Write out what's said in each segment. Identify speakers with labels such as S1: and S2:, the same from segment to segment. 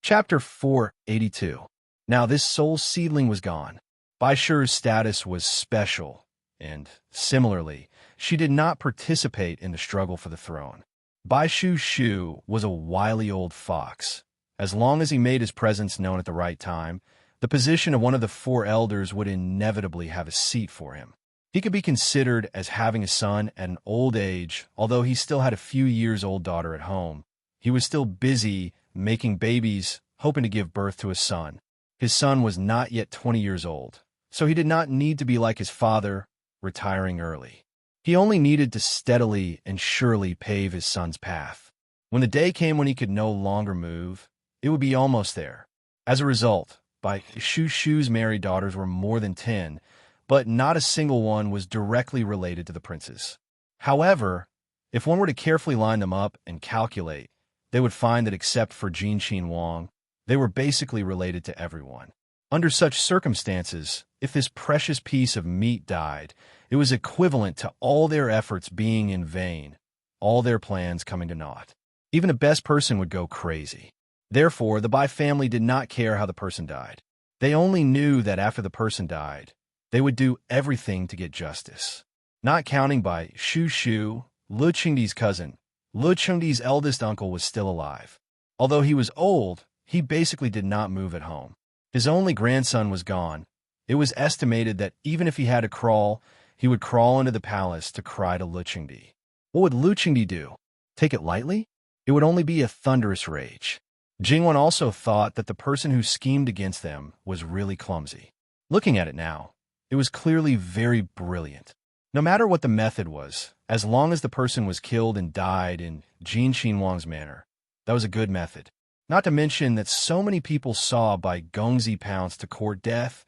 S1: Chapter 482. Now this soul seedling was gone. Bai Shi's status was special, and, similarly, she did not participate in the struggle for the throne. Bai Shu was a wily old fox. As long as he made his presence known at the right time, the position of one of the four elders would inevitably have a seat for him. He could be considered as having a son at an old age, although he still had a few years old daughter at home. He was still busy making babies, hoping to give birth to a son. His son was not yet 20 years old, so he did not need to be like his father, retiring early. He only needed to steadily and surely pave his son's path. When the day came when he could no longer move, it would be almost there. As a result, Bai Shu's married daughters were more than 10, but not a single one was directly related to the princes. However, if one were to carefully line them up and calculate, they would find that except for Jin Wang, they were basically related to everyone. Under such circumstances, if this precious piece of meat died, it was equivalent to all their efforts being in vain, all their plans coming to naught. Even the best person would go crazy. Therefore, the Bai family did not care how the person died. They only knew that after the person died, they would do everything to get justice. Not counting Bai Shu, Lu Qingdi's cousin, Lu Qingdi's eldest uncle was still alive. Although he was old, he basically did not move at home. His only grandson was gone. It was estimated that even if he had to crawl, he would crawl into the palace to cry to Lu Qingdi. What would Lu Qingdi do? Take it lightly? It would only be a thunderous rage. Jingwan also thought that the person who schemed against them was really clumsy. Looking at it now, it was clearly very brilliant. No matter what the method was, as long as the person was killed and died in Jin Wang's manner, that was a good method. Not to mention that so many people saw Bai Gongzi pounce to court death,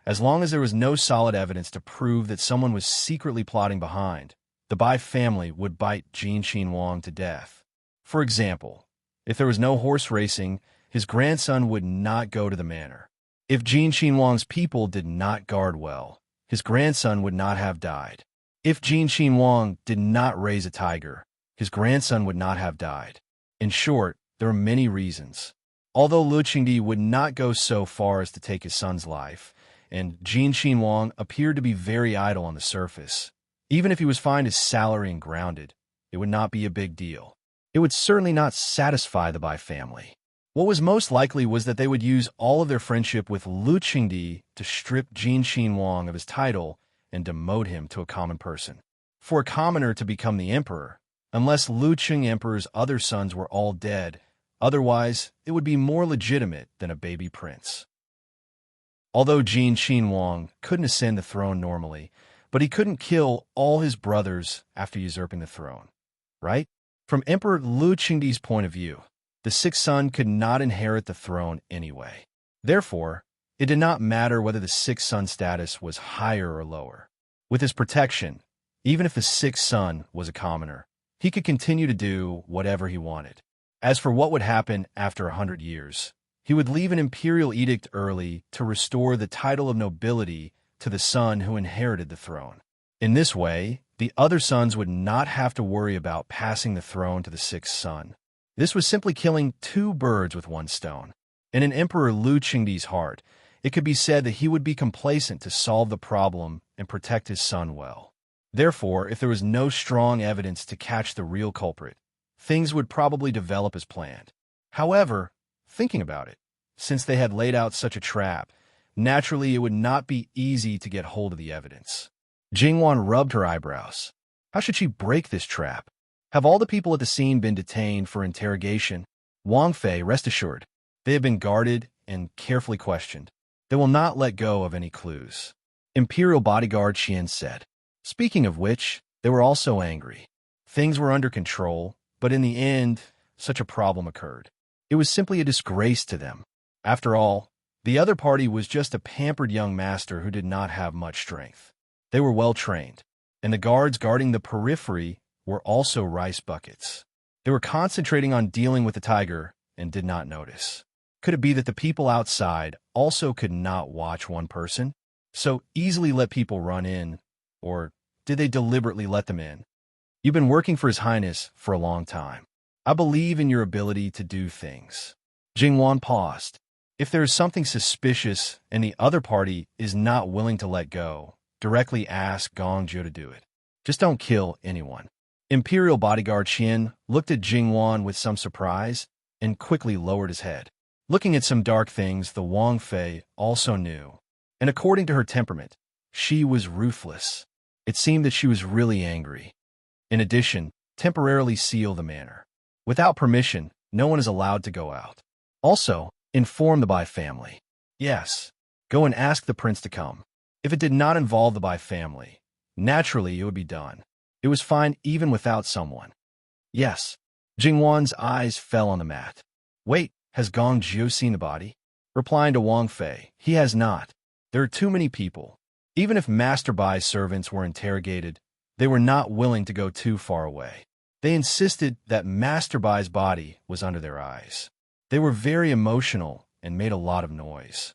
S1: as long as there was no solid evidence to prove that someone was secretly plotting behind, the Bai family would bite Jin Wang to death. For example, if there was no horse racing, his grandson would not go to the manor. If Jin Wang's people did not guard well, his grandson would not have died. If Jin Wang did not raise a tiger, his grandson would not have died. In short, there are many reasons. Although Lu Qingdi would not go so far as to take his son's life, and Jin Wang appeared to be very idle on the surface, even if he was fined his salary and grounded, it would not be a big deal. It would certainly not satisfy the Bai family. What was most likely was that they would use all of their friendship with Lu Qingdi to strip Jin Wang of his title and demote him to a common person. For a commoner to become the emperor, unless Lu Qing Emperor's other sons were all dead, otherwise it would be more legitimate than a baby prince. Although Jin Wang couldn't ascend the throne normally, but he couldn't kill all his brothers after usurping the throne, right? From Emperor Lu Qingdi's point of view, the sixth son could not inherit the throne anyway. Therefore, it did not matter whether the sixth son status was higher or lower. With his protection, even if the sixth son was a commoner, he could continue to do whatever he wanted. As for what would happen after 100 years, he would leave an imperial edict early to restore the title of nobility to the son who inherited the throne. In this way, the other sons would not have to worry about passing the throne to the sixth son. This was simply killing two birds with one stone. In an Emperor Lu Qingdi's heart, it could be said that he would be complacent to solve the problem and protect his son well. Therefore, if there was no strong evidence to catch the real culprit, things would probably develop as planned. However, thinking about it, since they had laid out such a trap, naturally it would not be easy to get hold of the evidence. Jingwan rubbed her eyebrows. How should she break this trap? Have all the people at the scene been detained for interrogation? Wang Fei, rest assured, they have been guarded and carefully questioned. They will not let go of any clues. Imperial bodyguard Xian said. Speaking of which, they were also angry. Things were under control, but in the end, such a problem occurred. It was simply a disgrace to them. After all, the other party was just a pampered young master who did not have much strength. They were well trained, and the guards guarding the periphery were also rice buckets. They were concentrating on dealing with the tiger and did not notice. Could it be that the people outside also could not watch one person, so easily let people run in, or did they deliberately let them in? You've been working for His Highness for a long time. I believe in your ability to do things. Jingwan paused. If there is something suspicious and the other party is not willing to let go, directly ask Gongju to do it. Just don't kill anyone. Imperial bodyguard Qian looked at Jingwan with some surprise and quickly lowered his head. Looking at some dark things the Wang Fei also knew, and according to her temperament, she was ruthless. It seemed that she was really angry. In addition, temporarily seal the manor. Without permission, no one is allowed to go out. Also, inform the Bai family. Yes, go and ask the prince to come. If it did not involve the Bai family, naturally it would be done. It was fine even without someone. Yes. Jingwan's eyes fell on the mat. Wait, has Gong Jiu seen the body? Replying to Wang Fei, he has not. There are too many people. Even if Master Bai's servants were interrogated, they were not willing to go too far away. They insisted that Master Bai's body was under their eyes. They were very emotional and made a lot of noise.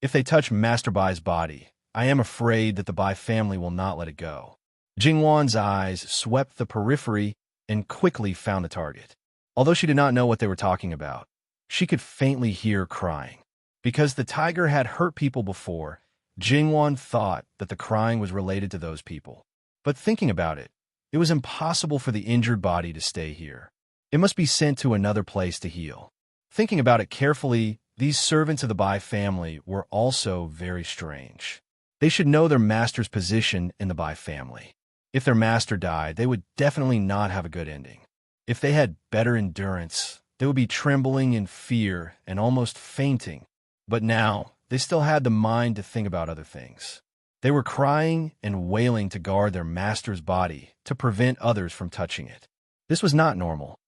S1: If they touch Master Bai's body, I am afraid that the Bai family will not let it go. Jingwan's eyes swept the periphery and quickly found the target. Although she did not know what they were talking about, she could faintly hear crying. Because the tiger had hurt people before, Jingwan thought that the crying was related to those people. But thinking about it, it was impossible for the injured body to stay here. It must be sent to another place to heal. Thinking about it carefully, these servants of the Bai family were also very strange. They should know their master's position in the Bai family. If their master died, they would definitely not have a good ending. If they had better endurance, they would be trembling in fear and almost fainting. But now, they still had the mind to think about other things. They were crying and wailing to guard their master's body to prevent others from touching it. This was not normal.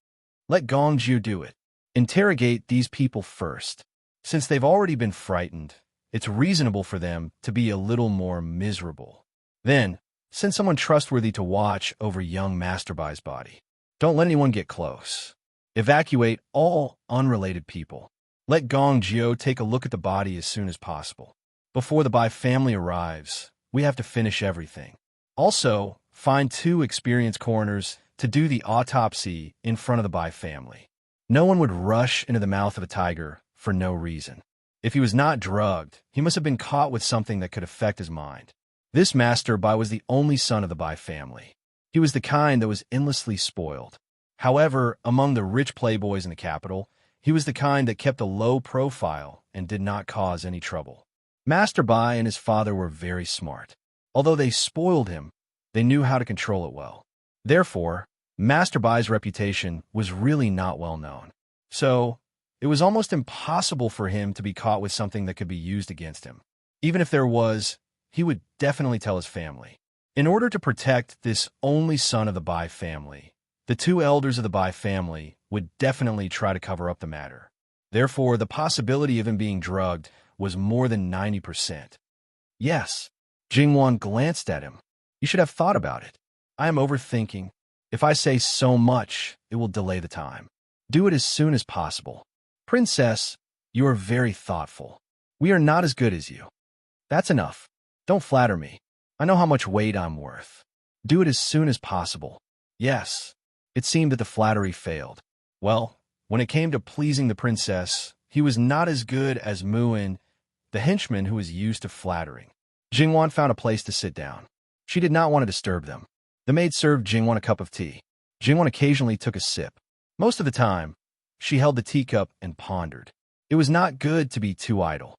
S1: Let Gongju do it. Interrogate these people first. Since they've already been frightened, it's reasonable for them to be a little more miserable. Then, send someone trustworthy to watch over young Master Bai's body. Don't let anyone get close. Evacuate all unrelated people. Let Gong Jiu take a look at the body as soon as possible. Before the Bai family arrives, we have to finish everything. Also, find 2 experienced coroners to do the autopsy in front of the Bai family. No one would rush into the mouth of a tiger for no reason. If he was not drugged, he must have been caught with something that could affect his mind. This Master Bai was the only son of the Bai family. He was the kind that was endlessly spoiled. However, among the rich playboys in the capital, he was the kind that kept a low profile and did not cause any trouble. Master Bai and his father were very smart. Although they spoiled him, they knew how to control it well. Therefore, Master Bai's reputation was really not well known. So, it was almost impossible for him to be caught with something that could be used against him. Even if there was, he would definitely tell his family. In order to protect this only son of the Bai family, the 2 elders of the Bai family would definitely try to cover up the matter. Therefore, the possibility of him being drugged was more than 90%. Yes, Jingwan glanced at him. You should have thought about it. I am overthinking. If I say so much, it will delay the time. Do it as soon as possible. Princess, you are very thoughtful. We are not as good as you. That's enough. Don't flatter me. I know how much weight I'm worth. Do it as soon as possible. Yes. It seemed that the flattery failed. Well, when it came to pleasing the princess, he was not as good as Muin, the henchman who was used to flattering. Jingwan found a place to sit down. She did not want to disturb them. The maid served Jingwan a cup of tea. Jingwan occasionally took a sip. Most of the time, she held the teacup and pondered. It was not good to be too idle.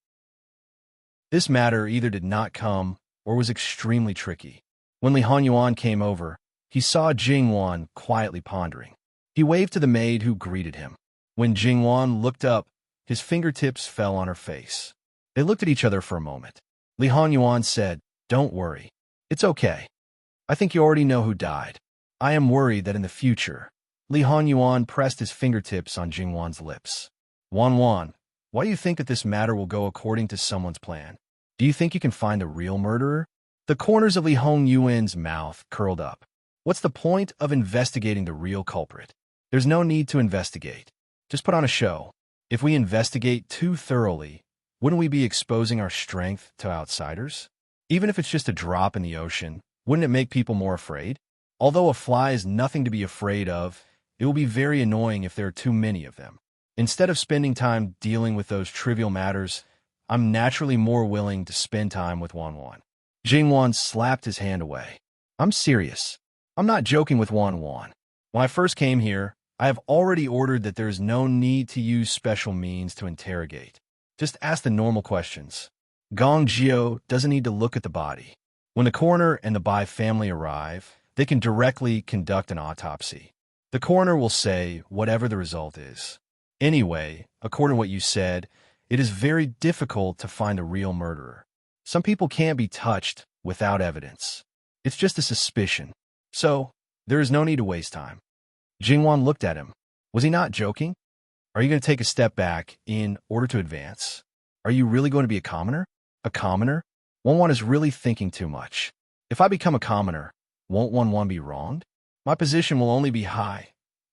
S1: This matter either did not come or was extremely tricky. When Li Hanyuan came over, he saw Jingwan quietly pondering. He waved to the maid who greeted him. When Jingwan looked up, his fingertips fell on her face. They looked at each other for a moment. Li Hanyuan said, "Don't worry. It's okay. I think you already know who died. I am worried that in the future." Li Hanyuan pressed his fingertips on Jingwan's lips. "Wan, why do you think that this matter will go according to someone's plan? Do you think you can find the real murderer?" The corners of Li Hongyuan's mouth curled up. What's the point of investigating the real culprit? There's no need to investigate. Just put on a show. If we investigate too thoroughly, wouldn't we be exposing our strength to outsiders? Even if it's just a drop in the ocean, wouldn't it make people more afraid? Although a fly is nothing to be afraid of, it will be very annoying if there are too many of them. Instead of spending time dealing with those trivial matters, I'm naturally more willing to spend time with Wanwan. Jingwan slapped his hand away. I'm serious. I'm not joking with Wanwan. When I first came here, I have already ordered that there is no need to use special means to interrogate. Just ask the normal questions. Gong Jiao doesn't need to look at the body. When the coroner and the Bai family arrive, they can directly conduct an autopsy. The coroner will say whatever the result is. Anyway, according to what you said, it is very difficult to find a real murderer. Some people can't be touched without evidence. It's just a suspicion. So, there is no need to waste time. Jingwan looked at him. Was he not joking? Are you going to take a step back in order to advance? Are you really going to be a commoner? A commoner? Wanwan is really thinking too much. If I become a commoner, won't Wanwan be wronged? My position will only be high,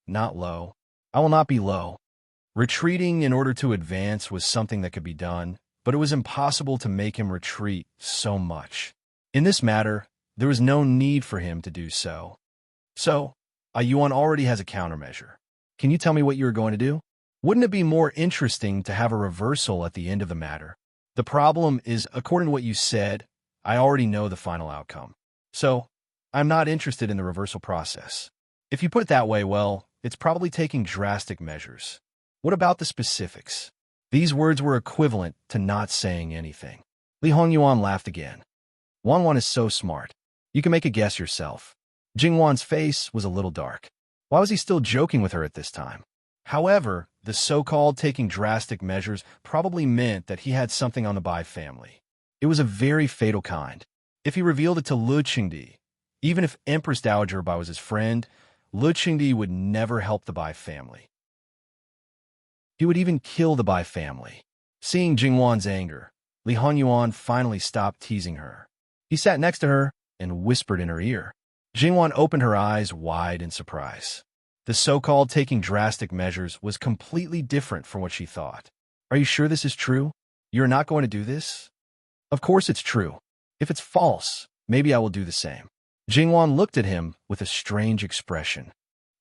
S1: not low. I will not be low. Retreating in order to advance was something that could be done, but it was impossible to make him retreat so much. In this matter, there was no need for him to do so. So, Yuan already has a countermeasure. Can you tell me what you are going to do? Wouldn't it be more interesting to have a reversal at the end of the matter? The problem is, according to what you said, I already know the final outcome. So, I'm not interested in the reversal process. If you put it that way, well, it's probably taking drastic measures. What about the specifics? These words were equivalent to not saying anything. Li Hongyuan laughed again. Wanwan is so smart. You can make a guess yourself. Jingwan's face was a little dark. Why was he still joking with her at this time? However, the so-called taking drastic measures probably meant that he had something on the Bai family. It was a very fatal kind. If he revealed it to Lu Qingdi, even if Empress Dowager Bai was his friend, Lu Qingdi would never help the Bai family. He would even kill the Bai family. Seeing Jingwan's anger, Li Honyuan finally stopped teasing her. He sat next to her and whispered in her ear. Jingwan opened her eyes wide in surprise. The so-called taking drastic measures was completely different from what she thought. Are you sure this is true? You're not going to do this? Of course it's true. If it's false, maybe I will do the same. Jingwan looked at him with a strange expression.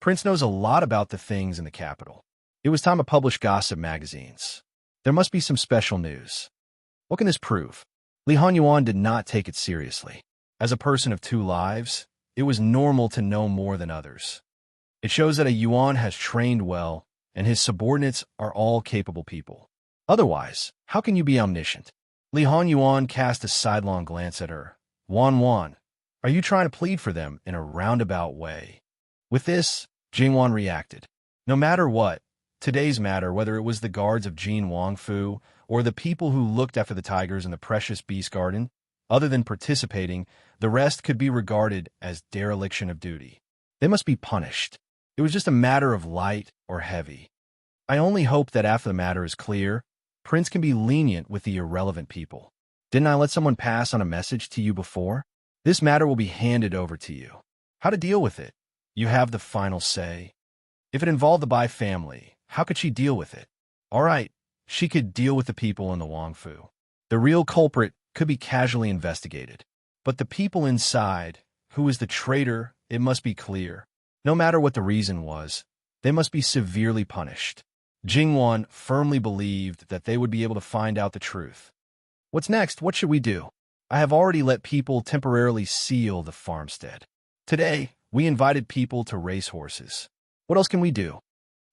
S1: Prince knows a lot about the things in the capital. It was time to publish gossip magazines. There must be some special news. What can this prove? Li Honyuan did not take it seriously. As a person of two lives, it was normal to know more than others. It shows that a Yuan has trained well, and his subordinates are all capable people. Otherwise, how can you be omniscient? Li Honyuan cast a sidelong glance at her. Wanwan, are you trying to plead for them in a roundabout way? With this, Jingwan reacted. No matter what, today's matter, whether it was the guards of Jin Wangfu or the people who looked after the tigers in the precious beast garden, other than participating, the rest could be regarded as dereliction of duty. They must be punished. It was just a matter of light or heavy. I only hope that after the matter is clear, Prince can be lenient with the irrelevant people. Didn't I let someone pass on a message to you before? This matter will be handed over to you. How to deal with it? You have the final say. If it involved the Bai family, how could she deal with it? All right, she could deal with the people in the Wangfu. The real culprit could be casually investigated. But the people inside, who is the traitor, it must be clear. No matter what the reason was, they must be severely punished. Jingwan firmly believed that they would be able to find out the truth. What's next? What should we do? I have already let people temporarily seal the farmstead. Today, we invited people to race horses. What else can we do?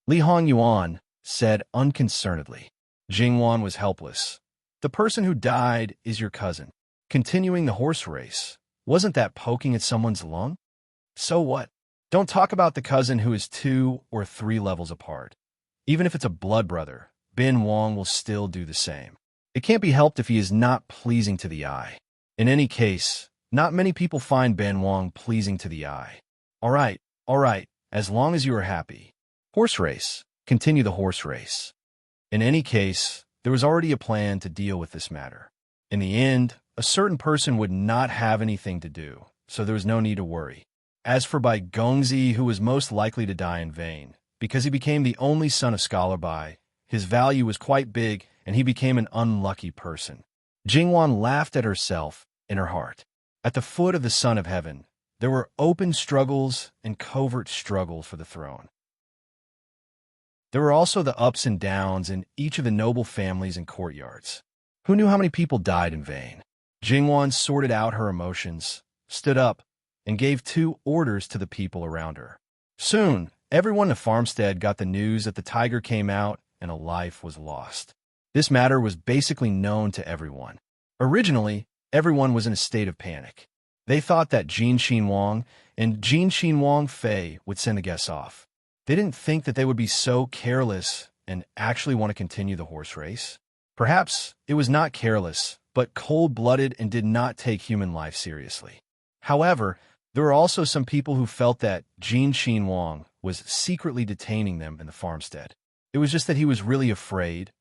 S1: Li Hongyuan said unconcernedly. Jingwan was helpless. The person who died is your cousin. Continuing the horse race, wasn't that poking at someone's lung? So what? Don't talk about the cousin who is 2 or 3 levels apart. Even if it's a blood brother, Ben Wong will still do the same. It can't be helped if he is not pleasing to the eye. In any case, not many people find Ben Wong pleasing to the eye. All right, as long as you are happy. Horse race, continue the horse race. In any case, there was already a plan to deal with this matter. In the end, a certain person would not have anything to do, so there was no need to worry. As for Bai Gongzi, who was most likely to die in vain, because he became the only son of Scholar Bai, his value was quite big, and he became an unlucky person. Jingwan laughed at herself in her heart. At the foot of the Son of Heaven, there were open struggles and covert struggles for the throne. There were also the ups and downs in each of the noble families and courtyards. Who knew how many people died in vain? Jingwan sorted out her emotions, stood up, and gave 2 orders to the people around her. Soon, everyone in the farmstead got the news that the tiger came out and a life was lost. This matter was basically known to everyone. Originally, everyone was in a state of panic. They thought that Jin Xinhuang and Jin Xinhuang Fei would send the guests off. They didn't think that they would be so careless and actually want to continue the horse race. Perhaps it was not careless, but cold-blooded and did not take human life seriously. However, there were also some people who felt that Jin Xinhuang was secretly detaining them in the farmstead. It was just that he was really afraid,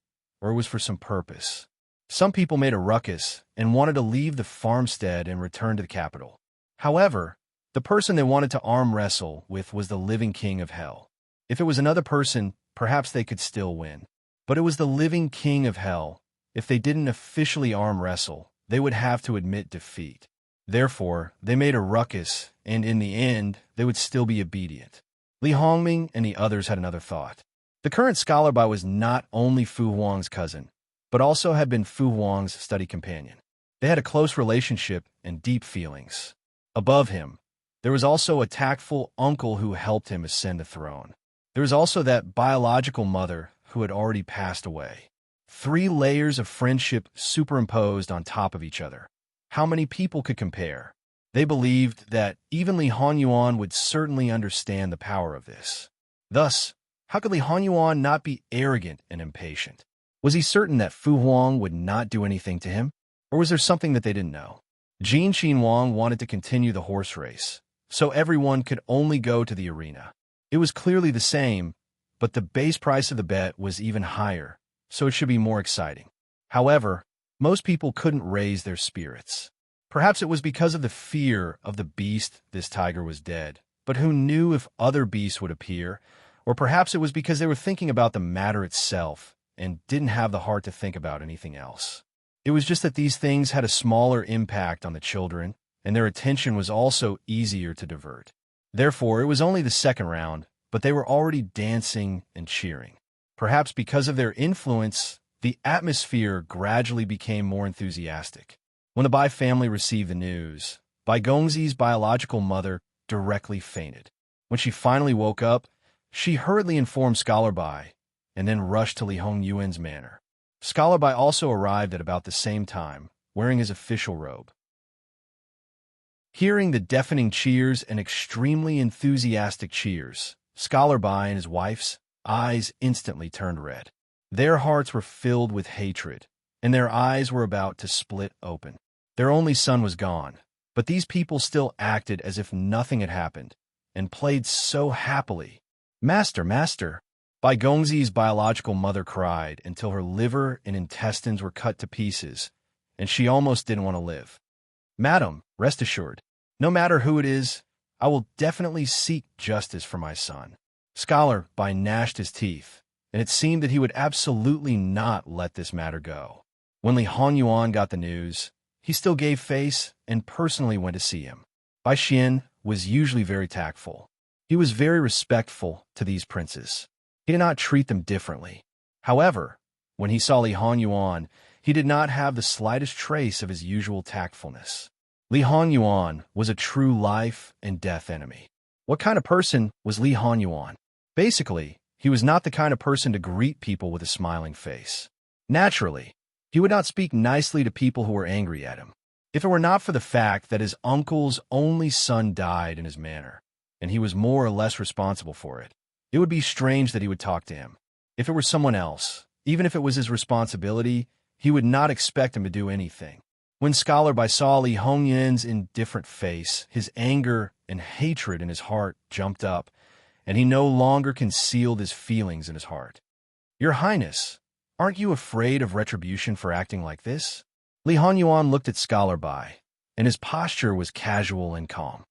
S1: or it was for some purpose. Some people made a ruckus and wanted to leave the farmstead and return to the capital. However, the person they wanted to arm wrestle with was the living king of hell. If it was another person, perhaps they could still win. But it was the living king of hell. If they didn't officially arm wrestle, they would have to admit defeat. Therefore, they made a ruckus, and in the end, they would still be obedient. Li Hongming and the others had another thought. The current scholar Bai was not only Fu Huang's cousin, but also had been Fu Huang's study companion. They had a close relationship and deep feelings. Above him, there was also a tactful uncle who helped him ascend the throne. There was also that biological mother who had already passed away. 3 layers of friendship superimposed on top of each other. How many people could compare? They believed that even Li Honyuan would certainly understand the power of this. Thus, how could Li Honyuan not be arrogant and impatient? Was he certain that Fu Huang would not do anything to him? Or was there something that they didn't know? Jin Xinhuang wanted to continue the horse race, so everyone could only go to the arena. It was clearly the same, but the base price of the bet was even higher, so it should be more exciting. However, most people couldn't raise their spirits. Perhaps it was because of the fear of the beast this tiger was dead, but who knew if other beasts would appear? Or perhaps it was because they were thinking about the matter itself and didn't have the heart to think about anything else. It was just that these things had a smaller impact on the children, and their attention was also easier to divert. Therefore, it was only the second round, but they were already dancing and cheering. Perhaps because of their influence, the atmosphere gradually became more enthusiastic. When the Bai family received the news, Bai Gongzi's biological mother directly fainted. When she finally woke up, she hurriedly informed Scholar Bai, and then rushed to Li Hongyuan's manor. Scholar Bai also arrived at about the same time, wearing his official robe. Hearing the deafening cheers and extremely enthusiastic cheers, Scholar Bai and his wife's eyes instantly turned red. Their hearts were filled with hatred, and their eyes were about to split open. Their only son was gone, but these people still acted as if nothing had happened, and played so happily. "Master, master!" Bai Gongzi's biological mother cried until her liver and intestines were cut to pieces, and she almost didn't want to live. "Madam, rest assured, no matter who it is, I will definitely seek justice for my son." Scholar Bai gnashed his teeth, and it seemed that he would absolutely not let this matter go. When Li Honyuan got the news, he still gave face and personally went to see him. Bai Xian was usually very tactful. He was very respectful to these princes. He did not treat them differently. However, when he saw Li Honyuan, he did not have the slightest trace of his usual tactfulness. Li Honyuan was a true life and death enemy. What kind of person was Li Honyuan? Basically, he was not the kind of person to greet people with a smiling face. Naturally, he would not speak nicely to people who were angry at him. If it were not for the fact that his uncle's only son died in his manor, and he was more or less responsible for it, it would be strange that he would talk to him. If it were someone else, even if it was his responsibility, he would not expect him to do anything. When Scholar Bai saw Li Hongyuan's indifferent face, his anger and hatred in his heart jumped up, and he no longer concealed his feelings in his heart. "Your Highness, aren't you afraid of retribution for acting like this?" Li Honyuan looked at Scholar Bai, and his posture was casual and calm.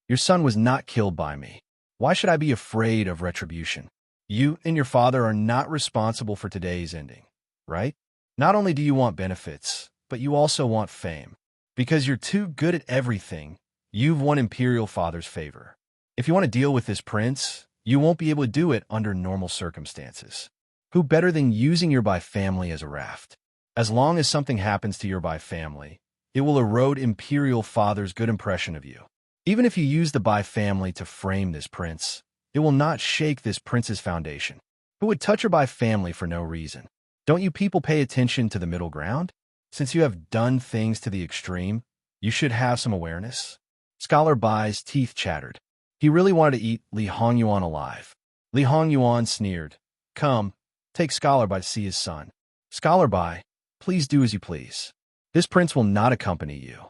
S1: "Your son was not killed by me. Why should I be afraid of retribution? You and your father are not responsible for today's ending, right? Not only do you want benefits, but you also want fame. Because you're too good at everything, you've won Imperial Father's favor. If you want to deal with this prince, You won't be able to do it under normal circumstances. Who better than using your Bai family as a raft? As long as something happens to your Bai family, it will erode Imperial Father's good impression of you. Even if you use the Bai family to frame this prince, it will not shake this prince's foundation. Who would touch your Bai family for no reason? Don't you people pay attention to the middle ground? Since you have done things to the extreme, you should have some awareness. Scholar Bai's teeth chattered. He really wanted to eat Li Hongyuan alive. Li Hongyuan sneered. Come, take Scholar Bai to see his son. Scholar Bai, please do as you please. This prince will not accompany you.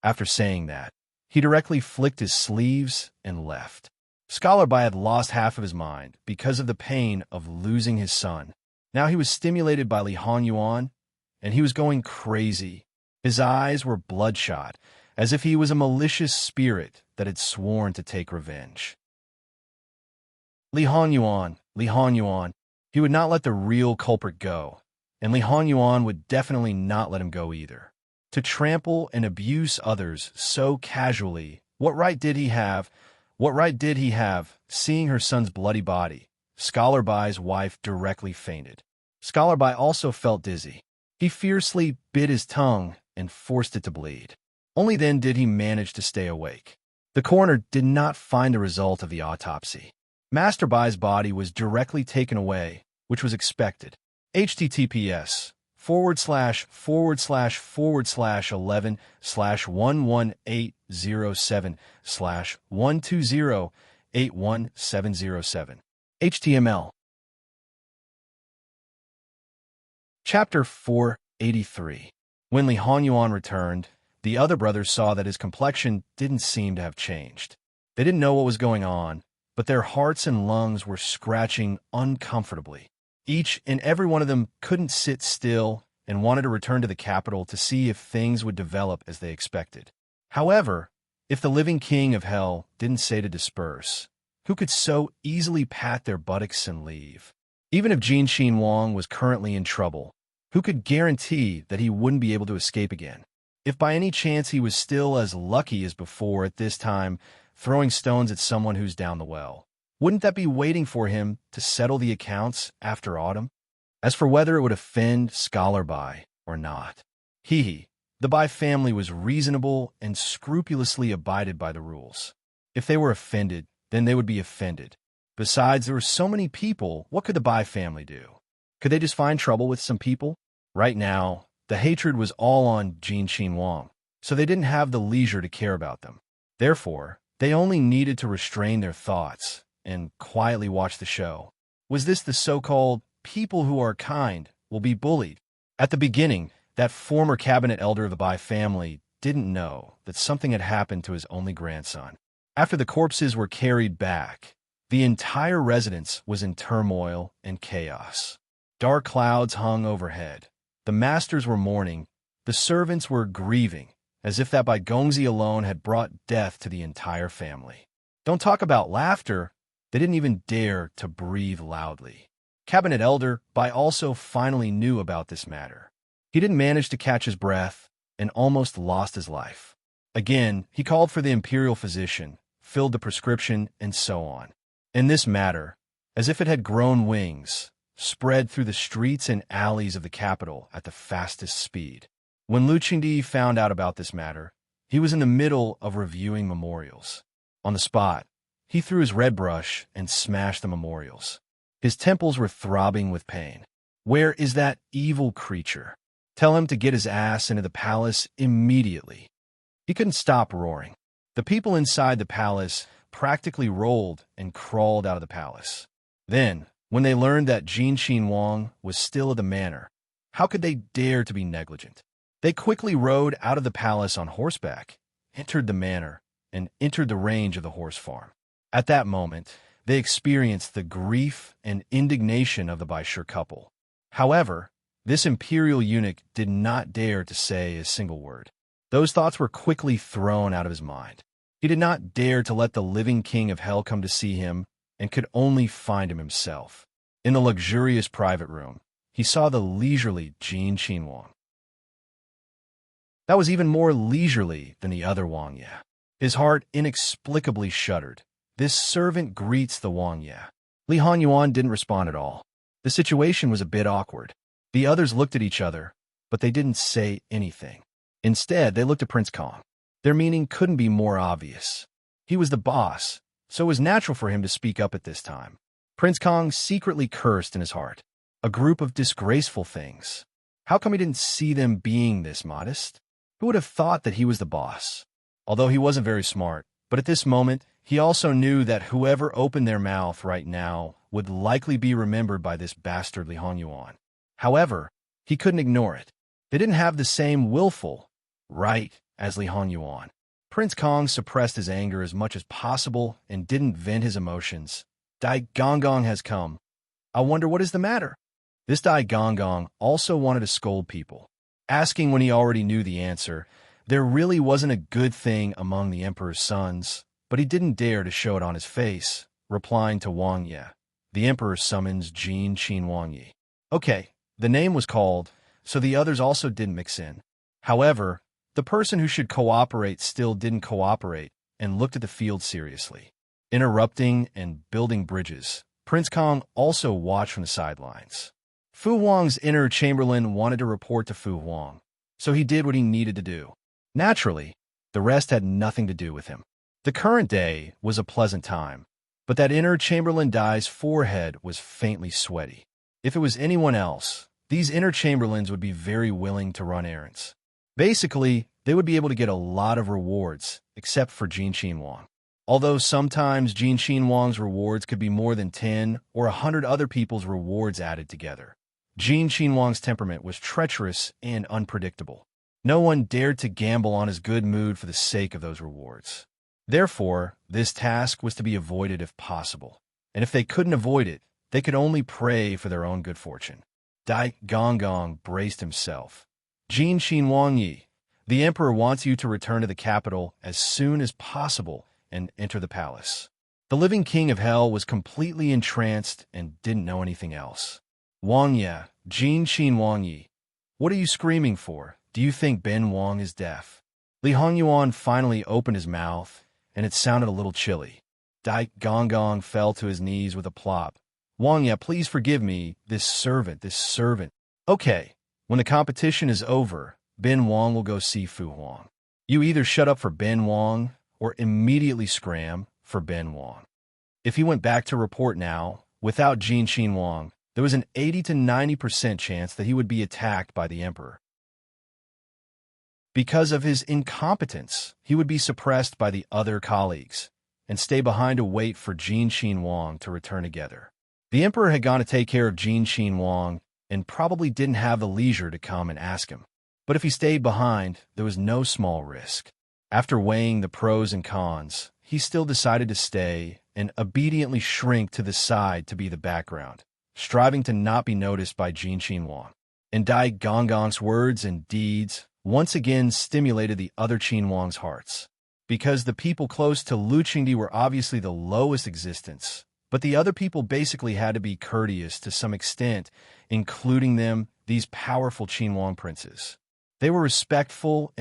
S1: After saying that, he directly flicked his sleeves and left. Scholar Bai had lost half of his mind because of the pain of losing his son. Now he was stimulated by Li Hongyuan, and he was going crazy. His eyes were bloodshot, as if he was a malicious spirit that had sworn to take revenge. Li Hongyuan, he would not let the real culprit go, and Li Hongyuan would definitely not let him go either. To trample and abuse others so casually, what right did he have? Seeing her son's bloody body, Scholar Bai's wife directly fainted. Scholar Bai also felt dizzy. He fiercely bit his tongue and forced it to bleed. Only then did he manage to stay awake. The coroner did not find the result of the autopsy. Master Bai's body was directly taken away, which was expected. https://11/11807/1208177. HTML. Chapter 483. When Li Hongyuan returned, the other brothers saw that his complexion didn't seem to have changed. They didn't know what was going on, but their hearts and lungs were scratching uncomfortably. Each and every one of them couldn't sit still and wanted to return to the capital to see if things would develop as they expected. However, if the living king of hell didn't say to disperse, who could so easily pat their buttocks and leave? Even if Jin Xin Wang was currently in trouble, who could guarantee that he wouldn't be able to escape again? If by any chance he was still as lucky as before at this time, throwing stones at someone who's down the well, wouldn't that be waiting for him to settle the accounts after autumn? As for whether it would offend Scholar Bai or not, the Bai family was reasonable and scrupulously abided by the rules. If they were offended, then they would be offended. Besides, there were so many people, what could the Bai family do? Could they just find trouble with some people? Right now, the hatred was all on Jin Xin Wang, so they didn't have the leisure to care about them. Therefore, they only needed to restrain their thoughts and quietly watch the show. Was this the so-called people who are kind will be bullied? At the beginning, that former cabinet elder of the Bai family didn't know that something had happened to his only grandson. After the corpses were carried back, the entire residence was in turmoil and chaos. Dark clouds hung overhead. The masters were mourning. The servants were grieving, as if that Bai Gongzi alone had brought death to the entire family. Don't talk about laughter. They didn't even dare to breathe loudly. Cabinet Elder Bai also finally knew about this matter. He didn't manage to catch his breath and almost lost his life. Again, he called for the imperial physician, filled the prescription, and so on. And this matter, as if it had grown wings, spread through the streets and alleys of the capital at the fastest speed. When Lu Qingdi found out about this matter, he was in the middle of reviewing memorials. On the spot, he threw his red brush and smashed the memorials. His temples were throbbing with pain. Where is that evil creature? Tell him to get his ass into the palace immediately. He couldn't stop roaring. The people inside the palace practically rolled and crawled out of the palace. Then, when they learned that Jin Xin Wang was still at the manor, how could they dare to be negligent? They quickly rode out of the palace on horseback, entered the manor, and entered the range of the horse farm. At that moment, they experienced the grief and indignation of the Baishur couple. However, this imperial eunuch did not dare to say a single word. Those thoughts were quickly thrown out of his mind. He did not dare to let the living king of hell come to see him and could only find him himself. In the luxurious private room, he saw the leisurely Jin Xin Wang. That was even more leisurely than the other Wang Ye. His heart inexplicably shuddered. This servant greets the Wang Ye. Li Hanyuan didn't respond at all. The situation was a bit awkward. The others looked at each other, but they didn't say anything. Instead, they looked at Prince Kong. Their meaning couldn't be more obvious. He was the boss, so it was natural for him to speak up at this time. Prince Kong secretly cursed in his heart. A group of disgraceful things. How come he didn't see them being this modest? Who would have thought that he was the boss? Although he wasn't very smart, but at this moment, he also knew that whoever opened their mouth right now would likely be remembered by this bastard Li Hanyuan. However, he couldn't ignore it. They didn't have the same willful right as Li Hanyuan. Prince Kong suppressed his anger as much as possible and didn't vent his emotions. Dai Gong has come. I wonder what is the matter. This Dai Gong also wanted to scold people, asking when he already knew the answer. There really wasn't a good thing among the emperor's sons, but he didn't dare to show it on his face, replying to Wang Ye. The emperor summons Jin Qin Wang Yi. Okay, the name was called, so the others also didn't mix in. However, the person who should cooperate still didn't cooperate and looked at the field seriously. Interrupting and building bridges, Prince Kong also watched from the sidelines. Fu Huang's inner chamberlain wanted to report to Fu Huang, so he did what he needed to do. Naturally, the rest had nothing to do with him. The current day was a pleasant time, but that inner chamberlain Dai's forehead was faintly sweaty. If it was anyone else, these inner chamberlains would be very willing to run errands. Basically, they would be able to get a lot of rewards, except for Jin Qin Wang. Although sometimes Jin Qin Wang's rewards could be more than 10 or 100 other people's rewards added together. Jin Qin Wang's temperament was treacherous and unpredictable. No one dared to gamble on his good mood for the sake of those rewards. Therefore, this task was to be avoided if possible. And if they couldn't avoid it, they could only pray for their own good fortune. Dai Gong braced himself. Jin Qin Wang Yi, the emperor wants you to return to the capital as soon as possible and enter the palace. The living king of hell was completely entranced and didn't know anything else. Wang Ye, Jin Qin Wang Yi, what are you screaming for? Do you think Ben Wang is deaf? Li Hanyuan finally opened his mouth, and it sounded a little chilly. Dai Gong fell to his knees with a plop. Wang Ye, please forgive me, this servant. Okay, when the competition is over, Ben Wang will go see Fu Huang. You either shut up for Ben Wang or immediately scram for Ben Wang. If he went back to report now, without Jin Qin Wang, there was an 80 to 90% chance that he would be attacked by the emperor. Because of his incompetence, he would be suppressed by the other colleagues and stay behind to wait for Jin Qin Wang to return together. The emperor had gone to take care of Jin Qin Wang and probably didn't have the leisure to come and ask him. But if he stayed behind, there was no small risk. After weighing the pros and cons, he still decided to stay and obediently shrink to the side to be the background, striving to not be noticed by Jin Qin Wang. And Dai Gong's words and deeds once again stimulated the other Qin Wang's hearts. Because the people close to Lu Qingdi were obviously the lowest existence, but the other people basically had to be courteous to some extent, including them, these powerful Qin Wang princes. They were respectful,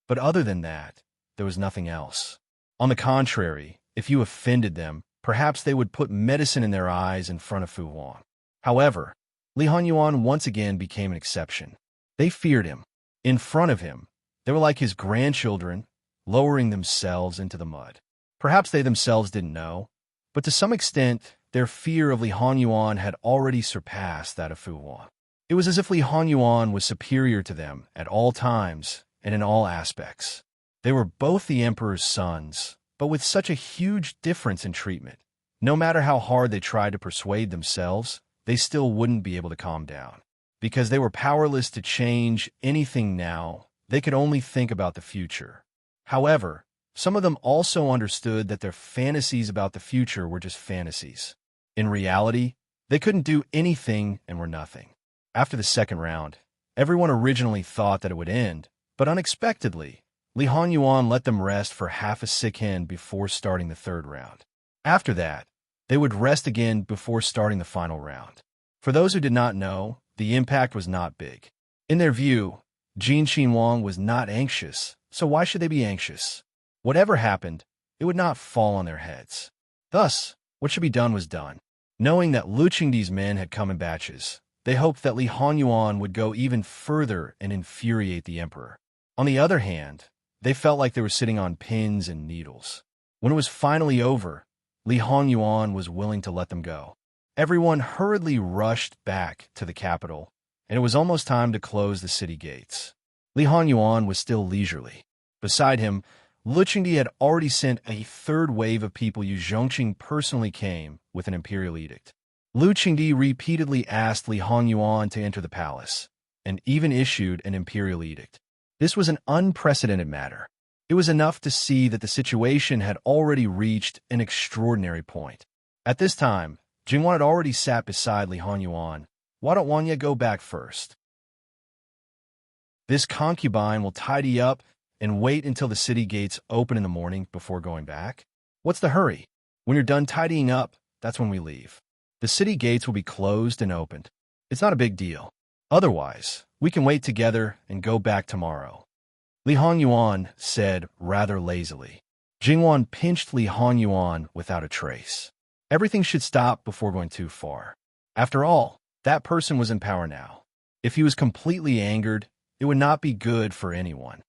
S1: but other than that, there was nothing else. On the contrary, if you offended them, perhaps they would put medicine in their eyes in front of Fu Huang. However, Li Hanyuan once again became an exception. They feared him. In front of him, they were like his grandchildren, lowering themselves into the mud. Perhaps they themselves didn't know, but to some extent, their fear of Li Hanyuan had already surpassed that of Fu Huang. It was as if Li Hanyuan was superior to them at all times and in all aspects. They were both the emperor's sons, but with such a huge difference in treatment. No matter how hard they tried to persuade themselves, they still wouldn't be able to calm down. Because they were powerless to change anything now, they could only think about the future. However, some of them also understood that their fantasies about the future were just fantasies. In reality, they couldn't do anything and were nothing. After the second round, everyone originally thought that it would end, but unexpectedly, Li Hanyuan let them rest for half a second before starting the third round. After that, they would rest again before starting the final round. For those who did not know, the impact was not big. In their view, Jin Qin Wang was not anxious, so why should they be anxious? Whatever happened, it would not fall on their heads. Thus, what should be done was done. Knowing that Lu Qingdi's men had come in batches, they hoped that Li Honyuan would go even further and infuriate the emperor. On the other hand, they felt like they were sitting on pins and needles. When it was finally over, Li Honyuan was willing to let them go. Everyone hurriedly rushed back to the capital, and it was almost time to close the city gates. Li Honyuan was still leisurely. Beside him, Lu Qingdi had already sent a third wave of people. Yu Zhongqing personally came with an imperial edict. Lu Qingdi repeatedly asked Li Honyuan to enter the palace, and even issued an imperial edict. This was an unprecedented matter. It was enough to see that the situation had already reached an extraordinary point. At this time, Jingwan had already sat beside Li Honyuan. Why don't Wanya go back first? This concubine will tidy up and wait until the city gates open in the morning before going back. What's the hurry? When you're done tidying up, that's when we leave. The city gates will be closed and opened. It's not a big deal. Otherwise, we can wait together and go back tomorrow. Li Honyuan said rather lazily. Jingwan pinched Li Honyuan without a trace. Everything should stop before going too far. After all, that person was in power now. If he was completely angered, it would not be good for anyone.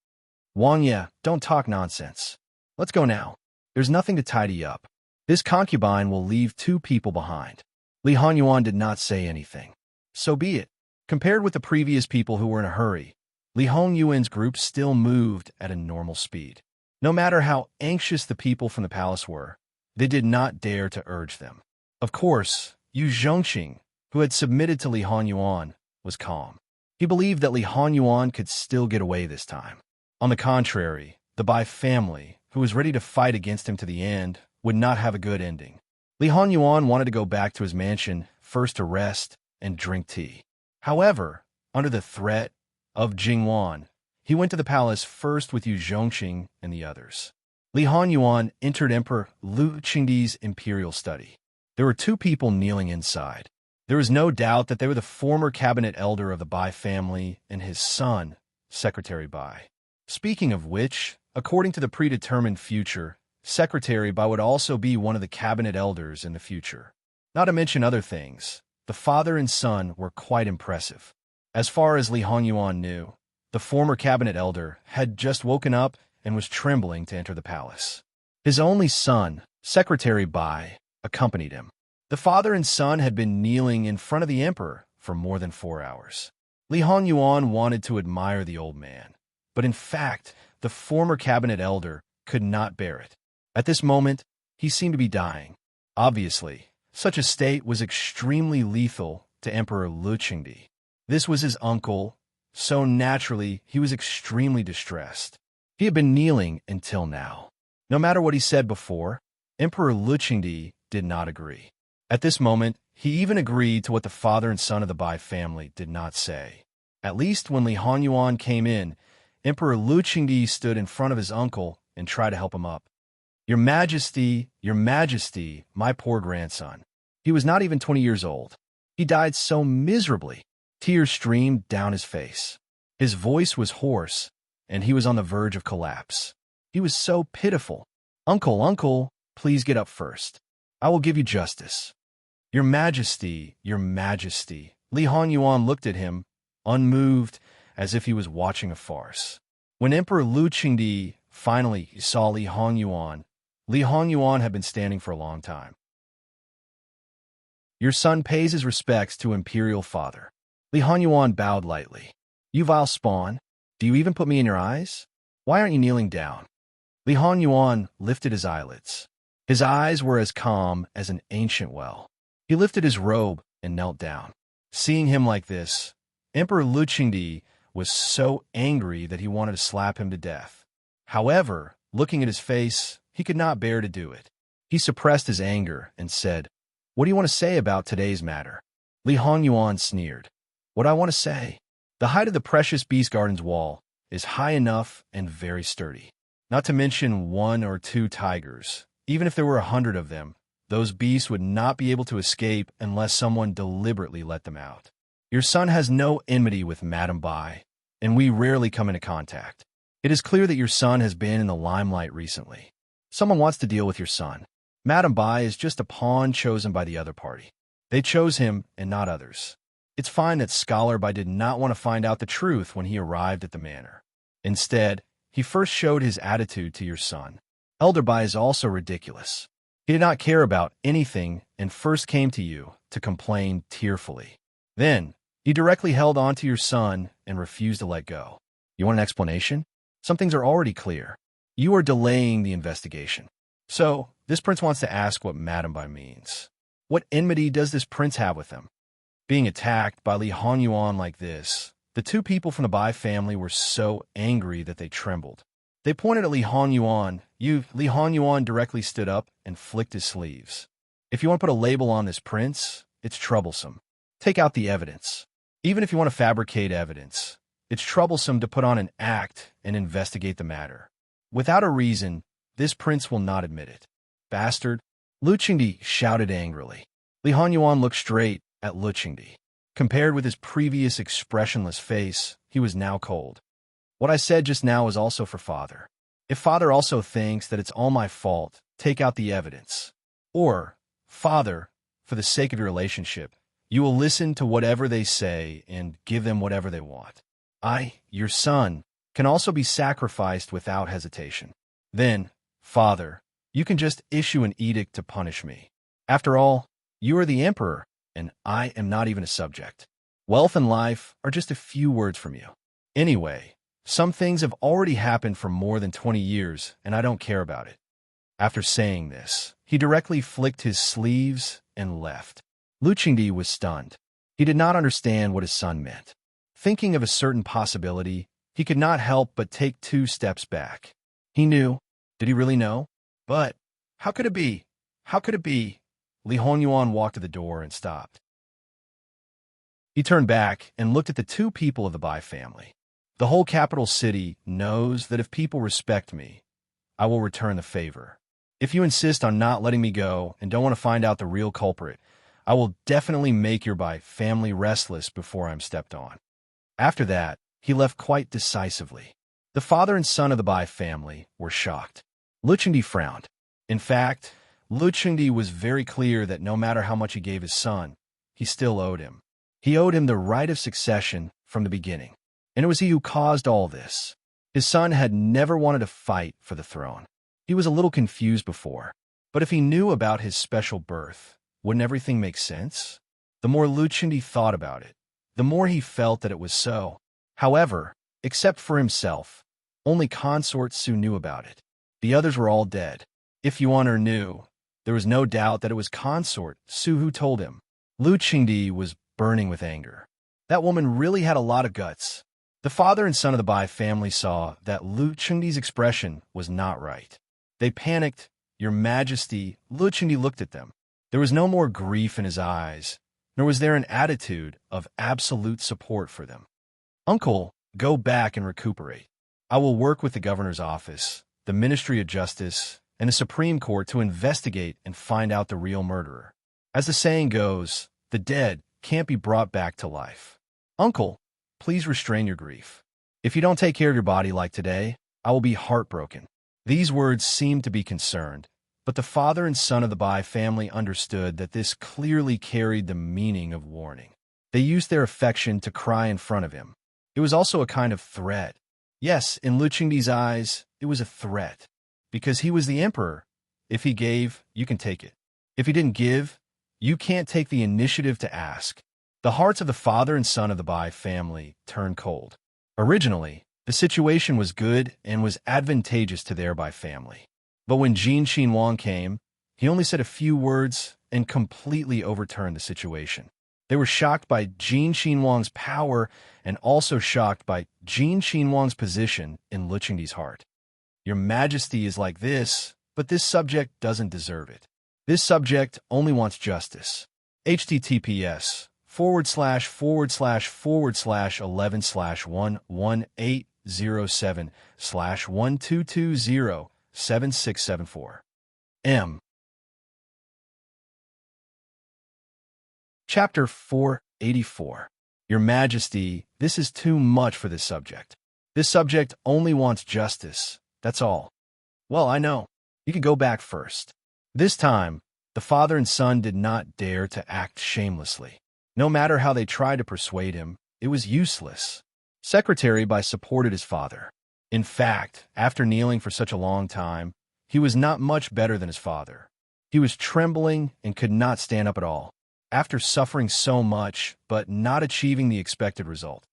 S1: Wanya, don't talk nonsense. Let's go now. There's nothing to tidy up. This concubine will leave 2 people behind. Li Honyuan did not say anything. So be it. Compared with the previous people who were in a hurry, Li Hongyuan's group still moved at a normal speed. No matter how anxious the people from the palace were, they did not dare to urge them. Of course, Yu Zhongqing, who had submitted to Li Honyuan, was calm. He believed that Li Honyuan could still get away this time. On the contrary, the Bai family, who was ready to fight against him to the end, would not have a good ending. Li Honyuan wanted to go back to his mansion first to rest and drink tea. However, under the threat of Jingwan, he went to the palace first with Yu Zhongqing and the others. Li Honyuan entered Emperor Lu Qingdi's imperial study. There were 2 people kneeling inside. There was no doubt that they were the former cabinet elder of the Bai family and his son, Secretary Bai. Speaking of which, according to the predetermined future, Secretary Bai would also be one of the cabinet elders in the future. Not to mention other things, the father and son were quite impressive. As far as Li Honyuan knew, the former cabinet elder had just woken up and was trembling to enter the palace. His only son, Secretary Bai, accompanied him. The father and son had been kneeling in front of the emperor for more than 4 hours. Li Honyuan wanted to admire the old man, but in fact, the former cabinet elder could not bear it. At this moment, he seemed to be dying. Obviously, such a state was extremely lethal to Emperor Lu Qingdi. This was his uncle, so naturally he was extremely distressed. He had been kneeling until now. No matter what he said before, Emperor Lu Qingdi did not agree. At this moment, he even agreed to what the father and son of the Bai family did not say. At least when Li Honyuan came in, Emperor Lu Qingdi stood in front of his uncle and tried to help him up. Your Majesty, my poor grandson. He was not even 20 years old. He died so miserably. Tears streamed down his face. His voice was hoarse, and he was on the verge of collapse. He was so pitiful. Uncle, please get up first. I will give you justice. Your Majesty. Li Honyuan looked at him, unmoved, as if he was watching a farce. When Emperor Lu Qingdi finally saw Li Honyuan had been standing for a long time. Your son pays his respects to imperial father. Li Honyuan bowed lightly. You vile spawn, do you even put me in your eyes? Why aren't you kneeling down? Li Honyuan lifted his eyelids. His eyes were as calm as an ancient well. He lifted his robe and knelt down. Seeing him like this, Emperor Lu Qingdi was so angry that he wanted to slap him to death. However, looking at his face, he could not bear to do it. He suppressed his anger and said, What do you want to say about today's matter? Li Honyuan sneered. What I want to say? The height of the precious beast garden's wall is high enough and very sturdy. Not to mention 1 or 2 tigers. Even if there were 100 of them, those beasts would not be able to escape unless someone deliberately let them out. Your son has no enmity with Madame Bai, and we rarely come into contact. It is clear that your son has been in the limelight recently. Someone wants to deal with your son. Madame Bai is just a pawn chosen by the other party. They chose him and not others. It's fine that Scholar Bai did not want to find out the truth when he arrived at the manor. Instead, he first showed his attitude to your son. Elder Bai is also ridiculous. He did not care about anything and first came to you to complain tearfully. Then, he directly held on to your son and refused to let go. You want an explanation? Some things are already clear. You are delaying the investigation. So, this prince wants to ask what Madame Bai means. What enmity does this prince have with him? Being attacked by Li Honyuan like this, the two people from the Bai family were so angry that they trembled. They pointed at Li Honyuan. Li Honyuan directly stood up and flicked his sleeves. If you want to put a label on this prince, it's troublesome. Take out the evidence. Even if you want to fabricate evidence, it's troublesome to put on an act and investigate the matter. Without a reason, this prince will not admit it. Bastard! Lu Qingdi shouted angrily. Li Honyuan looked straight at Lu Qingdi. Compared with his previous expressionless face, he was now cold. What I said just now is also for father. If father also thinks that it's all my fault, take out the evidence. Or, father, for the sake of your relationship, you will listen to whatever they say and give them whatever they want. I, your son, can also be sacrificed without hesitation. Then, father, you can just issue an edict to punish me. After all, you are the emperor, and I am not even a subject. Wealth and life are just a few words from you. Anyway, some things have already happened for more than 20 years, and I don't care about it. After saying this, he directly flicked his sleeves and left. Lu Qingdi was stunned. He did not understand what his son meant. Thinking of a certain possibility, he could not help but take 2 steps back. He knew. Did he really know? But, how could it be? How could it be? Li Honyuan walked to the door and stopped. He turned back and looked at the 2 people of the Bai family. The whole capital city knows that if people respect me, I will return the favor. If you insist on not letting me go and don't want to find out the real culprit, I will definitely make your Bai family restless before I'm stepped on. After that, he left quite decisively. The father and son of the Bai family were shocked. Lu Qingdi frowned. In fact, Lu Qingdi was very clear that no matter how much he gave his son, he still owed him. He owed him the right of succession from the beginning. And it was he who caused all this. His son had never wanted to fight for the throne. He was a little confused before, but if he knew about his special birth, wouldn't everything make sense? The more Lu Qingdi thought about it, the more he felt that it was so. However, except for himself, only consort Su knew about it. The others were all dead. If Yuan knew, there was no doubt that it was consort Su who told him. Lu Qingdi was burning with anger. That woman really had a lot of guts. The father and son of the Bai family saw that Lu Qingdi's expression was not right. They panicked. Your Majesty, Lu Qingdi looked at them. There was no more grief in his eyes, nor was there an attitude of absolute support for them. Uncle, go back and recuperate. I will work with the governor's office, the Ministry of Justice, and the Supreme Court to investigate and find out the real murderer. As the saying goes, the dead can't be brought back to life. Uncle, please restrain your grief. If you don't take care of your body like today, I will be heartbroken. These words seemed to be concerned, but the father and son of the Bai family understood that this clearly carried the meaning of warning. They used their affection to cry in front of him. It was also a kind of threat. Yes, in Lu Qingdi's eyes, it was a threat. Because he was the emperor. If he gave, you can take it. If he didn't give, you can't take the initiative to ask. The hearts of the father and son of the Bai family turned cold. Originally, the situation was good and was advantageous to their Bai family. But when Jin Xinhuang came, he only said a few words and completely overturned the situation. They were shocked by Jin Xinhuang's power and also shocked by Jin Xinhuang's position in Lu Qingdi's heart. Your Majesty is like this, but this subject doesn't deserve it. This subject only wants justice. https://11/11/11807/12207674. Chapter 484. Your Majesty, this is too much for this subject. This subject only wants justice, that's all. Well, I know. You can go back first." This time, the father and son did not dare to act shamelessly. No matter how they tried to persuade him, it was useless. Secretary Bai supported his father. In fact, after kneeling for such a long time, he was not much better than his father. He was trembling and could not stand up at all. After suffering so much, but not achieving the expected result,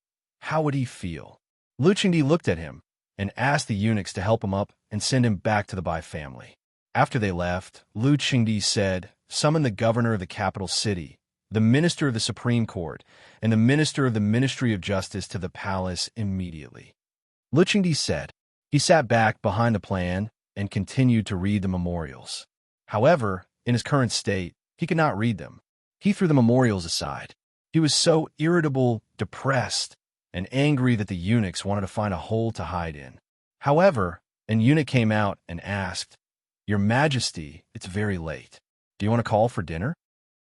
S1: how would he feel? Lu Qingdi looked at him and asked the eunuchs to help him up and send him back to the Bai family. After they left, Lu Qingdi said, "Summon the governor of the capital city, the minister of the Supreme Court, and the minister of the Ministry of Justice to the palace immediately." Lu Qingdi said. He sat back behind the plan and continued to read the memorials. However, in his current state, he could not read them. He threw the memorials aside. He was so irritable, depressed, and angry that the eunuchs wanted to find a hole to hide in. However, an eunuch came out and asked, "Your Majesty, it's very late. Do you want to call for dinner?"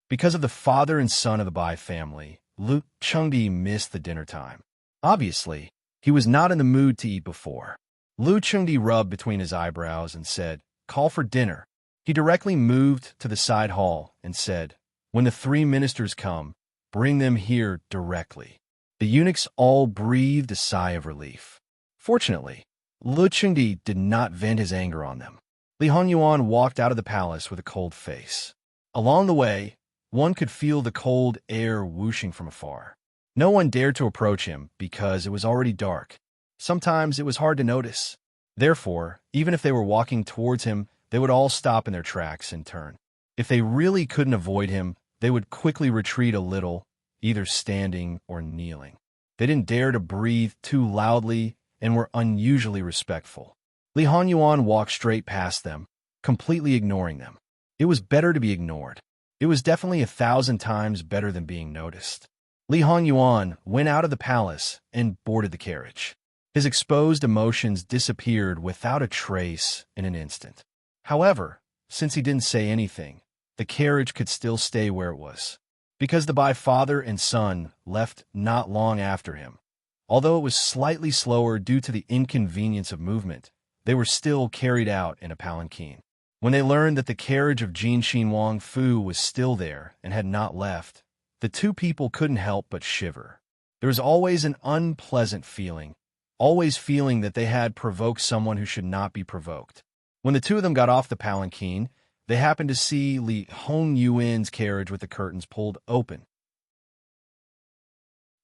S1: Because of the father and son of the Bai family, Lu Qingdi missed the dinner time. Obviously, he was not in the mood to eat before. Lu Qingdi rubbed between his eyebrows and said, "Call for dinner." He directly moved to the side hall and said, "When the 3 ministers come, bring them here directly." The eunuchs all breathed a sigh of relief. Fortunately, Lu Qingdi did not vent his anger on them. Li Hongyuan walked out of the palace with a cold face. Along the way, one could feel the cold air whooshing from afar. No one dared to approach him because it was already dark. Sometimes it was hard to notice. Therefore, even if they were walking towards him, they would all stop in their tracks and turn. If they really couldn't avoid him, they would quickly retreat a little, either standing or kneeling. They didn't dare to breathe too loudly and were unusually respectful. Li Honyuan walked straight past them, completely ignoring them. It was better to be ignored. It was definitely 1,000 times better than being noticed. Li Honyuan went out of the palace and boarded the carriage. His exposed emotions disappeared without a trace in an instant. However, since he didn't say anything, the carriage could still stay where it was, because the Bai father and son left not long after him. Although it was slightly slower due to the inconvenience of movement, they were still carried out in a palanquin. When they learned that the carriage of Jin Xinwang Fu was still there and had not left, the two people couldn't help but shiver. There was always an unpleasant feeling, always feeling that they had provoked someone who should not be provoked. When the two of them got off the palanquin, they happened to see Li Hongyuan's carriage with the curtains pulled open.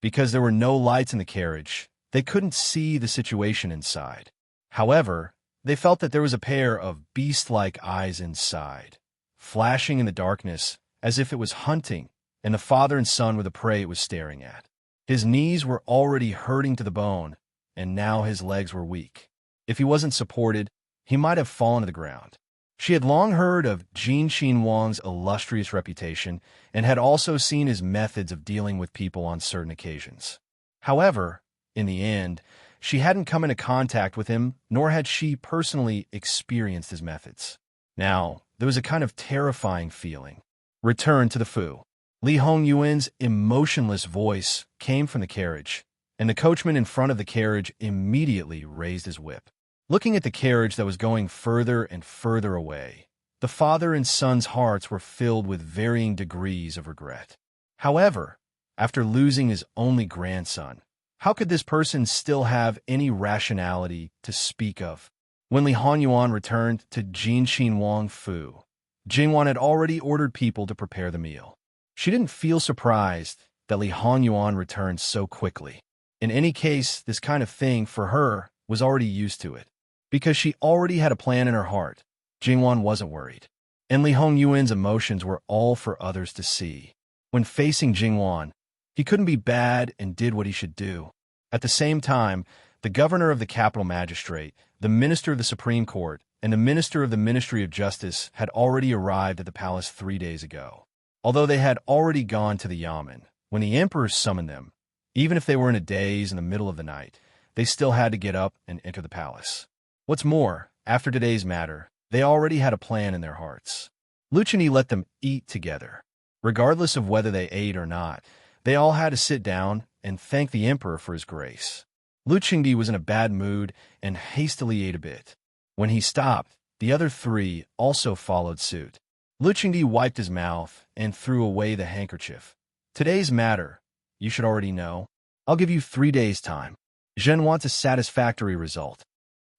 S1: Because there were no lights in the carriage, they couldn't see the situation inside. However, they felt that there was a pair of beast-like eyes inside, flashing in the darkness as if it was hunting, and the father and son were the prey it was staring at. His knees were already hurting to the bone, and now his legs were weak. If he wasn't supported, he might have fallen to the ground. She had long heard of Jin Xinwang's illustrious reputation and had also seen his methods of dealing with people on certain occasions. However, in the end, she hadn't come into contact with him, nor had she personally experienced his methods. Now, there was a kind of terrifying feeling. Return to the Fu. Li Hongyuan's emotionless voice came from the carriage, and the coachman in front of the carriage immediately raised his whip. Looking at the carriage that was going further and further away, the father and son's hearts were filled with varying degrees of regret. However, after losing his only grandson, how could this person still have any rationality to speak of? When Li Honyuan returned to Jin Xinwang Fu, Jingwan had already ordered people to prepare the meal. She didn't feel surprised that Li Honyuan returned so quickly. In any case, this kind of thing, for her, was already used to it. Because she already had a plan in her heart, Jingwan wasn't worried. And Li Hongyuan's emotions were all for others to see. When facing Jingwan, he couldn't be bad and did what he should do. At the same time, the governor of the capital magistrate, the minister of the Supreme Court, and the minister of the Ministry of Justice had already arrived at the palace 3 days ago. Although they had already gone to the yamen, when the emperor summoned them, even if they were in a daze in the middle of the night, they still had to get up and enter the palace. What's more, after today's matter, they already had a plan in their hearts. Lu Qingdi let them eat together. Regardless of whether they ate or not, they all had to sit down and thank the emperor for his grace. Lu Qingdi was in a bad mood and hastily ate a bit. When he stopped, The other three also followed suit. Lu Qingdi wiped his mouth and threw away the handkerchief. Today's matter, you should already know. I'll give you 3 days' time. Zhen wants a satisfactory result.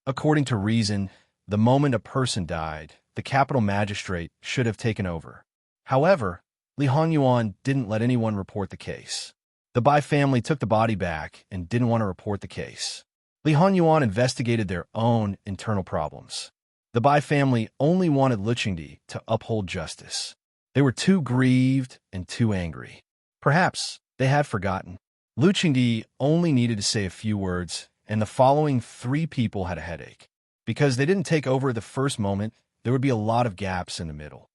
S1: According to reason, the moment a person died, the capital magistrate should have taken over. However, Li Hongyuan didn't let anyone report the case. The Bai family took the body back and didn't want to report the case. Li Hongyuan investigated their own internal problems. The Bai family only wanted Lu Qingdi to uphold justice. They were too grieved and too angry. Perhaps they had forgotten. Lu Qingdi only needed to say a few words, and the following 3 people had a headache. Because they didn't take over at the first moment, there would be a lot of gaps in the middle.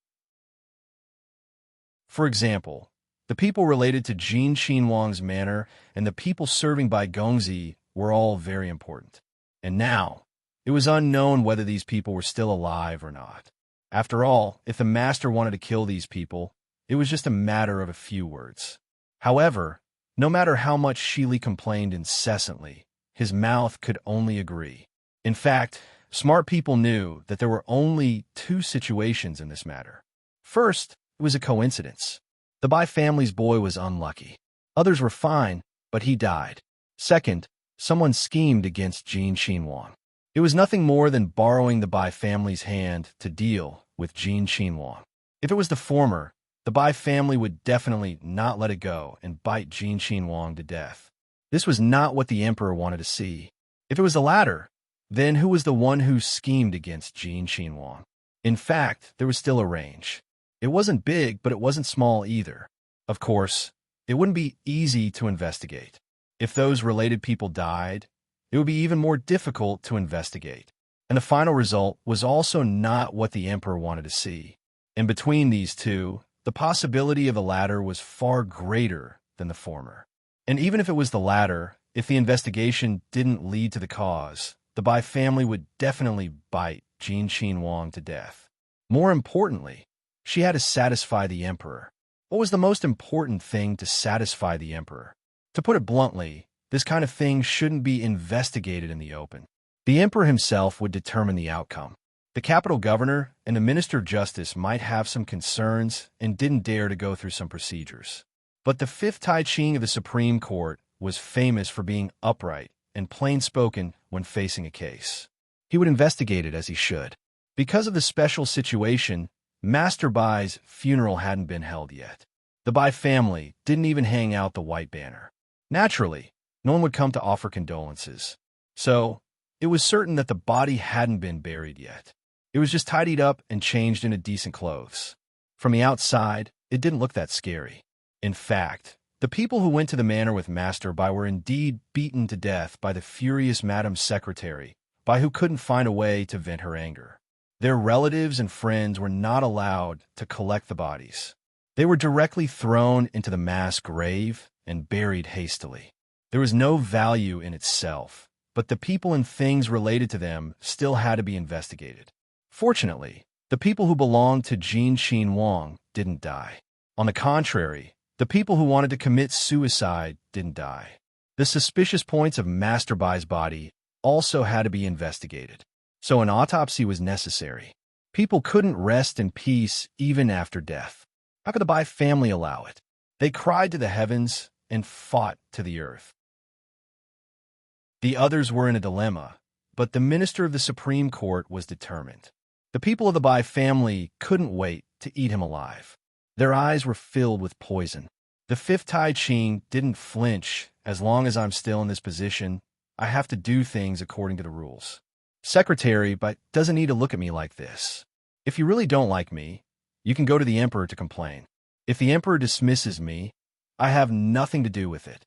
S1: For example, the people related to Jin Qinhuang's manor and the people serving by Gongzi were all very important. And now, it was unknown whether these people were still alive or not. After all, if the master wanted to kill these people, it was just a matter of a few words. However, no matter how much Shili complained incessantly, his mouth could only agree. In fact, smart people knew that there were only 2 situations in this matter. First, it was a coincidence. The Bai family's boy was unlucky. Others were fine, but he died. Second, someone schemed against Jin Qinhuang. It was nothing more than borrowing the Bai family's hand to deal with Jin Qinhuang. If it was the former, the Bai family would definitely not let it go and bite Jin Qinhuang to death. This was not what the emperor wanted to see. If it was the latter, then who was the one who schemed against Jin Qinhuang? In fact, there was still a range. It wasn't big, but it wasn't small either. Of course, it wouldn't be easy to investigate. If those related people died, it would be even more difficult to investigate. And the final result was also not what the emperor wanted to see. And between these two, the possibility of the latter was far greater than the former. And even if it was the latter, if the investigation didn't lead to the cause, the Bai family would definitely bite Jin Qinhuang to death. More importantly, she had to satisfy the emperor. What was the most important thing to satisfy the emperor? To put it bluntly, this kind of thing shouldn't be investigated in the open. The emperor himself would determine the outcome. The capital governor and the minister of justice might have some concerns and didn't dare to go through some procedures. But the 5th Tai Ching of the Supreme Court was famous for being upright and plain-spoken when facing a case. He would investigate it as he should. Because of the special situation, Master Bai's funeral hadn't been held yet. The Bai family didn't even hang out the white banner. Naturally, no one would come to offer condolences. So, it was certain that the body hadn't been buried yet. It was just tidied up and changed into decent clothes. From the outside, it didn't look that scary. In fact, the people who went to the manor with Master Bai were indeed beaten to death by the furious Madam Secretary, Bai who couldn't find a way to vent her anger. Their relatives and friends were not allowed to collect the bodies. They were directly thrown into the mass grave and buried hastily. There was no value in itself, but the people and things related to them still had to be investigated. Fortunately, the people who belonged to Jin Qinhuang didn't die. On the contrary, the people who wanted to commit suicide didn't die. The suspicious points of Master Bai's body also had to be investigated. So an autopsy was necessary. People couldn't rest in peace even after death. How could the Bai family allow it? They cried to the heavens and fought to the earth. The others were in a dilemma, but the minister of the Supreme Court was determined. The people of the Bai family couldn't wait to eat him alive. Their eyes were filled with poison. The 5th Tai Ching didn't flinch. As long as I'm still in this position, I have to do things according to the rules. Secretary, but doesn't need to look at me like this. If you really don't like me, you can go to the emperor to complain. If the emperor dismisses me, I have nothing to do with it.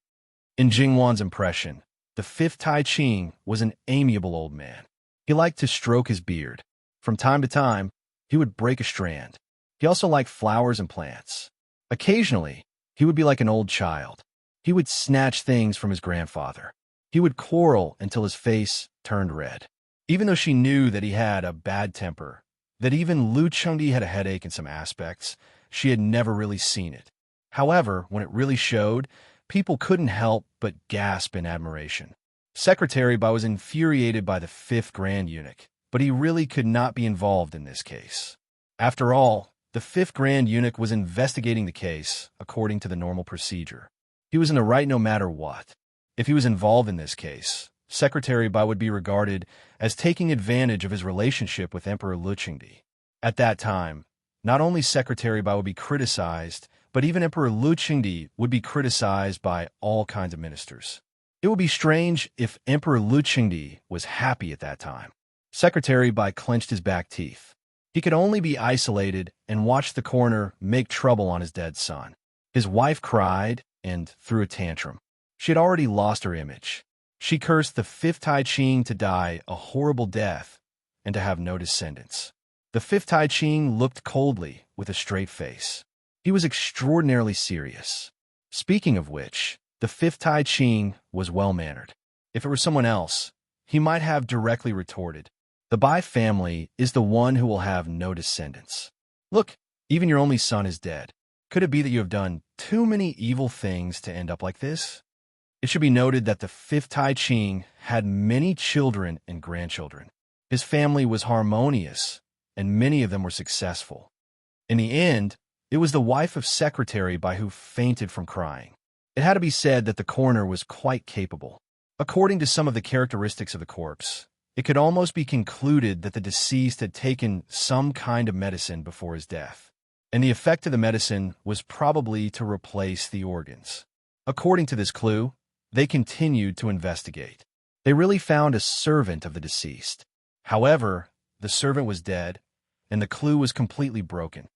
S1: In Jingwan's impression, the 5th Tai Ching was an amiable old man. He liked to stroke his beard. From time to time, he would break a strand. He also liked flowers and plants. Occasionally, he would be like an old child. He would snatch things from his grandfather. He would quarrel until his face turned red. Even though she knew that he had a bad temper, that even Lu Chengdi had a headache in some aspects, she had never really seen it. However, when it really showed, people couldn't help but gasp in admiration. Secretary Bai was infuriated by the 5th Grand Eunuch. but he really could not be involved in this case. After all, the fifth Grand Eunuch was investigating the case according to the normal procedure. He was in the right no matter what. If he was involved in this case, Secretary Bai would be regarded as taking advantage of his relationship with Emperor Luqingdi. At that time, not only Secretary Bai would be criticized, but even Emperor Luqingdi would be criticized by all kinds of ministers. It would be strange if Emperor Luqingdi was happy at that time. Secretary Bai clenched his back teeth. He could only be isolated and watch the coroner make trouble on his dead son. His wife cried and threw a tantrum. She had already lost her image. She cursed the fifth Tai Ching to die a horrible death and to have no descendants. The fifth Tai Ching looked coldly with a straight face. He was extraordinarily serious. Speaking of which, the fifth Tai Ching was well-mannered. If it were someone else, he might have directly retorted, "The Bai family is the one who will have no descendants. Look, even your only son is dead. Could it be that you have done too many evil things to end up like this?" It should be noted that the fifth Tai Ching had many children and grandchildren. His family was harmonious, and many of them were successful. In the end, it was the wife of Secretary Bai who fainted from crying. It had to be said that the coroner was quite capable. According to some of the characteristics of the corpse, it could almost be concluded that the deceased had taken some kind of medicine before his death, and the effect of the medicine was probably to replace the organs. According to this clue, they continued to investigate. They really found a servant of the deceased. However, the servant was dead, and the clue was completely broken.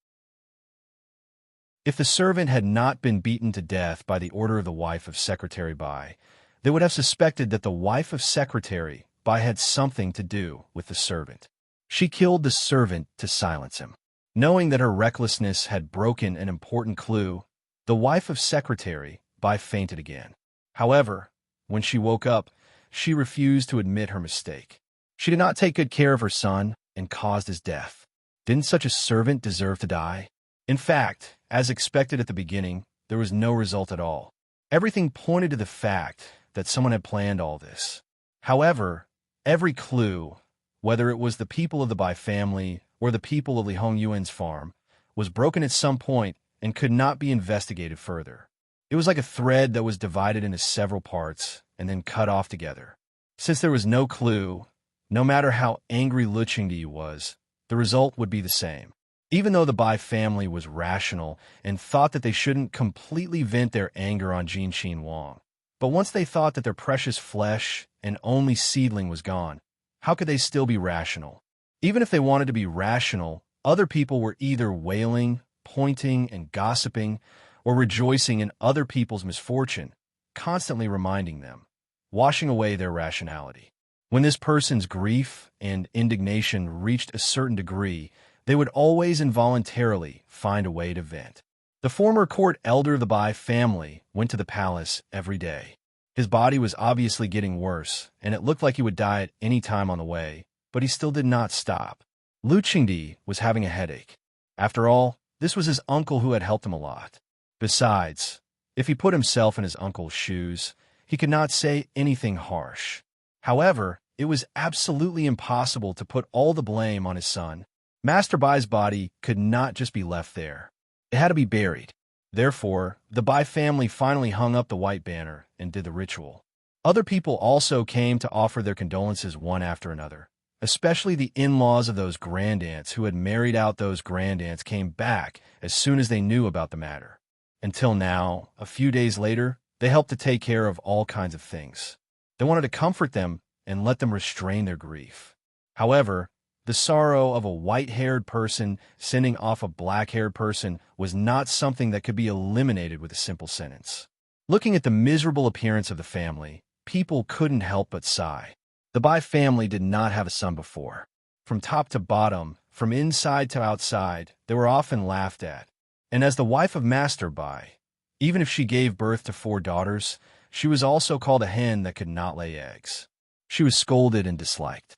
S1: If the servant had not been beaten to death by the order of the wife of Secretary Bai, they would have suspected that the wife of Secretary Bai had something to do with the servant. She killed the servant to silence him. Knowing that her recklessness had broken an important clue, the wife of Secretary Bai fainted again. However, when she woke up, she refused to admit her mistake. She did not take good care of her son and caused his death. Didn't such a servant deserve to die? In fact, as expected at the beginning, there was no result at all. Everything pointed to the fact that someone had planned all this. However, every clue, whether it was the people of the Bai family or the people of Li Hongyuan's farm, was broken at some point and could not be investigated further. It was like a thread that was divided into several parts and then cut off together. Since there was no clue, no matter how angry Luqingdi was, the result would be the same. Even though the Bai family was rational and thought that they shouldn't completely vent their anger on Jin Qin Wang, but once they thought that their precious flesh and only seedling was gone, how could they still be rational? Even if they wanted to be rational, other people were either wailing, pointing, and gossiping, or rejoicing in other people's misfortune, constantly reminding them, washing away their rationality. When this person's grief and indignation reached a certain degree, they would always involuntarily find a way to vent. The former court elder of the Bai family went to the palace every day. His body was obviously getting worse, and it looked like he would die at any time on the way, but he still did not stop. Luqingdi was having a headache. After all, this was his uncle who had helped him a lot. Besides, if he put himself in his uncle's shoes, he could not say anything harsh. However, it was absolutely impossible to put all the blame on his son. Master Bai's body could not just be left there. It had to be buried. Therefore, the Bai family finally hung up the white banner and did the ritual. Other people also came to offer their condolences one after another. Especially the in-laws of those grandaunts who had married out those grandaunts came back as soon as they knew about the matter. Until now, a few days later, they helped to take care of all kinds of things. They wanted to comfort them and let them restrain their grief. However, the sorrow of a white-haired person sending off a black-haired person was not something that could be eliminated with a simple sentence. Looking at the miserable appearance of the family, people couldn't help but sigh. The Bai family did not have a son before. From top to bottom, from inside to outside, they were often laughed at. And as the wife of Master Bai, even if she gave birth to 4 daughters, she was also called a hen that could not lay eggs. She was scolded and disliked.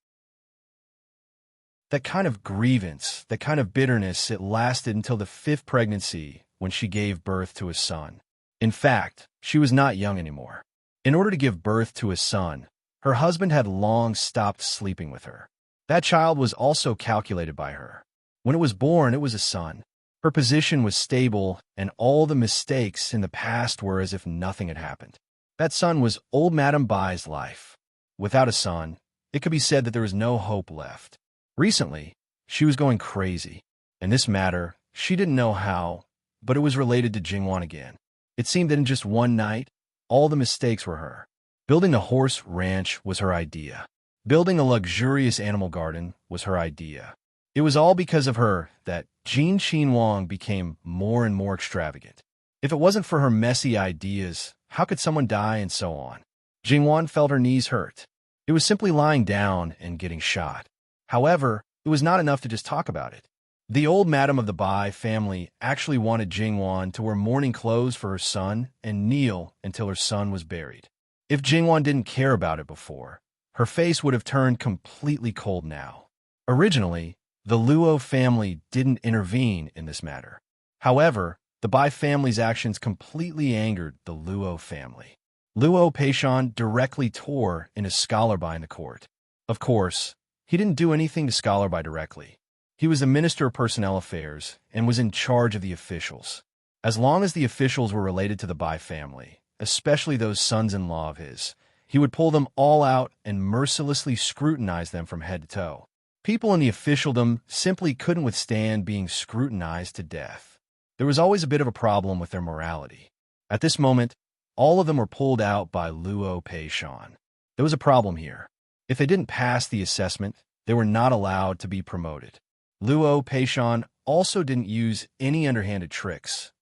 S1: That kind of grievance, that kind of bitterness, it lasted until the 5th pregnancy when she gave birth to a son. In fact, she was not young anymore. In order to give birth to a son, her husband had long stopped sleeping with her. That child was also calculated by her. When it was born, it was a son. Her position was stable, and all the mistakes in the past were as if nothing had happened. That son was old Madame Bai's life. Without a son, it could be said that there was no hope left. Recently, she was going crazy. In this matter, she didn't know how, but it was related to Jingwan again. It seemed that in just one night, all the mistakes were her. Building a horse ranch was her idea. Building a luxurious animal garden was her idea. It was all because of her that Jin Qinhuang became more and more extravagant. If it wasn't for her messy ideas, how could someone die and so on? Jingwan felt her knees hurt. It was simply lying down and getting shot. However, it was not enough to just talk about it. The old madam of the Bai family actually wanted Jingwan to wear mourning clothes for her son and kneel until her son was buried. If Jingwan didn't care about it before, her face would have turned completely cold now. Originally, the Luo family didn't intervene in this matter. However, the Bai family's actions completely angered the Luo family. Luo Peishan directly tore into Scholar Bai in the court. Of course, he didn't do anything to Scholar Bai directly. He was the Minister of Personnel Affairs and was in charge of the officials. As long as the officials were related to the Bai family, especially those sons-in-law of his, he would pull them all out and mercilessly scrutinize them from head to toe. People in the officialdom simply couldn't withstand being scrutinized to death. There was always a bit of a problem with their morality. At this moment, all of them were pulled out by Luo Peishan. There was a problem here. If they didn't pass the assessment, they were not allowed to be promoted. Luo Peishan also didn't use any underhanded tricks.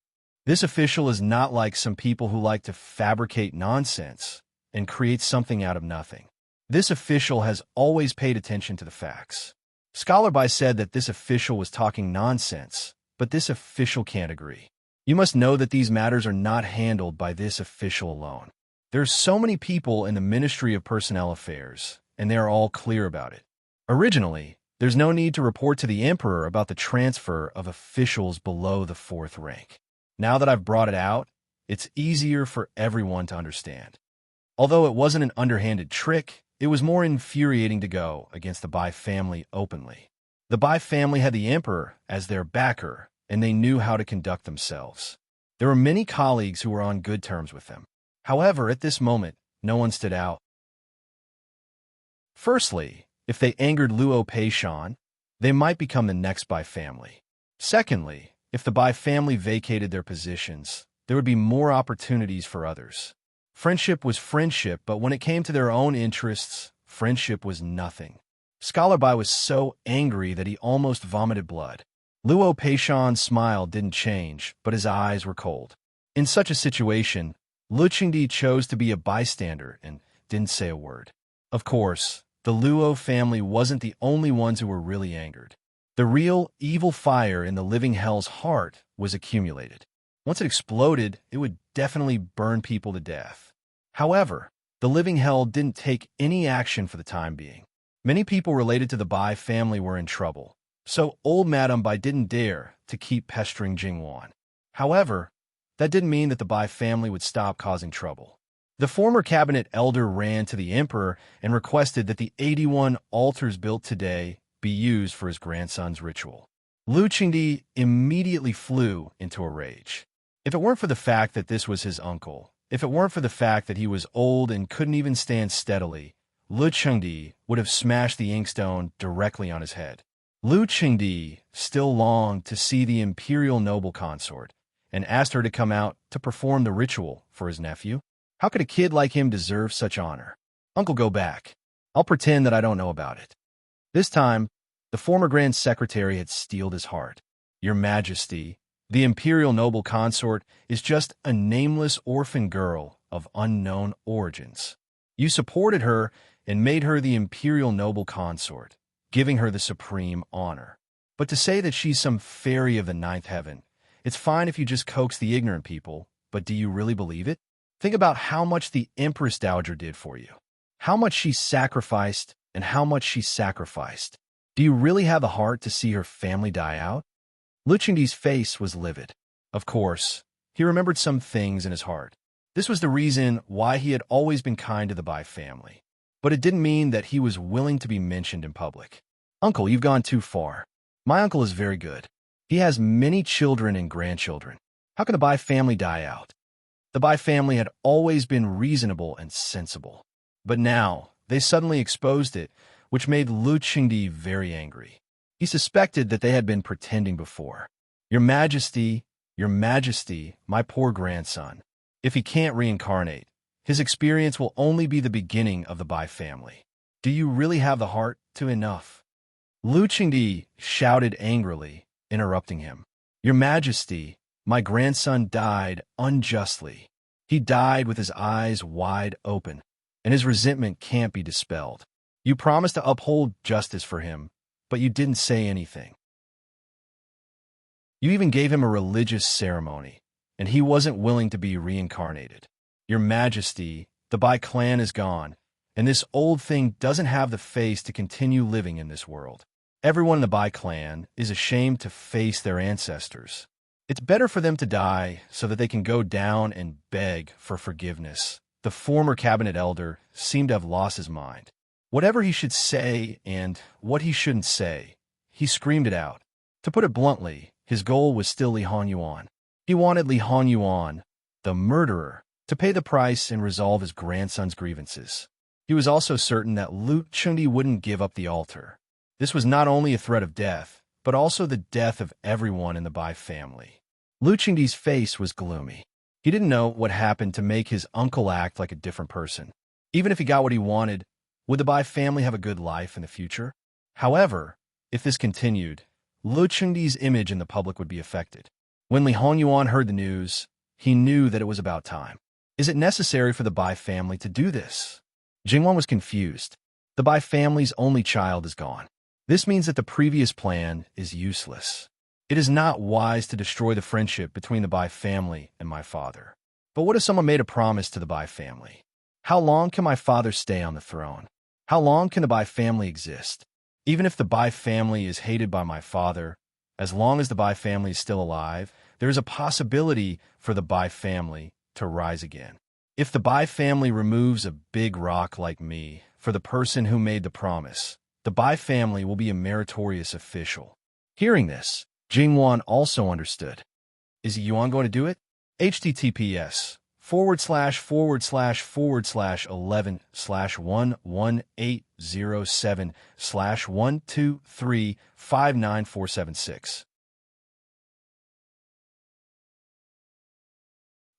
S1: This official is not like some people who like to fabricate nonsense and create something out of nothing. This official has always paid attention to the facts. Scholar Bai said that this official was talking nonsense, but this official can't agree. You must know that these matters are not handled by this official alone. There's so many people in the Ministry of Personnel Affairs, and they are all clear about it. Originally, there's no need to report to the emperor about the transfer of officials below the 4th rank. Now that I've brought it out, it's easier for everyone to understand. Although it wasn't an underhanded trick, it was more infuriating to go against the Bai family openly. The Bai family had the emperor as their backer, and they knew how to conduct themselves. There were many colleagues who were on good terms with them. However, at this moment, no one stood out. Firstly, if they angered Luo Peishan, they might become the next Bai family. Secondly, if the Bai family vacated their positions, there would be more opportunities for others. Friendship was friendship, but when it came to their own interests, friendship was nothing. Scholar Bai was so angry that he almost vomited blood. Luo Peishan's smile didn't change, but his eyes were cold. In such a situation, Lu Qingdi chose to be a bystander and didn't say a word. Of course, the Luo family wasn't the only ones who were really angered. The real evil fire in the living hell's heart was accumulated. Once it exploded, it would definitely burn people to death. However, the living hell didn't take any action for the time being. Many people related to the Bai family were in trouble, so old Madame Bai didn't dare to keep pestering Jingwan. However, that didn't mean that the Bai family would stop causing trouble. The former cabinet elder ran to the emperor and requested that the 81 altars built today be used for his grandson's ritual. Lu Qingdi immediately flew into a rage. If it weren't for the fact that this was his uncle, if it weren't for the fact that he was old and couldn't even stand steadily, Lu Qingdi would have smashed the inkstone directly on his head. Lu Qingdi still longed to see the imperial noble consort and asked her to come out to perform the ritual for his nephew. How could a kid like him deserve such honor? Uncle, go back. I'll pretend that I don't know about it. This time, the former Grand Secretary had steeled his heart. Your Majesty, the imperial noble consort is just a nameless orphan girl of unknown origins. You supported her and made her the imperial noble consort, giving her the supreme honor. But to say that she's some fairy of the 9th heaven, it's fine if you just coax the ignorant people, but do you really believe it? Think about how much the Empress Dowager did for you. How much she sacrificed and how much she sacrificed. Do you really have the heart to see her family die out? Lu Qingdi's face was livid. Of course, he remembered some things in his heart. This was the reason why he had always been kind to the Bai family. But it didn't mean that he was willing to be mentioned in public. Uncle, you've gone too far. My uncle is very good. He has many children and grandchildren. How can the Bai family die out? The Bai family had always been reasonable and sensible. But now, they suddenly exposed it, which made Lu Qingdi very angry. He suspected that they had been pretending before. Your Majesty, my poor grandson. If he can't reincarnate, his experience will only be the beginning of the Bai family. Do you really have the heart to enough? Lu Qingdi shouted angrily, interrupting him. Your Majesty, my grandson died unjustly. He died with his eyes wide open, and his resentment can't be dispelled. You promised to uphold justice for him, but you didn't say anything. You even gave him a religious ceremony, and he wasn't willing to be reincarnated. Your Majesty, the Bai clan is gone, and this old thing doesn't have the face to continue living in this world. Everyone in the Bai clan is ashamed to face their ancestors. It's better for them to die so that they can go down and beg for forgiveness. The former cabinet elder seemed to have lost his mind. Whatever he should say and what he shouldn't say, he screamed it out. To put it bluntly, his goal was still Li Hanyuan. He wanted Li Hanyuan, the murderer, to pay the price and resolve his grandson's grievances. He was also certain that Lu Qingdi wouldn't give up the altar. This was not only a threat of death, but also the death of everyone in the Bai family. Lu Qingdi's face was gloomy. He didn't know what happened to make his uncle act like a different person. Even if he got what he wanted, would the Bai family have a good life in the future? However, if this continued, Lu Qingdi's image in the public would be affected. When Li Hanyuan heard the news, he knew that it was about time. Is it necessary for the Bai family to do this? Jingwan was confused. The Bai family's only child is gone. This means that the previous plan is useless. It is not wise to destroy the friendship between the Bai family and my father. But what if someone made a promise to the Bai family? How long can my father stay on the throne? How long can the Bai family exist? Even if the Bai family is hated by my father, as long as the Bai family is still alive, there is a possibility for the Bai family to rise again. If the Bai family removes a big rock like me for the person who made the promise, the Bai family will be a meritorious official. Hearing this, Jingwan also understood. Is Yuan going to do it? https:///11/11807/1235946.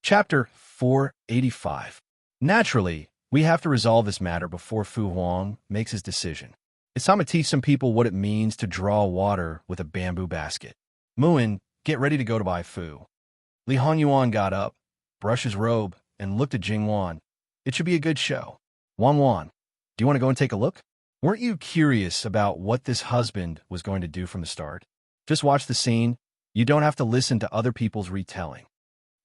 S1: Chapter 485. Naturally, we have to resolve this matter before Fu Huang makes his decision. It's time to teach some people what it means to draw water with a bamboo basket. Muin, get ready to go to Bai Fu. Li Hanyuan got up, brushed his robe, and looked at Jingwan. It should be a good show. Wan, do you want to go and take a look? Weren't you curious about what this husband was going to do from the start? Just watch the scene. You don't have to listen to other people's retelling.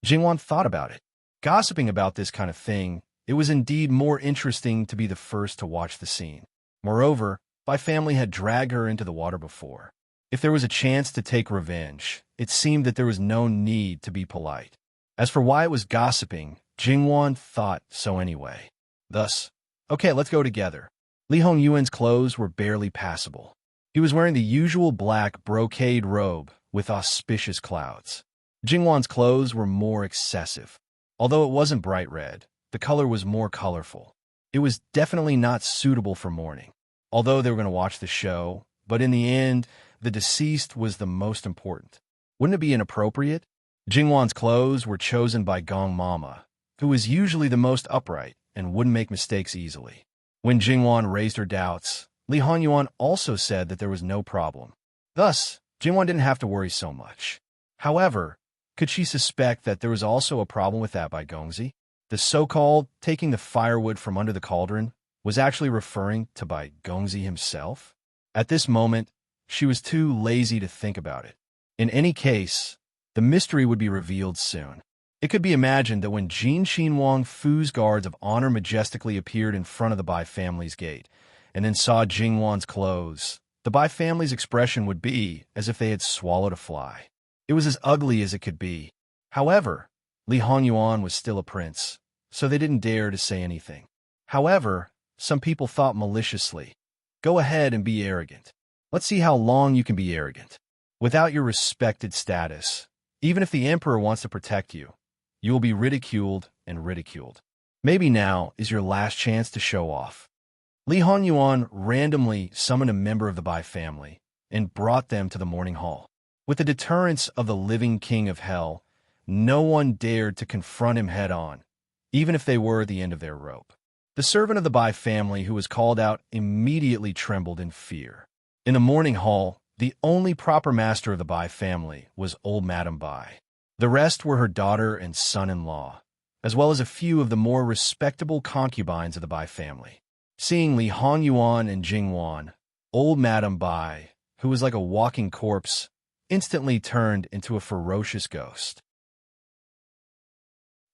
S1: Jingwan thought about it. Gossiping about this kind of thing, it was indeed more interesting to be the first to watch the scene. Moreover, Bai family had dragged her into the water before. If there was a chance to take revenge, it seemed that there was no need to be polite. As for why it was gossiping, Jingwan thought so anyway. Thus, okay, let's go together. Li Hongyuan's clothes were barely passable. He was wearing the usual black brocade robe with auspicious clouds. Jingwan's clothes were more excessive. Although it wasn't bright red, the color was more colorful. It was definitely not suitable for mourning. Although they were going to watch the show, but in the end, the deceased was the most important. Wouldn't it be inappropriate? Jingwan's clothes were chosen by Gong Mama, who was usually the most upright and wouldn't make mistakes easily. When Jingwan raised her doubts, Li Hanyuan also said that there was no problem. Thus, Jingwan didn't have to worry so much. However, could she suspect that there was also a problem with that by Gongzi? The so-called taking the firewood from under the cauldron was actually referring to Bai Gongzi himself? At this moment, she was too lazy to think about it. In any case, the mystery would be revealed soon. It could be imagined that when Jin Xinwang Fu's guards of honor majestically appeared in front of the Bai family's gate, and then saw Jingwan's clothes, the Bai family's expression would be as if they had swallowed a fly. It was as ugly as it could be. However, Li Hanyuan was still a prince, so they didn't dare to say anything. However, some people thought maliciously, go ahead and be arrogant. Let's see how long you can be arrogant. Without your respected status, even if the emperor wants to protect you, you will be ridiculed and ridiculed. Maybe now is your last chance to show off. Li Honyuan randomly summoned a member of the Bai family and brought them to the morning hall. With the deterrence of the living king of hell, no one dared to confront him head-on, even if they were at the end of their rope. The servant of the Bai family who was called out immediately trembled in fear. In the morning hall, the only proper master of the Bai family was old Madame Bai. The rest were her daughter and son-in-law, as well as a few of the more respectable concubines of the Bai family. Seeing Li Honyuan and Jingwan, old Madame Bai, who was like a walking corpse, instantly turned into a ferocious ghost.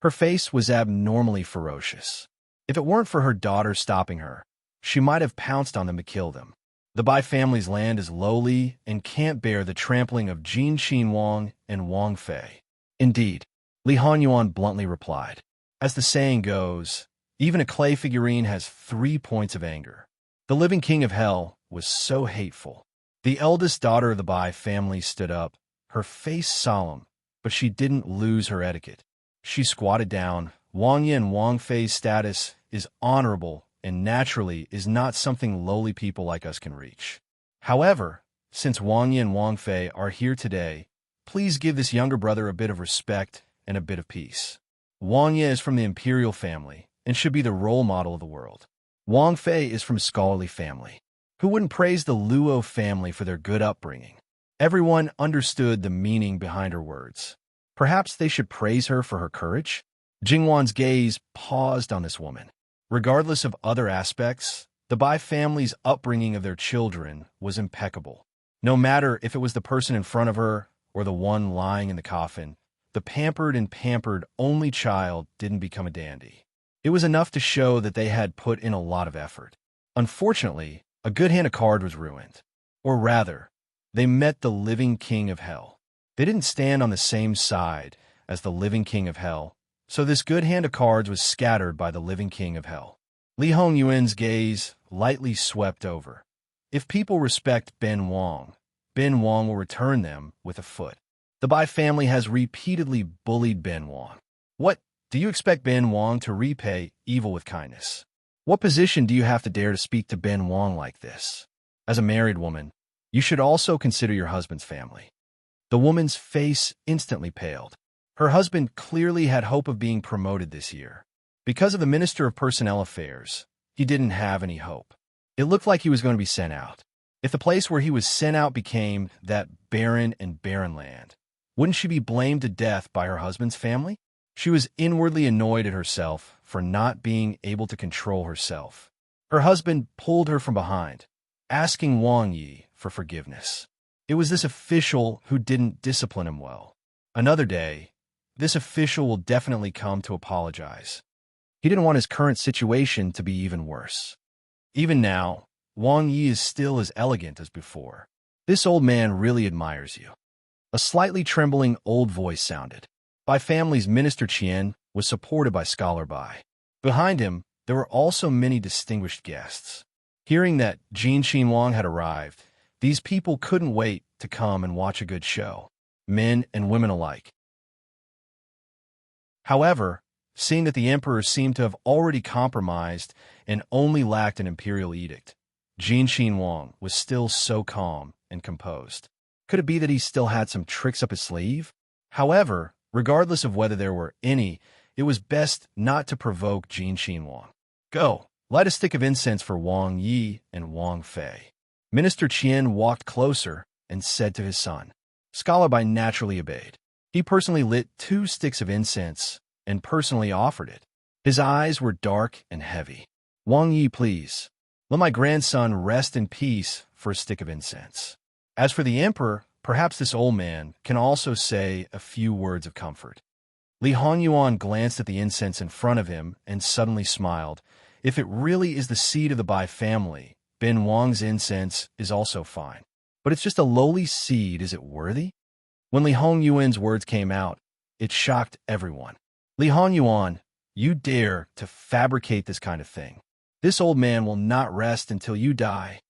S1: Her face was abnormally ferocious. If it weren't for her daughter stopping her, she might have pounced on them to kill them. The Bai family's land is lowly and can't bear the trampling of Jin Xinwang and Wang Fei. Indeed, Li Honyuan bluntly replied. As the saying goes, even a clay figurine has 3 points of anger. The living king of hell was so hateful. The eldest daughter of the Bai family stood up, her face solemn, but she didn't lose her etiquette. She squatted down. Wang Yi and Wang Fei's status is honorable and naturally is not something lowly people like us can reach. However, since Wang Yi and Wang Fei are here today, please give this younger brother a bit of respect and a bit of peace. Wang Yi is from the imperial family and should be the role model of the world. Wang Fei is from a scholarly family. Who wouldn't praise the Luo family for their good upbringing? Everyone understood the meaning behind her words. Perhaps they should praise her for her courage? Jingwan's gaze paused on this woman. Regardless of other aspects, the Bai family's upbringing of their children was impeccable. No matter if it was the person in front of her or the one lying in the coffin, the pampered and pampered only child didn't become a dandy. It was enough to show that they had put in a lot of effort. Unfortunately, a good hand of cards was ruined. Or rather, they met the living king of hell. They didn't stand on the same side as the living king of hell, so this good hand of cards was scattered by the living king of hell. Li Hongyuan's gaze lightly swept over. If people respect Ben Wang will return them with a foot. The Bai family has repeatedly bullied Ben Wang. What, do you expect Ben Wang to repay evil with kindness? What position do you have to dare to speak to Ben Wang like this? As a married woman, you should also consider your husband's family. The woman's face instantly paled. Her husband clearly had hope of being promoted this year. Because of the Minister of Personnel Affairs, he didn't have any hope. It looked like he was going to be sent out. If the place where he was sent out became that barren and barren land, wouldn't she be blamed to death by her husband's family? She was inwardly annoyed at herself for not being able to control herself. Her husband pulled her from behind, asking Wang Yi for forgiveness. It was this official who didn't discipline him well. Another day, this official will definitely come to apologize. He didn't want his current situation to be even worse. Even now, Wang Yi is still as elegant as before. This old man really admires you. A slightly trembling old voice sounded. Bai family's Minister Qian was supported by Scholar Bai. Behind him, there were also many distinguished guests. Hearing that Jin Xinwang had arrived, these people couldn't wait to come and watch a good show, men and women alike. However, seeing that the emperor seemed to have already compromised and only lacked an imperial edict, Jin Xinwang was still so calm and composed. Could it be that he still had some tricks up his sleeve? However, regardless of whether there were any, it was best not to provoke Jin Xinwang. Go, light a stick of incense for Wang Yi and Wang Fei. Minister Qian walked closer and said to his son. Scholar Bai naturally obeyed. He personally lit 2 sticks of incense and personally offered it. His eyes were dark and heavy. Wang Yi, please, let my grandson rest in peace for a stick of incense. As for the emperor, perhaps this old man can also say a few words of comfort. Li Honyuan glanced at the incense in front of him and suddenly smiled. If it really is the seed of the Bai family, Ben Wang's incense is also fine. But it's just a lowly seed, is it worthy? When Li Hongyuan's words came out, it shocked everyone. Li Honyuan, you dare to fabricate this kind of thing. This old man will not rest until you die.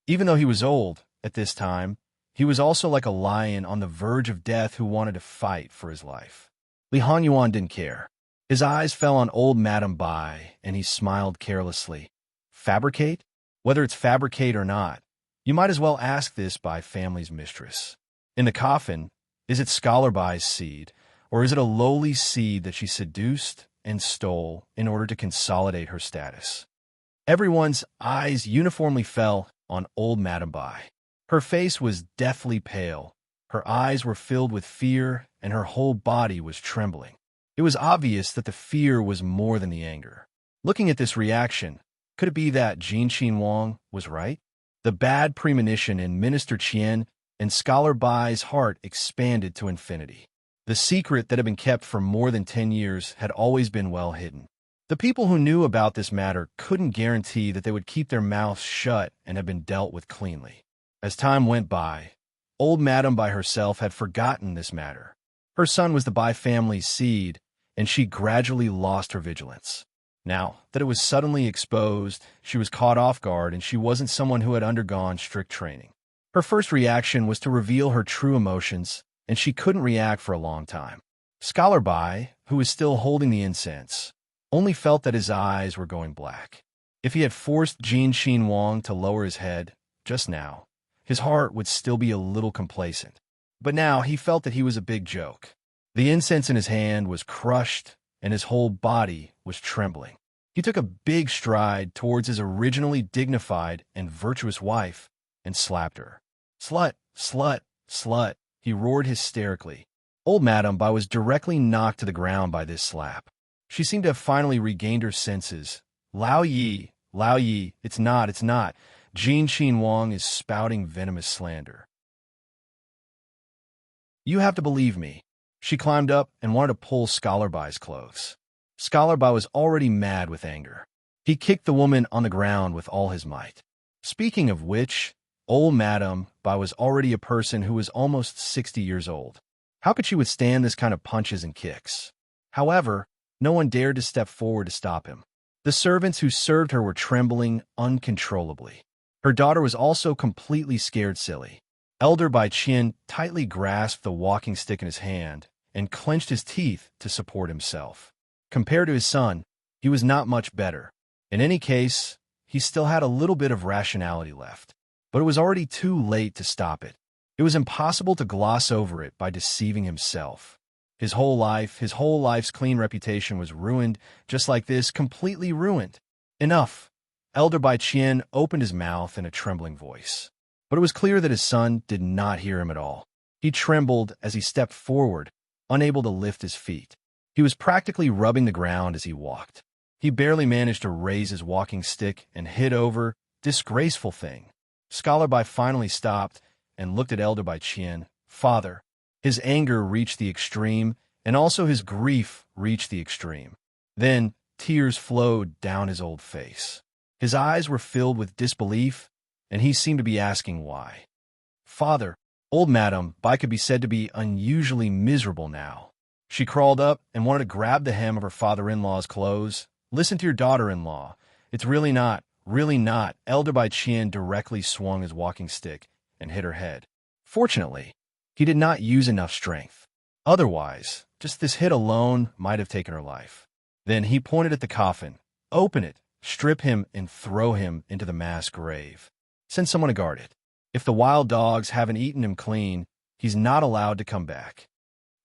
S1: Even though he was old, At this time, he was also like a lion on the verge of death who wanted to fight for his life. Li Hanyuan didn't care. His eyes fell on old Madame Bai, and he smiled carelessly. Fabricate? Whether it's fabricate or not, you might as well ask this Bai family's mistress. In the coffin, is it Scholar Bai's seed, or is it a lowly seed that she seduced and stole in order to consolidate her status? Everyone's eyes uniformly fell on old Madame Bai. Her face was deathly pale, her eyes were filled with fear, and her whole body was trembling. It was obvious that the fear was more than the anger. Looking at this reaction, could it be that Jin Qin Wang was right? The bad premonition in Minister Qian and Scholar Bai's heart expanded to infinity. The secret that had been kept for more than 10 years had always been well hidden. The people who knew about this matter couldn't guarantee that they would keep their mouths shut and have been dealt with cleanly. As time went by, old Madame Bai herself had forgotten this matter. Her son was the Bai family's seed, and she gradually lost her vigilance. Now that it was suddenly exposed, she was caught off guard, and she wasn't someone who had undergone strict training. Her first reaction was to reveal her true emotions, and she couldn't react for a long time. Scholar Bai, who was still holding the incense, only felt that his eyes were going black. If he had forced Jin Qin Wang to lower his head, just now, his heart would still be a little complacent. But now he felt that he was a big joke. The incense in his hand was crushed, and his whole body was trembling. He took a big stride towards his originally dignified and virtuous wife and slapped her. "Slut, slut, slut," he roared hysterically. Old Madame Bai was directly knocked to the ground by this slap. She seemed to have finally regained her senses. Lao Yi, it's not. Jin Qin Wang is spouting venomous slander. You have to believe me. She climbed up and wanted to pull Scholar Bai's clothes. Scholar Bai was already mad with anger. He kicked the woman on the ground with all his might. Speaking of which, old Madame Bai was already a person who was almost 60 years old. How could she withstand this kind of punches and kicks? However, no one dared to step forward to stop him. The servants who served her were trembling uncontrollably. Her daughter was also completely scared silly. Elder Bai Qian tightly grasped the walking stick in his hand and clenched his teeth to support himself. Compared to his son, he was not much better. In any case, he still had a little bit of rationality left. But it was already too late to stop it. It was impossible to gloss over it by deceiving himself. His whole life's clean reputation was ruined, just like this, completely ruined. Enough. Elder Bai Qian opened his mouth in a trembling voice. But it was clear that his son did not hear him at all. He trembled as he stepped forward, unable to lift his feet. He was practically rubbing the ground as he walked. He barely managed to raise his walking stick and hit over, "Disgraceful thing." Scholar Bai finally stopped and looked at Elder Bai Qian. "Father." His anger reached the extreme, and also his grief reached the extreme. Then tears flowed down his old face. His eyes were filled with disbelief, and he seemed to be asking why. "Father." Old Madame Bai could be said to be unusually miserable now. She crawled up and wanted to grab the hem of her father-in-law's clothes. "Listen to your daughter-in-law. It's really not. Elder Bai Qian directly swung his walking stick and hit her head. Fortunately, he did not use enough strength. Otherwise, just this hit alone might have taken her life. Then he pointed at the coffin. "Open it, strip him, and throw him into the mass grave. Send someone to guard it. If the wild dogs haven't eaten him clean, he's not allowed to come back."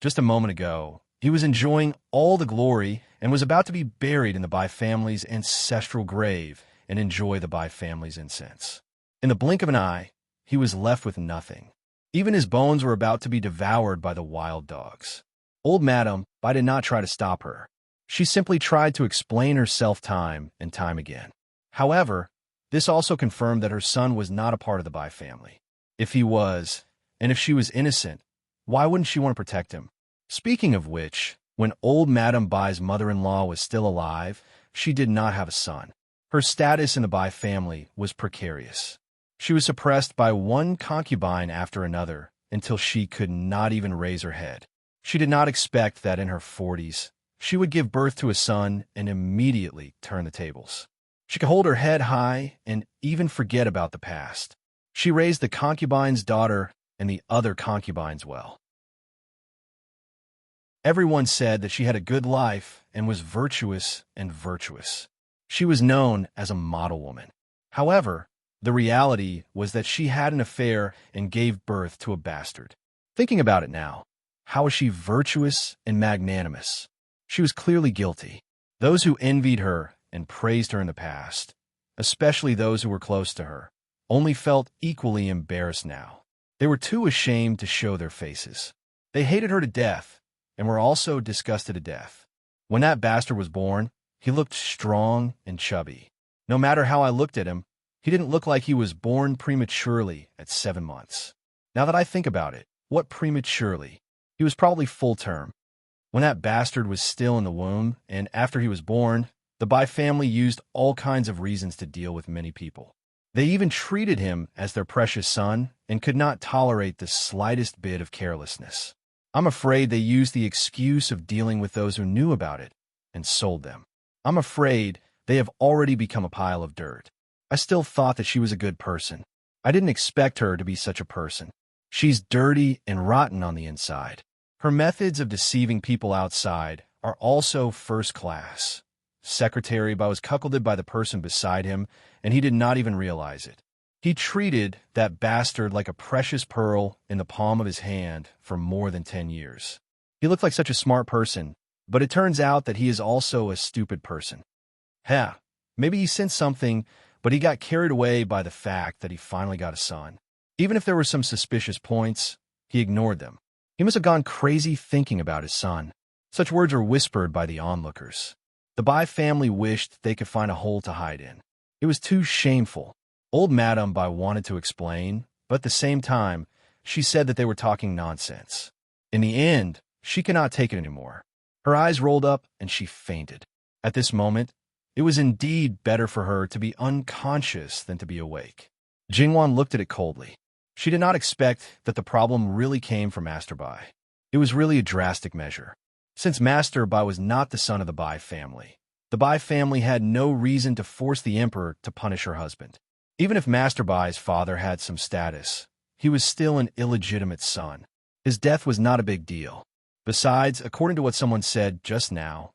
S1: Just a moment ago, he was enjoying all the glory and was about to be buried in the Bai family's ancestral grave and enjoy the Bai family's incense. In the blink of an eye, he was left with nothing. Even his bones were about to be devoured by the wild dogs. Old Madame Bai did not try to stop her. She simply tried to explain herself time and time again. However, this also confirmed that her son was not a part of the Bai family. If he was, and if she was innocent, why wouldn't she want to protect him? Speaking of which, when old Madame Bai's mother-in-law was still alive, she did not have a son. Her status in the Bai family was precarious. She was suppressed by one concubine after another until she could not even raise her head. She did not expect that in her 40s, she would give birth to a son and immediately turn the tables. She could hold her head high and even forget about the past. She raised the concubine's daughter and the other concubines well. Everyone said that she had a good life and was virtuous and virtuous. She was known as a model woman. However, the reality was that she had an affair and gave birth to a bastard. Thinking about it now, how was she virtuous and magnanimous? She was clearly guilty. Those who envied her and praised her in the past, especially those who were close to her, only felt equally embarrassed now. They were too ashamed to show their faces. They hated her to death and were also disgusted to death. When that bastard was born, he looked strong and chubby. No matter how I looked at him, he didn't look like he was born prematurely at 7 months. Now that I think about it, what prematurely? He was probably full term. When that bastard was still in the womb, and after he was born, the Bai family used all kinds of reasons to deal with many people. They even treated him as their precious son and could not tolerate the slightest bit of carelessness. I'm afraid they used the excuse of dealing with those who knew about it and sold them. I'm afraid they have already become a pile of dirt. I still thought that she was a good person. I didn't expect her to be such a person. She's dirty and rotten on the inside. Her methods of deceiving people outside are also first class. Secretary Ba was cuckolded by the person beside him, and he did not even realize it. He treated that bastard like a precious pearl in the palm of his hand for more than 10 years. He looked like such a smart person, but it turns out that he is also a stupid person. Maybe he sensed something, but he got carried away by the fact that he finally got a son. Even if there were some suspicious points, he ignored them. He must have gone crazy thinking about his son. Such words were whispered by the onlookers. The Bai family wished they could find a hole to hide in. It was too shameful. Old Madame Bai wanted to explain, but at the same time, she said that they were talking nonsense. In the end, she could not take it anymore. Her eyes rolled up and she fainted. At this moment, it was indeed better for her to be unconscious than to be awake. Jingwan looked at it coldly. She did not expect that the problem really came from Master Bai. It was really a drastic measure. Since Master Bai was not the son of the Bai family, the Bai family had no reason to force the emperor to punish her husband. Even if Master Bai's father had some status, he was still an illegitimate son. His death was not a big deal. Besides, according to what someone said just now,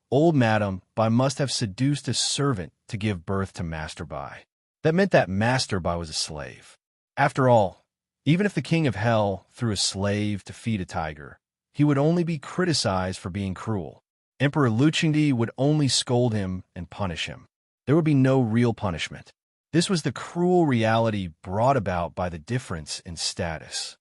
S1: old Madame Bai must have seduced a servant to give birth to Master Bai. That meant that Master Bai was a slave. After all, even if the king of hell threw a slave to feed a tiger, he would only be criticized for being cruel. Emperor Luchengdi would only scold him and punish him. There would be no real punishment. This was the cruel reality brought about by the difference in status.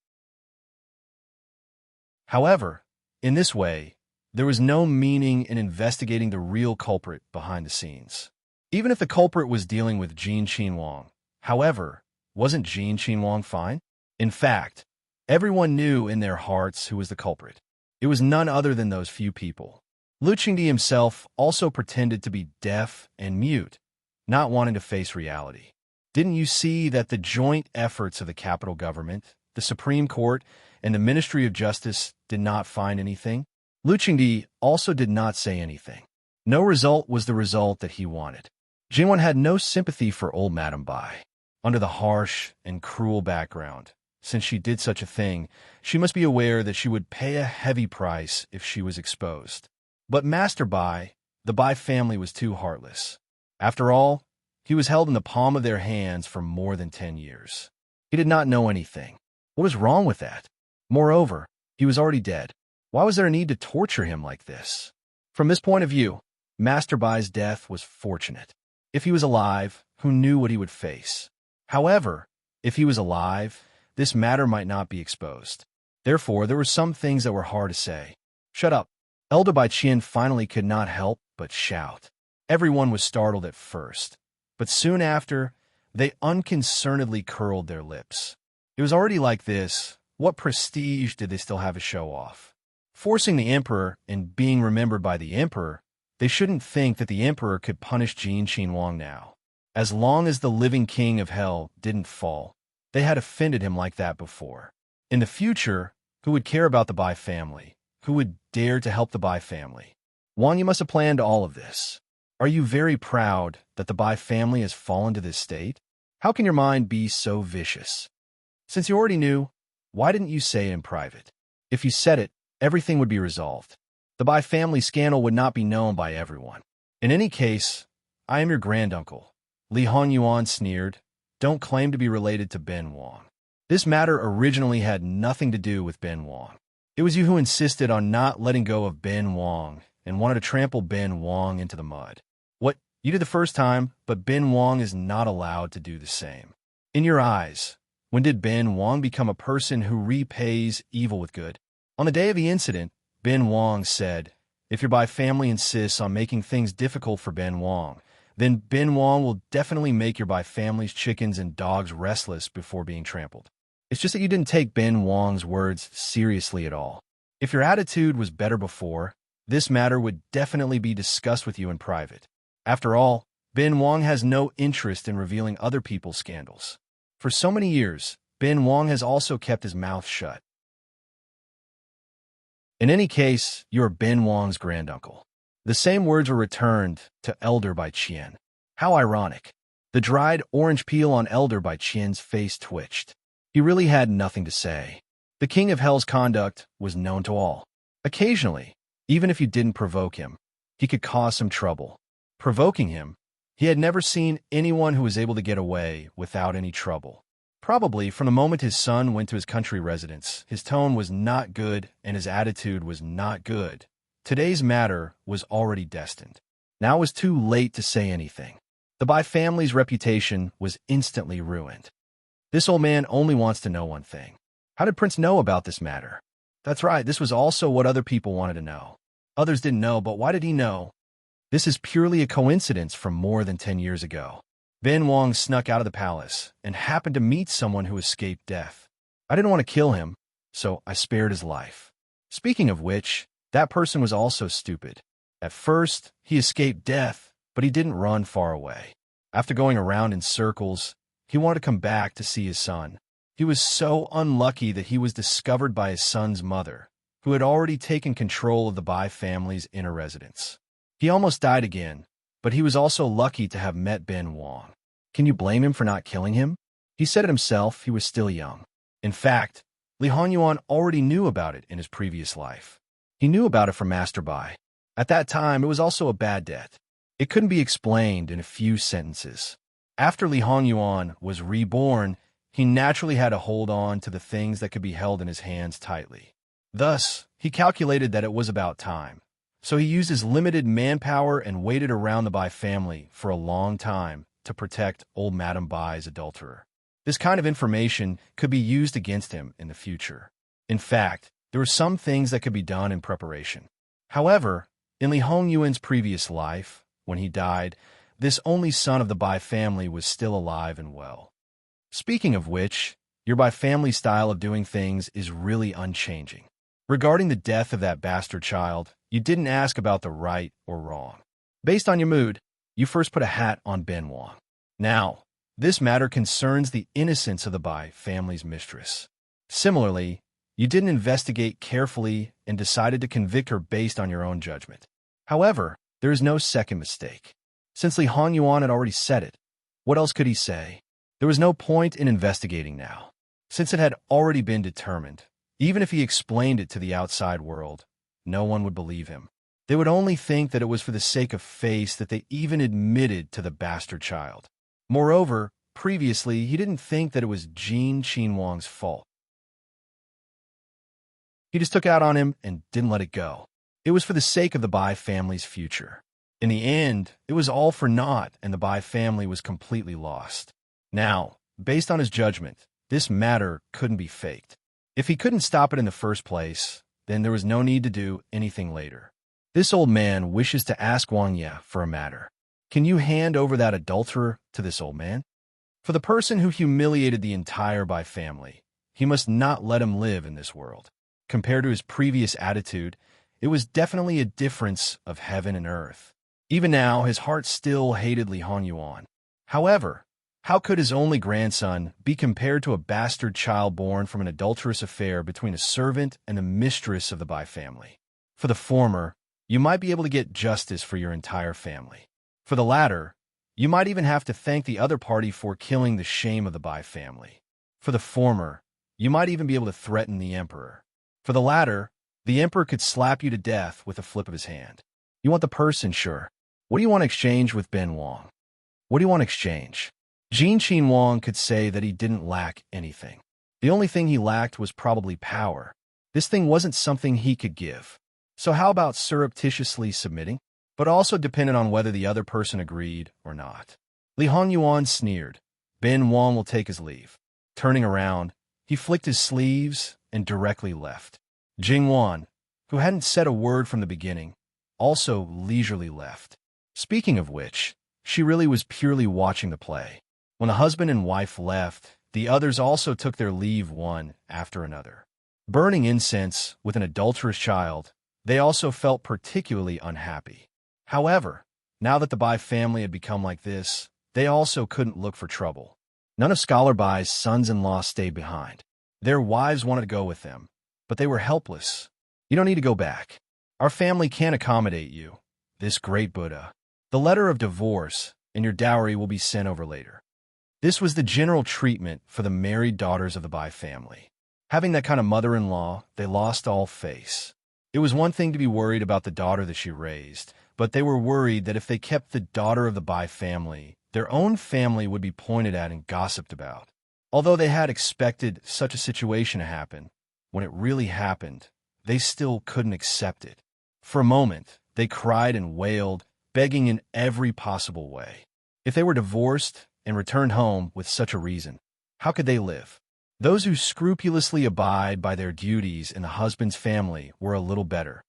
S1: However, in this way, there was no meaning in investigating the real culprit behind the scenes. Even if the culprit was dealing with Jin Qinhuang, however, wasn't Jin Qinhuang fine? In fact, everyone knew in their hearts who was the culprit. It was none other than those few people. Luchengdi himself also pretended to be deaf and mute, not wanting to face reality. Didn't you see that the joint efforts of the capital government, the Supreme Court, and the Ministry of Justice did not find anything? Luchengdi also did not say anything. No result was the result that he wanted. Jingwan had no sympathy for old Madame Bai. Under the harsh and cruel background, since she did such a thing, she must be aware that she would pay a heavy price if she was exposed. But Master Bai, the Bai family was too heartless. After all, he was held in the palm of their hands for more than 10 years. He did not know anything. What was wrong with that? Moreover, he was already dead. Why was there a need to torture him like this? From this point of view, Master Bai's death was fortunate. If he was alive, who knew what he would face? However, if he was alive, this matter might not be exposed. Therefore, there were some things that were hard to say. Shut up. Elder Bai Qian finally could not help but shout. Everyone was startled at first, but soon after, they unconcernedly curled their lips. It was already like this. What prestige did they still have to show off? Forcing the emperor and being remembered by the emperor, they shouldn't think that the emperor could punish Jin Qinhuang now. As long as the living king of hell didn't fall, they had offended him like that before. In the future, who would care about the Bai family? Who would dare to help the Bai family? Wang, you must have planned all of this. Are you very proud that the Bai family has fallen to this state? How can your mind be so vicious? Since you already knew, why didn't you say it in private? If you said it, everything would be resolved. The Bai family scandal would not be known by everyone. In any case, I am your granduncle. Li Hongyuan sneered. Don't claim to be related to Ben Wang. This matter originally had nothing to do with Ben Wang. It was you who insisted on not letting go of Ben Wang and wanted to trample Ben Wang into the mud. What you did the first time, but Ben Wang is not allowed to do the same. In your eyes, when did Ben Wang become a person who repays evil with good? On the day of the incident, Ben Wang said, if your Bai family insists on making things difficult for Ben Wang, then Ben Wang will definitely make your Bai family's chickens and dogs restless before being trampled. It's just that you didn't take Ben Wang's words seriously at all. If your attitude was better before, this matter would definitely be discussed with you in private. After all, Ben Wang has no interest in revealing other people's scandals. For so many years, Ben Wang has also kept his mouth shut. In any case, you are Ben Wang's granduncle. The same words were returned to Elder Bai Qian. How ironic. The dried orange peel on Elder Bai Qian's face twitched. He really had nothing to say. The King of Hell's conduct was known to all. Occasionally, even if you didn't provoke him, he could cause some trouble. Provoking him, he had never seen anyone who was able to get away without any trouble. Probably from the moment his son went to his country residence, his tone was not good and his attitude was not good. Today's matter was already destined. Now it was too late to say anything. The Bai family's reputation was instantly ruined. This old man only wants to know one thing. How did Prince know about this matter? That's right, this was also what other people wanted to know. Others didn't know, but why did he know? This is purely a coincidence from more than 10 years ago. Ben Wang snuck out of the palace and happened to meet someone who escaped death. I didn't want to kill him, so I spared his life. Speaking of which, that person was also stupid. At first, he escaped death, but he didn't run far away. After going around in circles, he wanted to come back to see his son. He was so unlucky that he was discovered by his son's mother, who had already taken control of the Bai family's inner residence. He almost died again, but he was also lucky to have met Ben Wang. Can you blame him for not killing him? He said it himself, he was still young. In fact, Li Hongyuan already knew about it in his previous life. He knew about it from Master Bai. At that time, it was also a bad debt. It couldn't be explained in a few sentences. After Li Hongyuan was reborn, he naturally had to hold on to the things that could be held in his hands tightly. Thus, he calculated that it was about time. So he used his limited manpower and waited around the Bai family for a long time to protect old Madame Bai's adulterer. This kind of information could be used against him in the future. In fact, there were some things that could be done in preparation. However, in Li Hongyuan's previous life, when he died, this only son of the Bai family was still alive and well. Speaking of which, your Bai family style of doing things is really unchanging. Regarding the death of that bastard child, you didn't ask about the right or wrong. Based on your mood, you first put a hat on Ben Wang. Now, this matter concerns the innocence of the Bai family's mistress. Similarly, you didn't investigate carefully and decided to convict her based on your own judgment. However, there is no second mistake. Since Li Hongyuan had already said it, what else could he say? There was no point in investigating now. Since it had already been determined, even if he explained it to the outside world, no one would believe him. They would only think that it was for the sake of face that they even admitted to the bastard child. Moreover, previously, he didn't think that it was Jin Qinhuang's fault. He just took out on him and didn't let it go. It was for the sake of the Bai family's future. In the end, it was all for naught and the Bai family was completely lost. Now, based on his judgment, this matter couldn't be faked. If he couldn't stop it in the first place, then there was no need to do anything later. This old man wishes to ask Wang Ye for a matter. Can you hand over that adulterer to this old man? For the person who humiliated the entire Bai family, he must not let him live in this world. Compared to his previous attitude, it was definitely a difference of heaven and earth. Even now, his heart still hated Li Hongyuan. However, how could his only grandson be compared to a bastard child born from an adulterous affair between a servant and the mistress of the Bai family? For the former, you might be able to get justice for your entire family. For the latter, You might even have to thank the other party for killing the shame of the Bai family. For the former, you might even be able to threaten the emperor. For the latter, the emperor could slap you to death with a flip of his hand. You want the person, sure. What do you want to exchange with Ben Wang? What do you want to exchange? Jin Qin Wang could say that he didn't lack anything. The only thing he lacked was probably power. This thing wasn't something he could give. So how about surreptitiously submitting? But also depended on whether the other person agreed or not. Li Hongyuan sneered. Ben Wang will take his leave. Turning around, he flicked his sleeves and directly left. Jing Wan, who hadn't said a word from the beginning, also leisurely left. Speaking of which, she really was purely watching the play. When the husband and wife left, the others also took their leave one after another. Burning incense with an adulterous child, they also felt particularly unhappy. However, now that the Bai family had become like this, they also couldn't look for trouble. None of Scholar Bai's sons-in-law stayed behind. Their wives wanted to go with them, but they were helpless. You don't need to go back. Our family can't accommodate you, this great Buddha. The letter of divorce and your dowry will be sent over later. This was the general treatment for the married daughters of the Bai family. Having that kind of mother-in-law, they lost all face. It was one thing to be worried about the daughter that she raised, but they were worried that if they kept the daughter of the Bai family, their own family would be pointed at and gossiped about. Although they had expected such a situation to happen, when it really happened, they still couldn't accept it. For a moment, they cried and wailed, begging in every possible way. If they were divorced and returned home with such a reason, how could they live? Those who scrupulously abide by their duties in the husband's family were a little better.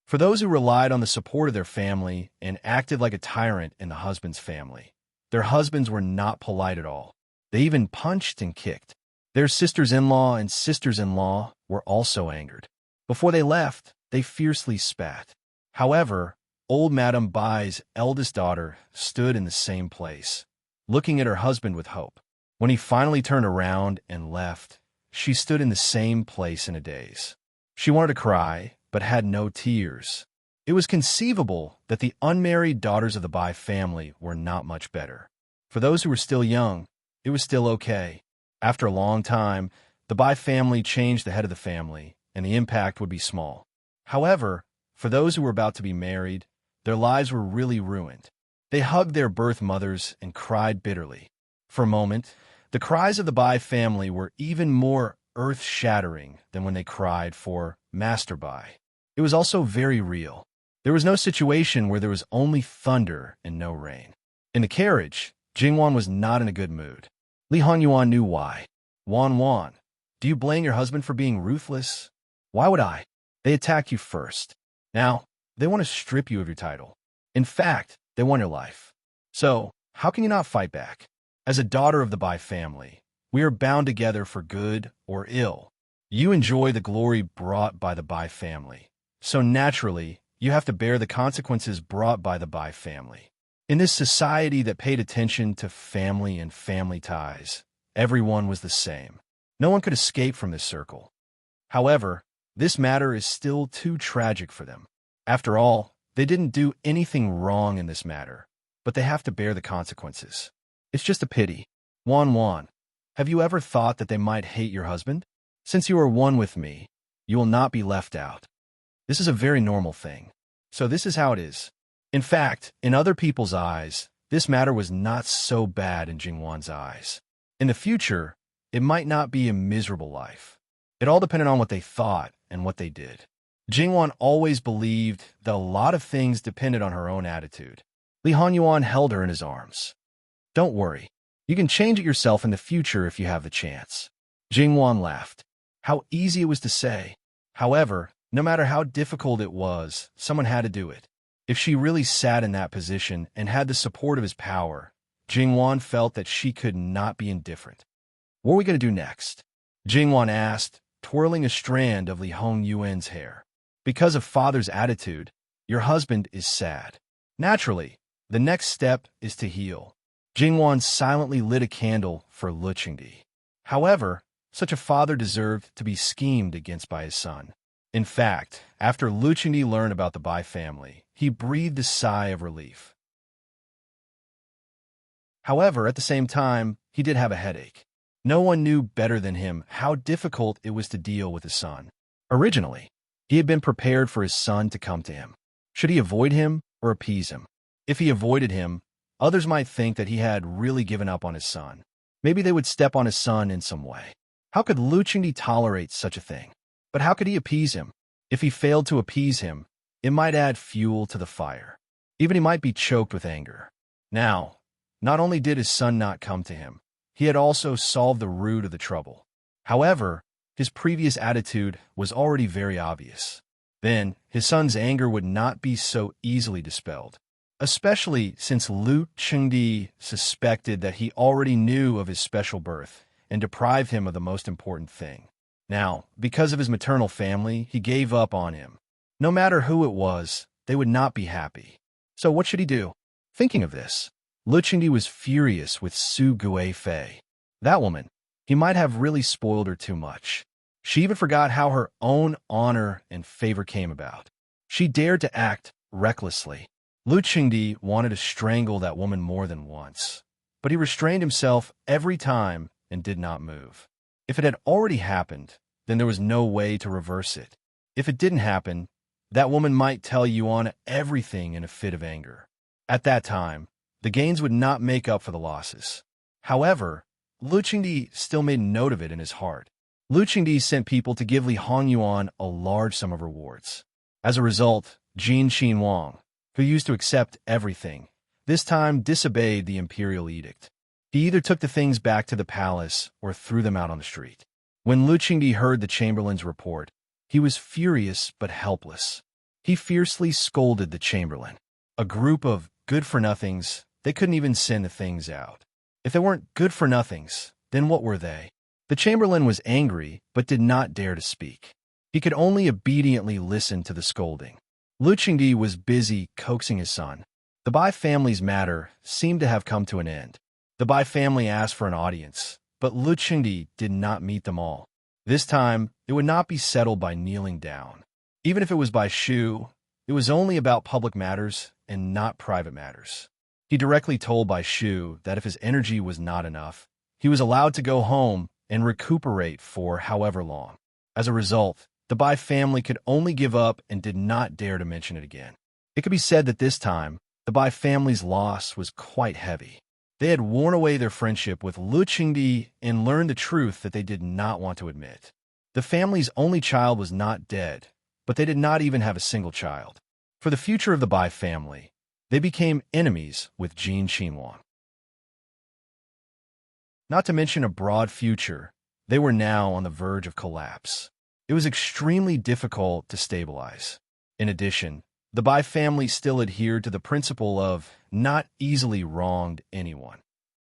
S1: For those who relied on the support of their family and acted like a tyrant in the husband's family, their husbands were not polite at all. They even punched and kicked. Their sisters-in-law and sisters-in-law were also angered. Before they left, they fiercely spat. However, old Madame Bai's eldest daughter stood in the same place, looking at her husband with hope. When he finally turned around and left, she stood in the same place in a daze. She wanted to cry, but had no tears. It was conceivable that the unmarried daughters of the Bai family were not much better. For those who were still young, it was still okay. After a long time, the Bai family changed the head of the family, and the impact would be small. However, for those who were about to be married, their lives were really ruined. They hugged their birth mothers and cried bitterly. For a moment, the cries of the Bai family were even more earth-shattering than when they cried for Master Bai. It was also very real. There was no situation where there was only thunder and no rain. In the carriage, Jingwan was not in a good mood. Li Hanyuan knew why. Wan, do you blame your husband for being ruthless? Why would I? They attacked you first. Now, they want to strip you of your title. In fact, they want your life. So, how can you not fight back? As a daughter of the Bai family, we are bound together for good or ill. You enjoy the glory brought by the Bai family. So naturally, you have to bear the consequences brought by the Bai family. In this society that paid attention to family and family ties, everyone was the same. No one could escape from this circle. However, this matter is still too tragic for them. After all, they didn't do anything wrong in this matter, but they have to bear the consequences. It's just a pity. Wan, have you ever thought that they might hate your husband? Since you are one with me, you will not be left out. This is a very normal thing. So this is how it is. In fact, in other people's eyes, this matter was not so bad in Jingwan's eyes. In the future, it might not be a miserable life. It all depended on what they thought and what they did. Jingwan always believed that a lot of things depended on her own attitude. Li Hanyuan held her in his arms. Don't worry. You can change it yourself in the future if you have the chance. Jingwan laughed. How easy it was to say. However, no matter how difficult it was, someone had to do it. If she really sat in that position and had the support of his power, Jingwan felt that she could not be indifferent. What are we going to do next? Jingwan asked, twirling a strand of Li Hongyuan's hair. Because of father's attitude, your husband is sad. Naturally, the next step is to heal. Jingwan silently lit a candle for Lu Qingdi. However, such a father deserved to be schemed against by his son. In fact, after Lu Qingdi learned about the Bai family, he breathed a sigh of relief. However, at the same time, he did have a headache. No one knew better than him how difficult it was to deal with his son. Originally, he had been prepared for his son to come to him. Should he avoid him or appease him? If he avoided him, others might think that he had really given up on his son. Maybe they would step on his son in some way. How could Lu Qingdi tolerate such a thing? But how could he appease him? If he failed to appease him, it might add fuel to the fire. Even he might be choked with anger. Now, not only did his son not come to him, he had also solved the root of the trouble. However, his previous attitude was already very obvious. Then, his son's anger would not be so easily dispelled, especially since Lu Qingdi suspected that he already knew of his special birth and deprived him of the most important thing. Now, because of his maternal family, he gave up on him. No matter who it was, they would not be happy. So what should he do? Thinking of this, Lu Qingdi was furious with Su Guifei. That woman, he might have really spoiled her too much. She even forgot how her own honor and favor came about. She dared to act recklessly. Lu Qingdi wanted to strangle that woman more than once, but he restrained himself every time and did not move. If it had already happened, then there was no way to reverse it. If it didn't happen, that woman might tell Yuan everything in a fit of anger. At that time, the gains would not make up for the losses. However, Lu Qingdi still made note of it in his heart. Lu Qingdi sent people to give Li Hongyuan a large sum of rewards. As a result, Jin Xinwang, who used to accept everything, this time disobeyed the imperial edict. He either took the things back to the palace or threw them out on the street. When Lu Qingdi heard the chamberlain's report, he was furious but helpless. He fiercely scolded the chamberlain. A group of good-for-nothings, they couldn't even send the things out. If they weren't good-for-nothings, then what were they? The chamberlain was angry but did not dare to speak. He could only obediently listen to the scolding. Lu Qingdi was busy coaxing his son. The Bai family's matter seemed to have come to an end. The Bai family asked for an audience, but Lu Qingdi did not meet them all. This time, it would not be settled by kneeling down. Even if it was by Shu, it was only about public matters and not private matters. He directly told Bai Shu that if his energy was not enough, he was allowed to go home and recuperate for however long. As a result, the Bai family could only give up and did not dare to mention it again. It could be said that this time, the Bai family's loss was quite heavy. They had worn away their friendship with Lu Qingdi and learned the truth that they did not want to admit. The family's only child was not dead, but they did not even have a single child. For the future of the Bai family, they became enemies with Jin Xinwang. Not to mention a broad future, they were now on the verge of collapse. It was extremely difficult to stabilize. In addition, the Bai family still adhered to the principle of not easily wronged anyone.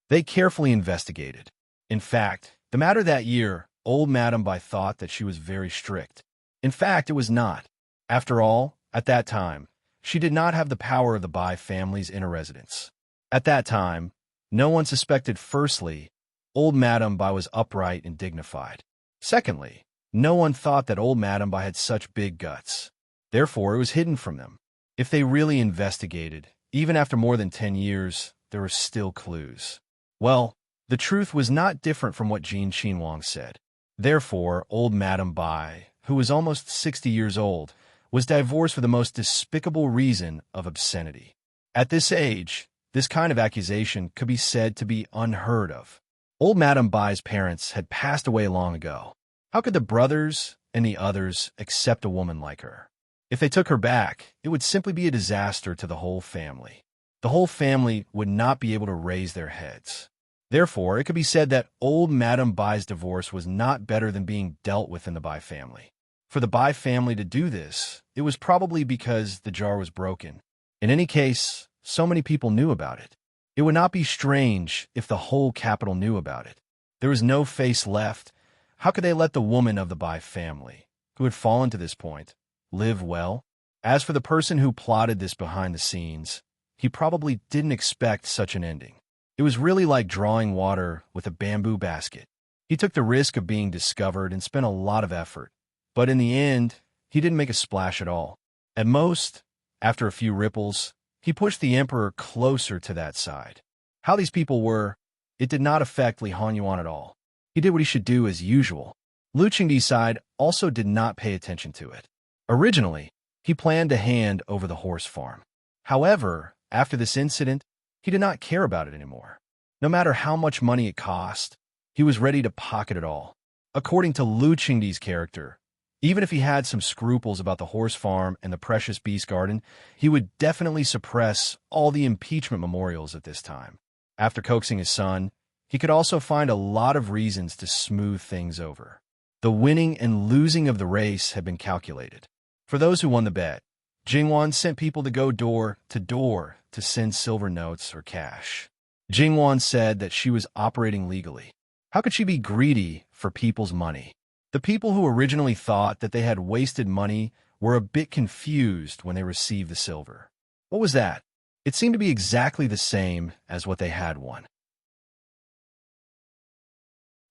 S1: They carefully investigated. In fact, the matter that year, old Madame Bai thought that she was very strict. In fact, it was not. After all, at that time, she did not have the power of the Bai family's inner residence. At that time, no one suspected firstly, old Madame Bai was upright and dignified. Secondly, no one thought that old Madame Bai had such big guts. Therefore, it was hidden from them. If they really investigated, even after more than 10 years, there were still clues. Well, the truth was not different from what Jin Xinwang said. Therefore, old Madame Bai, who was almost 60 years old, was divorced for the most despicable reason of obscenity. At this age, this kind of accusation could be said to be unheard of. Old Madame Bai's parents had passed away long ago. How could the brothers and the others accept a woman like her? If they took her back, it would simply be a disaster to the whole family. The whole family would not be able to raise their heads. Therefore, it could be said that old Madame Bai's divorce was not better than being dealt with in the Bai family. For the Bai family to do this, it was probably because the jar was broken. In any case, so many people knew about it. It would not be strange if the whole capital knew about it. There was no face left. How could they let the woman of the Bai family, who had fallen to this point, live well? As for the person who plotted this behind the scenes, he probably didn't expect such an ending. It was really like drawing water with a bamboo basket. He took the risk of being discovered and spent a lot of effort. But in the end, he didn't make a splash at all. At most, after a few ripples, he pushed the emperor closer to that side. How these people were, it did not affect Li Hanyuan at all. He did what he should do as usual. Lu Qingdi's side also did not pay attention to it. Originally, he planned to hand over the horse farm. However, after this incident, he did not care about it anymore. No matter how much money it cost, he was ready to pocket it all. According to Lu Qingdi's character, even if he had some scruples about the horse farm and the precious beast garden, he would definitely suppress all the impeachment memorials at this time. After coaxing his son, he could also find a lot of reasons to smooth things over. The winning and losing of the race had been calculated. For those who won the bet, Jingwan sent people to go door to send silver notes or cash. Jingwan said that she was operating legally. How could she be greedy for people's money? The people who originally thought that they had wasted money were a bit confused when they received the silver. What was that? It seemed to be exactly the same as what they had won.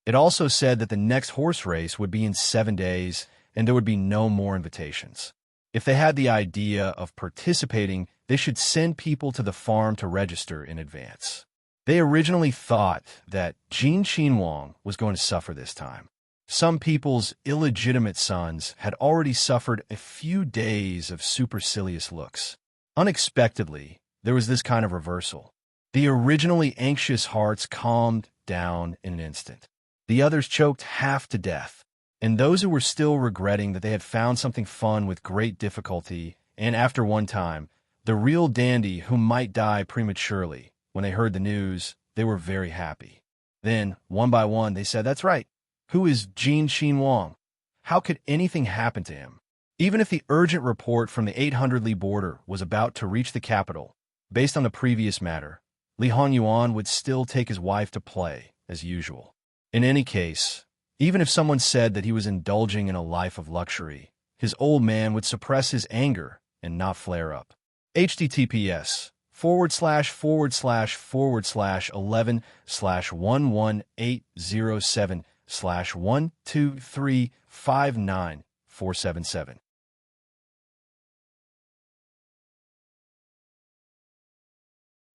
S1: It also said that the next horse race would be in 7 days and there would be no more invitations. If they had the idea of participating, they should send people to the farm to register in advance. They originally thought that Jin Qinhuang was going to suffer this time. Some people's illegitimate sons had already suffered a few days of supercilious looks. Unexpectedly, there was this kind of reversal. The originally anxious hearts calmed down in an instant. The others choked half to death, and those who were still regretting that they had found something fun with great difficulty, and after one time, the real dandy who might die prematurely, when they heard the news, they were very happy. Then, one by one, they said, "That's right. Who is Jin Qinhuang? How could anything happen to him?" Even if the urgent report from the 800 Li border was about to reach the capital, based on the previous matter, Li Hanyuan would still take his wife to play, as usual. In any case, even if someone said that he was indulging in a life of luxury, his old man would suppress his anger and not flare up. https://11/11/12807/123594777.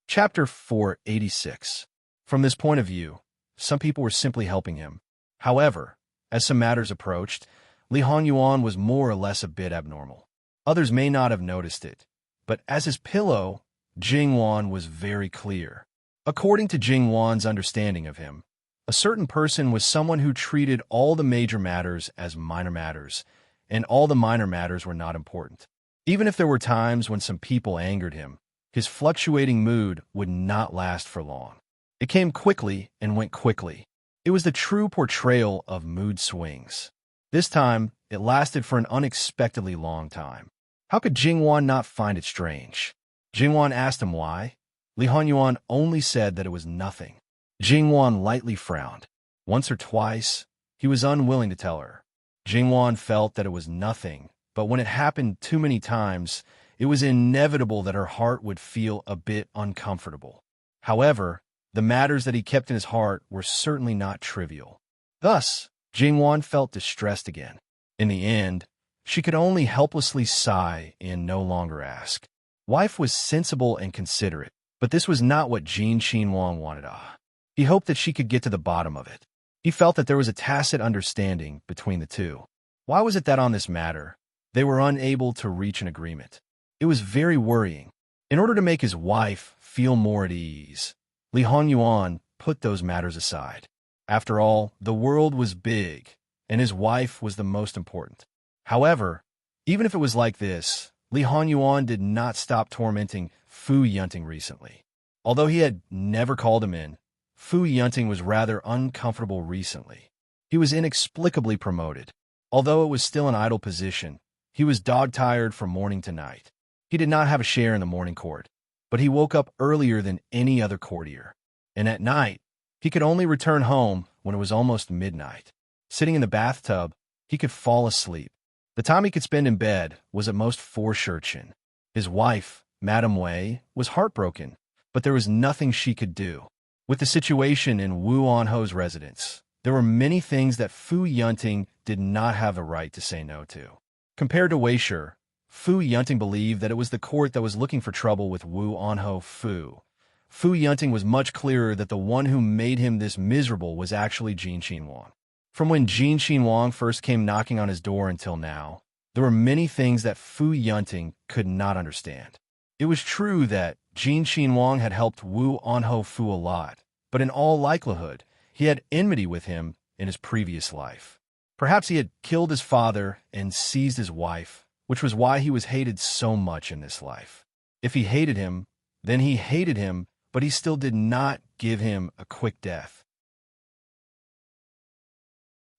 S1: Chapter 486. From this point of view, some people were simply helping him. However, as some matters approached, Li Hanyuan was more or less a bit abnormal. Others may not have noticed it, but as his pillow, Jingwan was very clear. According to Jingwan's understanding of him, a certain person was someone who treated all the major matters as minor matters, and all the minor matters were not important. Even if there were times when some people angered him, his fluctuating mood would not last for long. It came quickly and went quickly. It was the true portrayal of mood swings. This time, it lasted for an unexpectedly long time. How could Jingwan not find it strange? Jingwan asked him why. Li Hanyuan only said that it was nothing. Jingwan lightly frowned. Once or twice, he was unwilling to tell her. Jingwan felt that it was nothing, but when it happened too many times, it was inevitable that her heart would feel a bit uncomfortable. However, the matters that he kept in his heart were certainly not trivial. Thus, Jingwan felt distressed again. In the end, she could only helplessly sigh and no longer ask. Wife was sensible and considerate, but this was not what Jin Qinhuang wanted. He hoped that she could get to the bottom of it. He felt that there was a tacit understanding between the two. Why was it that on this matter, they were unable to reach an agreement? It was very worrying. In order to make his wife feel more at ease, Li Hanyuan put those matters aside. After all, the world was big, and his wife was the most important. However, even if it was like this, Li Hanyuan did not stop tormenting Fu Yunting recently. Although he had never called him in, Fu Yunting was rather uncomfortable recently. He was inexplicably promoted. Although it was still an idle position, he was dog-tired from morning to night. He did not have a share in the morning court, but he woke up earlier than any other courtier. And at night, he could only return home when it was almost midnight. Sitting in the bathtub, he could fall asleep. The time he could spend in bed was at most 4 shurchen. His wife, Madame Wei, was heartbroken, but there was nothing she could do. With the situation in Wu Anho's residence, there were many things that Fu Yunting did not have a right to say no to. Compared to Wei Shi, Fu Yunting believed that it was the court that was looking for trouble with Wu Anho. Fu Fu Yunting was much clearer that the one who made him this miserable was actually Jin Xinhuang. From when Jin Xinhuang first came knocking on his door until now, there were many things that Fu Yunting could not understand. It was true that Jin Xinhuang had helped Wu Anho Fu a lot, but in all likelihood, he had enmity with him in his previous life. Perhaps he had killed his father and seized his wife, which was why he was hated so much in this life. If he hated him, then he hated him, but he still did not give him a quick death.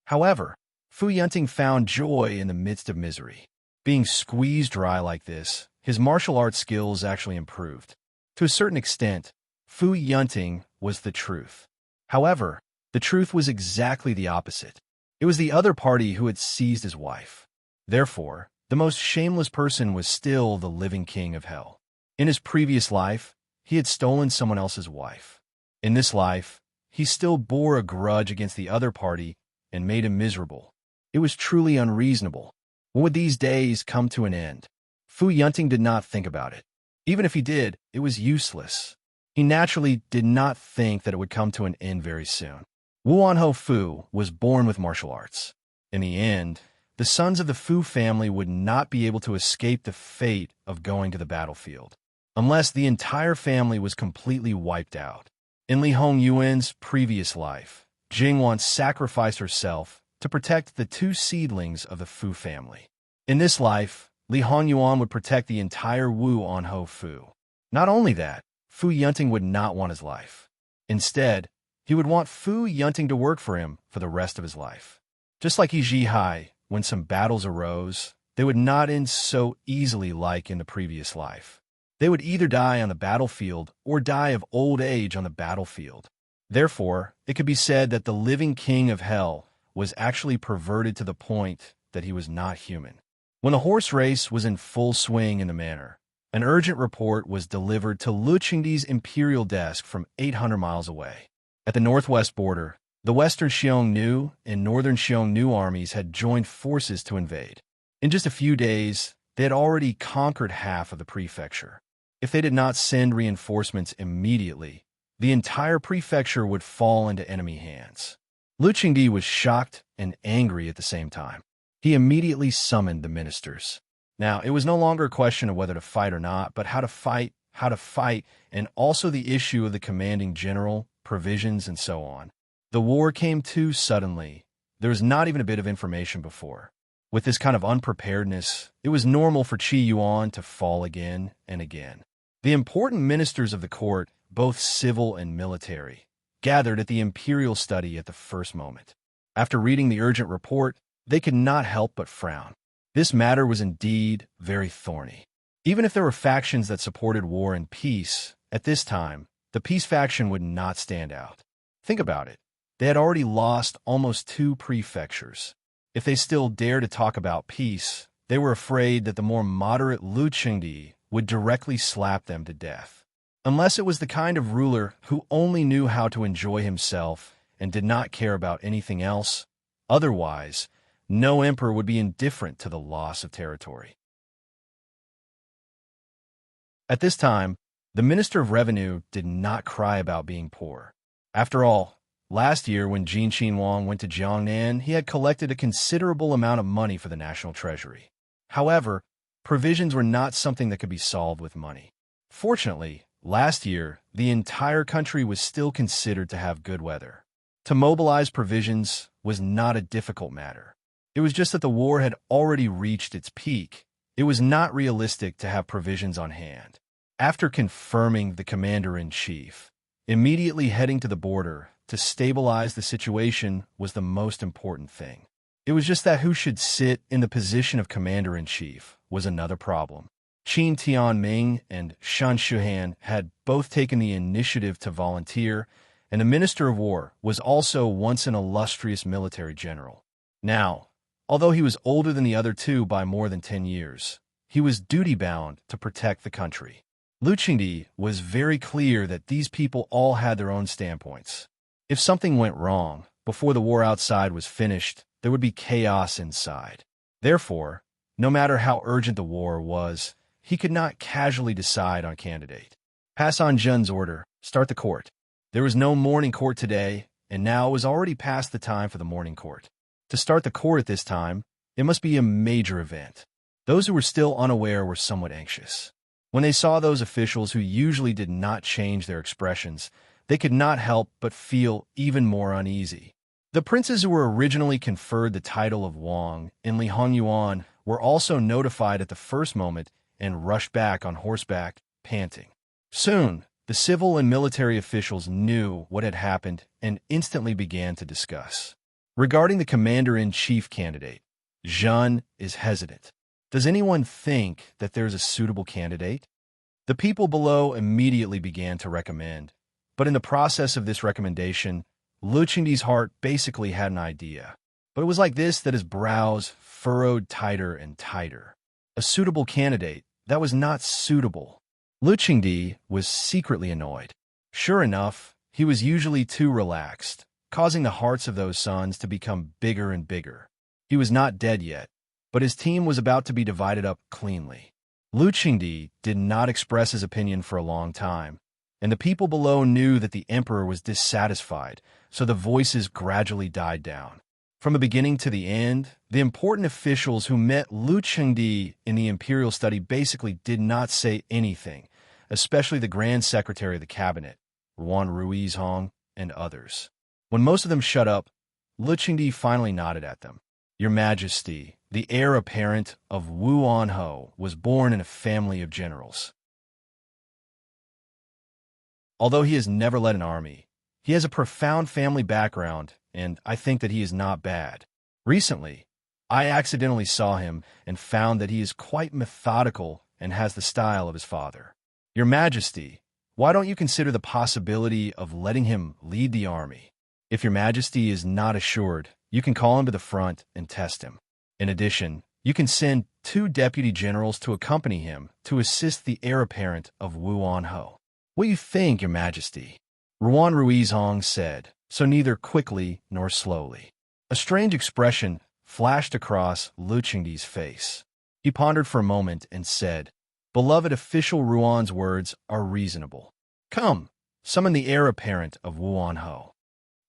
S1: However, Fu Yunting found joy in the midst of misery. Being squeezed dry like this, his martial arts skills actually improved. To a certain extent, Fu Yunting was the truth. However, the truth was exactly the opposite. It was the other party who had seized his wife. Therefore, the most shameless person was still the living king of hell. In his previous life, he had stolen someone else's wife. In this life, he still bore a grudge against the other party and made him miserable. It was truly unreasonable. When would these days come to an end? Fu Yunting did not think about it. Even if he did, it was useless. He naturally did not think that it would come to an end very soon. Wu Anho Fu was born with martial arts. In the end, the sons of the Fu family would not be able to escape the fate of going to the battlefield, unless the entire family was completely wiped out. In Li Hongyuan's previous life, Jingwan sacrificed herself to protect the two seedlings of the Fu family. In this life, Li Hongyuan would protect the entire Wu Anho Fu. Not only that, Fu Yunting would not want his life. Instead, he would want Fu Yunting to work for him for the rest of his life. Just like Yi Zhihai, when some battles arose, they would not end so easily like in the previous life. They would either die on the battlefield or die of old age on the battlefield. Therefore, it could be said that the living king of hell was actually perverted to the point that he was not human. When the horse race was in full swing in the manor, an urgent report was delivered to Lu Qingdi's imperial desk from 800 miles away. At the northwest border, the Western Xiongnu and Northern Xiongnu armies had joined forces to invade. In just a few days, they had already conquered half of the prefecture. If they did not send reinforcements immediately, the entire prefecture would fall into enemy hands. Lu Qingdi was shocked and angry at the same time. He immediately summoned the ministers. Now, it was no longer a question of whether to fight or not, but how to fight, and also the issue of the commanding general, provisions, and so on. The war came too suddenly. There was not even a bit of information before. With this kind of unpreparedness, it was normal for Qi Yuan to fall again and again. The important ministers of the court, both civil and military, gathered at the imperial study at the first moment. After reading the urgent report, they could not help but frown. This matter was indeed very thorny. Even if there were factions that supported war and peace, at this time, the peace faction would not stand out. Think about it. They had already lost almost 2 prefectures. If they still dared to talk about peace, they were afraid that the more moderate Lu Qingdi would directly slap them to death. Unless it was the kind of ruler who only knew how to enjoy himself and did not care about anything else, otherwise, no emperor would be indifferent to the loss of territory. At this time, the Minister of Revenue did not cry about being poor. After all, last year when Jin Xinhuang went to Jiangnan, he had collected a considerable amount of money for the national treasury. However, provisions were not something that could be solved with money. Fortunately, last year, the entire country was still considered to have good weather. To mobilize provisions was not a difficult matter. It was just that the war had already reached its peak. It was not realistic to have provisions on hand. After confirming the commander-in-chief, immediately heading to the border to stabilize the situation was the most important thing. It was just that who should sit in the position of commander-in-chief was another problem. Qin Tianming and Shan Shuhan had both taken the initiative to volunteer, and the Minister of War was also once an illustrious military general. Now, although he was older than the other two by more than 10 years, he was duty-bound to protect the country. Lu Qingdi was very clear that these people all had their own standpoints. If something went wrong before the war outside was finished, there would be chaos inside. Therefore, no matter how urgent the war was, he could not casually decide on candidate. Pass on Zhen's order, Start the court. There was no morning court today, and now it was already past the time for the morning court. To start the court at this time, it must be a major event. Those who were still unaware were somewhat anxious. When they saw those officials who usually did not change their expressions, they could not help but feel even more uneasy. The princes who were originally conferred the title of Wang and Li Hongyuan were also notified at the first moment and rushed back on horseback, panting. Soon, the civil and military officials knew what had happened and instantly began to discuss. Regarding the commander-in-chief candidate, Zhen is hesitant. Does anyone think that there's a suitable candidate? The people below immediately began to recommend, but in the process of this recommendation, Lu Qingdi's heart basically had an idea. But it was like this that his brows furrowed tighter and tighter. A suitable candidate that was not suitable. Lu Qingdi was secretly annoyed. Sure enough, he was usually too relaxed, causing the hearts of those sons to become bigger and bigger. He was not dead yet, but his team was about to be divided up cleanly. Lu Qingdi did not express his opinion for a long time, and the people below knew that the emperor was dissatisfied, so the voices gradually died down. From the beginning to the end, the important officials who met Lu Qingdi in the imperial study basically did not say anything, especially the Grand Secretary of the Cabinet, Ruan Ruizhong, and others. When most of them shut up, Lu Qingdi finally nodded at them. Your Majesty, the heir apparent of Wu Anho was born in a family of generals. Although he has never led an army, he has a profound family background, and I think that he is not bad. Recently, I accidentally saw him and found that he is quite methodical and has the style of his father. Your Majesty, why don't you consider the possibility of letting him lead the army? If Your Majesty is not assured, you can call him to the front and test him. In addition, you can send 2 deputy generals to accompany him to assist the heir apparent of Wu Anho. What do you think, Your Majesty? Ruan Ruizhong said, so neither quickly nor slowly. A strange expression flashed across Lu Qingdi's face. He pondered for a moment and said, Beloved official Ruan's words are reasonable. Come, summon the heir apparent of Wu Anho.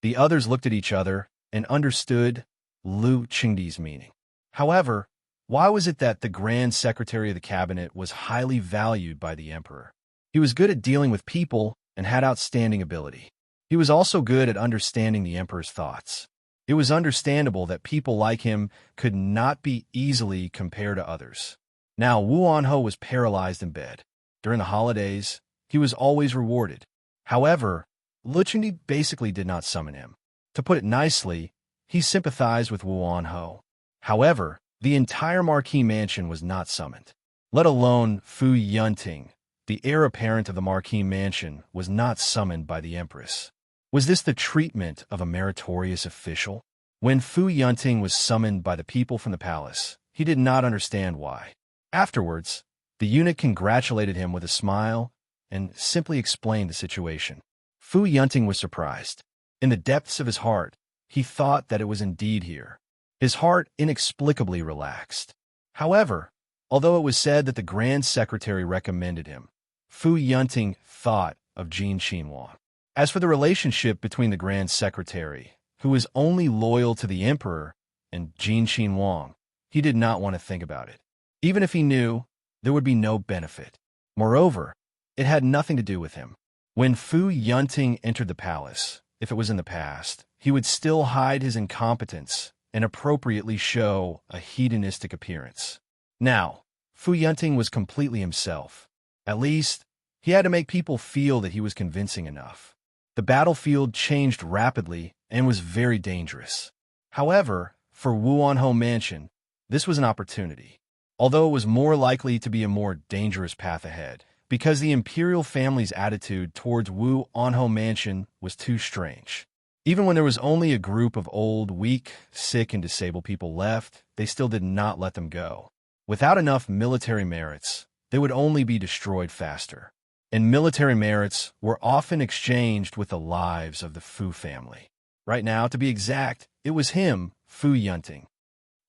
S1: The others looked at each other and understood Lu Qingdi's meaning. However, why was it that the Grand Secretary of the Cabinet was highly valued by the emperor? He was good at dealing with people and had outstanding ability. He was also good at understanding the emperor's thoughts. It was understandable that people like him could not be easily compared to others. Now, Wu Anho was paralyzed in bed. During the holidays, he was always rewarded. However, Lu Qingdi basically did not summon him. To put it nicely, he sympathized with Wu Anho. However, the entire Marquis mansion was not summoned. Let alone Fu Yunting, the heir apparent of the Marquis mansion, was not summoned by the Empress. Was this the treatment of a meritorious official? When Fu Yunting was summoned by the people from the palace, he did not understand why. Afterwards, the eunuch congratulated him with a smile and simply explained the situation. Fu Yunting was surprised. In the depths of his heart, he thought that it was indeed here. His heart inexplicably relaxed. However, although it was said that the Grand Secretary recommended him, Fu Yunting thought of Jin Xinhuang. As for the relationship between the Grand Secretary, who was only loyal to the Emperor, and Jin Xinhuang, he did not want to think about it. Even if he knew, there would be no benefit. Moreover, it had nothing to do with him. When Fu Yunting entered the palace, if it was in the past, he would still hide his incompetence and appropriately show a hedonistic appearance. Now, Fu Yunting was completely himself. At least, he had to make people feel that he was convincing enough. The battlefield changed rapidly and was very dangerous. However, for Wu Anho Mansion, this was an opportunity, although it was more likely to be a more dangerous path ahead, because the imperial family's attitude towards Wu Anho Mansion was too strange. Even when there was only a group of old, weak, sick, and disabled people left, they still did not let them go. Without enough military merits, they would only be destroyed faster. And military merits were often exchanged with the lives of the Fu family. Right now, to be exact, it was him, Fu Yunting.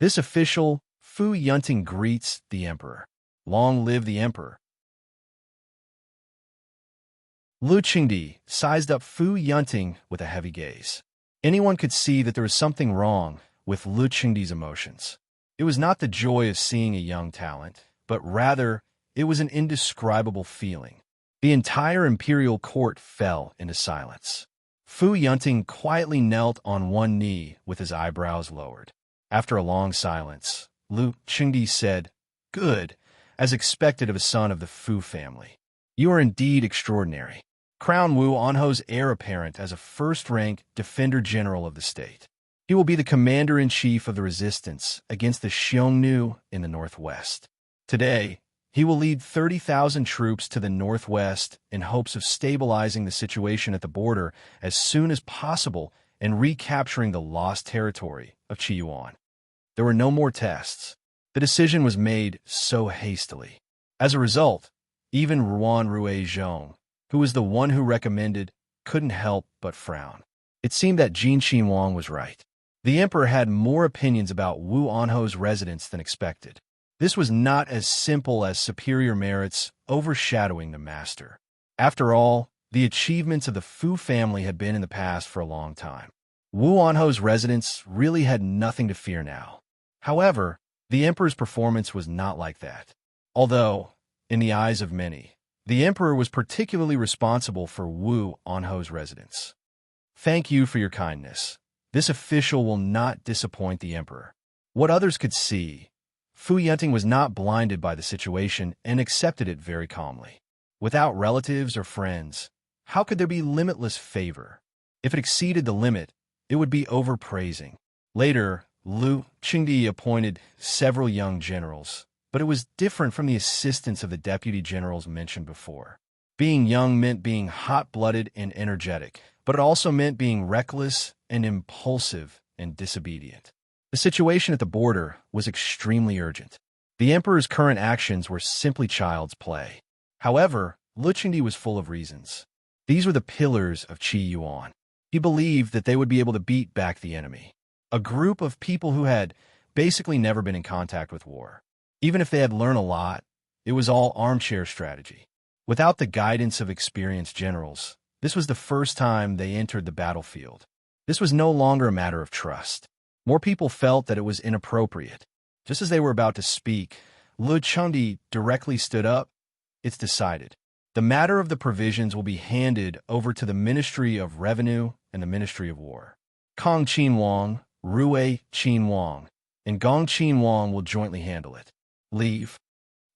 S1: This official, Fu Yunting, greets the emperor. Long live the emperor. Lu Qingdi sized up Fu Yunting with a heavy gaze. Anyone could see that there was something wrong with Lu Qingdi's emotions. It was not the joy of seeing a young talent, but rather it was an indescribable feeling. The entire imperial court fell into silence. Fu Yunting quietly knelt on one knee with his eyebrows lowered. After a long silence, Lu Qingdi said, "Good, as expected of a son of the Fu family. You are indeed extraordinary. Crown Wu Anho's heir apparent as a first-rank Defender General of the state. He will be the commander-in-chief of the resistance against the Xiongnu in the northwest. Today, he will lead 30,000 troops to the northwest in hopes of stabilizing the situation at the border as soon as possible and recapturing the lost territory of Qiyuan." There were no more tests. The decision was made so hastily. As a result, even Ruan Rue Zhong, who was the one who recommended, couldn't help but frown. It seemed that Jin Xinhuang was right. The emperor had more opinions about Wu Anho's residence than expected. This was not as simple as superior merits overshadowing the master. After all, the achievements of the Fu family had been in the past for a long time. Wu Anho's residence really had nothing to fear now. However, the emperor's performance was not like that. Although, in the eyes of many, the emperor was particularly responsible for Wu Anho's residence. "Thank you for your kindness. This official will not disappoint the emperor." What others could see, Fu Yunting was not blinded by the situation and accepted it very calmly. Without relatives or friends, how could there be limitless favor? If it exceeded the limit, it would be overpraising. Later, Lu Qingdi appointed several young generals, but it was different from the assistants of the deputy generals mentioned before. Being young meant being hot-blooded and energetic, but it also meant being reckless and impulsive and disobedient. The situation at the border was extremely urgent. The emperor's current actions were simply child's play. However, Lu Qingdi was full of reasons. These were the pillars of Qi Yuan. He believed that they would be able to beat back the enemy. A group of people who had basically never been in contact with war. Even if they had learned a lot, it was all armchair strategy. Without the guidance of experienced generals, this was the first time they entered the battlefield. This was no longer a matter of trust. More people felt that it was inappropriate. Just as they were about to speak, Lu Qingdi directly stood up. "It's decided. The matter of the provisions will be handed over to the Ministry of Revenue and the Ministry of War. Kong Qinhuang, Rue Qinhuang, and Gong Qinhuang will jointly handle it. Leave."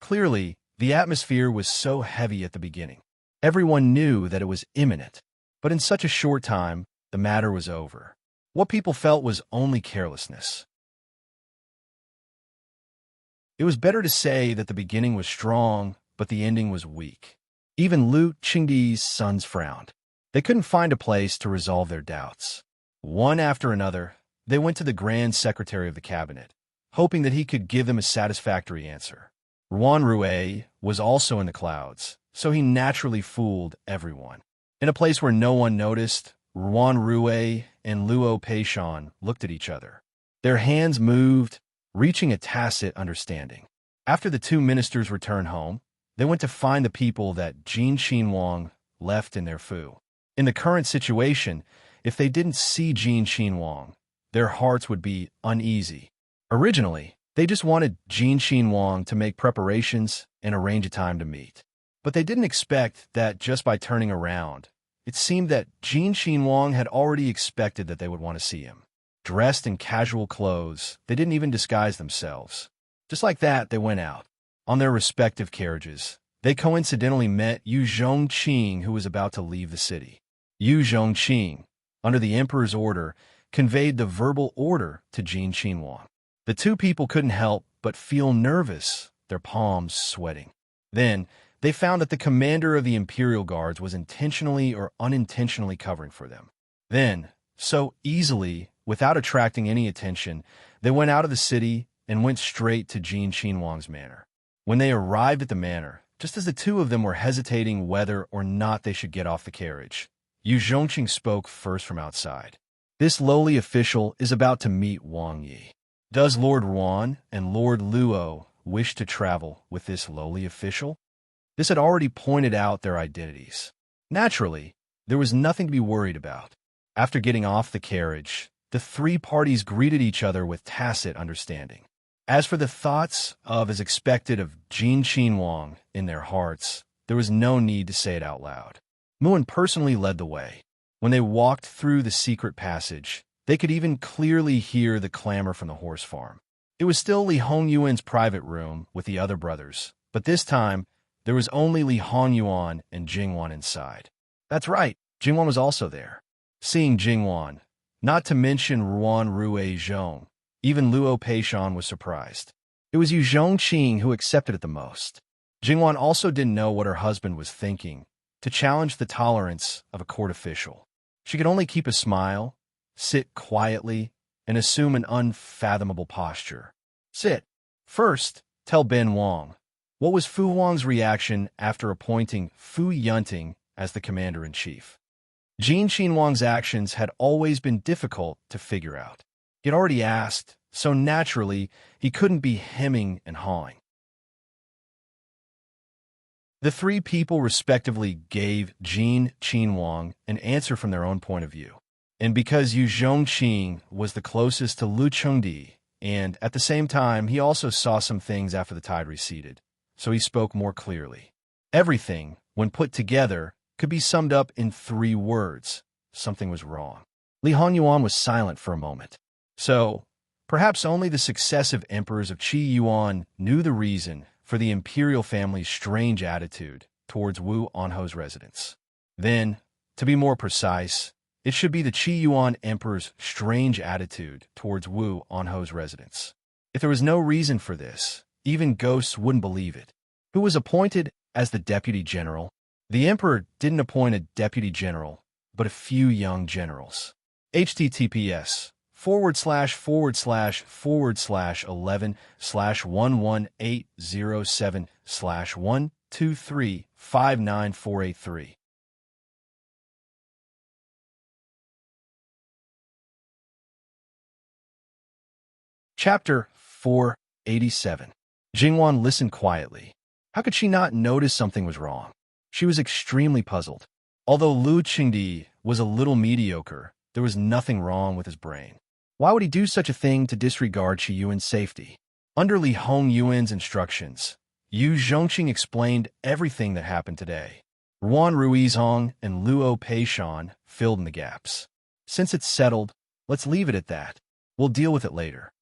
S1: Clearly, the atmosphere was so heavy at the beginning. Everyone knew that it was imminent, but in such a short time, the matter was over. What people felt was only carelessness. It was better to say that the beginning was strong, but the ending was weak. Even Lu Qingdi's sons frowned. They couldn't find a place to resolve their doubts. One after another, they went to the Grand Secretary of the Cabinet, hoping that he could give them a satisfactory answer. Ruan Rue was also in the clouds, so he naturally fooled everyone. In a place where no one noticed, Ruan Rue and Luo Peishan looked at each other. Their hands moved, reaching a tacit understanding. After the two ministers returned home, they went to find the people that Jin Xinhuang left in their Fu. In the current situation, if they didn't see Jin Xinhuang, their hearts would be uneasy. Originally, they just wanted Jin Xinhuang to make preparations and arrange a time to meet. But they didn't expect that just by turning around, it seemed that Jin Xinhuang had already expected that they would want to see him. Dressed in casual clothes, they didn't even disguise themselves. Just like that, they went out. On their respective carriages, they coincidentally met Yu Zhongqing, who was about to leave the city. Yu Zhongqing, under the emperor's order, conveyed the verbal order to Jin Xinhuang. The two people couldn't help but feel nervous, their palms sweating. Then, they found that the commander of the Imperial Guards was intentionally or unintentionally covering for them. Then, so easily, without attracting any attention, they went out of the city and went straight to Jin Xinhuang's manor. When they arrived at the manor, just as the two of them were hesitating whether or not they should get off the carriage, Yu Zhongqing spoke first from outside. "This lowly official is about to meet Wang Yi. Does Lord Ruan and Lord Luo wish to travel with this lowly official?" This had already pointed out their identities. Naturally, there was nothing to be worried about. After getting off the carriage, the three parties greeted each other with tacit understanding. As for the thoughts of, as expected, of Jin Qinhuang in their hearts, there was no need to say it out loud. Muan personally led the way. When they walked through the secret passage, they could even clearly hear the clamor from the horse farm. It was still Li Hongyuan's private room with the other brothers, but this time, there was only Li Hongyuan and Jingwan inside. That's right, Jingwan was also there. Seeing Jingwan, not to mention Ruan Rue Zhong, even Luo Peishan was surprised. It was Yu Zhongqing who accepted it the most. Jingwan also didn't know what her husband was thinking, to challenge the tolerance of a court official. She could only keep a smile, sit quietly, and assume an unfathomable posture. Sit. First, tell Ben Wang. What was Fu Huang's reaction after appointing Fu Yunting as the commander-in-chief? Jin Qinhuang's actions had always been difficult to figure out. He had already asked, so naturally, he couldn't be hemming and hawing. The three people respectively gave Jin Qinhuang an answer from their own point of view. And because Yu Zhongqing was the closest to Lu Chengdi, and at the same time he also saw some things after the tide receded, so he spoke more clearly. Everything, when put together, could be summed up in 3 words. Something was wrong. Li Hongyuan was silent for a moment. So, perhaps only the successive emperors of Qi Yuan knew the reason for the imperial family's strange attitude towards Wu Anho's residence. Then, to be more precise, it should be the Qi Yuan emperor's strange attitude towards Wu Anho's residence. If there was no reason for this, even ghosts wouldn't believe it. Who was appointed as the deputy general? The emperor didn't appoint a deputy general, but a few young generals. https:///11/11807/1235943. Chapter 487. Jingwan listened quietly. How could she not notice something was wrong? She was extremely puzzled. Although Lu Chengdi was a little mediocre, there was nothing wrong with his brain. Why would he do such a thing to disregard Qi Yuan's safety? Under Li Hongyuan's instructions, Yu Zhongqing explained everything that happened today. Ruan Ruizhong and Luo Peishan filled in the gaps. Since it's settled, let's leave it at that. We'll deal with it later.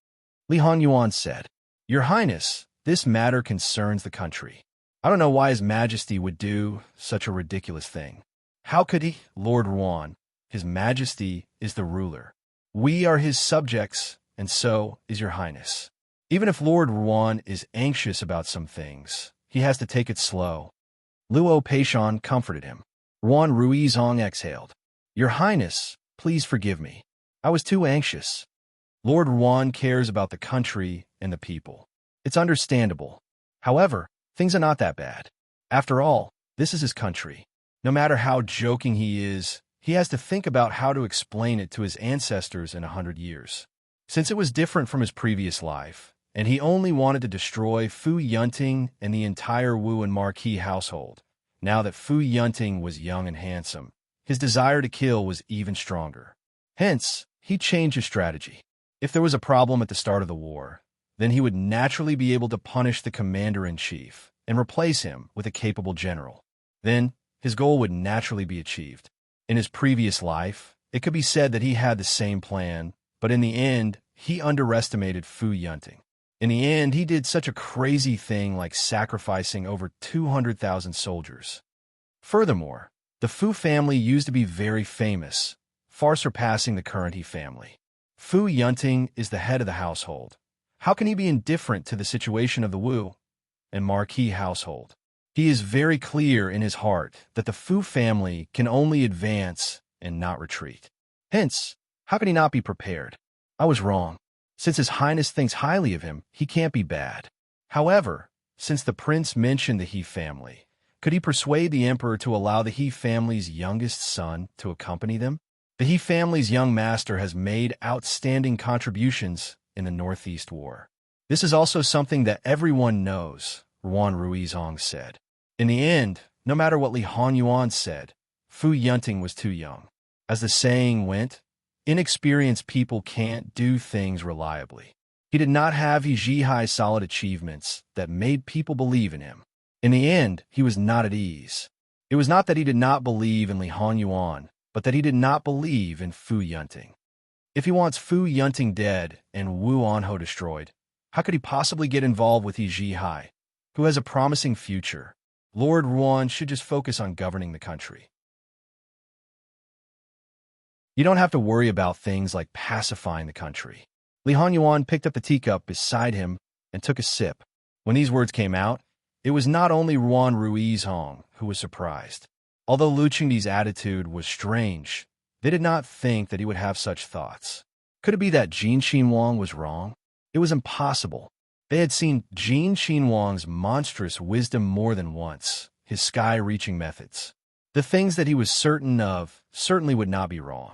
S1: Li Hongyuan said, Your Highness, this matter concerns the country. I don't know why His Majesty would do such a ridiculous thing. How could he, Lord Ruan? His Majesty is the ruler. We are his subjects, and so is your Highness. Even if Lord Ruan is anxious about some things, he has to take it slow. Luo Peishan comforted him. Ruan Ruizhong exhaled. Your Highness, please forgive me. I was too anxious. Lord Ruan cares about the country and the people. It's understandable. However, things are not that bad. After all, this is his country. No matter how joking he is, he has to think about how to explain it to his ancestors in 100 years. Since it was different from his previous life, and he only wanted to destroy Fu Yunting and the entire Wu and Marquis household, now that Fu Yunting was young and handsome, his desire to kill was even stronger. Hence, he changed his strategy. If there was a problem at the start of the war, then he would naturally be able to punish the commander-in-chief and replace him with a capable general. Then, his goal would naturally be achieved. In his previous life, it could be said that he had the same plan, but in the end, he underestimated Fu Yunting. In the end, he did such a crazy thing like sacrificing over 200,000 soldiers. Furthermore, the Fu family used to be very famous, far surpassing the current He family. Fu Yunting is the head of the household. How can he be indifferent to the situation of the Wu and Marquis household? He is very clear in his heart that the Fu family can only advance and not retreat. Hence, how can he not be prepared? I was wrong. Since His Highness thinks highly of him, he can't be bad. However, since the prince mentioned the He family, could he persuade the emperor to allow the He family's youngest son to accompany them? The He family's young master has made outstanding contributions in the Northeast War. This is also something that everyone knows, Ruan Ruizhong said. In the end, no matter what Li Hongyuan said, Fu Yunting was too young. As the saying went, inexperienced people can't do things reliably. He did not have Hijihai's solid achievements that made people believe in him. In the end, he was not at ease. It was not that he did not believe in Li Honyuan, but that he did not believe in Fu Yunting. If he wants Fu Yunting dead and Wu Anho destroyed, how could he possibly get involved with Hijihai, who has a promising future? Lord Ruan should just focus on governing the country. You don't have to worry about things like pacifying the country. Li Honyuan picked up the teacup beside him and took a sip. When these words came out, it was not only Ruan Ruizhong who was surprised. Although Lu Qingdi's attitude was strange, they did not think that he would have such thoughts. Could it be that Jin Qinhuang was wrong? It was impossible. They had seen Jin Qinhuang's monstrous wisdom more than once, his sky-reaching methods. The things that he was certain of certainly would not be wrong.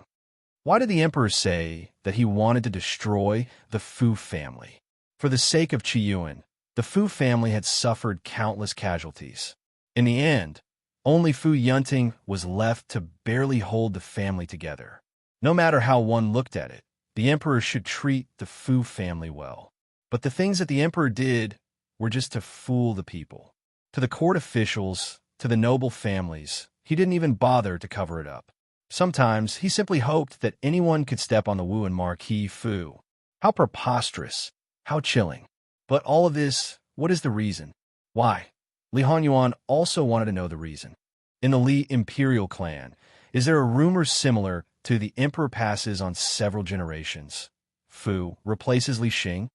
S1: Why did the emperor say that he wanted to destroy the Fu family? For the sake of Qiyuan, the Fu family had suffered countless casualties. In the end, only Fu Yunting was left to barely hold the family together. No matter how one looked at it, the emperor should treat the Fu family well. But the things that the emperor did were just to fool the people. To the court officials, to the noble families, he didn't even bother to cover it up. Sometimes he simply hoped that anyone could step on the Wu and Marquis Fu. How preposterous, how chilling. But all of this, what is the reason? Why? Li Honyuan also wanted to know the reason. In the Li imperial clan, is there a rumor similar to the emperor passes on several generations? Fu replaces Li Xing?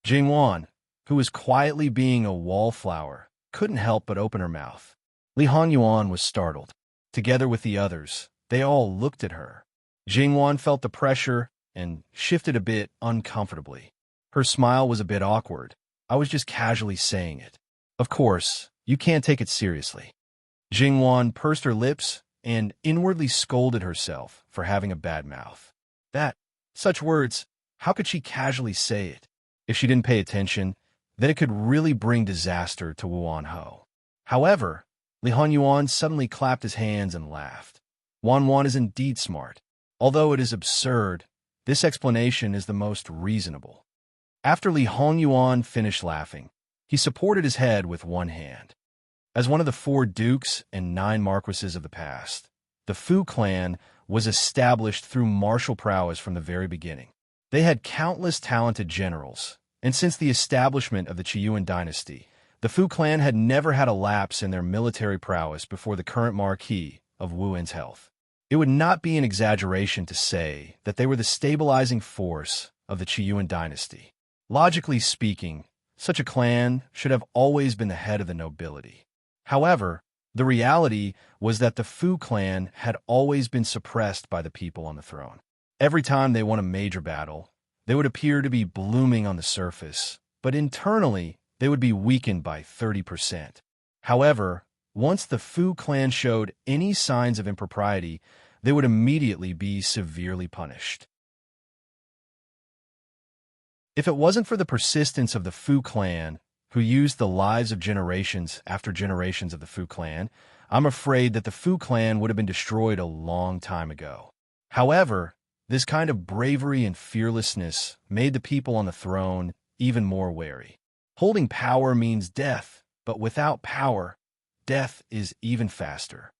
S1: Jingwan, who was quietly being a wallflower, couldn't help but open her mouth. Li Honyuan was startled. Together with the others, they all looked at her. Jingwan felt the pressure and shifted a bit uncomfortably. Her smile was a bit awkward. I was just casually saying it. Of course, you can't take it seriously. Jingwan pursed her lips and inwardly scolded herself for having a bad mouth. Such words, how could she casually say it? If she didn't pay attention, then it could really bring disaster to Wu Anho. However, Li Honyuan suddenly clapped his hands and laughed. Wan is indeed smart. Although it is absurd, this explanation is the most reasonable. After Li Honyuan finished laughing, he supported his head with one hand. As one of the 4 dukes and 9 marquises of the past, the Fu clan was established through martial prowess from the very beginning. They had countless talented generals, and since the establishment of the Qiyuan dynasty, the Fu clan had never had a lapse in their military prowess before the current Marquis of Wu'an's health. It would not be an exaggeration to say that they were the stabilizing force of the Qiyuan dynasty. Logically speaking, such a clan should have always been the head of the nobility. However, the reality was that the Fu clan had always been suppressed by the people on the throne. Every time they won a major battle, they would appear to be blooming on the surface, but internally, they would be weakened by 30%. However, once the Fu clan showed any signs of impropriety, they would immediately be severely punished. If it wasn't for the persistence of the Fu clan, who used the lives of generations after generations of the Fu clan, I'm afraid that the Fu clan would have been destroyed a long time ago. However, this kind of bravery and fearlessness made the people on the throne even more wary. Holding power means death, but without power, death is even faster.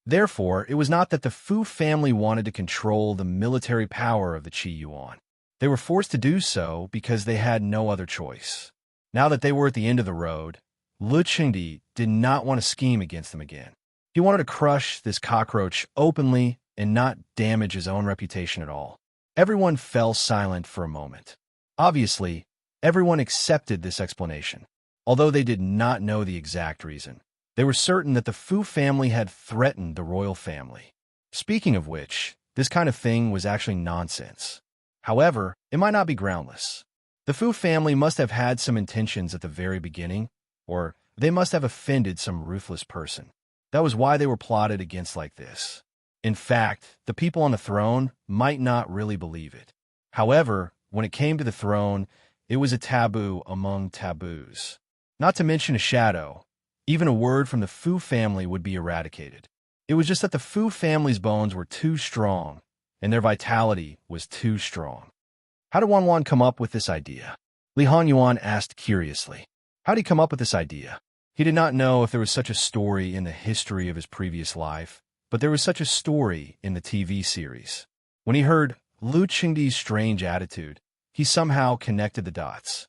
S1: Therefore, it was not that the Fu family wanted to control the military power of the Qiyuan. They were forced to do so because they had no other choice. Now that they were at the end of the road, Lu Qingdi did not want to scheme against them again. He wanted to crush this cockroach openly and not damage his own reputation at all. Everyone fell silent for a moment. Obviously, everyone accepted this explanation. Although they did not know the exact reason, they were certain that the Fu family had threatened the royal family. Speaking of which, this kind of thing was actually nonsense. However, it might not be groundless. The Fu family must have had some intentions at the very beginning, or they must have offended some ruthless person. That was why they were plotted against like this. In fact, the people on the throne might not really believe it. However, when it came to the throne, it was a taboo among taboos. Not to mention a shadow, even a word from the Fu family would be eradicated. It was just that the Fu family's bones were too strong, and their vitality was too strong. How did Wan come up with this idea? Li Honyuan asked curiously. How did he come up with this idea? He did not know if there was such a story in the history of his previous life, but there was such a story in the TV series. When he heard Lu Qingdi's strange attitude, he somehow connected the dots.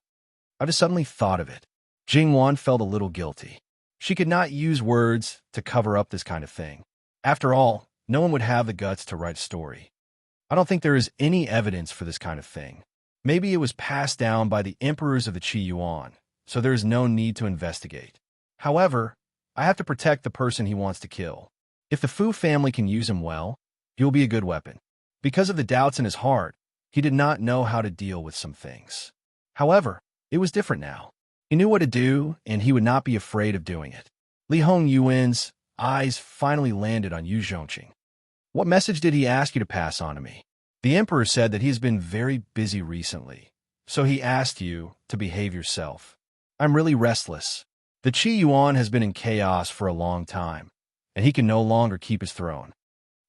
S1: I just suddenly thought of it. Jingwan felt a little guilty. She could not use words to cover up this kind of thing. After all, no one would have the guts to write a story. I don't think there is any evidence for this kind of thing. Maybe it was passed down by the emperors of the Qi Yuan, so there is no need to investigate. However, I have to protect the person he wants to kill. If the Fu family can use him well, he will be a good weapon. Because of the doubts in his heart, he did not know how to deal with some things. However, it was different now. He knew what to do, and he would not be afraid of doing it. Li Hongyuan's eyes finally landed on Yu Zhongqing. What message did he ask you to pass on to me? The emperor said that he has been very busy recently, so he asked you to behave yourself. I'm really restless. The Qi Yuan has been in chaos for a long time, and he can no longer keep his throne.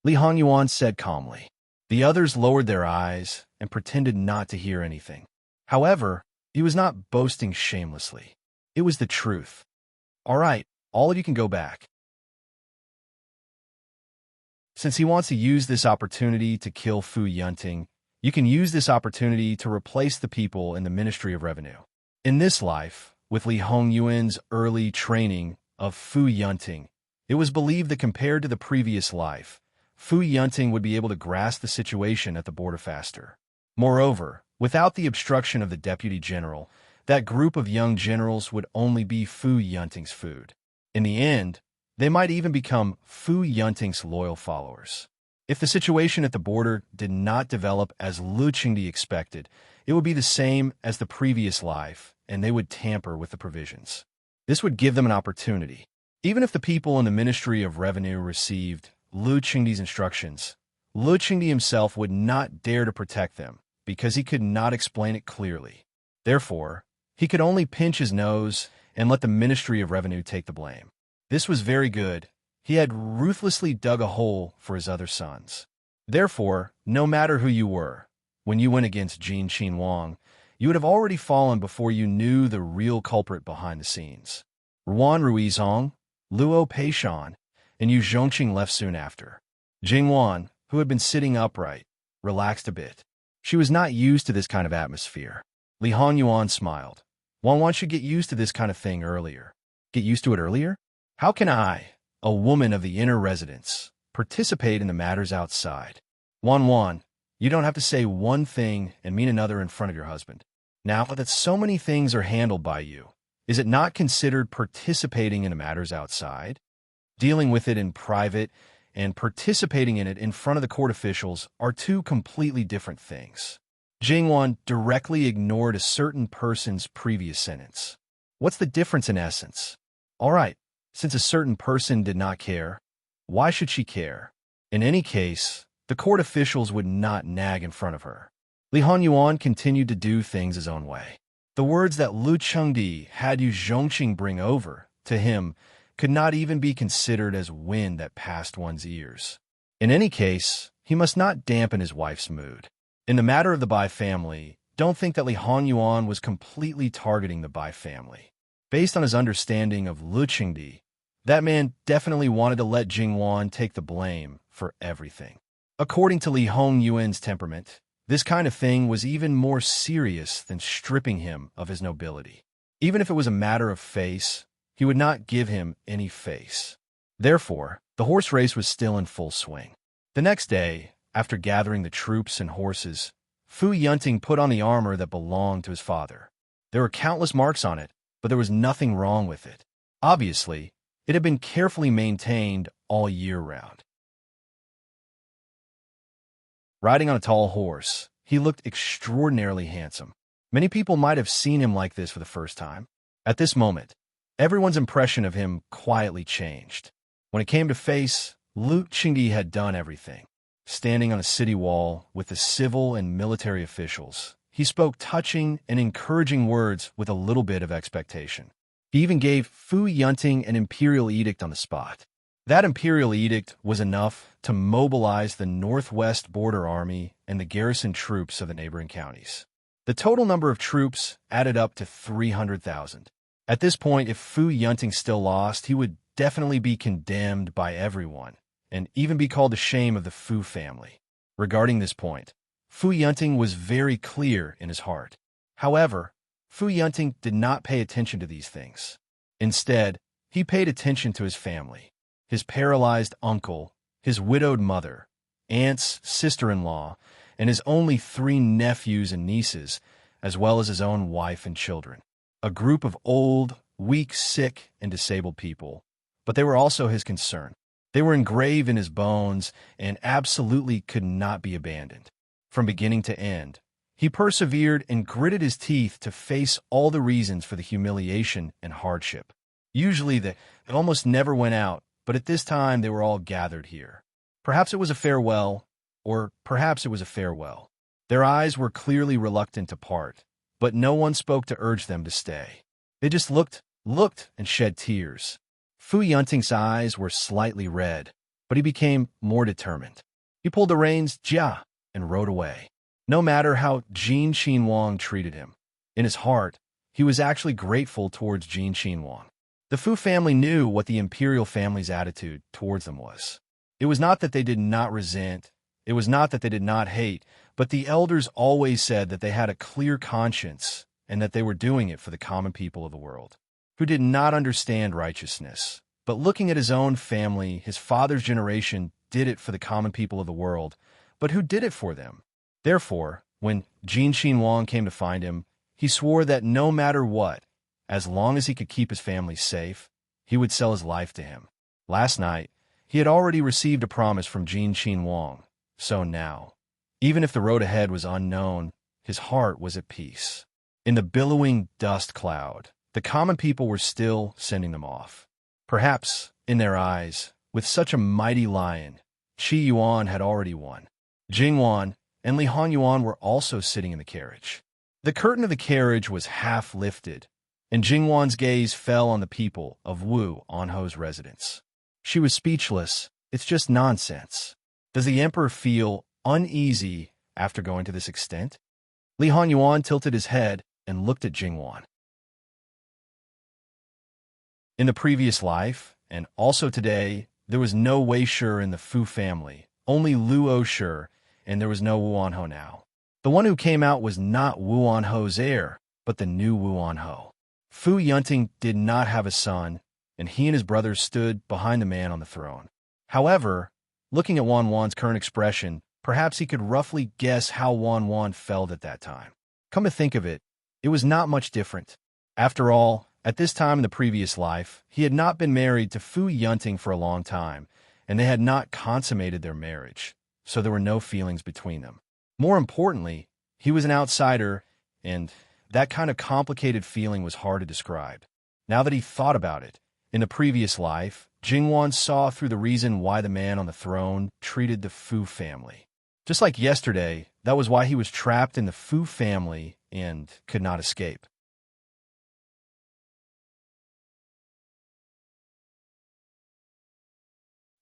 S1: Li Hongyuan said calmly. The others lowered their eyes and pretended not to hear anything. However, he was not boasting shamelessly. It was the truth. All right, all of you can go back. Since he wants to use this opportunity to kill Fu Yunting, you can use this opportunity to replace the people in the Ministry of Revenue. In this life, with Li Hongyuan's early training of Fu Yunting, it was believed that compared to the previous life, Fu Yunting would be able to grasp the situation at the border faster. Moreover, without the obstruction of the Deputy General, that group of young generals would only be Fu Yunting's food. In the end, they might even become Fu Yunting's loyal followers. If the situation at the border did not develop as Lu Qingdi expected, it would be the same as the previous life, and they would tamper with the provisions. This would give them an opportunity. Even if the people in the Ministry of Revenue received Lu Qingdi's instructions, Lu Qingdi himself would not dare to protect them, because he could not explain it clearly. Therefore, he could only pinch his nose and let the Ministry of Revenue take the blame. This was very good. He had ruthlessly dug a hole for his other sons. Therefore, no matter who you were, when you went against Jin Qinhuang, you would have already fallen before you knew the real culprit behind the scenes. Ruan Ruizhong, Luo Peishan, and Yu Zhongqing left soon after. Jingwan, who had been sitting upright, relaxed a bit. She was not used to this kind of atmosphere. Li Honyuan smiled. Wan should get used to this kind of thing earlier. Get used to it earlier? How can I, a woman of the inner residence, participate in the matters outside? Wan, you don't have to say one thing and mean another in front of your husband. Now that so many things are handled by you, is it not considered participating in the matters outside? Dealing with it in private and participating in it in front of the court officials are two completely different things. Jingwan directly ignored a certain person's previous sentence. What's the difference in essence? All right, since a certain person did not care, why should she care? In any case, the court officials would not nag in front of her. Li Honyuan continued to do things his own way. The words that Lu Qingdi had Yu Zhongqing bring over to him could not even be considered as wind that passed one's ears. In any case, he must not dampen his wife's mood. In the matter of the Bai family, don't think that Li Honyuan was completely targeting the Bai family. Based on his understanding of Lu Qingdi, that man definitely wanted to let Jingwan take the blame for everything. According to Li Hongyuan's temperament, this kind of thing was even more serious than stripping him of his nobility. Even if it was a matter of face, he would not give him any face. Therefore, the horse race was still in full swing. The next day, after gathering the troops and horses, Fu Yunting put on the armor that belonged to his father. There were countless marks on it, but there was nothing wrong with it. Obviously, it had been carefully maintained all year round. Riding on a tall horse, he looked extraordinarily handsome. Many people might have seen him like this for the first time. At this moment, everyone's impression of him quietly changed. When it came to face, Lu Qingdi had done everything. Standing on a city wall with the civil and military officials, he spoke touching and encouraging words with a little bit of expectation. He even gave Fu Yunting an imperial edict on the spot. That imperial edict was enough to mobilize the Northwest Border Army and the garrison troops of the neighboring counties. The total number of troops added up to 300,000. At this point, if Fu Yunting still lost, he would definitely be condemned by everyone, and even be called the shame of the Fu family. Regarding this point, Fu Yunting was very clear in his heart. However, Fu Yunting did not pay attention to these things. Instead, he paid attention to his family, his paralyzed uncle, his widowed mother, aunts, sister-in-law, and his only 3 nephews and nieces, as well as his own wife and children. A group of old, weak, sick, and disabled people. But they were also his concern. They were engraved in his bones and absolutely could not be abandoned. From beginning to end, he persevered and gritted his teeth to face all the reasons for the humiliation and hardship. Usually they almost never went out, but at this time they were all gathered here. Perhaps it was a farewell, or perhaps it was a farewell. Their eyes were clearly reluctant to part, but no one spoke to urge them to stay. They just looked, and shed tears. Fu Yunting's eyes were slightly red, but he became more determined. He pulled the reins, and rode away. No matter how Jin Qinhuang treated him, in his heart, he was actually grateful towards Jin Qinhuang. The Fu family knew what the imperial family's attitude towards them was. It was not that they did not resent, it was not that they did not hate, but the elders always said that they had a clear conscience and that they were doing it for the common people of the world, who did not understand righteousness. But looking at his own family, his father's generation did it for the common people of the world, but who did it for them? Therefore, when Jin Qinhuang came to find him, he swore that no matter what, as long as he could keep his family safe, he would sell his life to him. Last night, he had already received a promise from Jin Qinhuang, so now, even if the road ahead was unknown, his heart was at peace. In the billowing dust cloud, the common people were still sending them off. Perhaps, in their eyes, with such a mighty lion, Qi Yuan had already won. Jingwan and Li Hanyuan were also sitting in the carriage. The curtain of the carriage was half lifted, and Jingwan's gaze fell on the people of Wu Anho's residence. She was speechless. It's just nonsense. Does the emperor feel uneasy after going to this extent? Li Hanyuan tilted his head and looked at Jingwan. In the previous life, and also today, there was no Wei Shi in the Fu family, only Luo Shi, and there was no Wu Anho now. The one who came out was not Wu Anho's heir, but the new Wu Anho. Fu Yunting did not have a son, and he and his brothers stood behind the man on the throne. However, looking at Wan Wan's current expression, perhaps he could roughly guess how Wan Wan felt at that time. Come to think of it, it was not much different. After all, at this time in the previous life, he had not been married to Fu Yunting for a long time, and they had not consummated their marriage, so there were no feelings between them. More importantly, he was an outsider, and that kind of complicated feeling was hard to describe. Now that he thought about it, in the previous life, Jingwan saw through the reason why the man on the throne treated the Fu family. Just like yesterday, that was why he was trapped in the Fu family and could not escape.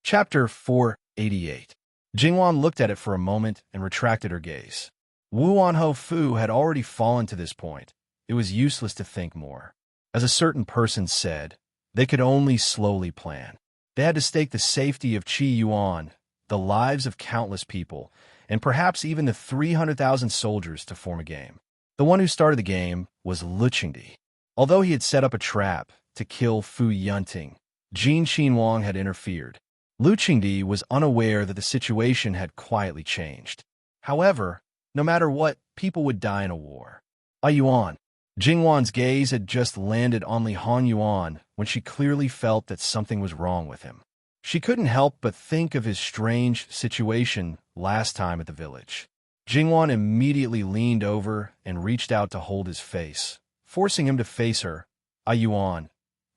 S1: Chapter 488. Jingwan looked at it for a moment and retracted her gaze. Wu Anho Fu had already fallen to this point. It was useless to think more. As a certain person said, they could only slowly plan. They had to stake the safety of Qi Yuan, the lives of countless people, and perhaps even the 300,000 soldiers to form a game. The one who started the game was Lu Qingdi. Although he had set up a trap to kill Fu Yunting, Jin Qinhuang had interfered. Lu Qingdi was unaware that the situation had quietly changed. However, no matter what, people would die in a war. Yuan. Jingwan's gaze had just landed on Li Hanyuan when she clearly felt that something was wrong with him. She couldn't help but think of his strange situation last time at the village. Jingwan immediately leaned over and reached out to hold his face, forcing him to face her. Yuan.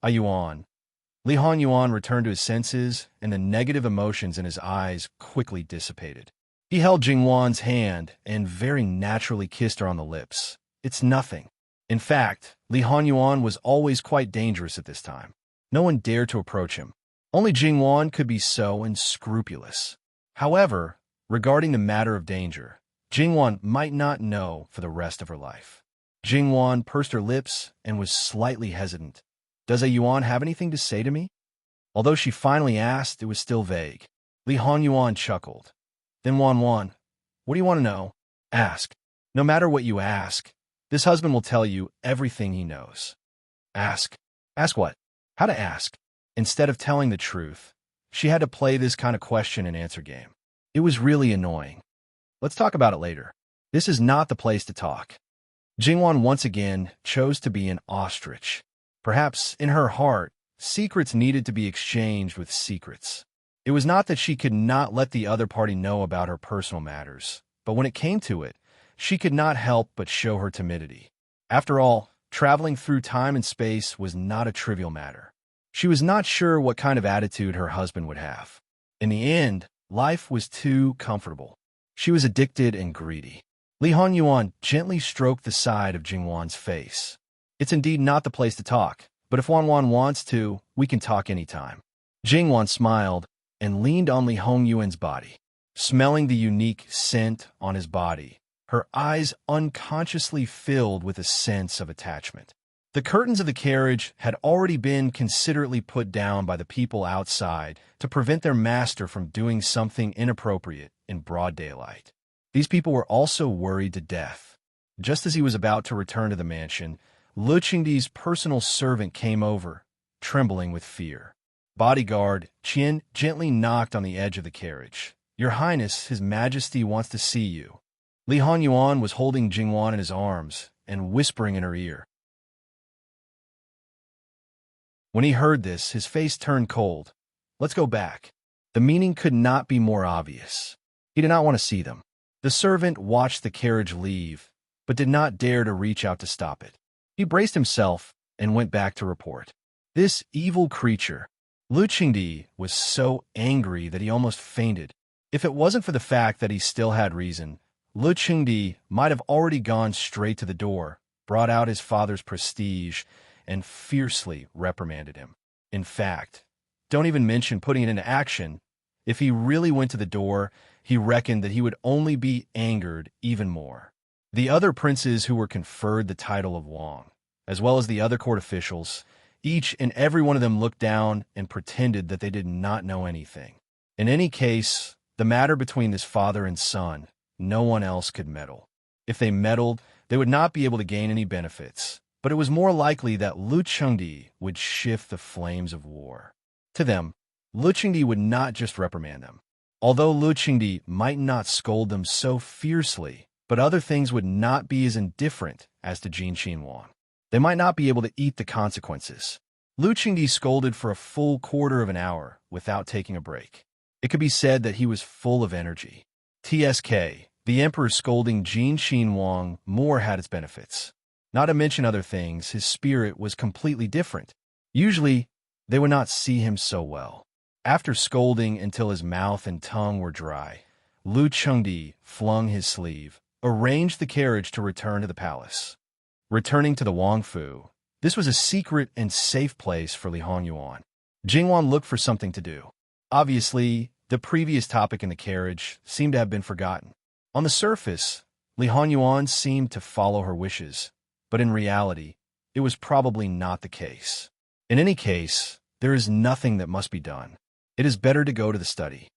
S1: Li Hanyuan returned to his senses, and the negative emotions in his eyes quickly dissipated. He held Jingwan's hand and very naturally kissed her on the lips. It's nothing. In fact, Li Hanyuan was always quite dangerous at this time. No one dared to approach him. Only Jingwan could be so unscrupulous. However, regarding the matter of danger, Jingwan might not know for the rest of her life. Jingwan pursed her lips and was slightly hesitant. Does a Yuan have anything to say to me? Although she finally asked, it was still vague. Li Honyuan chuckled. Then Wan, what do you want to know? Ask. No matter what you ask, this husband will tell you everything he knows. Ask. Ask what? How to ask. Instead of telling the truth, she had to play this kind of question and answer game. It was really annoying. Let's talk about it later. This is not the place to talk. Jingwan once again chose to be an ostrich. Perhaps, in her heart, secrets needed to be exchanged with secrets. It was not that she could not let the other party know about her personal matters, but when it came to it, she could not help but show her timidity. After all, traveling through time and space was not a trivial matter. She was not sure what kind of attitude her husband would have. In the end, life was too comfortable. She was addicted and greedy. Li Honyuan gently stroked the side of Jingwan's face. It's indeed not the place to talk, but if Wan wants to, we can talk anytime. Jingwan smiled and leaned on Li Hongyuan's body. Smelling the unique scent on his body, her eyes unconsciously filled with a sense of attachment. The curtains of the carriage had already been considerately put down by the people outside to prevent their master from doing something inappropriate in broad daylight. These people were also worried to death. Just as he was about to return to the mansion, Lu Qingdi's personal servant came over, trembling with fear. Bodyguard Qian gently knocked on the edge of the carriage. Your Highness, His Majesty wants to see you. Li Honyuan was holding Jingwan in his arms and whispering in her ear. When he heard this, his face turned cold. Let's go back. The meaning could not be more obvious. He did not want to see them. The servant watched the carriage leave, but did not dare to reach out to stop it. He braced himself and went back to report. This evil creature. Lu Qingdi was so angry that he almost fainted. If it wasn't for the fact that he still had reason, Lu Qingdi might have already gone straight to the door, brought out his father's prestige, and fiercely reprimanded him. In fact, don't even mention putting it into action. If he really went to the door, he reckoned that he would only be angered even more. The other princes who were conferred the title of Wang, as well as the other court officials, each and every one of them looked down and pretended that they did not know anything. In any case, the matter between this father and son, no one else could meddle. If they meddled, they would not be able to gain any benefits, but it was more likely that Lu Qingdi would shift the flames of war. To them, Lu Qingdi would not just reprimand them. Although Lu Qingdi might not scold them so fiercely, but other things would not be as indifferent as to Jin Qinhuan. They might not be able to eat the consequences. Lu Qingdi scolded for a full quarter of an hour without taking a break. It could be said that he was full of energy. TSK, the emperor scolding Jin Qinhuan more had its benefits. Not to mention other things, his spirit was completely different. Usually, they would not see him so well. After scolding until his mouth and tongue were dry, Lu Qingdi flung his sleeve, arranged the carriage to return to the palace. Returning to the Wangfu, this was a secret and safe place for Li Honyuan. Jingwan looked for something to do. Obviously, the previous topic in the carriage seemed to have been forgotten. On the surface, Li Honyuan seemed to follow her wishes, but in reality, it was probably not the case. In any case, there is nothing that must be done. It is better to go to the study.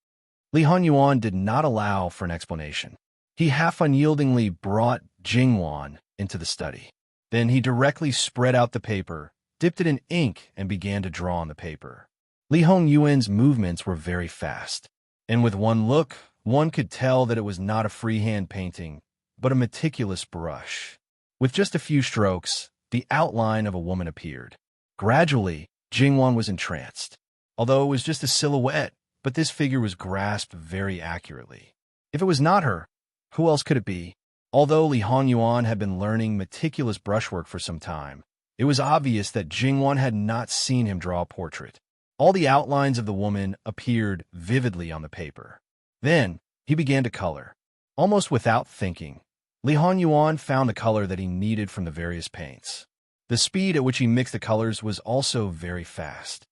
S1: Li Honyuan did not allow for an explanation. He half unyieldingly brought Jingwan into the study. Then he directly spread out the paper, dipped it in ink, and began to draw on the paper. Li Hongyuan's movements were very fast, and with one look, one could tell that it was not a freehand painting, but a meticulous brush. With just a few strokes, the outline of a woman appeared. Gradually, Jingwan was entranced. Although it was just a silhouette, but this figure was grasped very accurately. If it was not her, who else could it be? Although Li Honyuan had been learning meticulous brushwork for some time, it was obvious that Jingwan had not seen him draw a portrait. All the outlines of the woman appeared vividly on the paper. Then, he began to color. Almost without thinking, Li Honyuan found the color that he needed from the various paints. The speed at which he mixed the colors was also very fast.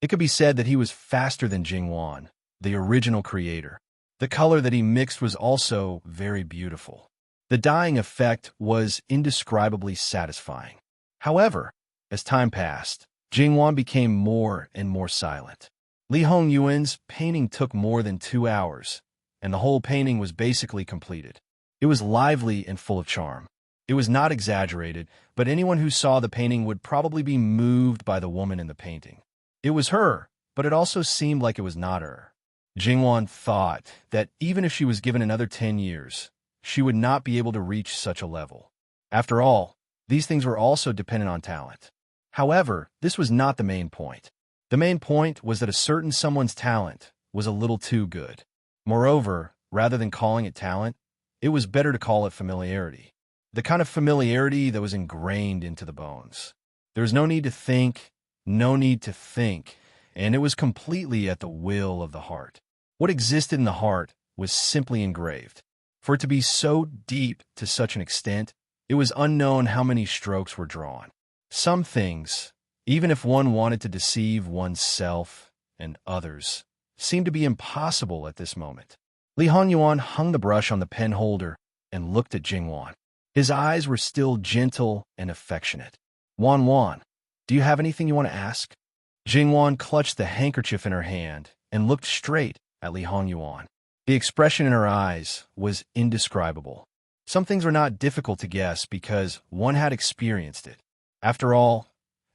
S1: It could be said that he was faster than Jingwan, the original creator. The color that he mixed was also very beautiful. The dyeing effect was indescribably satisfying. However, as time passed, Jingwan became more and more silent. Li Hongyuan's painting took more than 2 hours, and the whole painting was basically completed. It was lively and full of charm. It was not exaggerated, but anyone who saw the painting would probably be moved by the woman in the painting. It was her, but it also seemed like it was not her. Jingwan thought that even if she was given another 10 years, she would not be able to reach such a level. After all, these things were also dependent on talent. However, this was not the main point. The main point was that a certain someone's talent was a little too good. Moreover, rather than calling it talent, it was better to call it familiarity. The kind of familiarity that was ingrained into the bones. There was no need to think, and it was completely at the will of the heart. What existed in the heart was simply engraved. For it to be so deep to such an extent, it was unknown how many strokes were drawn. Some things, even if one wanted to deceive oneself and others, seemed to be impossible at this moment. Li Hongyuan hung the brush on the pen holder and looked at Jingwan. His eyes were still gentle and affectionate. Wan, do you have anything you want to ask? Jingwan clutched the handkerchief in her hand and looked straight at Li Hongyuan. The expression in her eyes was indescribable. Some things were not difficult to guess because one had experienced it. After all,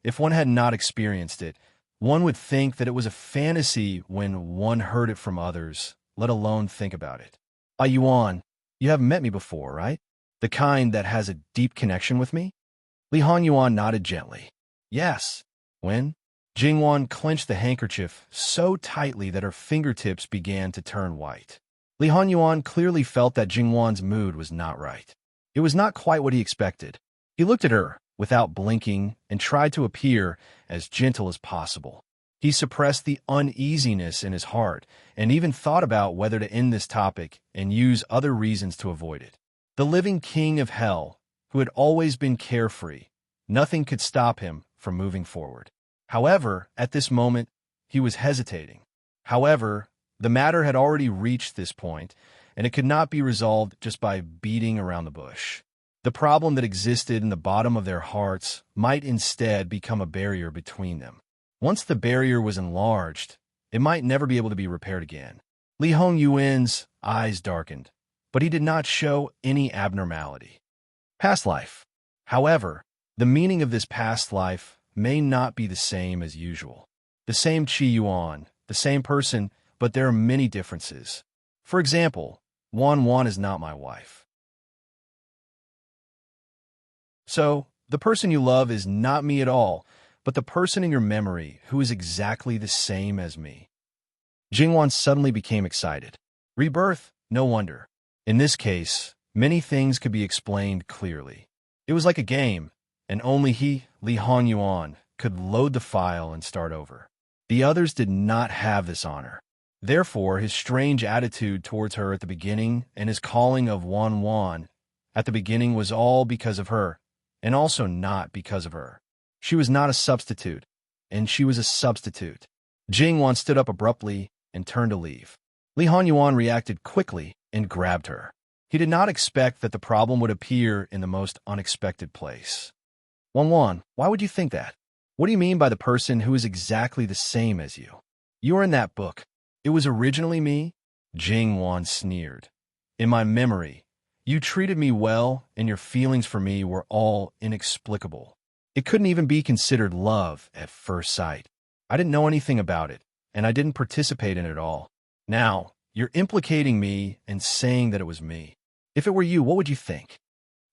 S1: if one had not experienced it, one would think that it was a fantasy when one heard it from others, let alone think about it. Yuan, you haven't met me before, right? The kind that has a deep connection with me? Li Hongyuan nodded gently. Yes. When? Jingwan clenched the handkerchief so tightly that her fingertips began to turn white. Li Hongyuan clearly felt that Jingwan's mood was not right. It was not quite what he expected. He looked at her without blinking and tried to appear as gentle as possible. He suppressed the uneasiness in his heart and even thought about whether to end this topic and use other reasons to avoid it. The living king of hell, who had always been carefree, nothing could stop him from moving forward. However, at this moment, he was hesitating. However, the matter had already reached this point, and it could not be resolved just by beating around the bush. The problem that existed in the bottom of their hearts might instead become a barrier between them. Once the barrier was enlarged, it might never be able to be repaired again. Li Hongyuan's eyes darkened, but he did not show any abnormality. Past life. However, the meaning of this past life may not be the same as usual. The same Qi Yuan, the same person, but there are many differences. For example, Wan is not my wife. So, the person you love is not me at all, but the person in your memory who is exactly the same as me. Jingwan suddenly became excited. Rebirth? No wonder. In this case, many things could be explained clearly. It was like a game, and only he, Li Hongyuan, could load the file and start over. The others did not have this honor. Therefore, his strange attitude towards her at the beginning and his calling of Wan at the beginning was all because of her, and also not because of her. She was not a substitute, and she was a substitute. Jingwan stood up abruptly and turned to leave. Li Hongyuan reacted quickly and grabbed her. He did not expect that the problem would appear in the most unexpected place. Wan, why would you think that? What do you mean by the person who is exactly the same as you? You are in that book. It was originally me? Jingwan sneered. In my memory, you treated me well, and your feelings for me were all inexplicable. It couldn't even be considered love at first sight. I didn't know anything about it, and I didn't participate in it at all. Now, you're implicating me and saying that it was me. If it were you, what would you think?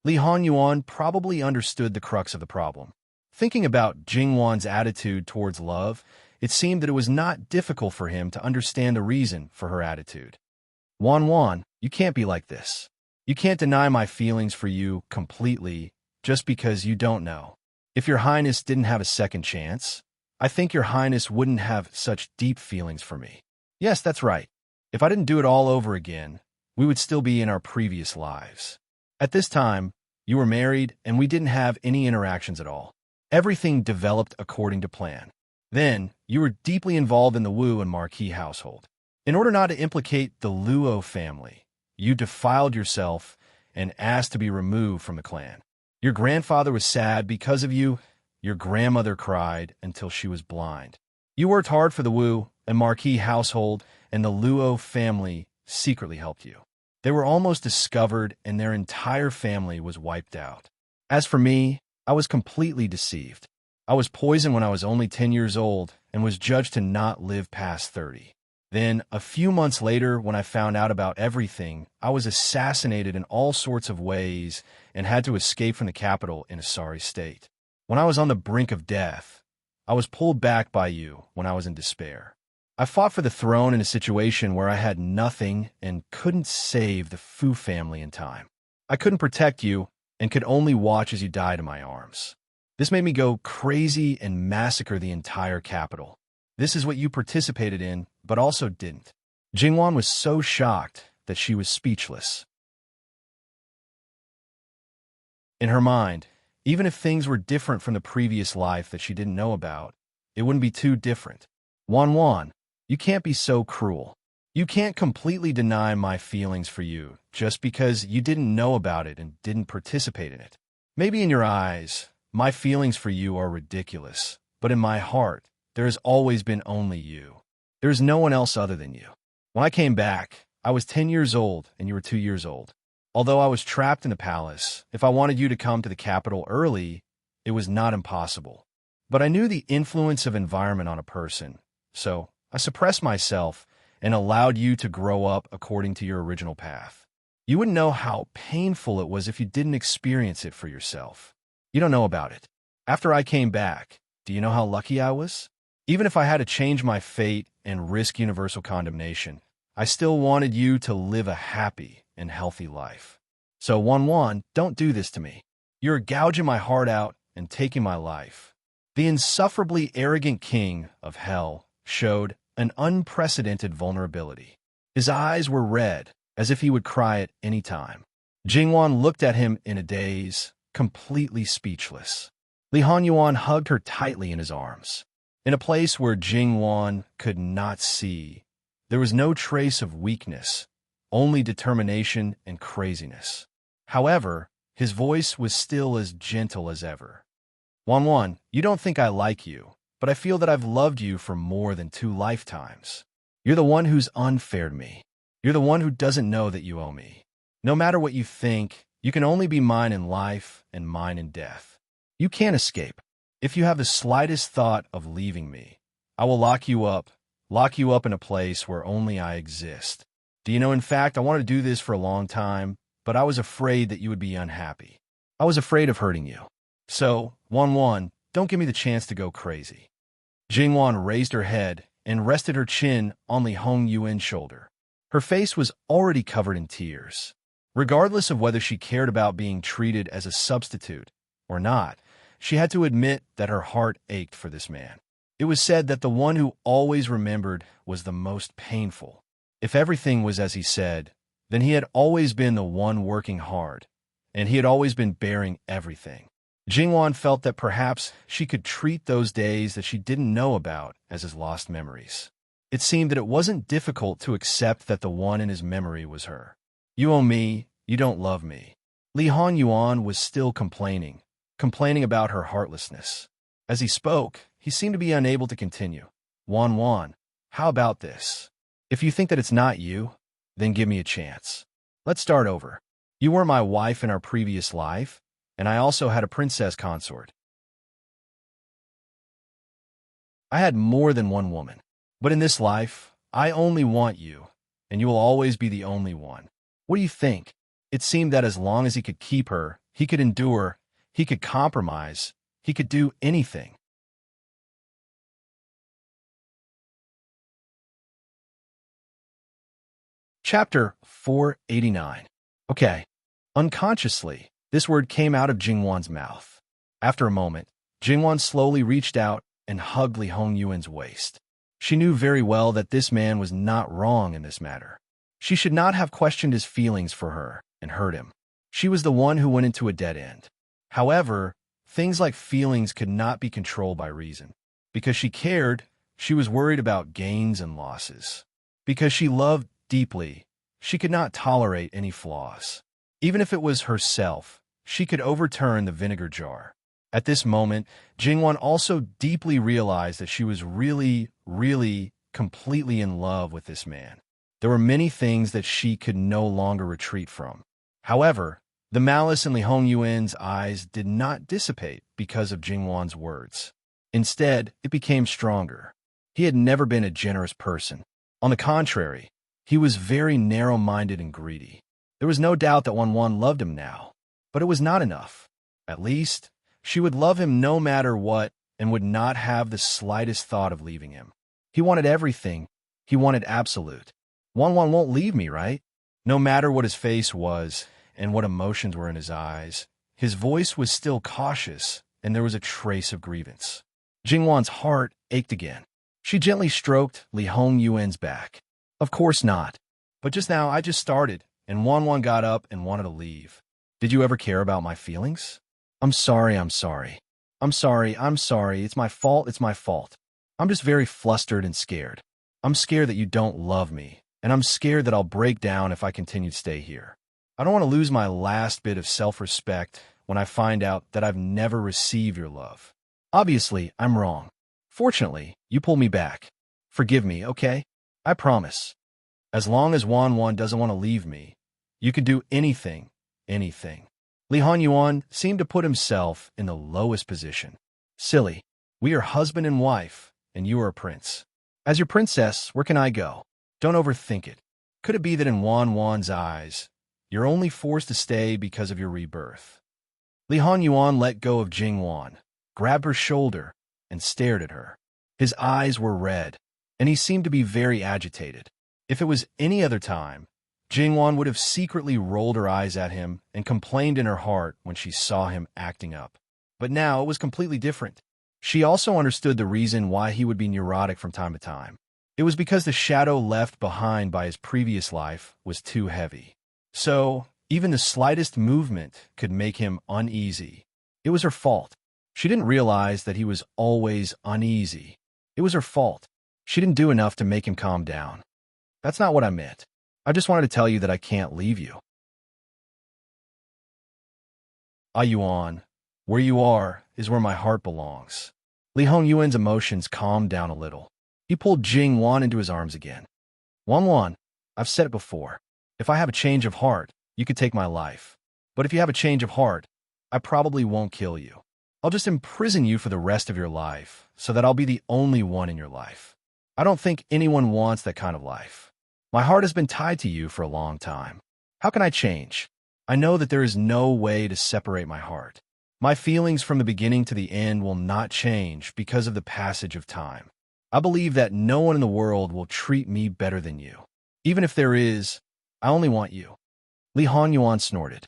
S1: Li Hongyuan probably understood the crux of the problem. Thinking about Jingwan's attitude towards love, it seemed that it was not difficult for him to understand the reason for her attitude. Wan, you can't be like this. You can't deny my feelings for you completely just because you don't know. If your highness didn't have a second chance, I think your highness wouldn't have such deep feelings for me. Yes, that's right. If I didn't do it all over again, we would still be in our previous lives. At this time, you were married and we didn't have any interactions at all. Everything developed according to plan. Then, you were deeply involved in the Wu and Marquis household. In order not to implicate the Luo family, you defiled yourself and asked to be removed from the clan. Your grandfather was sad because of you. Your grandmother cried until she was blind. You worked hard for the Wu and Marquis household, and the Luo family secretly helped you. They were almost discovered, and their entire family was wiped out. As for me, I was completely deceived. I was poisoned when I was only 10 years old and was judged to not live past 30. Then, a few months later, when I found out about everything, I was assassinated in all sorts of ways and had to escape from the capital in a sorry state. When I was on the brink of death, I was pulled back by you when I was in despair. I fought for the throne in a situation where I had nothing and couldn't save the Fu family in time. I couldn't protect you and could only watch as you died in my arms. This made me go crazy and massacre the entire capital. This is what you participated in, but also didn't. Jingwan was so shocked that she was speechless. In her mind, even if things were different from the previous life that she didn't know about, it wouldn't be too different. Wan, you can't be so cruel. You can't completely deny my feelings for you just because you didn't know about it and didn't participate in it. Maybe in your eyes, my feelings for you are ridiculous, but in my heart, there has always been only you. There is no one else other than you. When I came back, I was 10 years old and you were 2 years old. Although I was trapped in the palace, if I wanted you to come to the capital early, it was not impossible. But I knew the influence of environment on a person, so I suppressed myself and allowed you to grow up according to your original path. You wouldn't know how painful it was if you didn't experience it for yourself. You don't know about it. After I came back, do you know how lucky I was? Even if I had to change my fate and risk universal condemnation, I still wanted you to live a happy and healthy life. So Wan, don't do this to me. You're gouging my heart out and taking my life. The insufferably arrogant king of hell showed an unprecedented vulnerability. His eyes were red, as if he would cry at any time. Jingwan looked at him in a daze, completely speechless. Li Hanyuan hugged her tightly in his arms. In a place where Jingwan could not see, there was no trace of weakness, only determination and craziness. However, his voice was still as gentle as ever. Wan, you don't think I like you, but I feel that I've loved you for more than 2 lifetimes. You're the one who's unfair to me. You're the one who doesn't know that you owe me. No matter what you think, you can only be mine in life and mine in death. You can't escape. If you have the slightest thought of leaving me, I will lock you up in a place where only I exist. Do you know, in fact, I wanted to do this for a long time, but I was afraid that you would be unhappy. I was afraid of hurting you. So, Wan, don't give me the chance to go crazy. Jingwan raised her head and rested her chin on Li Hongyuan's shoulder. Her face was already covered in tears. Regardless of whether she cared about being treated as a substitute or not, she had to admit that her heart ached for this man. It was said that the one who always remembered was the most painful. If everything was as he said, then he had always been the one working hard, and he had always been bearing everything. Jingwan felt that perhaps she could treat those days that she didn't know about as his lost memories. It seemed that it wasn't difficult to accept that the one in his memory was her. You owe me, you don't love me. Li Hanyuan was still complaining about her heartlessness. As he spoke, he seemed to be unable to continue. Wan, how about this? If you think that it's not you, then give me a chance. Let's start over. You were my wife in our previous life, and I also had a princess consort. I had more than one woman, but in this life, I only want you, and you will always be the only one. What do you think? It seemed that as long as he could keep her, he could endure, he could compromise, he could do anything. Chapter 489. Okay. Unconsciously, this word came out of Jingwan's mouth. After a moment, Jingwan slowly reached out and hugged Li Hongyuan's waist. She knew very well that this man was not wrong in this matter. She should not have questioned his feelings for her and hurt him. She was the one who went into a dead end. However, things like feelings could not be controlled by reason. Because she cared, she was worried about gains and losses. Because she loved deeply, she could not tolerate any flaws. Even if it was herself, she could overturn the vinegar jar. At this moment, Jingwan also deeply realized that she was really, completely in love with this man. There were many things that she could no longer retreat from. However, the malice in Li Hongyuan's eyes did not dissipate because of Jingwan's words. Instead, it became stronger. He had never been a generous person. On the contrary, he was very narrow-minded and greedy. There was no doubt that Wanwan loved him now, but it was not enough. At least, she would love him no matter what and would not have the slightest thought of leaving him. He wanted everything. He wanted absolute. Wanwan won't leave me, right? No matter what his face was and what emotions were in his eyes, his voice was still cautious, and there was a trace of grievance. Jingwan's heart ached again. She gently stroked Li Hongyuan's back. Of course not. But just now, I just started, and Wanwan got up and wanted to leave. Did you ever care about my feelings? I'm sorry. It's my fault. I'm just very flustered and scared. I'm scared that you don't love me, and I'm scared that I'll break down if I continue to stay here. I don't want to lose my last bit of self-respect when I find out that I've never received your love. Obviously, I'm wrong. Fortunately, you pulled me back. Forgive me, okay? I promise. As long as Wanwan doesn't want to leave me, you can do anything. Li Hongyuan seemed to put himself in the lowest position. Silly. We are husband and wife, and you are a prince. As your princess, where can I go? Don't overthink it. Could it be that in Wanwan's eyes, you're only forced to stay because of your rebirth? Li Hongyuan let go of Jingwan, grabbed her shoulder, and stared at her. His eyes were red, and he seemed to be very agitated. If it was any other time, Jingwan would have secretly rolled her eyes at him and complained in her heart when she saw him acting up. But now it was completely different. She also understood the reason why he would be neurotic from time to time. It was because the shadow left behind by his previous life was too heavy. So, even the slightest movement could make him uneasy. It was her fault. She didn't realize that he was always uneasy. It was her fault. She didn't do enough to make him calm down. That's not what I meant. I just wanted to tell you that I can't leave you. Yuan, where you are is where my heart belongs. Li Hongyuan's emotions calmed down a little. He pulled Jingwan into his arms again. Wanwan, I've said it before. If I have a change of heart, you could take my life. But if you have a change of heart, I probably won't kill you. I'll just imprison you for the rest of your life, so that I'll be the only one in your life. I don't think anyone wants that kind of life. My heart has been tied to you for a long time. How can I change? I know that there is no way to separate my heart. My feelings from the beginning to the end will not change because of the passage of time. I believe that no one in the world will treat me better than you. Even if there is, I only want you. Li Hongyuan snorted.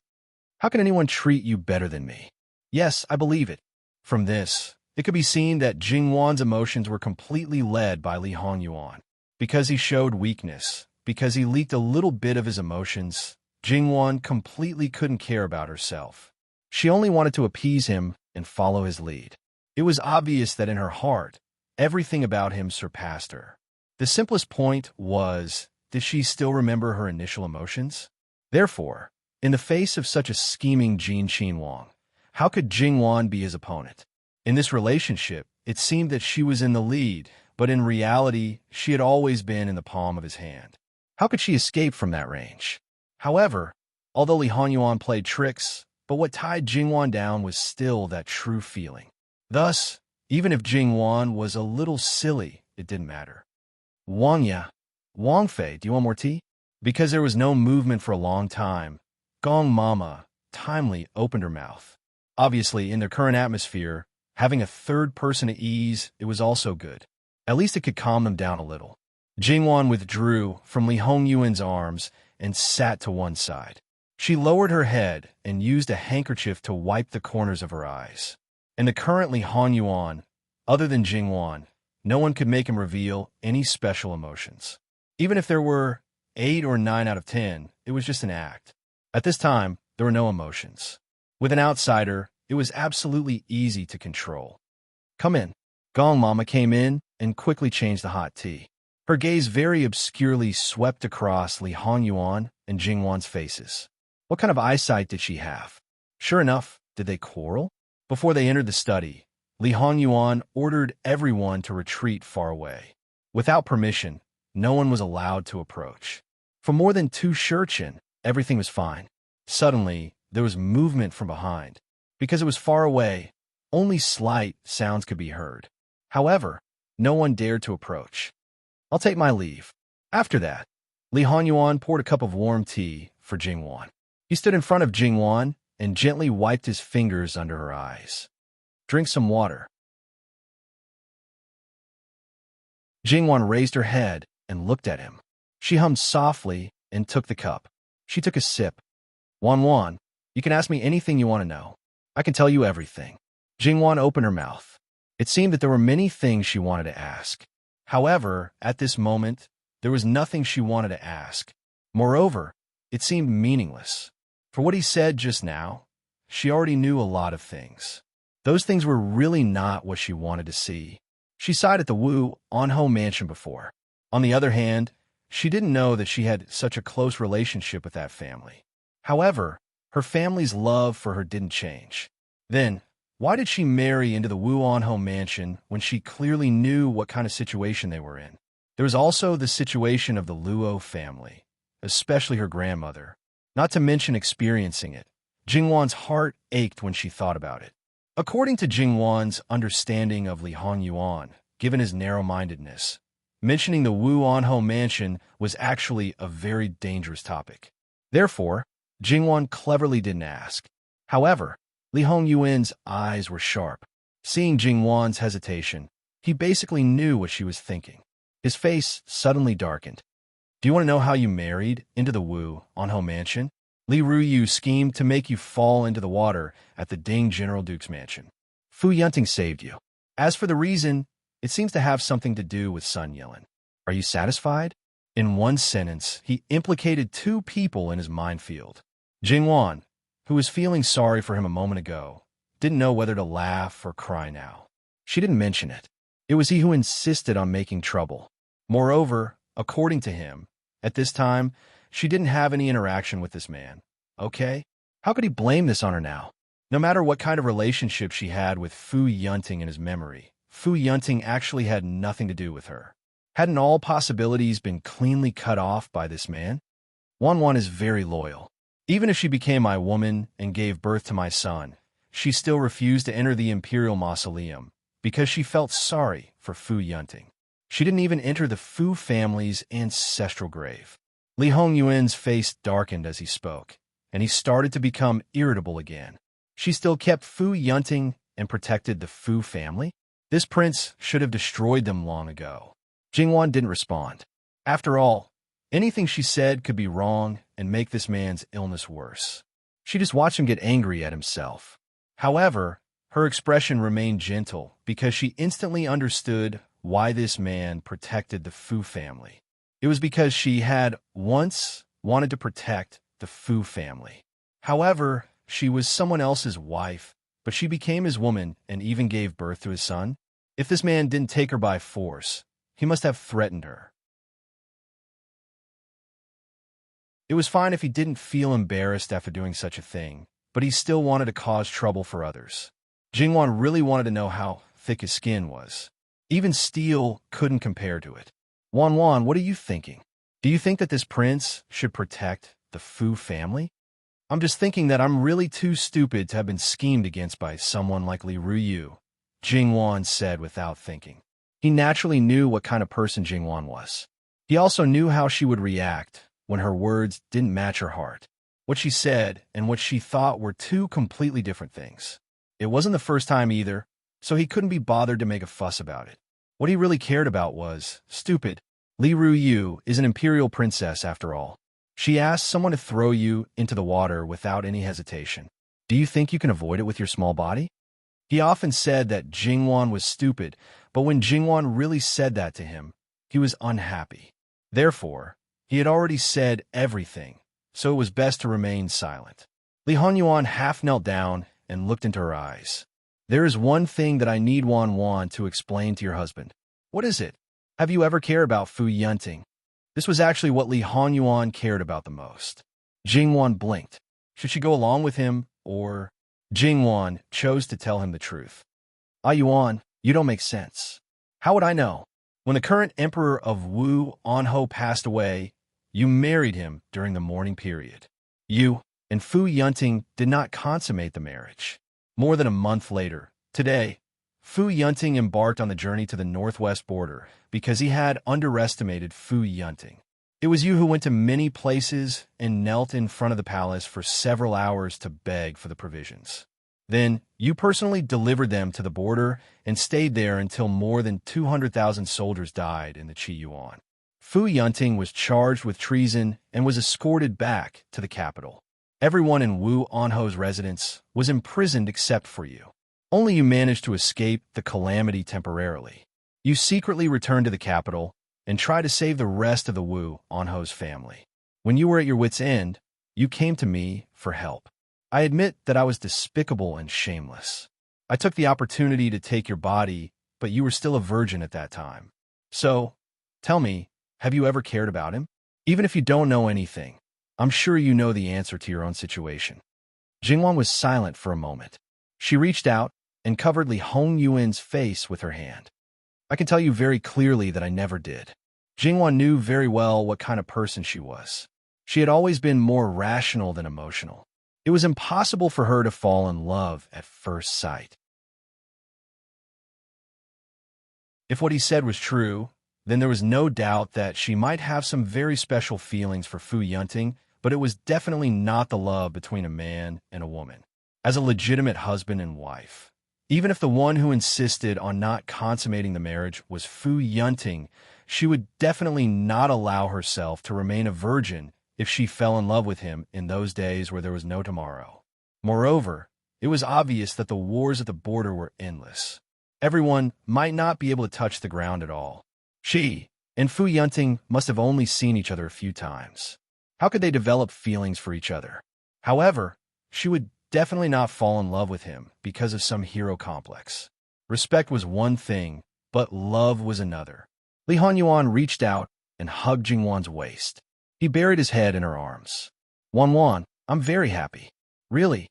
S1: How can anyone treat you better than me? Yes, I believe it. From this, it could be seen that Jingwan's emotions were completely led by Li Hongyuan. Because he showed weakness, because he leaked a little bit of his emotions, Jingwan completely couldn't care about herself. She only wanted to appease him and follow his lead. It was obvious that in her heart, everything about him surpassed her. The simplest point was, did she still remember her initial emotions? Therefore, in the face of such a scheming Jin Qinhuang, how could Jingwan be his opponent? In this relationship, it seemed that she was in the lead, but in reality, she had always been in the palm of his hand. How could she escape from that range? However, although Li Hongyuan played tricks, but what tied Jingwan down was still that true feeling. Thus, even if Jingwan was a little silly, it didn't matter. Wangya, Wangfei, do you want more tea? Because there was no movement for a long time, Gong Mama timely opened her mouth. Obviously, in their current atmosphere, having a third person at ease, it was also good. At least it could calm them down a little. Jingwan withdrew from Li Hongyuan's arms and sat to one side. She lowered her head and used a handkerchief to wipe the corners of her eyes. And the current Li Hongyuan, other than Jingwan, no one could make him reveal any special emotions. Even if there were 8 or 9 out of 10, it was just an act. At this time, there were no emotions. With an outsider, it was absolutely easy to control. Come in. Gong Mama came in and quickly changed the hot tea. Her gaze very obscurely swept across Li Hongyuan and Jingwan's faces. What kind of eyesight did she have? Sure enough, did they quarrel? Before they entered the study, Li Hongyuan ordered everyone to retreat far away. Without permission, no one was allowed to approach. For more than 2 shurchen, everything was fine. Suddenly, there was movement from behind. Because it was far away, only slight sounds could be heard. However, no one dared to approach. I'll take my leave. After that, Li Hongyuan poured a cup of warm tea for Jingwan. He stood in front of Jingwan and gently wiped his fingers under her eyes. Drink some water. Jingwan raised her head and looked at him. She hummed softly and took the cup. She took a sip. Wan, you can ask me anything you want to know. I can tell you everything. Jingwan opened her mouth. It seemed that there were many things she wanted to ask. However, at this moment, there was nothing she wanted to ask. Moreover, it seemed meaningless. For what he said just now, she already knew a lot of things. Those things were really not what she wanted to see. She sighed at the Wu Anho mansion before. On the other hand, she didn't know that she had such a close relationship with that family. However, her family's love for her didn't change. Then, why did she marry into the Wu Anho mansion when she clearly knew what kind of situation they were in? There was also the situation of the Luo family, especially her grandmother. Not to mention experiencing it, Jingwan's heart ached when she thought about it. According to Jingwan's understanding of Li Hongyuan, given his narrow-mindedness, mentioning the Wu Anho mansion was actually a very dangerous topic. Therefore, Jingwan cleverly didn't ask. However, Li Hongyuan's eyes were sharp. Seeing Jingwan's hesitation, he basically knew what she was thinking. His face suddenly darkened. Do you want to know how you married into the Wu Anho mansion? Li Ruyu schemed to make you fall into the water at the Ding General Duke's mansion. Fu Yunting saved you. As for the reason, it seems to have something to do with Sun Yilin. Are you satisfied? In one sentence, he implicated 2 people in his minefield. Jingwan, who was feeling sorry for him a moment ago, didn't know whether to laugh or cry now. She didn't mention it. It was he who insisted on making trouble. Moreover, according to him, at this time, she didn't have any interaction with this man. Okay? How could he blame this on her now? No matter what kind of relationship she had with Fu Yunting in his memory, Fu Yunting actually had nothing to do with her. Hadn't all possibilities been cleanly cut off by this man? Wan is very loyal. Even if she became my woman and gave birth to my son, she still refused to enter the imperial mausoleum because she felt sorry for Fu Yunting. She didn't even enter the Fu family's ancestral grave. Li Hongyuan's face darkened as he spoke, and he started to become irritable again. She still kept Fu Yunting and protected the Fu family? This prince should have destroyed them long ago. Jingwan didn't respond. After all, anything she said could be wrong and make this man's illness worse. She just watched him get angry at himself. However, her expression remained gentle because she instantly understood why this man protected the Fu family. It was because she had once wanted to protect the Fu family. However, she was someone else's wife, but she became his woman and even gave birth to his son. If this man didn't take her by force, he must have threatened her. It was fine if he didn't feel embarrassed after doing such a thing, but he still wanted to cause trouble for others. Jingwan really wanted to know how thick his skin was. Even steel couldn't compare to it. Wan, what are you thinking? Do you think that this prince should protect the Fu family? I'm just thinking that I'm really too stupid to have been schemed against by someone like Li Ruyu, Jingwan said without thinking. He naturally knew what kind of person Jingwan was. He also knew how she would react when her words didn't match her heart. What she said and what she thought were 2 completely different things. It wasn't the first time either, so he couldn't be bothered to make a fuss about it. What he really cared about was, stupid. Li Ruyu is an imperial princess after all. She asked someone to throw you into the water without any hesitation. Do you think you can avoid it with your small body? He often said that Jingwan was stupid, but when Jingwan really said that to him, he was unhappy. Therefore, he had already said everything, so it was best to remain silent. Li Hongyuan half knelt down and looked into her eyes. There is one thing that I need Wan Wan to explain to your husband. What is it? Have you ever cared about Fu Yunting? This was actually what Li Hanyuan cared about the most. Jingwan blinked. Should she go along with him, or... Jingwan chose to tell him the truth. Ah Yuan, you don't make sense. How would I know? When the current emperor of Wu Anho passed away, you married him during the mourning period. You and Fu Yunting did not consummate the marriage. More than a month later, today, Fu Yunting embarked on the journey to the northwest border because he had underestimated Fu Yunting. It was you who went to many places and knelt in front of the palace for several hours to beg for the provisions. Then, you personally delivered them to the border and stayed there until more than 200,000 soldiers died in the Qiyuan. Fu Yunting was charged with treason and was escorted back to the capital. Everyone in Wu Anho's residence was imprisoned except for you. Only you managed to escape the calamity temporarily. You secretly returned to the capital and tried to save the rest of the Wu Anho's family. When you were at your wit's end, you came to me for help. I admit that I was despicable and shameless. I took the opportunity to take your body, but you were still a virgin at that time. So, tell me, have you ever cared about him? Even if you don't know anything, I'm sure you know the answer to your own situation. Jingwan was silent for a moment. She reached out and covered Li Hongyuan's face with her hand. I can tell you very clearly that I never did. Jingwan knew very well what kind of person she was. She had always been more rational than emotional. It was impossible for her to fall in love at first sight. If what he said was true, then there was no doubt that she might have some very special feelings for Fu Yunting, but it was definitely not the love between a man and a woman. As a legitimate husband and wife, even if the one who insisted on not consummating the marriage was Fu Yunting, she would definitely not allow herself to remain a virgin if she fell in love with him in those days where there was no tomorrow. Moreover, it was obvious that the wars at the border were endless. Everyone might not be able to touch the ground at all. She and Fu Yunting must have only seen each other a few times. How could they develop feelings for each other? However, she would definitely not fall in love with him because of some hero complex. Respect was one thing, but love was another. Li Hanyuan reached out and hugged Jingwan's waist. He buried his head in her arms. Wan Wan, I'm very happy. Really?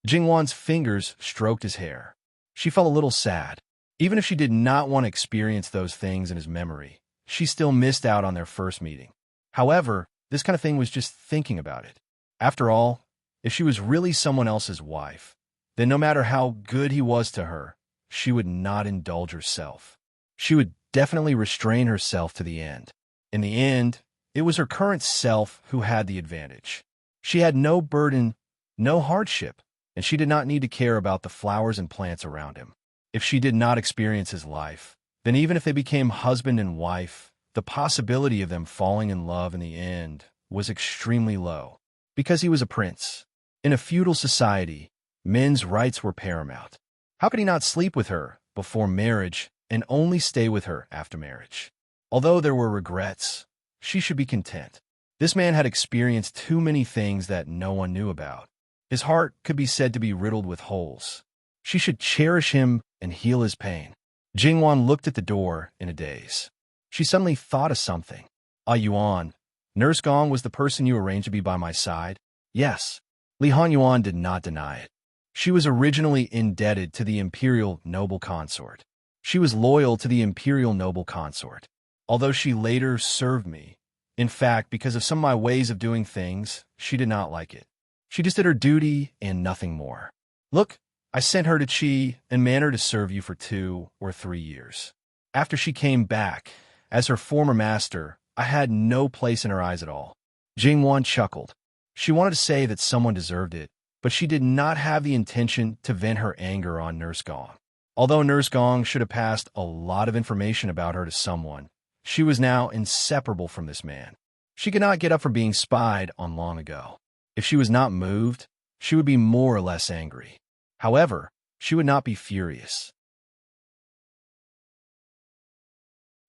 S1: Jingwan's fingers stroked his hair. She felt a little sad. Even if she did not want to experience those things in his memory, she still missed out on their first meeting. However, this kind of thing was just thinking about it. After all, if she was really someone else's wife, then no matter how good he was to her, she would not indulge herself. She would definitely restrain herself to the end. In the end, it was her current self who had the advantage. She had no burden, no hardship, and she did not need to care about the flowers and plants around him. If she did not experience his life, then even if they became husband and wife, the possibility of them falling in love in the end was extremely low, because he was a prince. In a feudal society, men's rights were paramount. How could he not sleep with her before marriage and only stay with her after marriage? Although there were regrets, she should be content. This man had experienced too many things that no one knew about. His heart could be said to be riddled with holes. She should cherish him and heal his pain. Jingwan looked at the door in a daze. She suddenly thought of something. Ah Yuan, Nurse Gong was the person you arranged to be by my side? Yes. Li Hanyuan did not deny it. She was originally indebted to the imperial noble consort. She was loyal to the imperial noble consort. Although she later served me. In fact, because of some of my ways of doing things, she did not like it. She just did her duty and nothing more. Look, I sent her to Qi and managed her to serve you for 2 or 3 years. After she came back, as her former master, I had no place in her eyes at all. Jingwan chuckled. She wanted to say that someone deserved it, but she did not have the intention to vent her anger on Nurse Gong. Although Nurse Gong should have passed a lot of information about her to someone, she was now inseparable from this man. She could not get up from being spied on long ago. If she was not moved, she would be more or less angry. However, she would not be furious.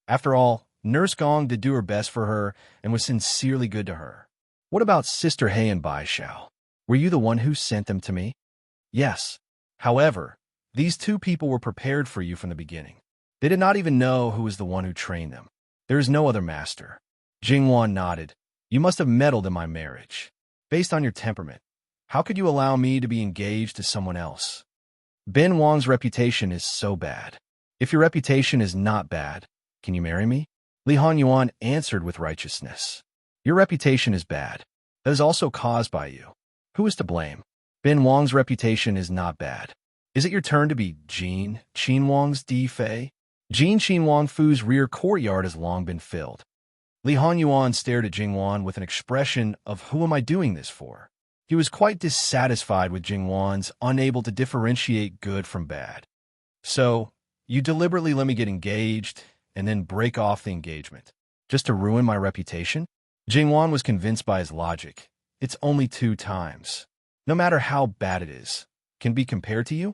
S1: After all, Nurse Gong did do her best for her and was sincerely good to her. What about Sister He and Bai Xiao? Were you the one who sent them to me? Yes. However, These two people were prepared for you from the beginning. They did not even know who was the one who trained them. There is no other master. Jingwan nodded. You must have meddled in my marriage. Based on your temperament, how could you allow me to be engaged to someone else? Ben Wang's reputation is so bad. If your reputation is not bad, can you marry me? Li Hanyuan answered with righteousness. Your reputation is bad. That is also caused by you. Who is to blame? Ben Wang's reputation is not bad. Is it your turn to be Jin Qinwang's Di Fei? Jin Qinwang Fu's rear courtyard has long been filled. Li Hanyuan stared at Jingwan with an expression of who am I doing this for? He was quite dissatisfied with Jingwan's unable to differentiate good from bad. So, you deliberately let me get engaged and then break off the engagement, just to ruin my reputation? Jingwan was convinced by his logic. It's only 2 times. No matter how bad it is, can be compared to you?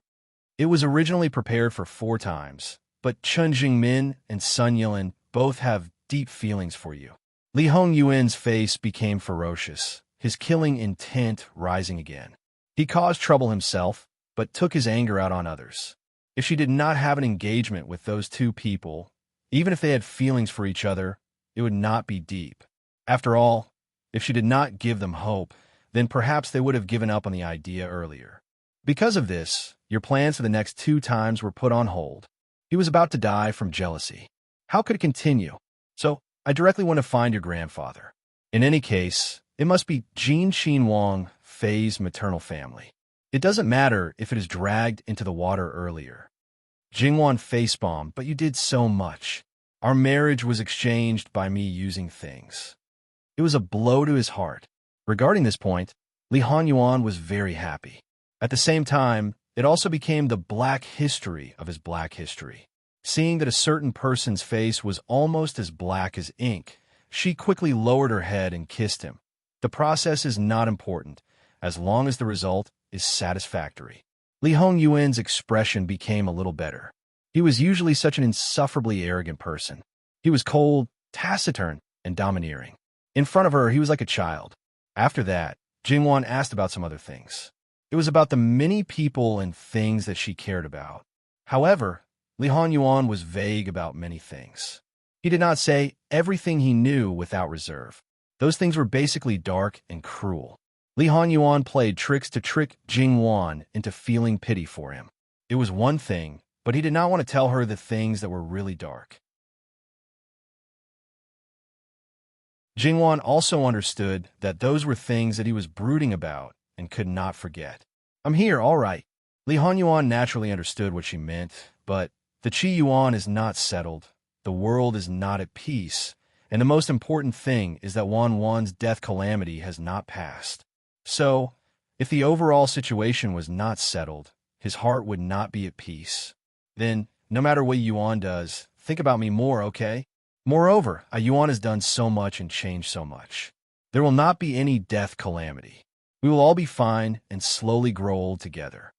S1: It was originally prepared for 4 times, but Chen Jingmin and Sun Yilin both have deep feelings for you. Li Hongyuan's face became ferocious, his killing intent rising again. He caused trouble himself, but took his anger out on others. If she did not have an engagement with those 2 people, even if they had feelings for each other, it would not be deep. After all, if she did not give them hope, then perhaps they would have given up on the idea earlier. Because of this, your plans for the next 2 times were put on hold. He was about to die from jealousy. How could it continue? So, I directly went to find your grandfather. In any case, it must be Jin Qinwang Fei's maternal family. It doesn't matter if it is dragged into the water earlier. Jingwan facepalmed, but you did so much. Our marriage was exchanged by me using things. It was a blow to his heart. Regarding this point, Li Hanyuan was very happy. At the same time, it also became the black history of his black history. Seeing that a certain person's face was almost as black as ink, she quickly lowered her head and kissed him. The process is not important, as long as the result is satisfactory. Li Hongyuan's expression became a little better. He was usually such an insufferably arrogant person. He was cold, taciturn, and domineering. In front of her, he was like a child. After that, Jingwan asked about some other things. It was about the many people and things that she cared about. However, Li Hanyuan was vague about many things. He did not say everything he knew without reserve. Those things were basically dark and cruel. Li Hanyuan played tricks to trick Jingwan into feeling pity for him. It was one thing, but he did not want to tell her the things that were really dark. Jingwan also understood that those were things that he was brooding about and could not forget. I'm here, all right. Li Hanyuan naturally understood what she meant, but the Qi Yuan is not settled, the world is not at peace, and the most important thing is that Wan Wan's death calamity has not passed. So, if the overall situation was not settled, his heart would not be at peace. Then, no matter what Yuan does, think about me more, okay? Moreover, a Yuan has done so much and changed so much. There will not be any death calamity. We will all be fine and slowly grow old together.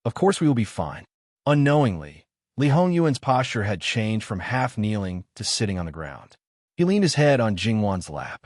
S1: Of course we will be fine. Unknowingly, Li Hongyuan's posture had changed from half-kneeling to sitting on the ground. He leaned his head on Jingwan's lap.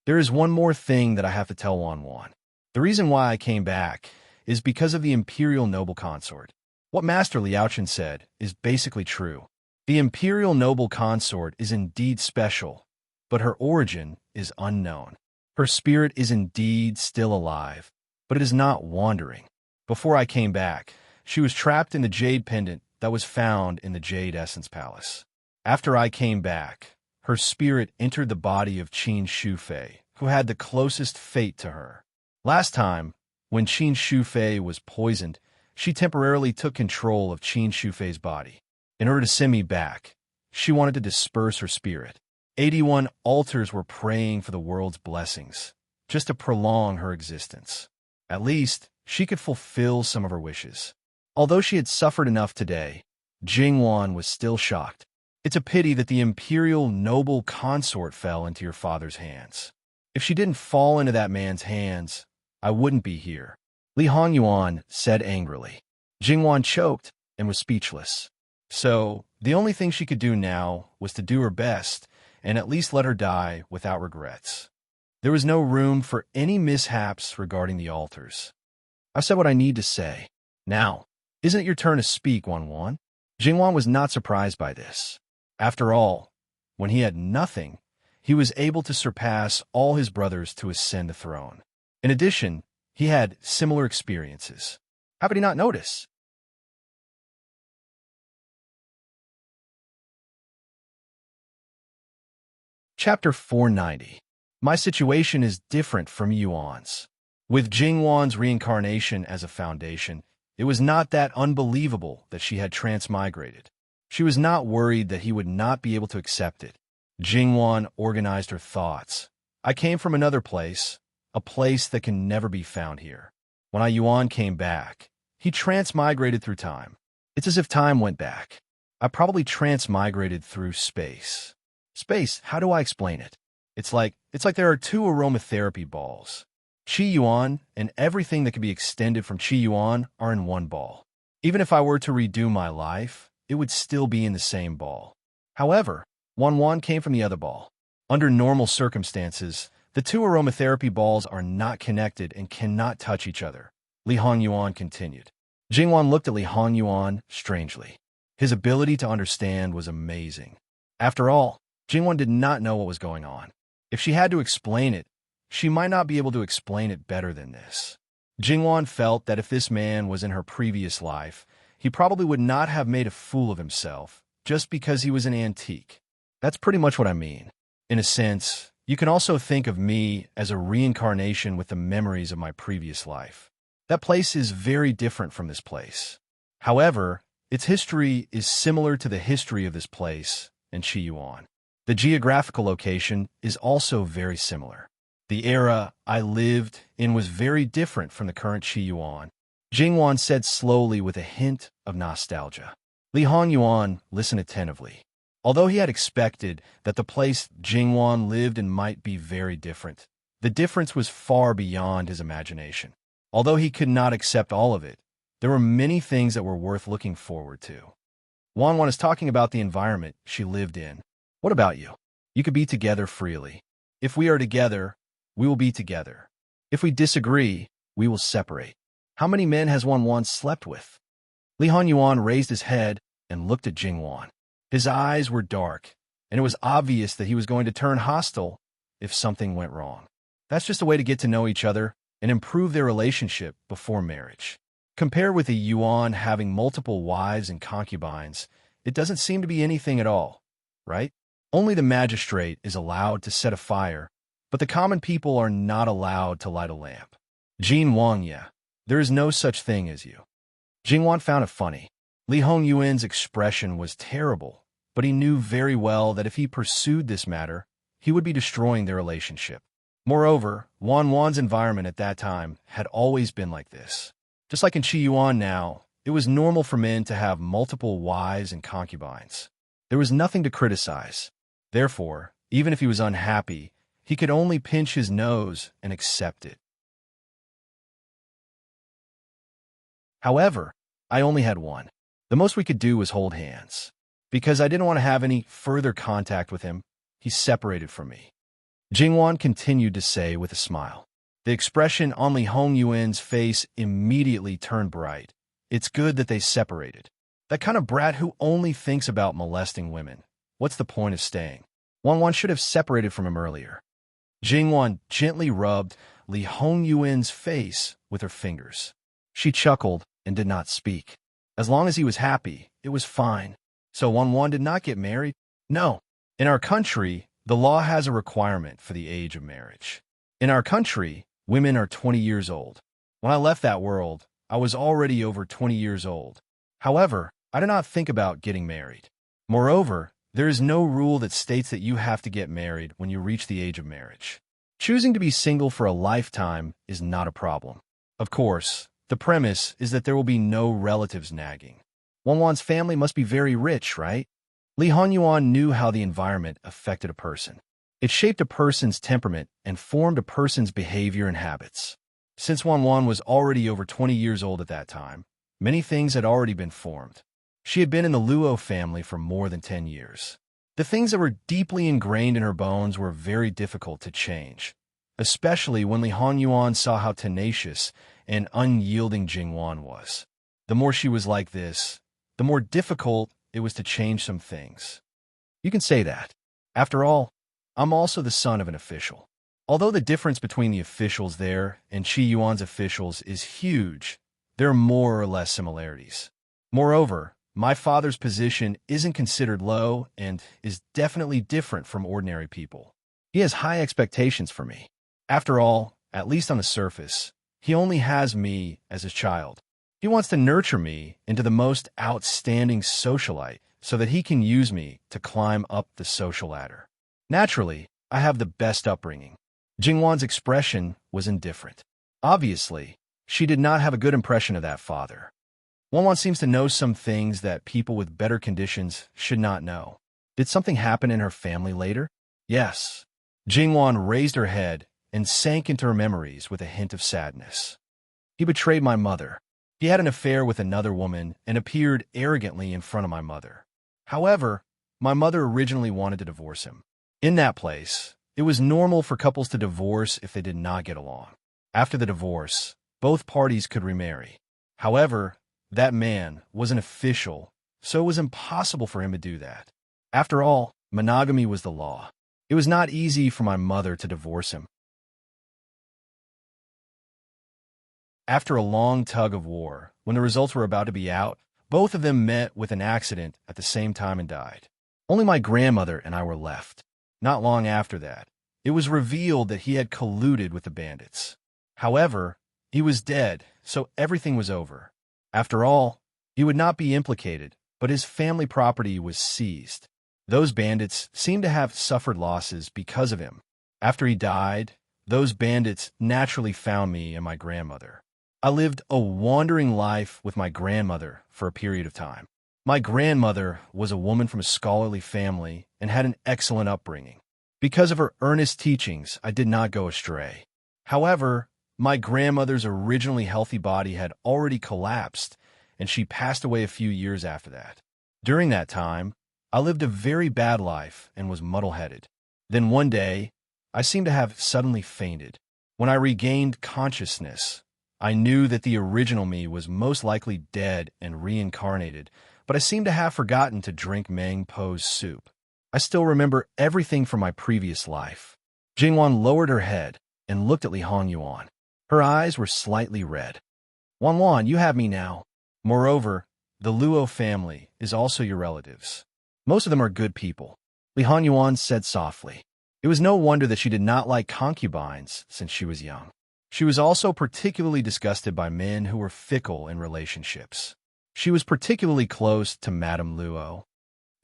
S1: There is one more thing that I have to tell Wan Wan. The reason why I came back is because of the Imperial Noble Consort. What Master Liaochen said is basically true. The Imperial Noble Consort is indeed special, but her origin is unknown. Her spirit is indeed still alive, but it is not wandering. Before I came back, she was trapped in the jade pendant that was found in the Jade Essence Palace. After I came back, her spirit entered the body of Qin Shufei, who had the closest fate to her. Last time, when Qin Shufei was poisoned, she temporarily took control of Qin Shufei's body. In order to send me back, she wanted to disperse her spirit. 81 altars were praying for the world's blessings, just to prolong her existence. At least, she could fulfill some of her wishes. Although she had suffered enough today, Jingwan was still shocked. It's a pity that the Imperial Noble Consort fell into your father's hands. If she didn't fall into that man's hands, I wouldn't be here. Li Hanyuan said angrily. Jingwan choked and was speechless. So, the only thing she could do now was to do her best and at least let her die without regrets. There was no room for any mishaps regarding the altars. I've said what I need to say. Now, Isn't it your turn to speak, Wanwan? Jingwan was not surprised by this. After all, when he had nothing, he was able to surpass all his brothers to ascend the throne. In addition, he had similar experiences. How could he not notice? Chapter 490. My situation is different from Yuan's. With Jingwan's reincarnation as a foundation, it was not that unbelievable that she had transmigrated. She was not worried that he would not be able to accept it. Jingwan organized her thoughts. I came from another place, a place that can never be found here. When Yuan came back, he transmigrated through time. It's as if time went back. I probably transmigrated through space. Space, how do I explain it? It's like there are two aromatherapy balls. Qi Yuan and everything that can be extended from Qi Yuan are in one ball. Even if I were to redo my life, it would still be in the same ball. However, Wanwan came from the other ball. Under normal circumstances, the two aromatherapy balls are not connected and cannot touch each other. Li Hongyuan continued. Jingwan looked at Li Hongyuan strangely. His ability to understand was amazing. After all, Jingwan did not know what was going on. If she had to explain it, she might not be able to explain it better than this. Jingwan felt that if this man was in her previous life, he probably would not have made a fool of himself just because he was an antique. That's pretty much what I mean. In a sense, you can also think of me as a reincarnation with the memories of my previous life. That place is very different from this place. However, its history is similar to the history of this place and Qi Yuan. The geographical location is also very similar. The era I lived in was very different from the current Qi Yuan. Jingwan said slowly with a hint of nostalgia. Li Hongyuan listened attentively. Although he had expected that the place Jingwan lived in might be very different, the difference was far beyond his imagination. Although he could not accept all of it, there were many things that were worth looking forward to. Wanwan is talking about the environment she lived in. What about you? You could be together freely. If we are together, we will be together. If we disagree, we will separate. How many men has Wanwan slept with? Li Hongyuan raised his head and looked at Jingwan. His eyes were dark, and it was obvious that he was going to turn hostile if something went wrong. That's just a way to get to know each other and improve their relationship before marriage. Compared with a Yuan having multiple wives and concubines, it doesn't seem to be anything at all, right? Only the magistrate is allowed to set a fire, but the common people are not allowed to light a lamp. Jin Wang, yeah, there is no such thing as you. Jingwan found it funny. Li Hongyuan's expression was terrible, but he knew very well that if he pursued this matter, he would be destroying their relationship. Moreover, Wanwan's environment at that time had always been like this. Just like in Qi Yuan now, it was normal for men to have multiple wives and concubines. There was nothing to criticize. Therefore, even if he was unhappy, he could only pinch his nose and accept it. However, I only had one. The most we could do was hold hands. Because I didn't want to have any further contact with him, he separated from me. Jingwan continued to say with a smile. The expression on Li Hongyuan's face immediately turned bright. It's good that they separated. That kind of brat who only thinks about molesting women. What's the point of staying? Wanwan should have separated from him earlier. Jingwan gently rubbed Li Hongyuan's face with her fingers. She chuckled and did not speak. As long as he was happy, it was fine. So Wanwan did not get married? No. In our country, the law has a requirement for the age of marriage. In our country, women are 20 years old. When I left that world, I was already over 20 years old. However, I did not think about getting married. Moreover, there is no rule that states that you have to get married when you reach the age of marriage. Choosing to be single for a lifetime is not a problem. Of course, the premise is that there will be no relatives nagging. Wanwan's family must be very rich, right? Li Hongyuan knew how the environment affected a person. It shaped a person's temperament and formed a person's behavior and habits. Since Wanwan was already over 20 years old at that time, many things had already been formed. She had been in the Luo family for more than 10 years. The things that were deeply ingrained in her bones were very difficult to change, especially when Li Hongyuan saw how tenacious and unyielding Jingwan was. The more she was like this, the more difficult it was to change some things. You can say that. After all, I'm also the son of an official. Although the difference between the officials there and Qi Yuan's officials is huge, there are more or less similarities. Moreover, my father's position isn't considered low and is definitely different from ordinary people. He has high expectations for me. After all, at least on the surface, he only has me as his child. He wants to nurture me into the most outstanding socialite so that he can use me to climb up the social ladder. Naturally, I have the best upbringing. Jingwan's expression was indifferent. Obviously, she did not have a good impression of that father. Wanwan seems to know some things that people with better conditions should not know. Did something happen in her family later? Yes. Jingwan raised her head and sank into her memories with a hint of sadness. He betrayed my mother. He had an affair with another woman and appeared arrogantly in front of my mother. However, my mother originally wanted to divorce him. In that place, it was normal for couples to divorce if they did not get along. After the divorce, both parties could remarry. However, that man was an official, so it was impossible for him to do that. After all, monogamy was the law. It was not easy for my mother to divorce him. After a long tug of war, when the results were about to be out, both of them met with an accident at the same time and died. Only my grandmother and I were left. Not long after that, it was revealed that he had colluded with the bandits. However, he was dead, so everything was over. After all, he would not be implicated, but his family property was seized. Those bandits seemed to have suffered losses because of him. After he died, those bandits naturally found me and my grandmother. I lived a wandering life with my grandmother for a period of time. My grandmother was a woman from a scholarly family and had an excellent upbringing. Because of her earnest teachings, I did not go astray. However, my grandmother's originally healthy body had already collapsed, and she passed away a few years after that. During that time, I lived a very bad life and was muddle-headed. Then one day, I seemed to have suddenly fainted. When I regained consciousness, I knew that the original me was most likely dead and reincarnated, but I seemed to have forgotten to drink Mang Po's soup. I still remember everything from my previous life. Jingwan lowered her head and looked at Li Hongyuan. Her eyes were slightly red. Wanwan, you have me now. Moreover, the Luo family is also your relatives. Most of them are good people, Li Hongyuan said softly. It was no wonder that she did not like concubines since she was young. She was also particularly disgusted by men who were fickle in relationships. She was particularly close to Madame Luo.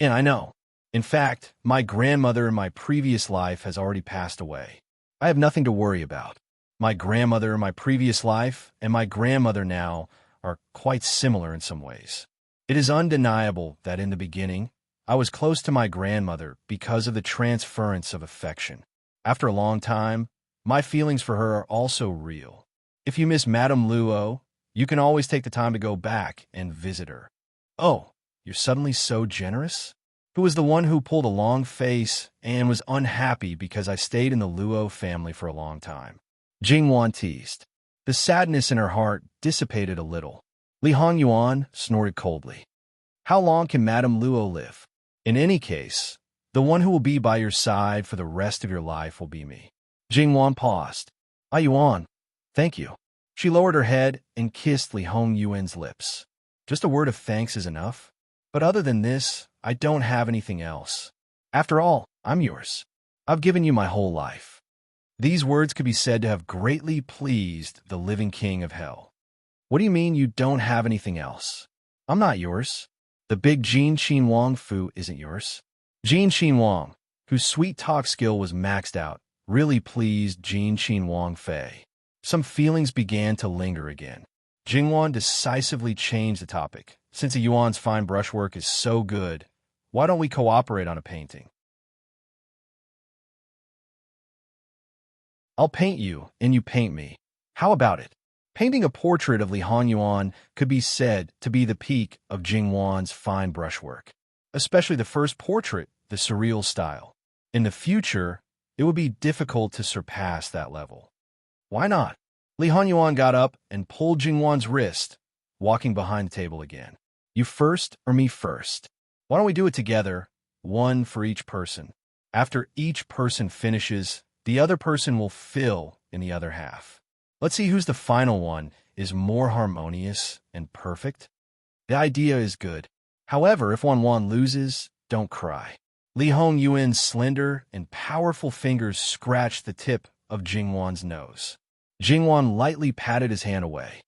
S1: And I know. In fact, my grandmother in my previous life has already passed away. I have nothing to worry about. My grandmother in my previous life and my grandmother now are quite similar in some ways. It is undeniable that in the beginning, I was close to my grandmother because of the transference of affection. After a long time, my feelings for her are also real. If you miss Madame Luo, you can always take the time to go back and visit her. Oh, you're suddenly so generous? Who was the one who pulled a long face and was unhappy because I stayed in the Luo family for a long time? Jingwan teased. The sadness in her heart dissipated a little. Li Hongyuan snorted coldly. How long can Madame Luo live? In any case, the one who will be by your side for the rest of your life will be me. Jingwan paused. Yuan, thank you. She lowered her head and kissed Li Hongyuan's lips. Just a word of thanks is enough. But other than this, I don't have anything else. After all, I'm yours. I've given you my whole life. These words could be said to have greatly pleased the living king of hell. What do you mean you don't have anything else? I'm not yours. The big Jin Qin Wang Fu isn't yours. Jin Qin Wang, whose sweet talk skill was maxed out, really pleased Jin Qin Wang Fei. Some feelings began to linger again. Jingwan decisively changed the topic. Since a Yuan's fine brushwork is so good, why don't we cooperate on a painting? I'll paint you, and you paint me. How about it? Painting a portrait of Li Hongyuan could be said to be the peak of Jingwan's fine brushwork, especially the first portrait, the surreal style. In the future, it would be difficult to surpass that level. Why not? Li Hongyuan got up and pulled Jingwan's wrist. walking behind the table again. You first or me first? Why don't we do it together, one for each person? After each person finishes, the other person will fill in the other half. Let's see who's the final one is more harmonious and perfect. The idea is good. However, if Wan loses, don't cry. Li Hongyuan's slender and powerful fingers scratched the tip of Jingwan's nose. Jingwan lightly patted his hand away.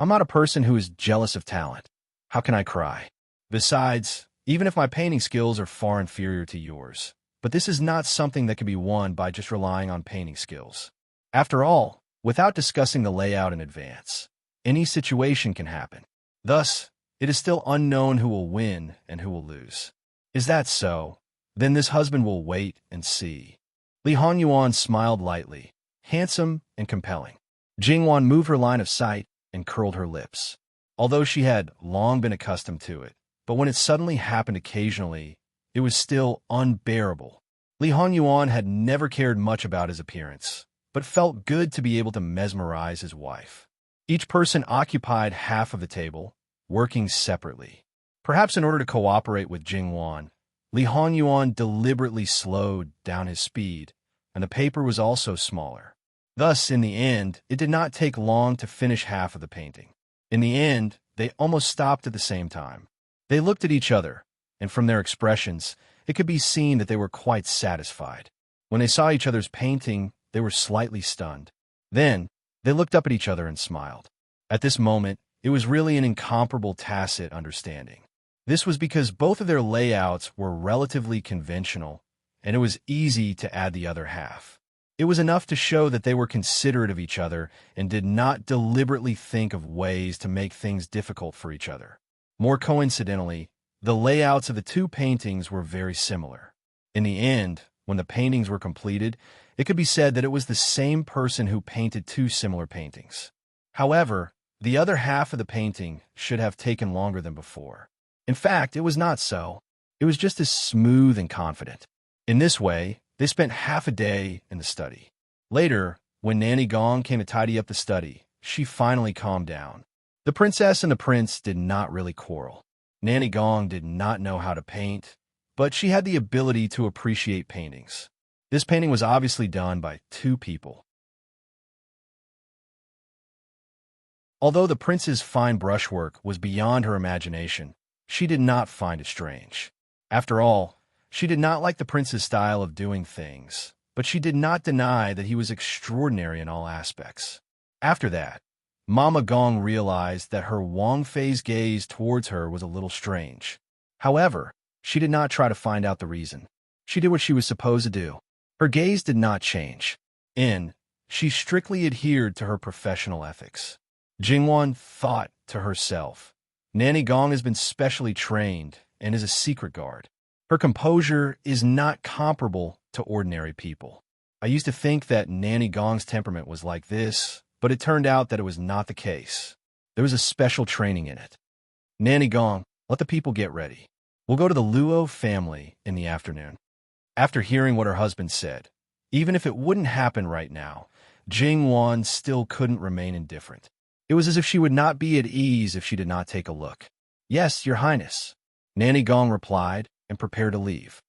S1: I'm not a person who is jealous of talent. How can I cry? Besides, even if my painting skills are far inferior to yours, but this is not something that can be won by just relying on painting skills. After all, without discussing the layout in advance, any situation can happen. Thus, it is still unknown who will win and who will lose. Is that so? Then this husband will wait and see. Li Hongyuan smiled lightly, handsome and compelling. Jingwan moved her line of sight and curled her lips. Although she had long been accustomed to it, but when it suddenly happened occasionally, it was still unbearable. Li Hongyuan had never cared much about his appearance, but felt good to be able to mesmerize his wife. Each person occupied half of the table, working separately. Perhaps in order to cooperate with Jingwan, Li Hongyuan deliberately slowed down his speed, and the paper was also smaller. Thus, in the end, it did not take long to finish half of the painting. In the end, they almost stopped at the same time. They looked at each other, and from their expressions, it could be seen that they were quite satisfied. When they saw each other's painting, they were slightly stunned. Then, they looked up at each other and smiled. At this moment, it was really an incomparable tacit understanding. This was because both of their layouts were relatively conventional, and it was easy to add the other half. It was enough to show that they were considerate of each other and did not deliberately think of ways to make things difficult for each other. More coincidentally, the layouts of the two paintings were very similar. In the end, when the paintings were completed, it could be said that it was the same person who painted two similar paintings. However, the other half of the painting should have taken longer than before. In fact, it was not so. It was just as smooth and confident. In this way, they spent half a day in the study. Later, when Nanny Gong came to tidy up the study, she finally calmed down. The princess and the prince did not really quarrel. Nanny Gong did not know how to paint, but she had the ability to appreciate paintings. This painting was obviously done by two people. Although the prince's fine brushwork was beyond her imagination, she did not find it strange. After all, she did not like the prince's style of doing things, but she did not deny that he was extraordinary in all aspects. After that, Mama Gong realized that her Wang Fei's gaze towards her was a little strange. However, she did not try to find out the reason. She did what she was supposed to do. Her gaze did not change. She strictly adhered to her professional ethics. Jingwan thought to herself, Nanny Gong has been specially trained and is a secret guard. Her composure is not comparable to ordinary people. I used to think that Nanny Gong's temperament was like this, but it turned out that it was not the case. There was a special training in it. Nanny Gong, let the people get ready. We'll go to the Luo family in the afternoon. After hearing what her husband said, even if it wouldn't happen right now, Jingwan still couldn't remain indifferent. It was as if she would not be at ease if she did not take a look. Yes, Your Highness, Nanny Gong replied and prepared to leave.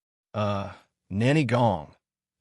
S1: Nanny Gong,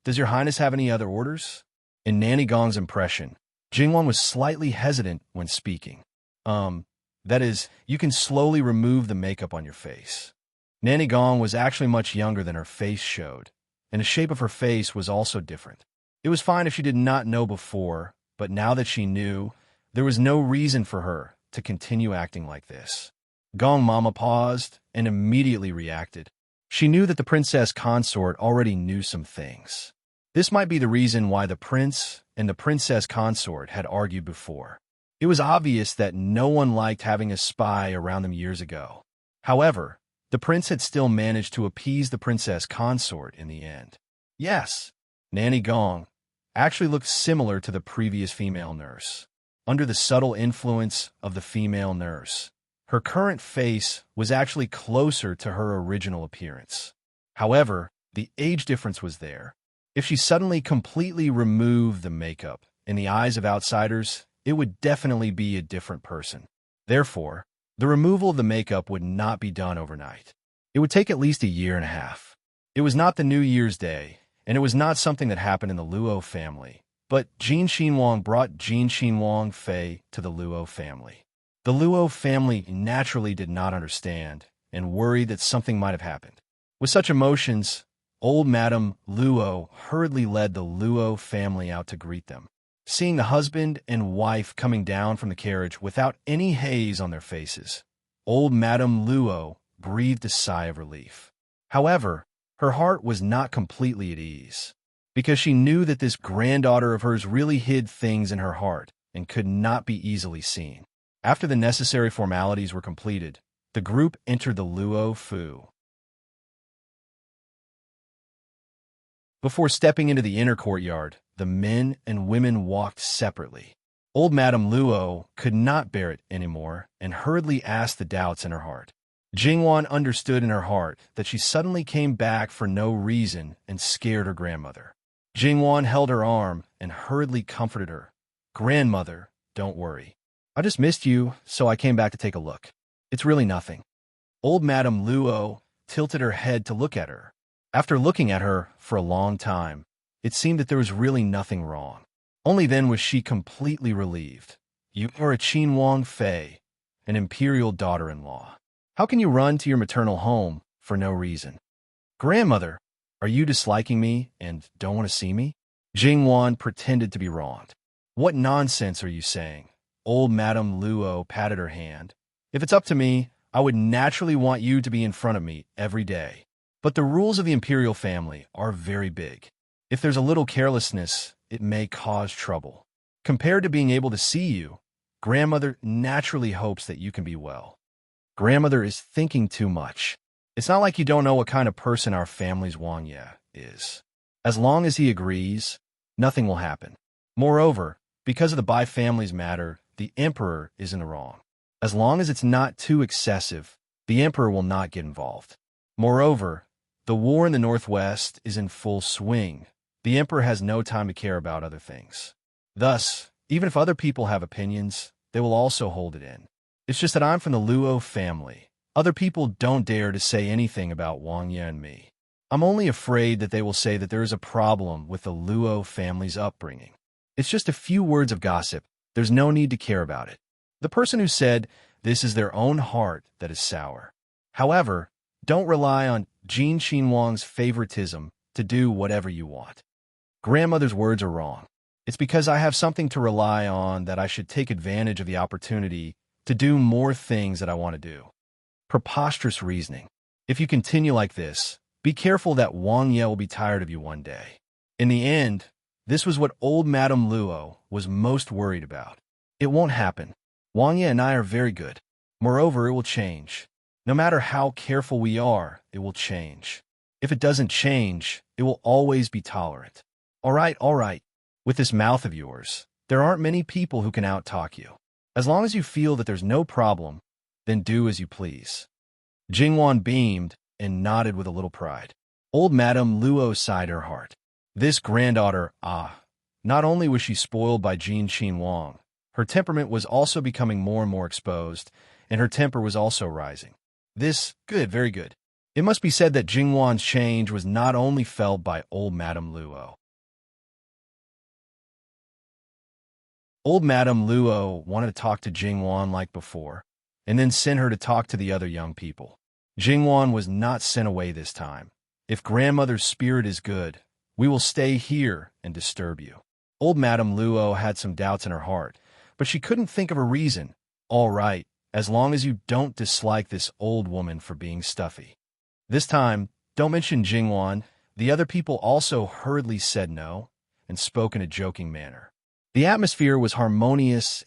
S1: does Your Highness have any other orders? In Nanny Gong's impression, Jingwan was slightly hesitant when speaking. That is, you can slowly remove the makeup on your face. Nanny Gong was actually much younger than her face showed, and the shape of her face was also different. It was fine if she did not know before, but now that she knew, there was no reason for her to continue acting like this. Gong Mama paused and immediately reacted. She knew that the princess consort already knew some things. This might be the reason why the prince and the princess consort had argued before. It was obvious that no one liked having a spy around them years ago. However, the prince had still managed to appease the princess consort in the end. Yes, Nanny Gong actually looked similar to the previous female nurse. Under the subtle influence of the female nurse, her current face was actually closer to her original appearance. However, the age difference was there. If she suddenly completely removed the makeup, in the eyes of outsiders, it would definitely be a different person. Therefore, the removal of the makeup would not be done overnight. It would take at least a year and a half. It was not the New Year's Day, and it was not something that happened in the Luo family, but Jin Xinhuang brought Jin Xinhuang Fei to the Luo family. The Luo family naturally did not understand and worried that something might have happened. With such emotions, old Madame Luo hurriedly led the Luo family out to greet them. Seeing the husband and wife coming down from the carriage without any haze on their faces, old Madame Luo breathed a sigh of relief. However, her heart was not completely at ease, because she knew that this granddaughter of hers really hid things in her heart and could not be easily seen. After the necessary formalities were completed, the group entered the Luo Fu. Before stepping into the inner courtyard, the men and women walked separately. Old Madame Luo could not bear it anymore and hurriedly asked the doubts in her heart. Jingwan understood in her heart that she suddenly came back for no reason and scared her grandmother. Jingwan held her arm and hurriedly comforted her. "Grandmother, don't worry. I just missed you, so I came back to take a look. It's really nothing." Old Madame Luo tilted her head to look at her. After looking at her for a long time, it seemed that there was really nothing wrong. Only then was she completely relieved. "You are a Qinhuang Fei, an imperial daughter-in-law. How can you run to your maternal home for no reason?" "Grandmother, are you disliking me and don't want to see me?" Jingwan pretended to be wronged. "What nonsense are you saying?" Old Madame Luo patted her hand. "If it's up to me, I would naturally want you to be in front of me every day. But the rules of the imperial family are very big. If there's a little carelessness, it may cause trouble. Compared to being able to see you, grandmother naturally hopes that you can be well." "Grandmother is thinking too much. It's not like you don't know what kind of person our family's Wang Ye is. As long as he agrees, nothing will happen. Moreover, because of the Bai family's matter, the emperor is in the wrong. As long as it's not too excessive, the emperor will not get involved. Moreover, the war in the northwest is in full swing. The emperor has no time to care about other things. Thus, even if other people have opinions, they will also hold it in. It's just that I'm from the Luo family. Other people don't dare to say anything about Wang Ye and me. I'm only afraid that they will say that there is a problem with the Luo family's upbringing. It's just a few words of gossip. There's no need to care about it. The person who said this is their own heart that is sour. However, don't rely on Jin Xinhuang's favoritism to do whatever you want. Grandmother's words are wrong. It's because I have something to rely on that I should take advantage of the opportunity to do more things that I want to do." Preposterous reasoning. If you continue like this, be careful that Wang Ye will be tired of you one day. In the end, this was what old Madame Luo was most worried about. It won't happen. Wang Ye and I are very good. Moreover, it will change. No matter how careful we are, it will change. If it doesn't change, it will always be tolerant. All right. With this mouth of yours, there aren't many people who can out-talk you. As long as you feel that there's no problem, then do as you please." Jingwan beamed and nodded with a little pride. Old Madame Luo sighed her heart. This granddaughter, not only was she spoiled by Jin Xinhuang, her temperament was also becoming more and more exposed, and her temper was also rising. Good, very good. It must be said that Jingwan's change was not only felt by old Madame Luo. Old Madame Luo wanted to talk to Jingwan like before, and then sent her to talk to the other young people. Jingwan was not sent away this time. "If grandmother's spirit is good, we will stay here and disturb you." Old Madame Luo had some doubts in her heart, but she couldn't think of a reason. "All right, as long as you don't dislike this old woman for being stuffy." This time, don't mention Jingwan. The other people also hurriedly said no and spoke in a joking manner. The atmosphere was harmonious.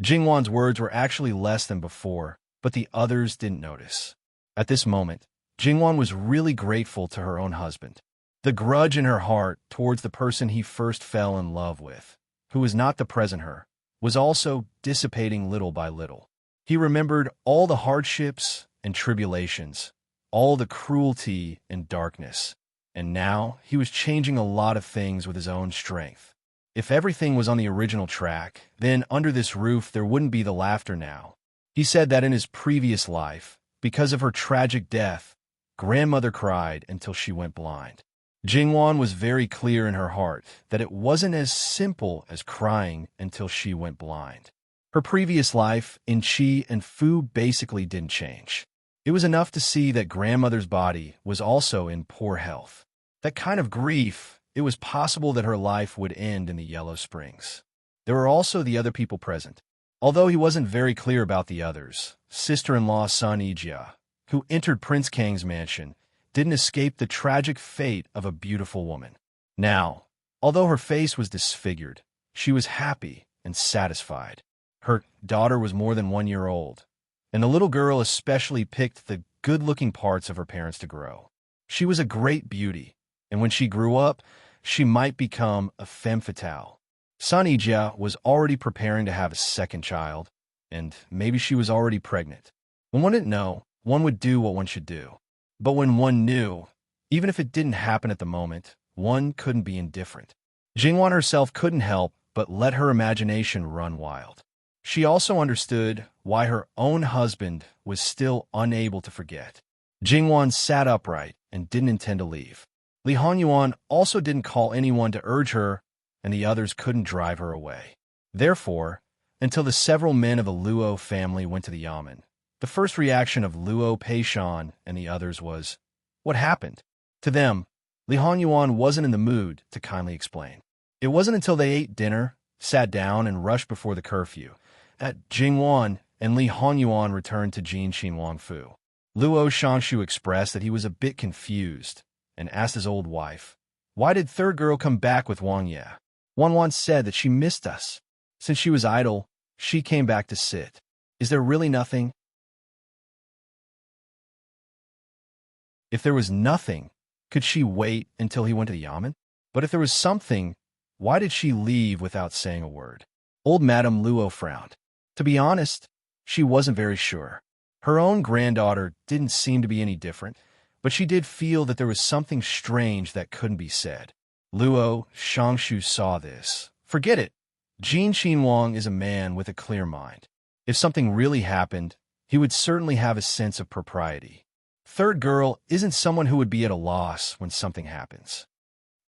S1: Jingwan's words were actually less than before, but the others didn't notice. At this moment, Jingwan was really grateful to her own husband. The grudge in her heart towards the person he first fell in love with, who was not the present her, was also dissipating little by little. He remembered all the hardships and tribulations, all the cruelty and darkness, and now he was changing a lot of things with his own strength. If everything was on the original track, then under this roof there wouldn't be the laughter now. He said that in his previous life, because of her tragic death, grandmother cried until she went blind. Jingwan was very clear in her heart that it wasn't as simple as crying until she went blind. Her previous life in Qi and Fu basically didn't change. It was enough to see that grandmother's body was also in poor health. That kind of grief, it was possible that her life would end in the Yellow Springs. There were also the other people present. Although he wasn't very clear about the others, sister-in-law Sun Yijia, who entered Prince Kang's mansion, didn't escape the tragic fate of a beautiful woman. Now, although her face was disfigured, she was happy and satisfied. Her daughter was more than 1 year old, and the little girl especially picked the good-looking parts of her parents to grow. She was a great beauty, and when she grew up, she might become a femme fatale. Sun Yijia was already preparing to have a second child, and maybe she was already pregnant. When one didn't know, one would do what one should do. But when one knew, even if it didn't happen at the moment, one couldn't be indifferent. Jingwan herself couldn't help but let her imagination run wild. She also understood why her own husband was still unable to forget. Jingwan sat upright and didn't intend to leave. Li Honyuan also didn't call anyone to urge her, and the others couldn't drive her away. Therefore, until the several men of the Luo family went to the yamen, the first reaction of Luo Peishan and the others was, "What happened?" To them, Li Honyuan wasn't in the mood to kindly explain. It wasn't until they ate dinner, sat down, and rushed before the curfew that Jingwan and Li Honyuan returned to Jin Xin Wangfu. Luo Shangshu expressed that he was a bit confused and asked his old wife, "Why did third girl come back with Wang Ye?" Wanwan said that she missed us. Since she was idle, she came back to sit. Is there really nothing? If there was nothing, could she wait until he went to the yamen? But if there was something, why did she leave without saying a word? Old Madame Luo frowned. To be honest, she wasn't very sure. Her own granddaughter didn't seem to be any different, but she did feel that there was something strange that couldn't be said. Luo Shangshu saw this. Forget it. Jin Xinwang is a man with a clear mind. If something really happened, he would certainly have a sense of propriety. Third girl isn't someone who would be at a loss when something happens.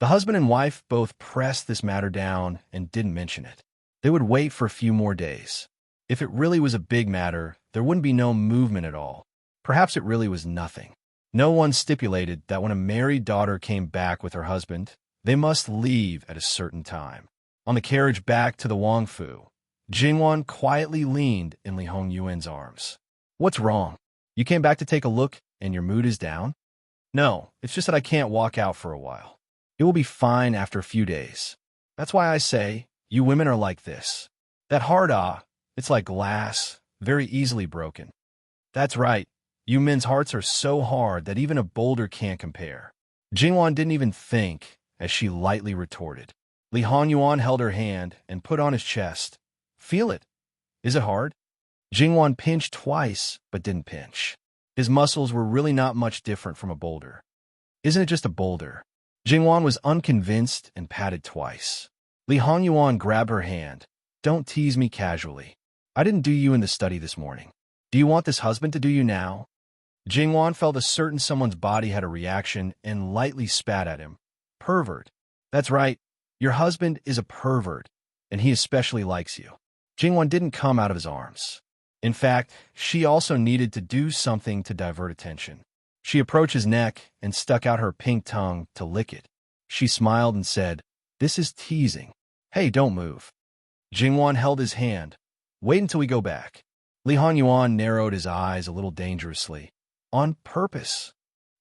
S1: The husband and wife both pressed this matter down and didn't mention it. They would wait for a few more days. If it really was a big matter, there wouldn't be no movement at all. Perhaps it really was nothing. No one stipulated that when a married daughter came back with her husband, they must leave at a certain time. On the carriage back to the Wangfu, Jingwan quietly leaned in Li Hongyuan's arms. "What's wrong? You came back to take a look and your mood is down?" "No, it's just that I can't walk out for a while. It will be fine after a few days. That's why I say, you women are like this. That heart, it's like glass, very easily broken." "That's right. You men's hearts are so hard that even a boulder can't compare." Jingwan didn't even think, as she lightly retorted. Li Honyuan held her hand and put on his chest. "Feel it. Is it hard?" Jingwan pinched twice, but didn't pinch. His muscles were really not much different from a boulder. "Isn't it just a boulder?" Jingwan was unconvinced and patted twice. Li Honyuan grabbed her hand. "Don't tease me casually. I didn't do you in the study this morning. Do you want this husband to do you now?" Jingwan felt a certain someone's body had a reaction and lightly spat at him. "Pervert. That's right. Your husband is a pervert, and he especially likes you." Jingwan didn't come out of his arms. In fact, she also needed to do something to divert attention. She approached his neck and stuck out her pink tongue to lick it. She smiled and said, "This is teasing. Hey, don't move." Jingwan held his hand. "Wait until we go back." Li Honyuan narrowed his eyes a little dangerously. "On purpose."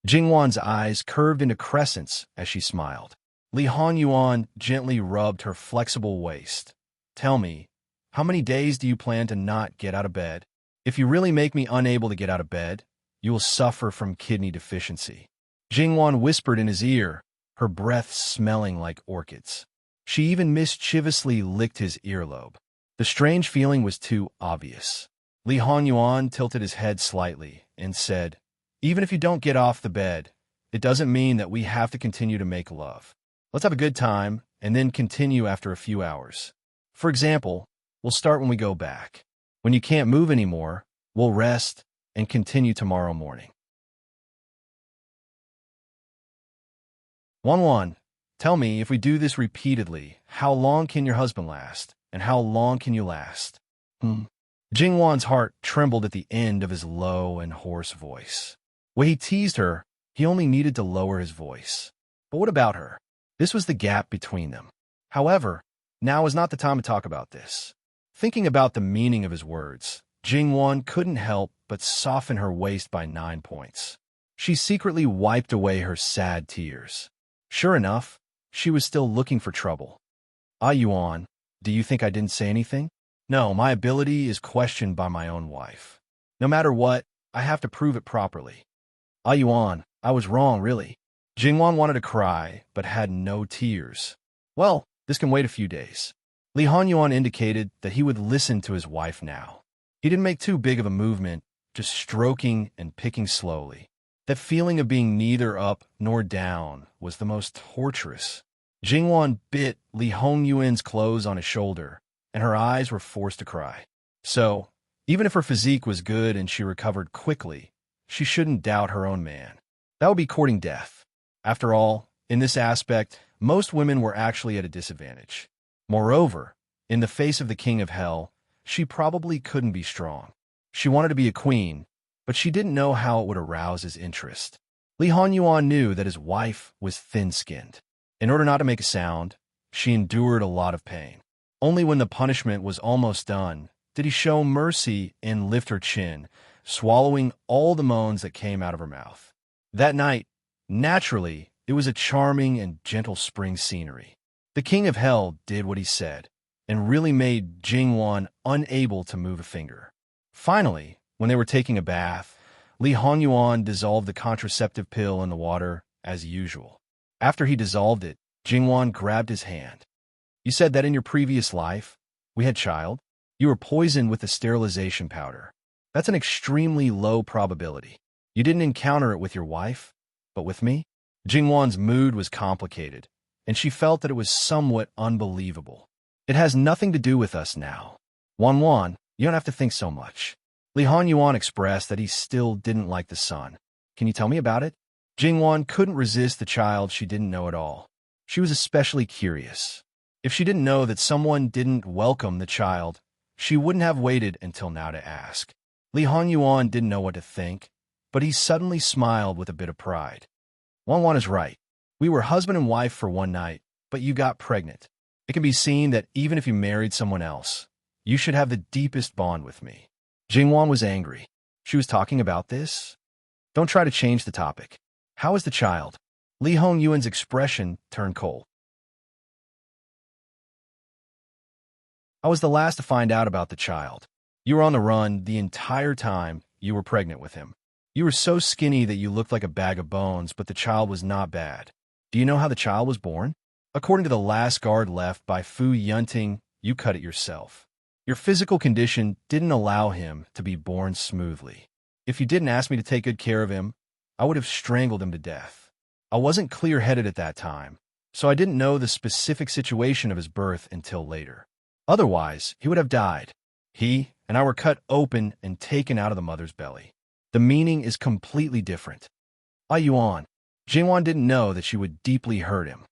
S1: Jingwan's eyes curved into crescents as she smiled. Li Honyuan gently rubbed her flexible waist. "Tell me, how many days do you plan to not get out of bed? If you really make me unable to get out of bed, you will suffer from kidney deficiency." Jingwan whispered in his ear, her breath smelling like orchids. She even mischievously licked his earlobe. The strange feeling was too obvious. Li Honyuan tilted his head slightly and said, "Even if you don't get off the bed, it doesn't mean that we have to continue to make love. Let's have a good time and then continue after a few hours. For example, we'll start when we go back. When you can't move anymore, we'll rest and continue tomorrow morning. 1-1. Tell me, if we do this repeatedly, how long can your husband last, and how long can you last? Jingwan's heart trembled at the end of his low and hoarse voice. When he teased her, he only needed to lower his voice. But what about her? This was the gap between them. However, now is not the time to talk about this. Thinking about the meaning of his words, Jingwan couldn't help but soften her waist by 9 points. She secretly wiped away her sad tears. Sure enough, she was still looking for trouble. Ah Yuan, do you think I didn't say anything? No, my ability is questioned by my own wife. No matter what, I have to prove it properly. Ah Yuan, I was wrong, really. Jingwan wanted to cry, but had no tears. Well, this can wait a few days. Li Hanyuan indicated that he would listen to his wife now. He didn't make too big of a movement, just stroking and picking slowly. That feeling of being neither up nor down was the most torturous. Jingwan bit Li Hongyuan's clothes on his shoulder, and her eyes were forced to cry. So, even if her physique was good and she recovered quickly, she shouldn't doubt her own man. That would be courting death. After all, in this aspect, most women were actually at a disadvantage. Moreover, in the face of the king of hell, she probably couldn't be strong. She wanted to be a queen, but she didn't know how it would arouse his interest. Li Hanyuan knew that his wife was thin-skinned. In order not to make a sound, she endured a lot of pain. Only when the punishment was almost done did he show mercy and lift her chin, swallowing all the moans that came out of her mouth. That night, naturally, it was a charming and gentle spring scenery. The king of hell did what he said, and really made Jingwan unable to move a finger. Finally, when they were taking a bath, Li Hanyuan dissolved the contraceptive pill in the water as usual. After he dissolved it, Jingwan grabbed his hand. You said that in your previous life, we had child. You were poisoned with the sterilization powder. That's an extremely low probability. You didn't encounter it with your wife, but with me? Jingwan's mood was complicated, and she felt that it was somewhat unbelievable. It has nothing to do with us now. Wan, you don't have to think so much. Li Hanyuan expressed that he still didn't like the son. Can you tell me about it? Jingwan couldn't resist the child she didn't know at all. She was especially curious. If she didn't know that someone didn't welcome the child, she wouldn't have waited until now to ask. Li Hanyuan didn't know what to think, but he suddenly smiled with a bit of pride. Wan is right. We were husband and wife for one night, but you got pregnant. It can be seen that even if you married someone else, you should have the deepest bond with me. Jingwan was angry. She was talking about this? Don't try to change the topic. How is the child? Li Hongyuan's expression turned cold. I was the last to find out about the child. You were on the run the entire time you were pregnant with him. You were so skinny that you looked like a bag of bones, but the child was not bad. Do you know how the child was born? According to the last guard left by Fu Yunting, you cut it yourself. Your physical condition didn't allow him to be born smoothly. If you didn't ask me to take good care of him, I would have strangled him to death. I wasn't clear-headed at that time, so I didn't know the specific situation of his birth until later. Otherwise, he would have died. He and I were cut open and taken out of the mother's belly. The meaning is completely different. Ah Yuan, Jingwan didn't know that she would deeply hurt him.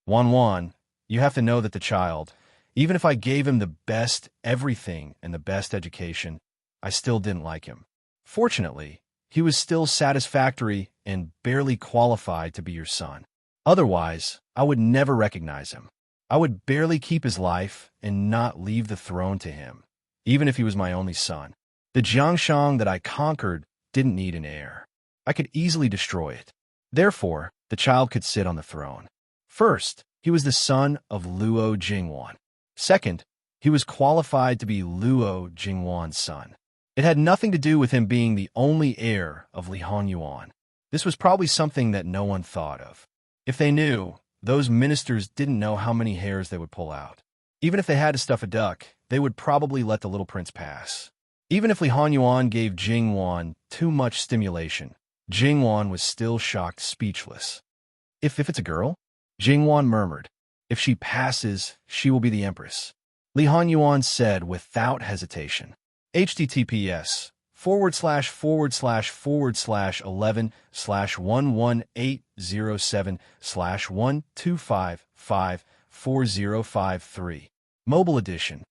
S1: Wan, you have to know that the child, even if I gave him the best everything and the best education, I still didn't like him. Fortunately, he was still satisfactory and barely qualified to be your son. Otherwise, I would never recognize him. I would barely keep his life and not leave the throne to him, even if he was my only son. The Jiangshang that I conquered didn't need an heir. I could easily destroy it. Therefore, the child could sit on the throne. First, he was the son of Luo Jingwan. Second, he was qualified to be Luo Jingwan's son. It had nothing to do with him being the only heir of Li Hanyuan. This was probably something that no one thought of. If they knew, those ministers didn't know how many hairs they would pull out. Even if they had to stuff a duck, they would probably let the little prince pass. Even if Li Hanyuan gave Jingwan too much stimulation, Jingwan was still shocked speechless. If it's a girl? Jingwan murmured. If she passes, she will be the empress. Li Hanyuan said without hesitation. https:///11/11807/12554053. Mobile edition.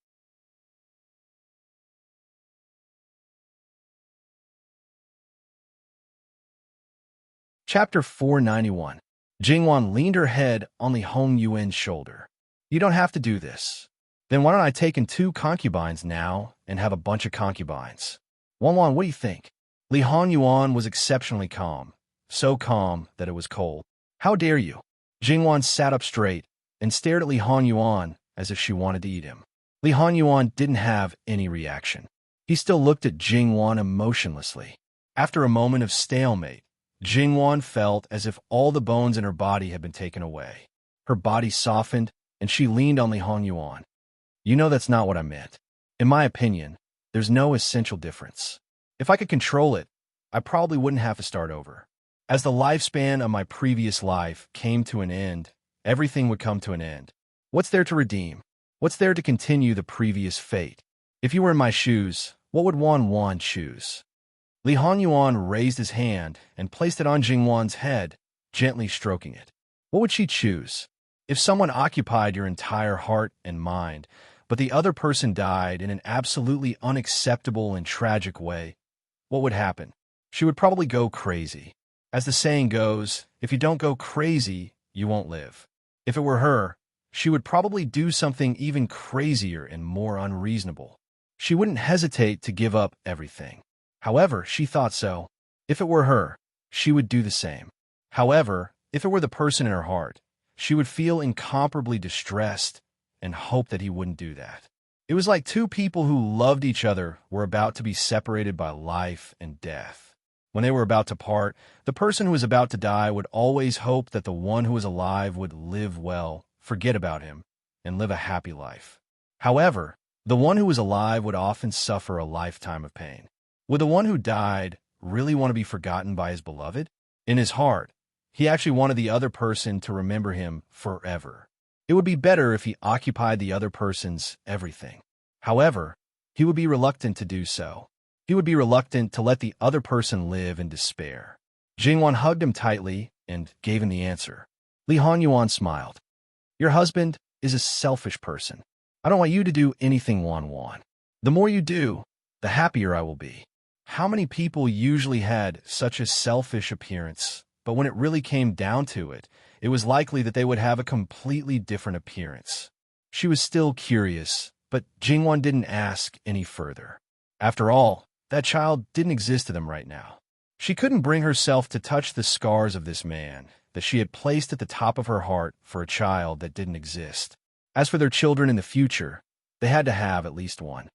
S1: Chapter 491. Jingwan leaned her head on Li Hongyuan's shoulder. You don't have to do this. Then why don't I take in 2 concubines now and have a bunch of concubines? Wanwan, what do you think? Li Hongyuan was exceptionally calm, so calm that it was cold. How dare you? Jingwan sat up straight and stared at Li Hongyuan as if she wanted to eat him. Li Hongyuan didn't have any reaction. He still looked at Jingwan emotionlessly. After a moment of stalemate, Jingwan felt as if all the bones in her body had been taken away. Her body softened, and she leaned on Li Hongyuan. You know that's not what I meant. In my opinion, there's no essential difference. If I could control it, I probably wouldn't have to start over. As the lifespan of my previous life came to an end, everything would come to an end. What's there to redeem? What's there to continue the previous fate? If you were in my shoes, what would Wanwan choose? Li Hanyuan raised his hand and placed it on Jingwan's head, gently stroking it. What would she choose? If someone occupied your entire heart and mind, but the other person died in an absolutely unacceptable and tragic way, what would happen? She would probably go crazy. As the saying goes, if you don't go crazy, you won't live. If it were her, she would probably do something even crazier and more unreasonable. She wouldn't hesitate to give up everything. However, she thought so. If it were her, she would do the same. However, if it were the person in her heart, she would feel incomparably distressed and hope that he wouldn't do that. It was like 2 people who loved each other were about to be separated by life and death. When they were about to part, the person who was about to die would always hope that the one who was alive would live well, forget about him, and live a happy life. However, the one who was alive would often suffer a lifetime of pain. Would the one who died really want to be forgotten by his beloved? In his heart, he actually wanted the other person to remember him forever. It would be better if he occupied the other person's everything. However, he would be reluctant to do so. He would be reluctant to let the other person live in despair. Jingwan hugged him tightly and gave him the answer. Li Hanyuan smiled. Your husband is a selfish person. I don't want you to do anything, Wanwan. The more you do, the happier I will be. How many people usually had such a selfish appearance, but when it really came down to it, it was likely that they would have a completely different appearance. She was still curious, but Jingwan didn't ask any further. After all, that child didn't exist to them right now. She couldn't bring herself to touch the scars of this man that she had placed at the top of her heart for a child that didn't exist. As for their children in the future, they had to have at least one.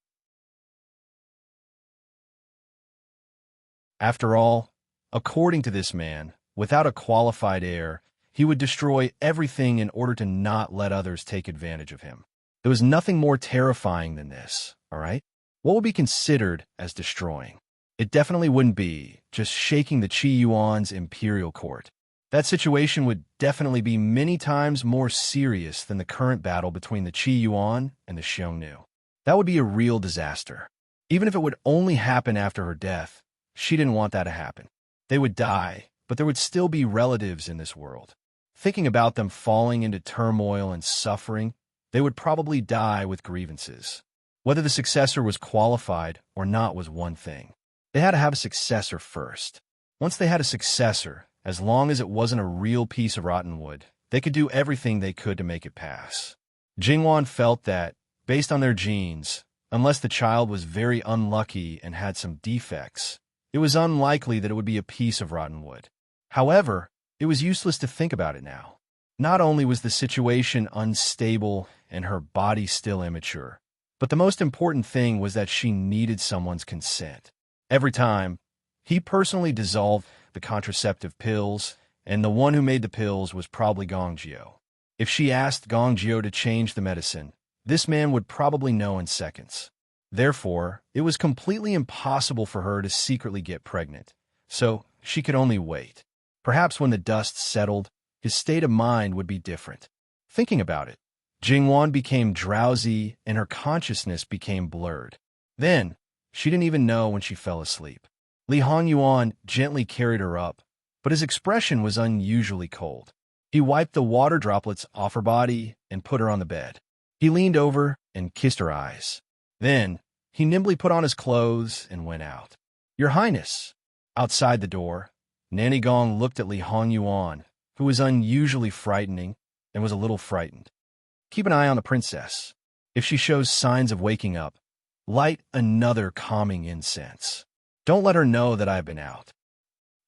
S1: After all, according to this man, without a qualified heir, he would destroy everything in order to not let others take advantage of him. There was nothing more terrifying than this, all right? What would be considered as destroying? It definitely wouldn't be just shaking the Qi Yuan's imperial court. That situation would definitely be many times more serious than the current battle between the Qi Yuan and the Xiongnu. That would be a real disaster. Even if it would only happen after her death, she didn't want that to happen. They would die, but there would still be relatives in this world. Thinking about them falling into turmoil and suffering, they would probably die with grievances. Whether the successor was qualified or not was one thing. They had to have a successor first. Once they had a successor, as long as it wasn't a real piece of rotten wood, they could do everything they could to make it pass. Jingwan felt that, based on their genes, unless the child was very unlucky and had some defects, it was unlikely that it would be a piece of rotten wood. However, it was useless to think about it now. Not only was the situation unstable and her body still immature, but the most important thing was that she needed someone's consent. Every time, he personally dissolved the contraceptive pills, and the one who made the pills was probably Gongjio. If she asked Gongjio to change the medicine, this man would probably know in seconds. Therefore, it was completely impossible for her to secretly get pregnant, so she could only wait. Perhaps when the dust settled, his state of mind would be different. thinking about it. Jingwan became drowsy and her consciousness became blurred. Then, she didn't even know when she fell asleep. Li Hongyuan gently carried her up, but his expression was unusually cold. He wiped the water droplets off her body and put her on the bed. He leaned over and kissed her eyes. Then, he nimbly put on his clothes and went out. "Your Highness." Outside the door, Nanny Gong looked at Li Hongyuan, who was unusually frightening and was a little frightened. "Keep an eye on the princess. If she shows signs of waking up, light another calming incense. Don't let her know that I've been out."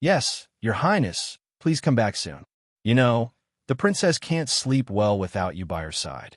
S1: "Yes, Your Highness, please come back soon. You know, the princess can't sleep well without you by her side."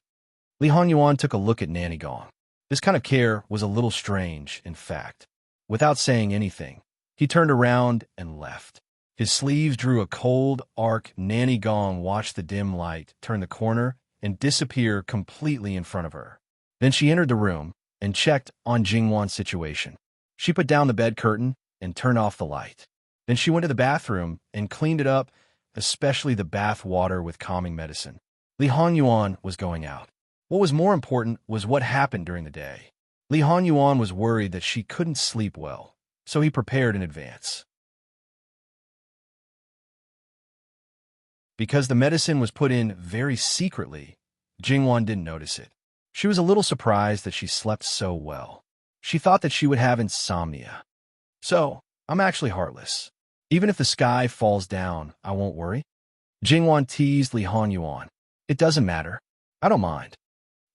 S1: Li Hongyuan took a look at Nanny Gong. This kind of care was a little strange, in fact. Without saying anything, he turned around and left. His sleeves drew a cold arc. Nanny Gong watched the dim light turn the corner and disappear completely in front of her. Then she entered the room and checked on Jingwan's situation. She put down the bed curtain and turned off the light. Then she went to the bathroom and cleaned it up, especially the bath water with calming medicine. Li Hongyuan was going out. What was more important was what happened during the day. Li Hongyuan was worried that she couldn't sleep well, so he prepared in advance. Because the medicine was put in very secretly, Jingwan didn't notice it. She was a little surprised that she slept so well. She thought that she would have insomnia. "So, I'm actually heartless. Even if the sky falls down, I won't worry." Jingwan teased Li Hongyuan. "It doesn't matter. I don't mind."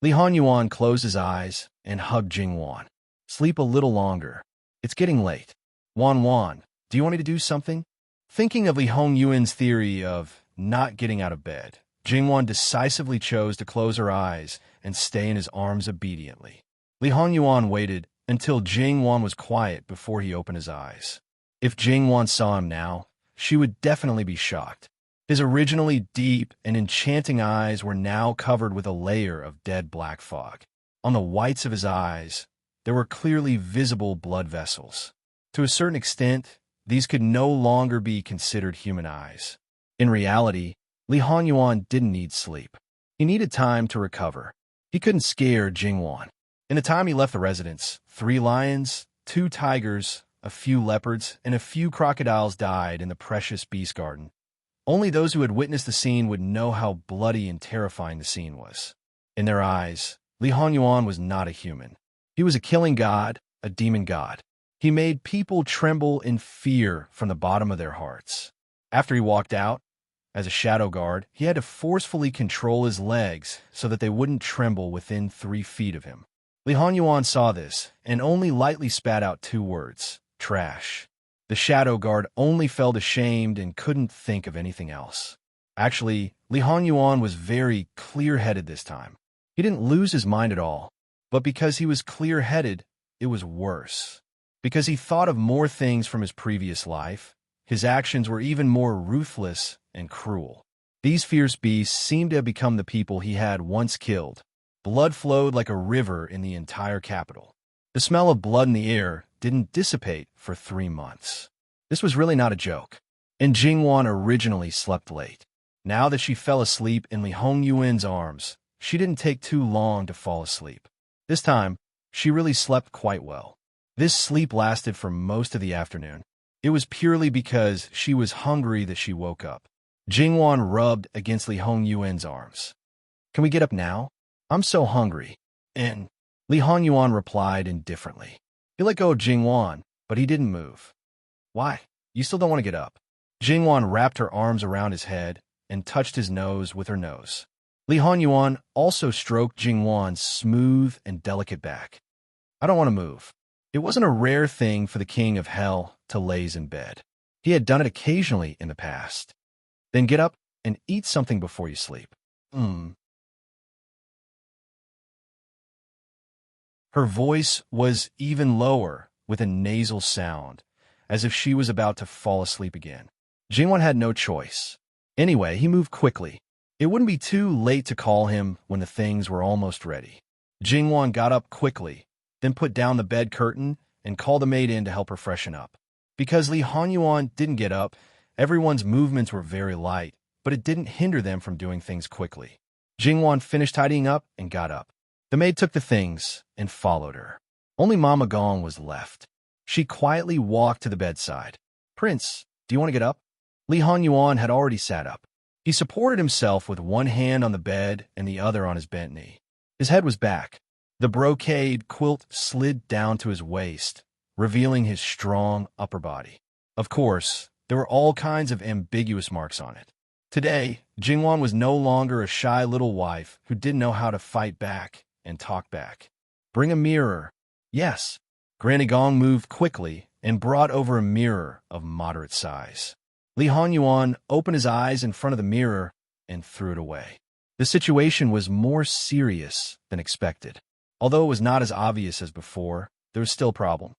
S1: Li Hongyuan closed his eyes and hugged Jingwan. "Sleep a little longer. It's getting late. Wan, do you want me to do something?" Thinking of Li Hongyuan's theory of not getting out of bed, Jingwan decisively chose to close her eyes and stay in his arms obediently. Li Hongyuan waited until Jingwan was quiet before he opened his eyes. If Jingwan saw him now, she would definitely be shocked. His originally deep and enchanting eyes were now covered with a layer of dead black fog. On the whites of his eyes, there were clearly visible blood vessels. To a certain extent, these could no longer be considered human eyes. In reality, Li Hongyuan didn't need sleep. He needed time to recover. He couldn't scare Jingwan. In the time he left the residence, 3 lions, 2 tigers, a few leopards, and a few crocodiles died in the precious beast garden. Only those who had witnessed the scene would know how bloody and terrifying the scene was. In their eyes, Li Hongyuan was not a human. He was a killing god, a demon god. He made people tremble in fear from the bottom of their hearts. After he walked out, as a shadow guard, he had to forcefully control his legs so that they wouldn't tremble within 3 feet of him. Li Hongyuan saw this and only lightly spat out 2 words, "Trash." The shadow guard only felt ashamed and couldn't think of anything else. Actually, Li Hongyuan was very clear-headed this time. He didn't lose his mind at all, but because he was clear-headed, it was worse. Because he thought of more things from his previous life, his actions were even more ruthless and cruel. These fierce beasts seemed to have become the people he had once killed. Blood flowed like a river in the entire capital. The smell of blood in the air didn't dissipate for 3 months. This was really not a joke. And Jingwan originally slept late. Now that she fell asleep in Li Hongyuan's arms, she didn't take too long to fall asleep. This time, she really slept quite well. This sleep lasted for most of the afternoon. It was purely because she was hungry that she woke up. Jingwan rubbed against Li Hongyuan's arms. "Can we get up now? I'm so hungry." And Li Hongyuan replied indifferently. He let go of Jingwan, but he didn't move. "Why? You still don't want to get up?" Jingwan wrapped her arms around his head and touched his nose with her nose. Li Hongyuan also stroked Jingwan's smooth and delicate back. "I don't want to move." It wasn't a rare thing for the king of hell to laze in bed. He had done it occasionally in the past. "Then get up and eat something before you sleep." Her voice was even lower, with a nasal sound, as if she was about to fall asleep again. Jingwan had no choice. Anyway, he moved quickly. It wouldn't be too late to call him when the things were almost ready. Jingwan got up quickly, then put down the bed curtain and called a maid in to help her freshen up. Because Li Hongyuan didn't get up, everyone's movements were very light, but it didn't hinder them from doing things quickly. Jingwan finished tidying up and got up. The maid took the things and followed her. Only Mama Gong was left. She quietly walked to the bedside. "Prince, do you want to get up?" Li Honyuan had already sat up. He supported himself with one hand on the bed and the other on his bent knee. His head was back. The brocade quilt slid down to his waist, revealing his strong upper body. Of course, there were all kinds of ambiguous marks on it. Today, Jingwan was no longer a shy little wife who didn't know how to fight back and talk back. "Bring a mirror." "Yes." Granny Gong moved quickly and brought over a mirror of moderate size. Li Honyuan opened his eyes in front of the mirror and threw it away. The situation was more serious than expected. Although it was not as obvious as before, there was still a problem.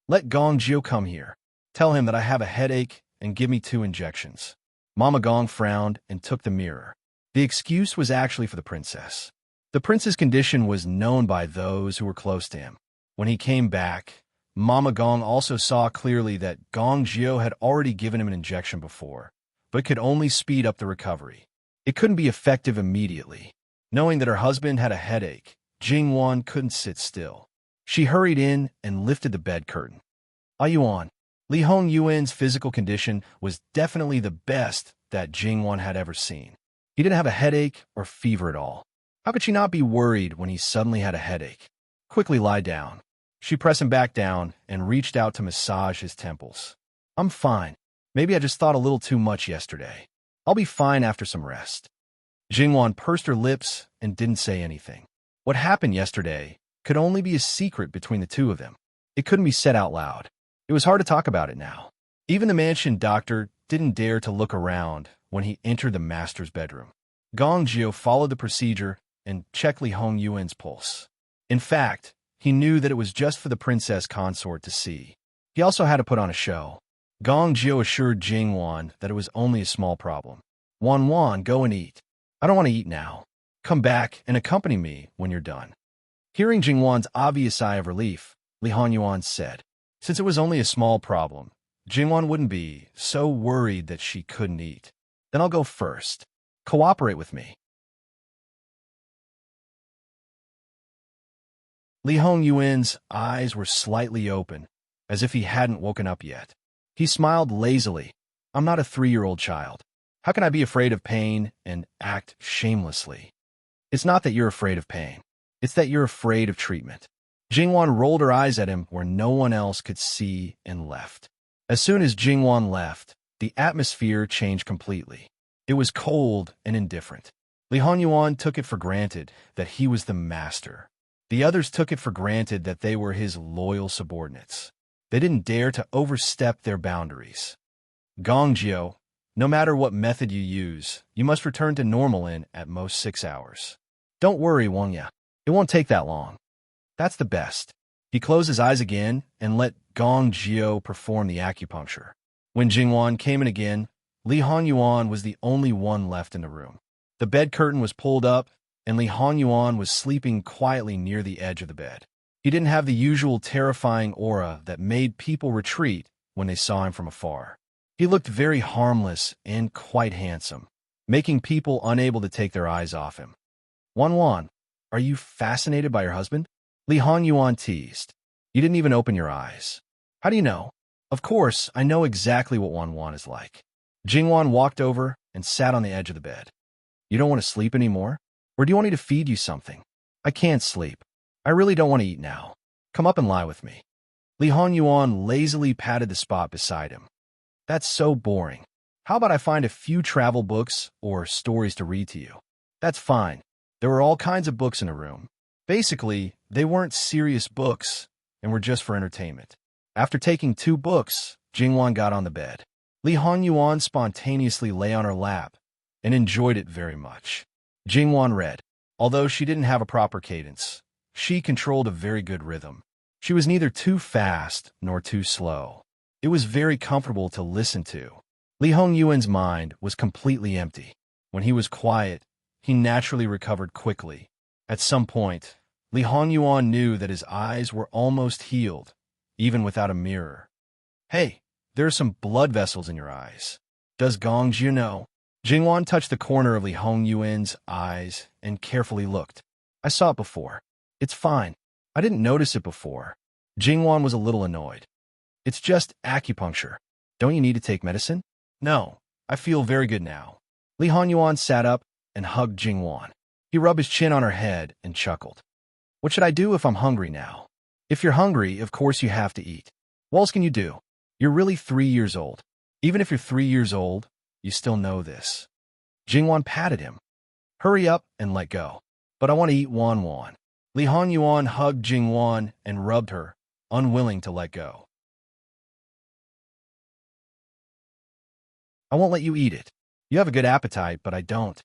S1: "Let Gong Jiu come here. Tell him that I have a headache and give me 2 injections." Mama Gong frowned and took the mirror. The excuse was actually for the princess. The prince's condition was known by those who were close to him. When he came back, Mama Gong also saw clearly that Gong Jiu had already given him an injection before, but could only speed up the recovery. It couldn't be effective immediately. Knowing that her husband had a headache, Jingwan couldn't sit still. She hurried in and lifted the bed curtain. "Are you on?" Li Hongyuan's physical condition was definitely the best that Jingwan had ever seen. He didn't have a headache or fever at all. How could she not be worried when he suddenly had a headache? "Quickly lie down." She pressed him back down and reached out to massage his temples. "I'm fine. Maybe I just thought a little too much yesterday. I'll be fine after some rest." Jingwan pursed her lips and didn't say anything. What happened yesterday could only be a secret between the two of them. It couldn't be said out loud. It was hard to talk about it now. Even the mansion doctor didn't dare to look around when he entered the master's bedroom. Gong Jiu followed the procedure and checked Li Hongyuan's pulse. In fact, he knew that it was just for the princess consort to see. He also had to put on a show. Gong Jiu assured Jingwan that it was only a small problem. "Wan, go and eat." "I don't want to eat now. Come back and accompany me when you're done." Hearing Jingwan's obvious sigh of relief, Li Honyuan said, since it was only a small problem, Jingwan wouldn't be so worried that she couldn't eat. "Then I'll go first. Cooperate with me." Li Hongyuan's eyes were slightly open, as if he hadn't woken up yet. He smiled lazily. "I'm not a 3-year-old child. How can I be afraid of pain and act shamelessly?" "It's not that you're afraid of pain. It's that you're afraid of treatment." Jingwan rolled her eyes at him where no one else could see and left. As soon as Jingwan left, the atmosphere changed completely. It was cold and indifferent. Li Honyuan took it for granted that he was the master. The others took it for granted that they were his loyal subordinates. They didn't dare to overstep their boundaries. "Gong Jiu, no matter what method you use, you must return to normal in at most 6 hours. Don't worry, Wangya. It won't take that long." "That's the best." He closed his eyes again and let Gong Jiu perform the acupuncture. When Jingwan came in again, Li Honyuan was the only one left in the room. The bed curtain was pulled up, and Li Honyuan was sleeping quietly near the edge of the bed. He didn't have the usual terrifying aura that made people retreat when they saw him from afar. He looked very harmless and quite handsome, making people unable to take their eyes off him. "Wan, are you fascinated by your husband?" Li Honyuan teased. "You didn't even open your eyes." "How do you know?" "Of course, I know exactly what Wan is like." Jingwan walked over and sat on the edge of the bed. "You don't want to sleep anymore? Or do you want me to feed you something?" "I can't sleep. I really don't want to eat now. Come up and lie with me." Li Honyuan lazily patted the spot beside him. "That's so boring. How about I find a few travel books or stories to read to you?" "That's fine." There were all kinds of books in the room. Basically, they weren't serious books and were just for entertainment. After taking 2 books, Jingwan got on the bed. Li Honyuan spontaneously lay on her lap and enjoyed it very much. Jingwan read. Although she didn't have a proper cadence, she controlled a very good rhythm. She was neither too fast nor too slow. It was very comfortable to listen to. Li Hongyuan's mind was completely empty. When he was quiet, he naturally recovered quickly. At some point, Li Honyuan knew that his eyes were almost healed, even without a mirror. "Hey, there are some blood vessels in your eyes. Does Gong Jiu know?" Jingwan touched the corner of Li Hongyuan's eyes and carefully looked. I saw it before. It's fine. I didn't notice it before. Jingwan was a little annoyed. It's just acupuncture. Don't you need to take medicine? No, I feel very good now. Li Hongyuan sat up and hugged Jingwan. He rubbed his chin on her head and chuckled. What should I do if I'm hungry now? If you're hungry, of course you have to eat. What else can you do? You're really 3 years old. Even if you're 3 years old, you still know this. Jingwan patted him. Hurry up and let go. But I want to eat Wan. Li Hongyuan hugged Jingwan and rubbed her, unwilling to let go. I won't let you eat it. You have a good appetite, but I don't.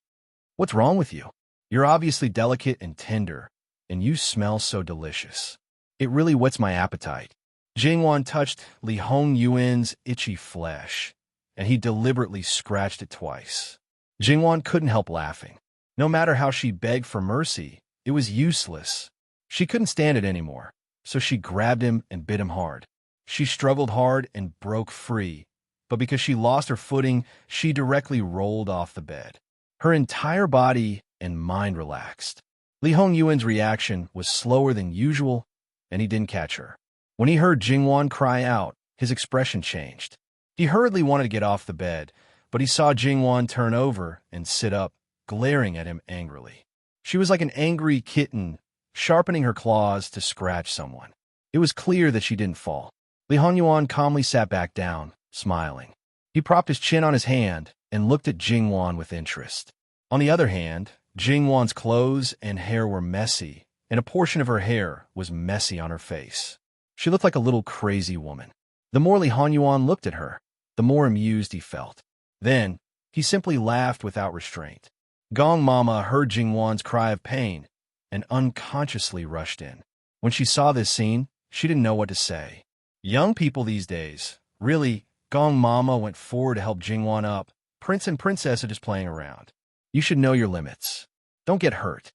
S1: What's wrong with you? You're obviously delicate and tender, and you smell so delicious. It really whets my appetite. Jingwan touched Li Hongyuan's itchy flesh, and he deliberately scratched it twice. Jingwan couldn't help laughing. No matter how she begged for mercy, it was useless. She couldn't stand it anymore, so she grabbed him and bit him hard. She struggled hard and broke free, but because she lost her footing, she directly rolled off the bed. Her entire body and mind relaxed. Li Hongyuan's reaction was slower than usual, and he didn't catch her. When he heard Jingwan cry out, his expression changed. He hurriedly wanted to get off the bed, but he saw Jingwan turn over and sit up, glaring at him angrily. She was like an angry kitten, sharpening her claws to scratch someone. It was clear that she didn't fall. Li Hongyuan calmly sat back down, smiling. He propped his chin on his hand and looked at Jingwan with interest. On the other hand, Jingwan's clothes and hair were messy, and a portion of her hair was messy on her face. She looked like a little crazy woman. The more Li Hongyuan looked at her, the more amused he felt. Then, he simply laughed without restraint. Gong Mama heard Jingwan's cry of pain and unconsciously rushed in. When she saw this scene, she didn't know what to say. Young people these days, really, Gong Mama went forward to help Jingwan up. Prince and Princess are just playing around. You should know your limits. Don't get hurt.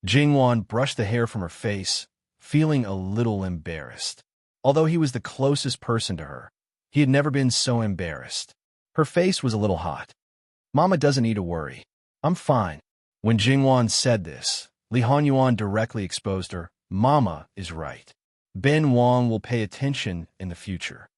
S1: Jingwan brushed the hair from her face, feeling a little embarrassed. Although he was the closest person to her, he had never been so embarrassed. Her face was a little hot. Mama doesn't need to worry. I'm fine. When Jingwan said this, Li Hongyuan directly exposed her. Mama is right. Ben Wang will pay attention in the future.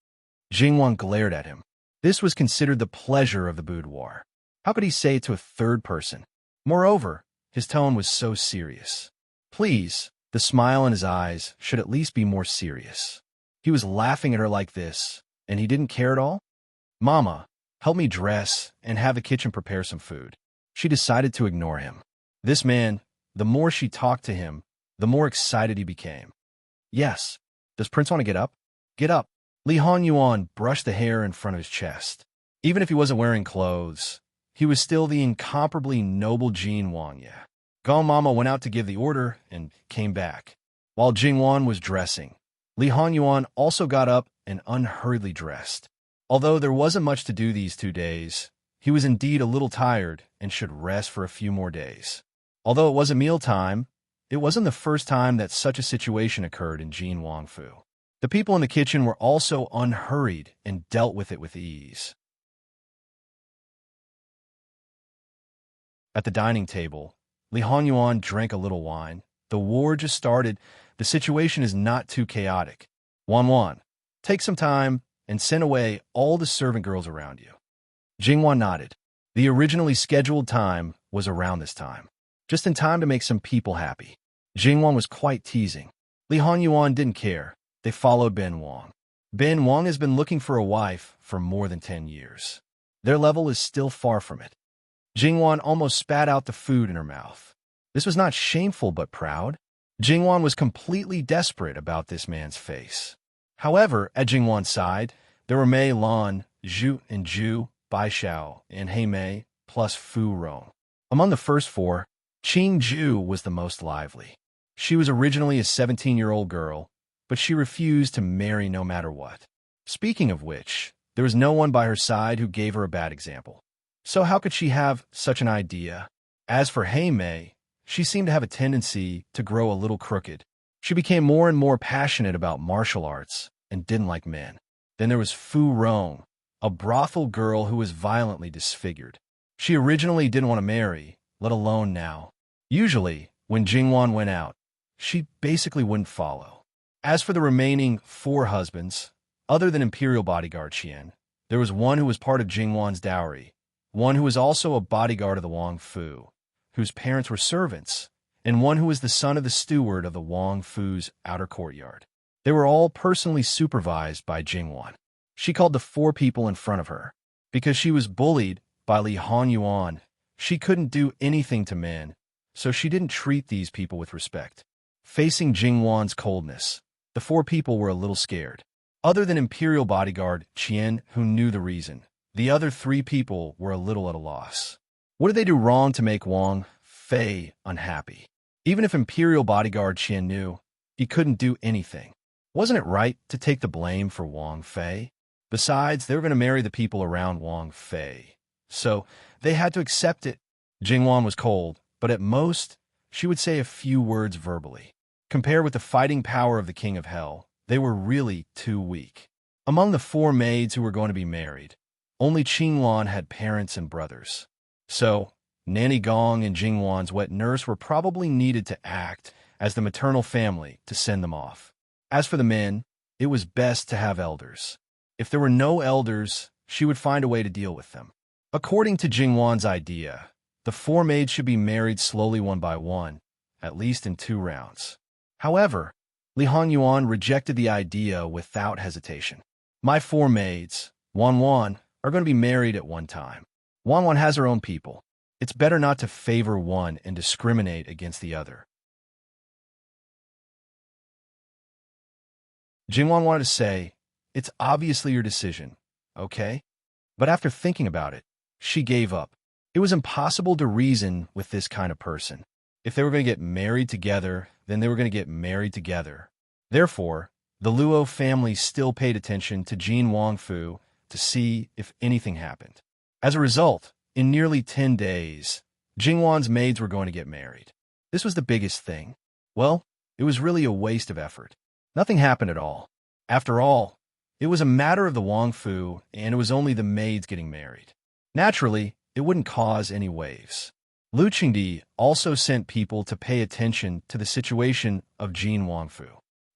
S1: Jingwan glared at him. This was considered the pleasure of the boudoir. How could he say it to a third person? Moreover, his tone was so serious. Please, the smile in his eyes should at least be more serious. He was laughing at her like this, and he didn't care at all? Mama, help me dress and have the kitchen prepare some food. She decided to ignore him. This man, the more she talked to him, the more excited he became. Yes. Does Prince want to get up? Get up. Li Hongyuan brushed the hair in front of his chest. Even if he wasn't wearing clothes, he was still the incomparably noble Jin Wangya. Gong Mama went out to give the order and came back. While Jingwan was dressing, Li Hongyuan also got up and unhurriedly dressed. Although there wasn't much to do these 2 days, he was indeed a little tired and should rest for a few more days. Although it was a mealtime, it wasn't the first time that such a situation occurred in Jin Wangfu. The people in the kitchen were also unhurried and dealt with it with ease. At the dining table, Li Hongyuan drank a little wine. The war just started. The situation is not too chaotic. Wan, take some time and send away all the servant girls around you. Jingwan nodded. The originally scheduled time was around this time, just in time to make some people happy. Jingwan was quite teasing. Li Hongyuan didn't care. They followed Ben Wang. Ben Wang has been looking for a wife for more than 10 years. Their level is still far from it. Jingwan almost spat out the food in her mouth. This was not shameful but proud. Jingwan was completely desperate about this man's face. However, at Jingwan's side, there were Mei Lan, Zhu and Zhu, Bai Xiao, and Hei Mei, plus Fu Rong. Among the first four, Qing Zhu was the most lively. She was originally a 17-year-old girl, but she refused to marry no matter what. Speaking of which, there was no one by her side who gave her a bad example. So how could she have such an idea? As for Hei Mei, she seemed to have a tendency to grow a little crooked. She became more and more passionate about martial arts and didn't like men. Then there was Fu Rong, a brothel girl who was violently disfigured. She originally didn't want to marry, let alone now. Usually, when Jingwan went out, she basically wouldn't follow. As for the remaining 4 husbands, other than Imperial bodyguard Qian, there was one who was part of Jingwan's dowry, one who was also a bodyguard of the Wang Fu, whose parents were servants, and one who was the son of the steward of the Wang Fu's outer courtyard. They were all personally supervised by Jingwan. She called the 4 people in front of her. Because she was bullied by Li Hanyuan, she couldn't do anything to men, so she didn't treat these people with respect. Facing Jingwan's coldness, the 4 people were a little scared. Other than Imperial bodyguard Qian, who knew the reason, the other 3 people were a little at a loss. What did they do wrong to make Wang Fei unhappy? Even if Imperial bodyguard Qian knew, he couldn't do anything. Wasn't it right to take the blame for Wang Fei? Besides, they were going to marry the people around Wang Fei, so they had to accept it. Jingwan was cold, but at most, she would say a few words verbally. Compared with the fighting power of the King of Hell, they were really too weak. Among the 4 maids who were going to be married, only Qingwan had parents and brothers. So, Nanny Gong and Jingwan's wet nurse were probably needed to act as the maternal family to send them off. As for the men, it was best to have elders. If there were no elders, she would find a way to deal with them. According to Jingwan's idea, the 4 maids should be married slowly one by one, at least in 2 rounds. However, Li Hanyuan rejected the idea without hesitation. My 4 maids, Wan, are going to be married at one time. Wan has her own people. It's better not to favor one and discriminate against the other. Jingwan wanted to say, "It's obviously your decision, okay?" But after thinking about it, she gave up. It was impossible to reason with this kind of person. If they were going to get married together, then they were going to get married together. Therefore, the Luo family still paid attention to Jin Wangfu to see if anything happened. As a result, in nearly 10 days, Jingwan's maids were going to get married. This was the biggest thing. Well, it was really a waste of effort. Nothing happened at all. After all, it was a matter of the Wangfu, and it was only the maids getting married. Naturally, it wouldn't cause any waves. Lu Qingdi also sent people to pay attention to the situation of Jin Wangfu.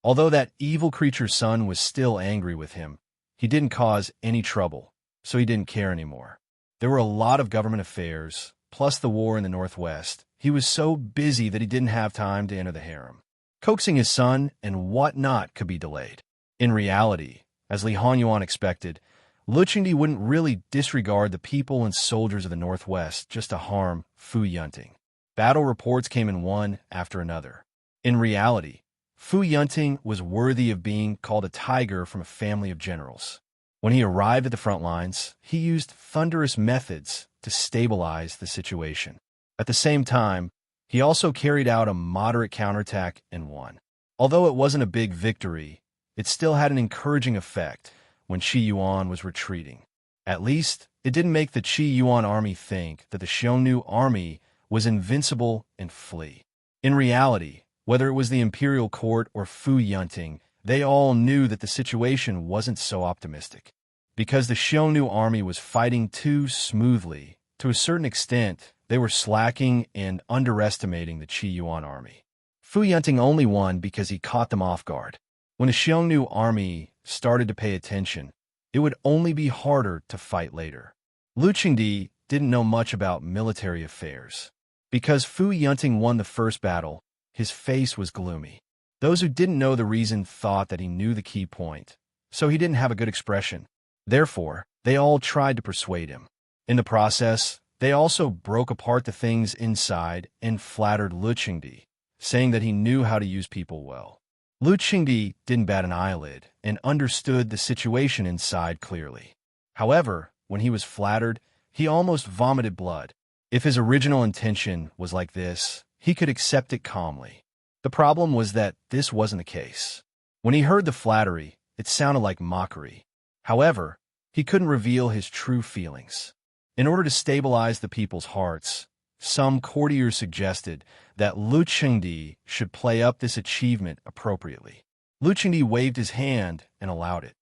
S1: Although that evil creature's son was still angry with him, he didn't cause any trouble, so he didn't care anymore. There were a lot of government affairs, plus the war in the Northwest. He was so busy that he didn't have time to enter the harem. Coaxing his son and whatnot could be delayed. In reality, as Li Hanyuan expected, Lu Qingdi wouldn't really disregard the people and soldiers of the Northwest just to harm Fu Yunting. Battle reports came in one after another. In reality, Fu Yunting was worthy of being called a tiger from a family of generals. When he arrived at the front lines, he used thunderous methods to stabilize the situation. At the same time, he also carried out a moderate counterattack and won. Although it wasn't a big victory, it still had an encouraging effect when Qi Yuan was retreating. At least, it didn't make the Qi Yuan army think that the Xiongnu army was invincible and flee. In reality, whether it was the imperial court or Fu Yunting, they all knew that the situation wasn't so optimistic. Because the Xiongnu army was fighting too smoothly, to a certain extent, they were slacking and underestimating the Qi Yuan army. Fu Yunting only won because he caught them off guard. When the Xiongnu army started to pay attention, it would only be harder to fight later. Lu Qingdi didn't know much about military affairs. Because Fu Yunting won the first battle, his face was gloomy. Those who didn't know the reason thought that he knew the key point, so he didn't have a good expression. Therefore, they all tried to persuade him. In the process, they also broke apart the things inside and flattered Lu Qingdi, saying that he knew how to use people well. Lu Qingdi didn't bat an eyelid and understood the situation inside clearly. However, when he was flattered, he almost vomited blood. If his original intention was like this, he could accept it calmly. The problem was that this wasn't the case. When he heard the flattery, it sounded like mockery. However, he couldn't reveal his true feelings. In order to stabilize the people's hearts, some courtiers suggested that Lu Qingdi should play up this achievement appropriately. Lu Qingdi waved his hand and allowed it.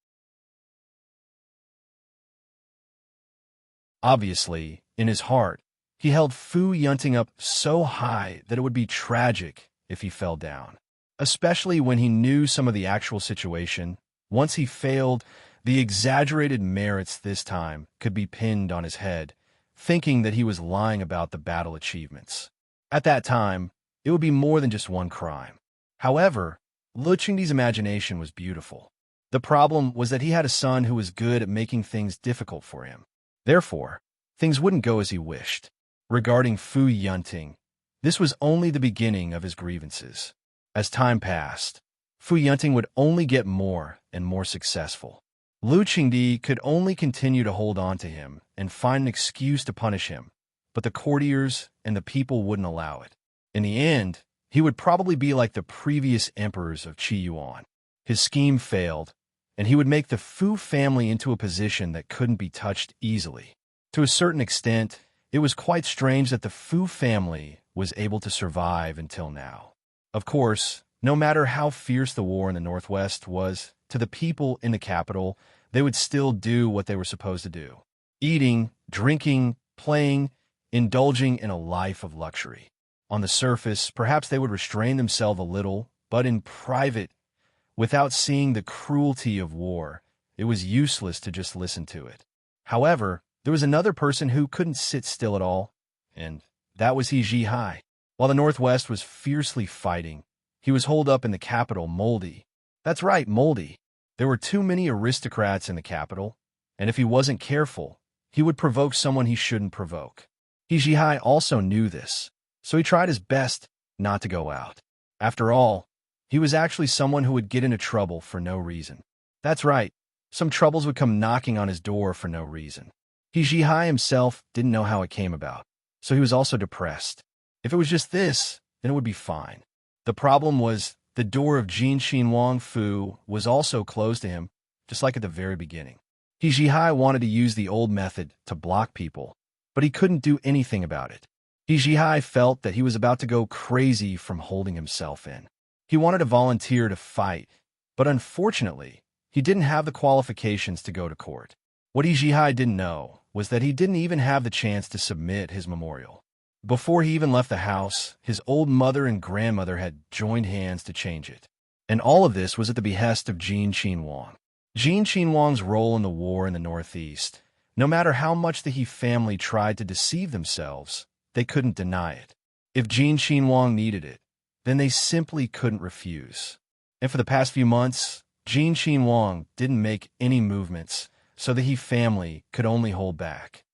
S1: Obviously, In his heart, he held Fu Yunting up so high that it would be tragic if he fell down. Especially when he knew some of the actual situation. Once he failed, the exaggerated merits this time could be pinned on his head, thinking that he was lying about the battle achievements. At that time, it would be more than just one crime. However, Lu Qingdi's imagination was beautiful. The problem was that he had a son who was good at making things difficult for him. Therefore, things wouldn't go as he wished. Regarding Fu Yunting, this was only the beginning of his grievances. As time passed, Fu Yunting would only get more and more successful. Lu Qingdi could only continue to hold on to him and find an excuse to punish him, but the courtiers and the people wouldn't allow it. In the end, he would probably be like the previous emperors of Qi Yuan. His scheme failed, and he would make the Fu family into a position that couldn't be touched easily. To a certain extent, it was quite strange that the Fu family was able to survive until now. Of course, no matter how fierce the war in the Northwest was, to the people in the capital, they would still do what they were supposed to do. Eating, drinking, playing, indulging in a life of luxury. On the surface, perhaps they would restrain themselves a little, but in private, without seeing the cruelty of war, it was useless to just listen to it. However, there was another person who couldn't sit still at all, and that was He Zhihai. While the Northwest was fiercely fighting, he was holed up in the capital, Moldy. That's right, Moldy. There were too many aristocrats in the capital, and if he wasn't careful, he would provoke someone he shouldn't provoke. He Zhihai also knew this, so he tried his best not to go out. After all, he was actually someone who would get into trouble for no reason. That's right, some troubles would come knocking on his door for no reason. He Zhihai himself didn't know how it came about, so he was also depressed. If it was just this, then it would be fine. The problem was the door of Jin Xinwang Fu was also closed to him, just like at the very beginning. He Zhihai wanted to use the old method to block people, but he couldn't do anything about it. He Zhihai felt that he was about to go crazy from holding himself in. He wanted to volunteer to fight, but unfortunately, he didn't have the qualifications to go to court. What He Zhihai didn't know was that he didn't even have the chance to submit his memorial. Before he even left the house, his old mother and grandmother had joined hands to change it. And all of this was at the behest of Jin Qinwang. Jin Qinwang's role in the war in the Northeast, no matter how much the He family tried to deceive themselves, they couldn't deny it. If Jin Qinwang needed it, then they simply couldn't refuse. And for the past few months, Jin Qinwang didn't make any movements, so the He family could only hold back.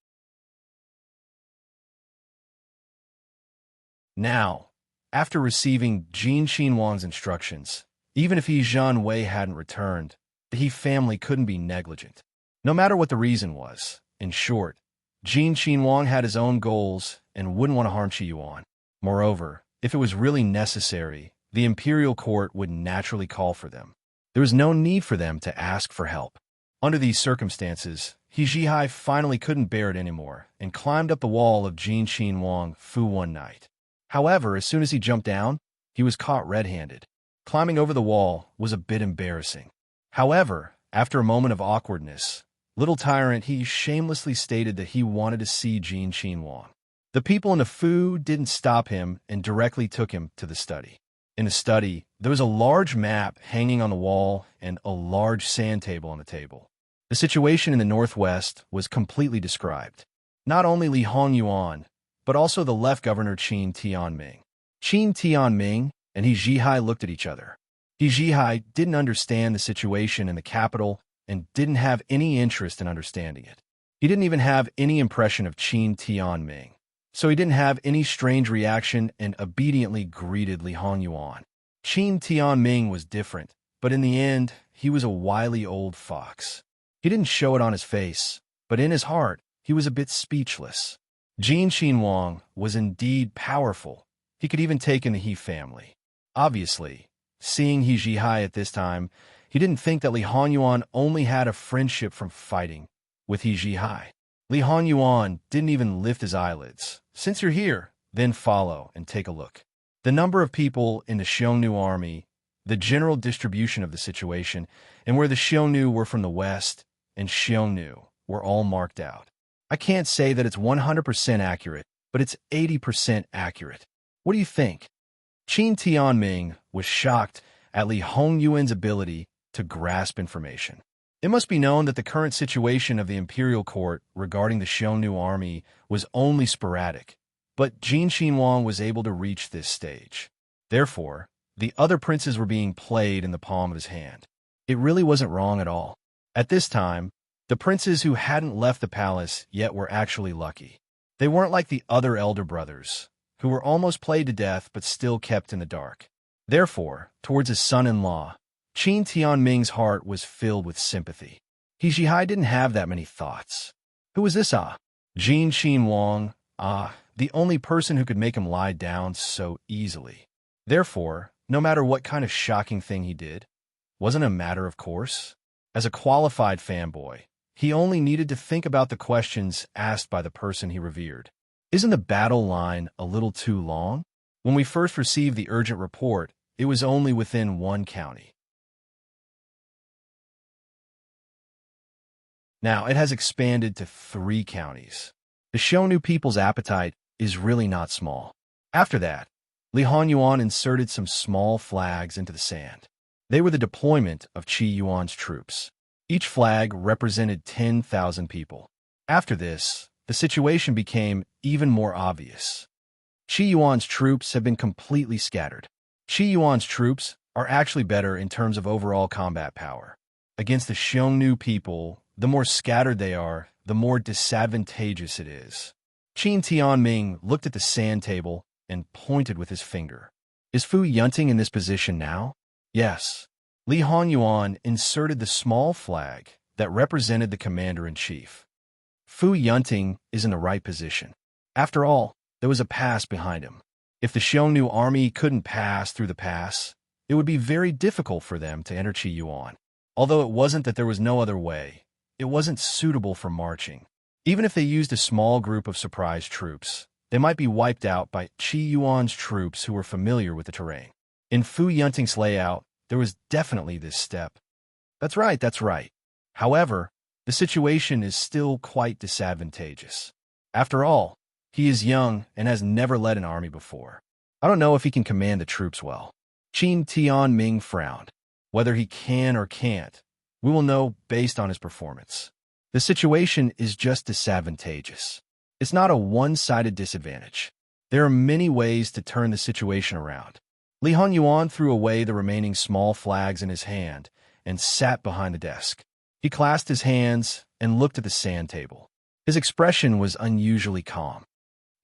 S1: Now, after receiving Jin Qinwang's instructions, even if He Zhanwei hadn't returned, the He family couldn't be negligent. No matter what the reason was, in short, Jin Qinwang had his own goals and wouldn't want to harm Qi Yuan. Moreover, if it was really necessary, the imperial court would naturally call for them. There was no need for them to ask for help. Under these circumstances, He Zhihai finally couldn't bear it anymore and climbed up the wall of Jin Qinwang Fu one night. However, as soon as he jumped down, he was caught red-handed. Climbing over the wall was a bit embarrassing. However, after a moment of awkwardness, Little Tyrant He shamelessly stated that he wanted to see Jin Qinwang. The people in the Fu didn't stop him and directly took him to the study. In the study, there was a large map hanging on the wall and a large sand table on the table. The situation in the Northwest was completely described. Not only Li Hongyuan, but also the left governor Qin Tianming. Qin Tianming and He Zhihai looked at each other. He Zhihai didn't understand the situation in the capital and didn't have any interest in understanding it. He didn't even have any impression of Qin Tianming, so he didn't have any strange reaction and obediently greeted Li Hongyuan. Qin Tianming was different, but in the end, he was a wily old fox. He didn't show it on his face, but in his heart, he was a bit speechless. Jin Qinwang was indeed powerful. He could even take in the He family. Obviously, seeing He Zhihai at this time, he didn't think that Li Hongyuan only had a friendship from fighting with He Zhihai. Li Hongyuan didn't even lift his eyelids. Since you're here, then follow and take a look. The number of people in the Xiongnu army, the general distribution of the situation, and where the Xiongnu were from the west and Xiongnu were all marked out. I can't say that it's 100% accurate, but it's 80% accurate. What do you think? Qin Tianming was shocked at Li Hongyuan's ability to grasp information. It must be known that the current situation of the imperial court regarding the Xiongnu army was only sporadic, but Jin Xinhuang was able to reach this stage. Therefore, the other princes were being played in the palm of his hand. It really wasn't wrong at all. At this time, the princes who hadn't left the palace yet were actually lucky. They weren't like the other elder brothers, who were almost played to death but still kept in the dark. Therefore, towards his son-in-law, Qin Tianming's heart was filled with sympathy. He Zhihai didn't have that many thoughts. Who was this Jin Xinhuang, the only person who could make him lie down so easily. Therefore, no matter what kind of shocking thing he did, wasn't a matter of course. As a qualified fanboy, he only needed to think about the questions asked by the person he revered. Isn't the battle line a little too long? When we first received the urgent report, it was only within one county. Now it has expanded to 3 counties. The Xiongnu people's appetite is really not small. After that, Li Honyuan inserted some small flags into the sand. They were the deployment of Qi Yuan's troops. Each flag represented 10,000 people. After this, the situation became even more obvious. Qi Yuan's troops have been completely scattered. Qi Yuan's troops are actually better in terms of overall combat power. Against the Xiongnu people, the more scattered they are, the more disadvantageous it is. Qin Tianming looked at the sand table and pointed with his finger. Is Fu Yunting in this position now? Yes. Li Honyuan inserted the small flag that represented the commander-in-chief. Fu Yunting is in the right position. After all, there was a pass behind him. If the Xiongnu army couldn't pass through the pass, it would be very difficult for them to enter Qi Yuan. Although it wasn't that there was no other way, it wasn't suitable for marching. Even if they used a small group of surprise troops, they might be wiped out by Qi Yuan's troops who were familiar with the terrain. In Fu Yunting's layout, there was definitely this step. That's right. However, the situation is still quite disadvantageous. After all, he is young and has never led an army before. I don't know if he can command the troops well. Qin Tianming frowned. Whether he can or can't, we will know based on his performance. The situation is just disadvantageous. It's not a one-sided disadvantage. There are many ways to turn the situation around. Li Honyuan threw away the remaining small flags in his hand and sat behind the desk. He clasped his hands and looked at the sand table. His expression was unusually calm.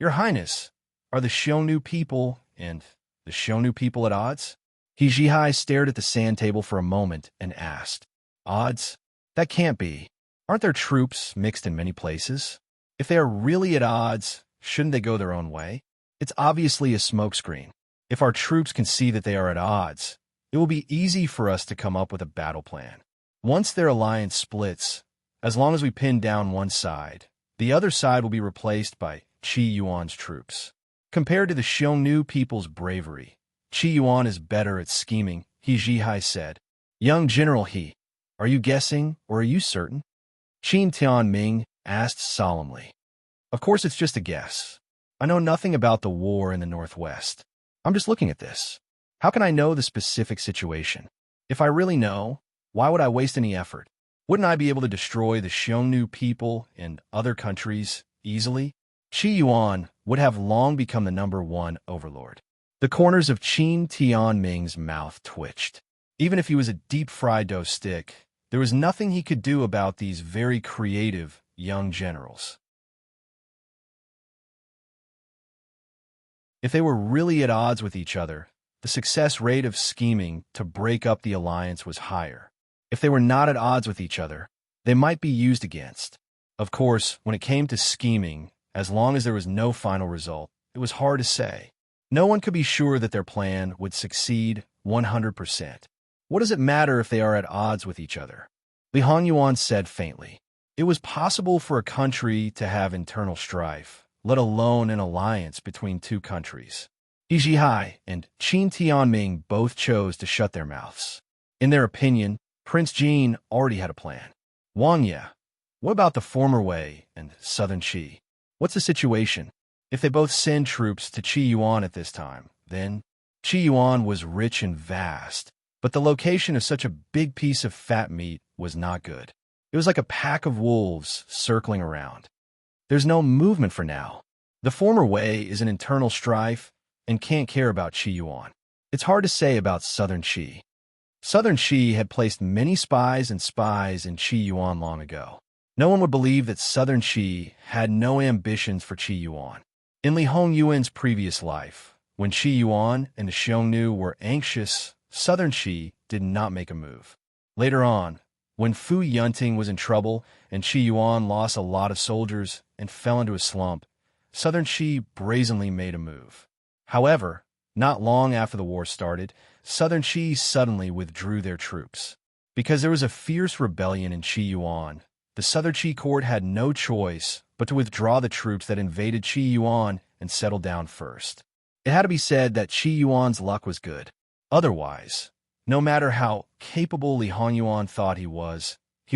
S1: Your Highness, are the Xiongnu people and the Xiongnu people at odds? He Zhihai stared at the sand table for a moment and asked, Odds? That can't be. Aren't their troops mixed in many places? If they are really at odds, shouldn't they go their own way? It's obviously a smokescreen. If our troops can see that they are at odds, it will be easy for us to come up with a battle plan. Once their alliance splits, as long as we pin down one side, the other side will be replaced by Qi Yuan's troops. Compared to the Xiongnu people's bravery, Qi Yuan is better at scheming, He Zhihai said. Young General He, are you guessing or are you certain? Qin Tianming asked solemnly. Of course it's just a guess. I know nothing about the war in the Northwest. I'm just looking at this. How can I know the specific situation? If I really know, why would I waste any effort? Wouldn't I be able to destroy the Xiongnu people and other countries easily? Qi Yuan would have long become the #1 overlord. The corners of Qin Tianming's mouth twitched. Even if he was a deep-fried dough stick, there was nothing he could do about these very creative young generals. If they were really at odds with each other, the success rate of scheming to break up the alliance was higher. If they were not at odds with each other, they might be used against. Of course, when it came to scheming, as long as there was no final result, it was hard to say. No one could be sure that their plan would succeed 100%. What does it matter if they are at odds with each other? Li Honyuan said faintly. It was possible for a country to have internal strife, let alone an alliance between two countries. He Zhihai and Qin Tianming both chose to shut their mouths. In their opinion, Prince Jin already had a plan. Wang Ye, What about the former Wei and southern Qi? What's the situation? If they both send troops to Qi Yuan at this time, then Qi Yuan was rich and vast, but the location of such a big piece of fat meat was not good. It was like a pack of wolves circling around. There's no movement for now. The former Wei is an internal strife and can't care about Qi Yuan. It's hard to say about southern Qi. Southern Qi had placed many spies in Qi Yuan long ago. No one would believe that southern Qi had no ambitions for Qi Yuan. In Li Hongyuan's previous life, when Qi Yuan and the Xiongnu were anxious, southern Qi did not make a move. Later on, when Fu Yunting was in trouble and Qi Yuan lost a lot of soldiers and fell into a slump, southern Qi brazenly made a move. However, not long after the war started, southern Qi suddenly withdrew their troops. Because there was a fierce rebellion in Qi Yuan, the southern Qi court had no choice but to withdraw the troops that invaded Qi Yuan and settle down first. It had to be said that Qi Yuan's luck was good. Otherwise, no matter how capable Li Hongyuan thought he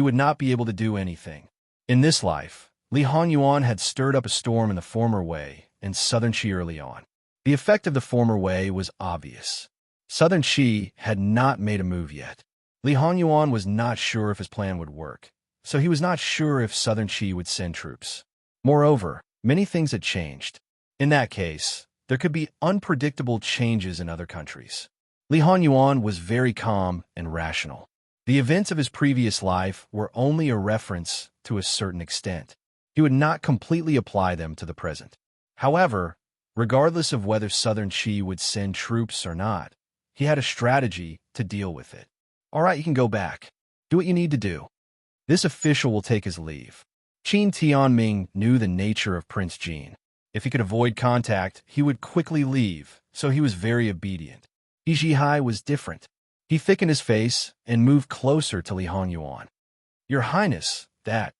S1: would not be able to do anything. In this life, Li Hongyuan had stirred up a storm in the former Wei and southern Qi early on. The effect of the former Wei was obvious. Southern Qi had not made a move yet. Li Hongyuan was not sure if his plan would work, so he was not sure if southern Qi would send troops. Moreover, many things had changed. In that case, there could be unpredictable changes in other countries. Li Hongyuan was very calm and rational. The events of his previous life were only a reference to a certain extent. He would not completely apply them to the present. However, regardless of whether southern Qi would send troops or not, he had a strategy to deal with it. All right, you can go back. Do what you need to do. This official will take his leave. Qin Tianming knew the nature of Prince Jin. If he could avoid contact, he would quickly leave, so he was very obedient. He Zhihai was different. He thickened his face and moved closer to Li Hongyuan. Your Highness, that.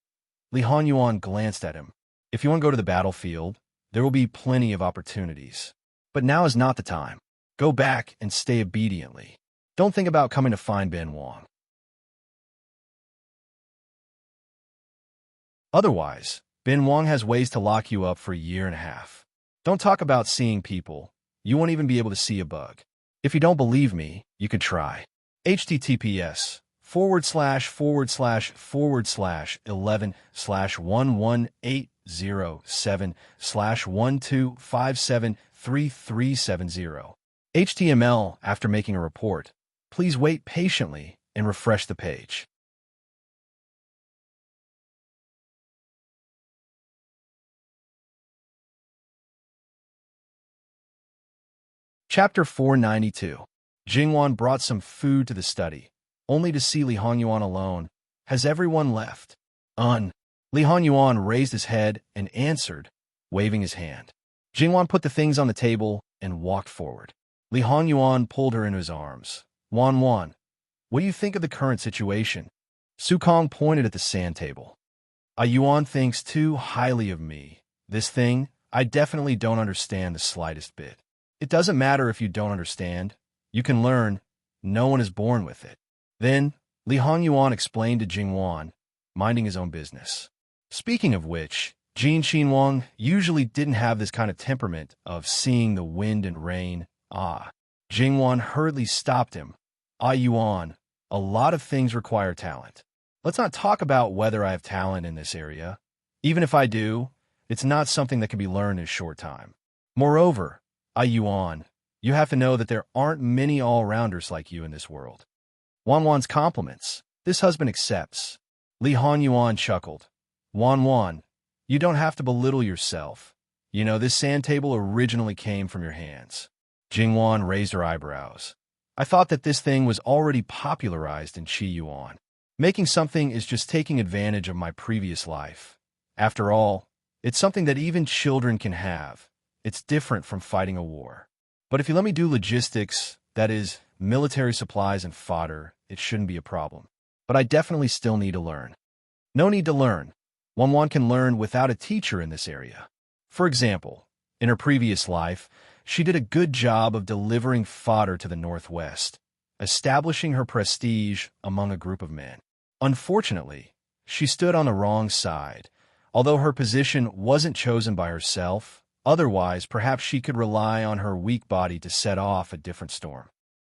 S1: Li Hongyuan glanced at him. If you want to go to the battlefield, there will be plenty of opportunities. But now is not the time. Go back and stay obediently. Don't think about coming to find Ben Wang. Otherwise, Ben Wang has ways to lock you up for a year and a half. Don't talk about seeing people. You won't even be able to see a bug. If you don't believe me, you could try. https:///11/11807/12573370. HTML after making a report. Please wait patiently and refresh the page. Chapter 492. Jingwan brought some food to the study, only to see Li Hongyuan alone. Has everyone left? Li Hongyuan raised his head and answered, waving his hand. Jingwan put the things on the table and walked forward. Li Hongyuan pulled her into his arms. Wan, what do you think of the current situation? Su Kong pointed at the sand table. Yuan thinks too highly of me. This thing, I definitely don't understand the slightest bit. It doesn't matter if you don't understand. You can learn. No one is born with it. Then, Li Hongyuan explained to Jingwan, minding his own business. Speaking of which, Jin Xinwang usually didn't have this kind of temperament of seeing the wind and rain. Jingwan hurriedly stopped him. Yuan, a lot of things require talent. Let's not talk about whether I have talent in this area. Even if I do, it's not something that can be learned in a short time. Moreover, Yuan, you have to know that there aren't many all-rounders like you in this world. Wan's compliments. This husband accepts. Li Hongyuan chuckled. Wan, you don't have to belittle yourself. You know, this sand table originally came from your hands. Jingwan raised her eyebrows. I thought that this thing was already popularized in Qi Yuan. Making something is just taking advantage of my previous life. After all, it's something that even children can have. It's different from fighting a war. But if you let me do logistics, that is, military supplies and fodder, it shouldn't be a problem. But I definitely still need to learn. No need to learn. One can learn without a teacher in this area. For example, in her previous life, she did a good job of delivering fodder to the Northwest, establishing her prestige among a group of men. Unfortunately, She stood on the wrong side. Although her position wasn't chosen by herself, otherwise perhaps she could rely on her weak body to set off a different storm.